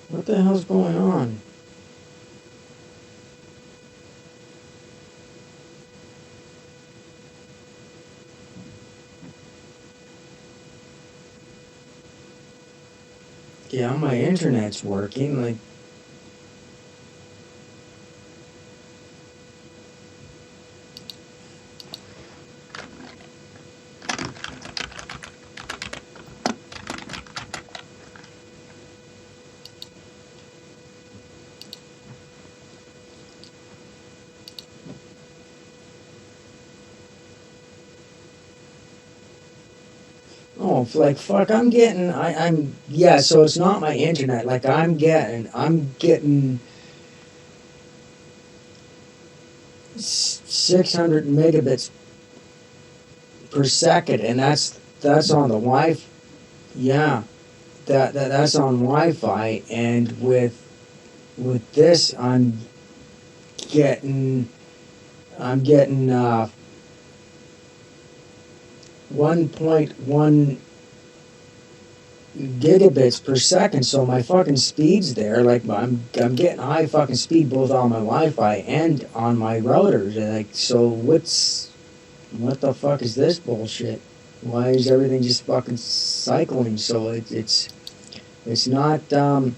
What the hell's going on? Yeah, my internet's working, like... Oh, like, fuck, yeah, so it's not my internet, like, I'm getting 600 megabits per second, and that's on the Wi-Fi, yeah, that's on Wi-Fi, and with this, I'm getting 1.1 gigabits per second, so my fucking speed's there. Like I'm getting high fucking speed both on my Wi-Fi and on my routers. And like, so what the fuck is this bullshit? Why is everything just fucking cycling? So it's not hmm.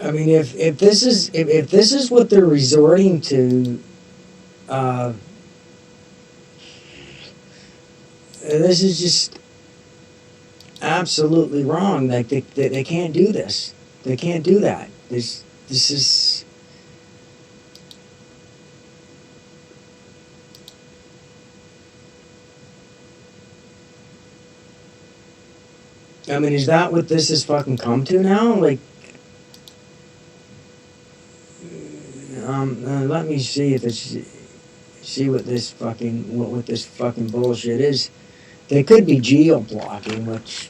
I mean, if this is what they're resorting to, this is just absolutely wrong. Like they can't do this. They can't do that. This is. I mean, is that what this has fucking come to now? Like, let me see if it's what this fucking bullshit is. They could be geo blocking, which.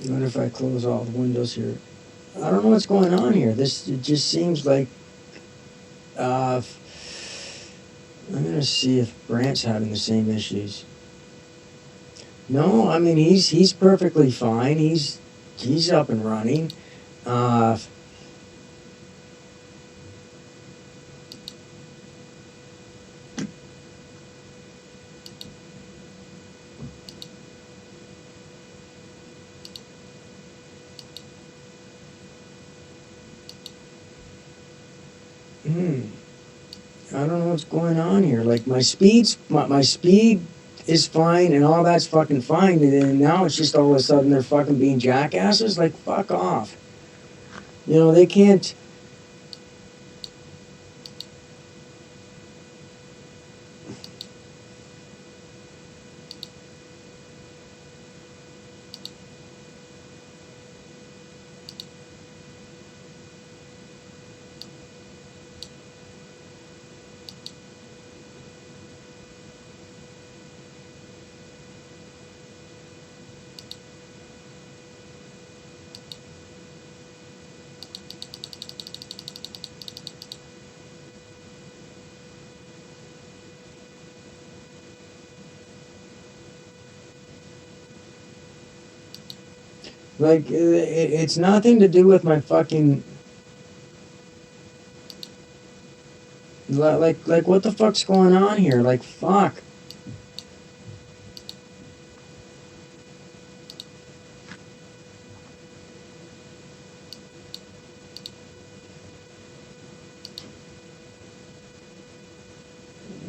What if I close all the windows here? I don't know what's going on here. It just seems like. I'm gonna see if Brant's having the same issues. No, I mean he's perfectly fine. He's up and running. Uh, I don't know what's going on here. Like my speed is fine and all that's fucking fine, and then now it's just all of a sudden they're fucking being jackasses. Like fuck off. You know they can't. Like, it's nothing to do with my fucking... Like, what the fuck's going on here? Like, fuck.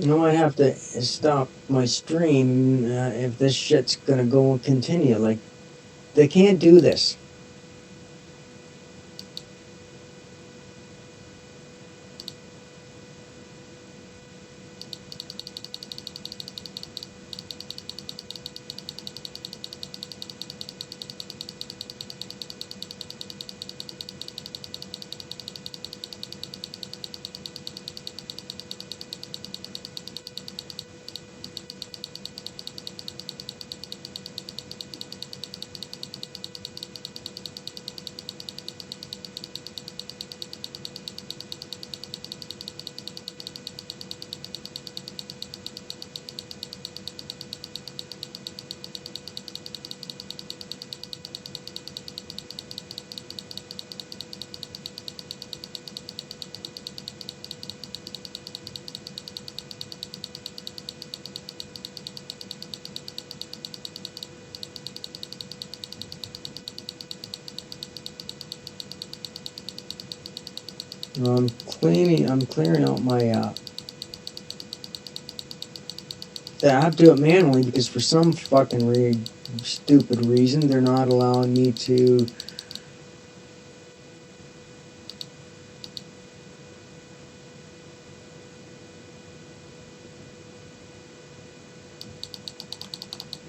I might have to stop my stream if this shit's gonna go and continue. Like, they can't do this. I'm clearing out my, I have to do it manually because for some fucking stupid reason, they're not allowing me to...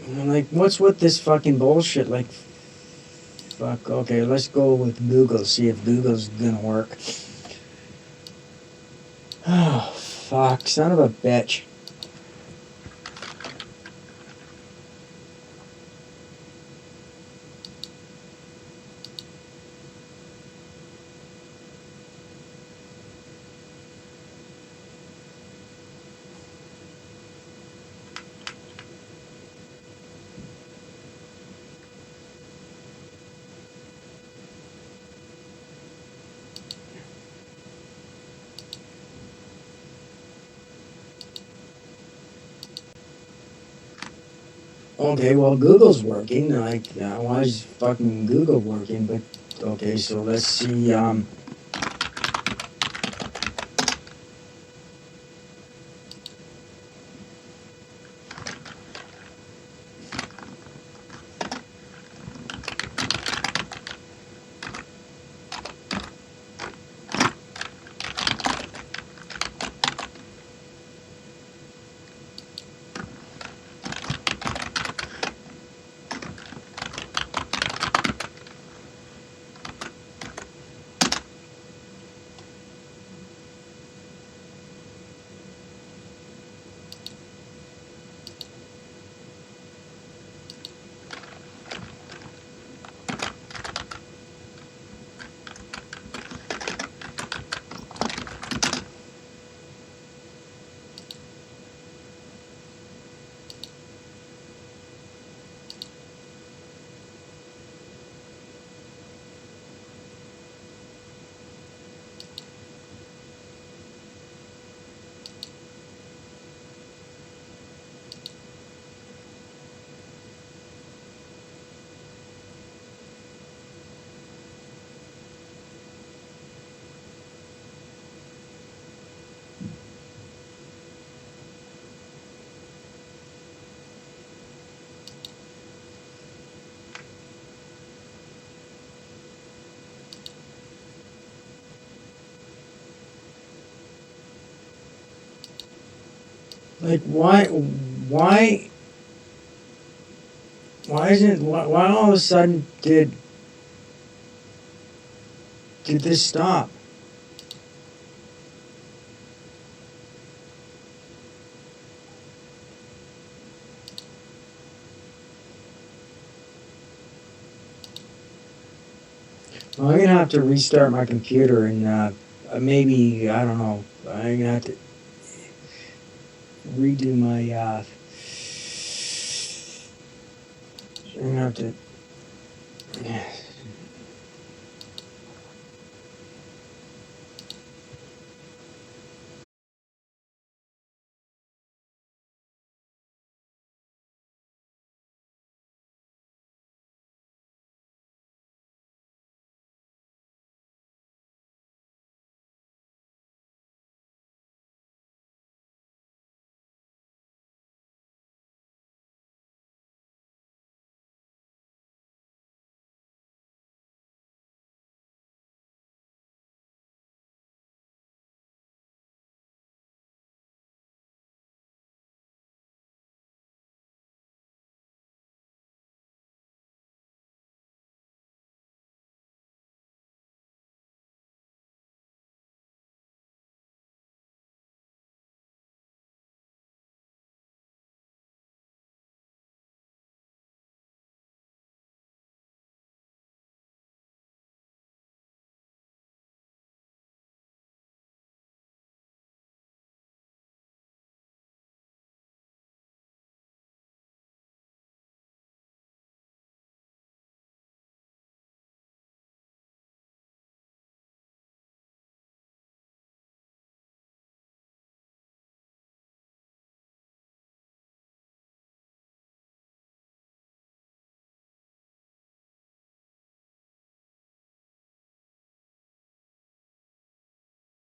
Like, what's with this fucking bullshit? Like, fuck, okay, let's go with Google, see if Google's gonna work. Oh, fuck, son of a bitch. Okay, well, Google's working. Like, why is fucking Google working? But, okay, so let's see, Like, why all of a sudden did this stop? Well, I'm gonna have to restart my computer and maybe, I don't know, I'm gonna have to redo my I'm gonna have to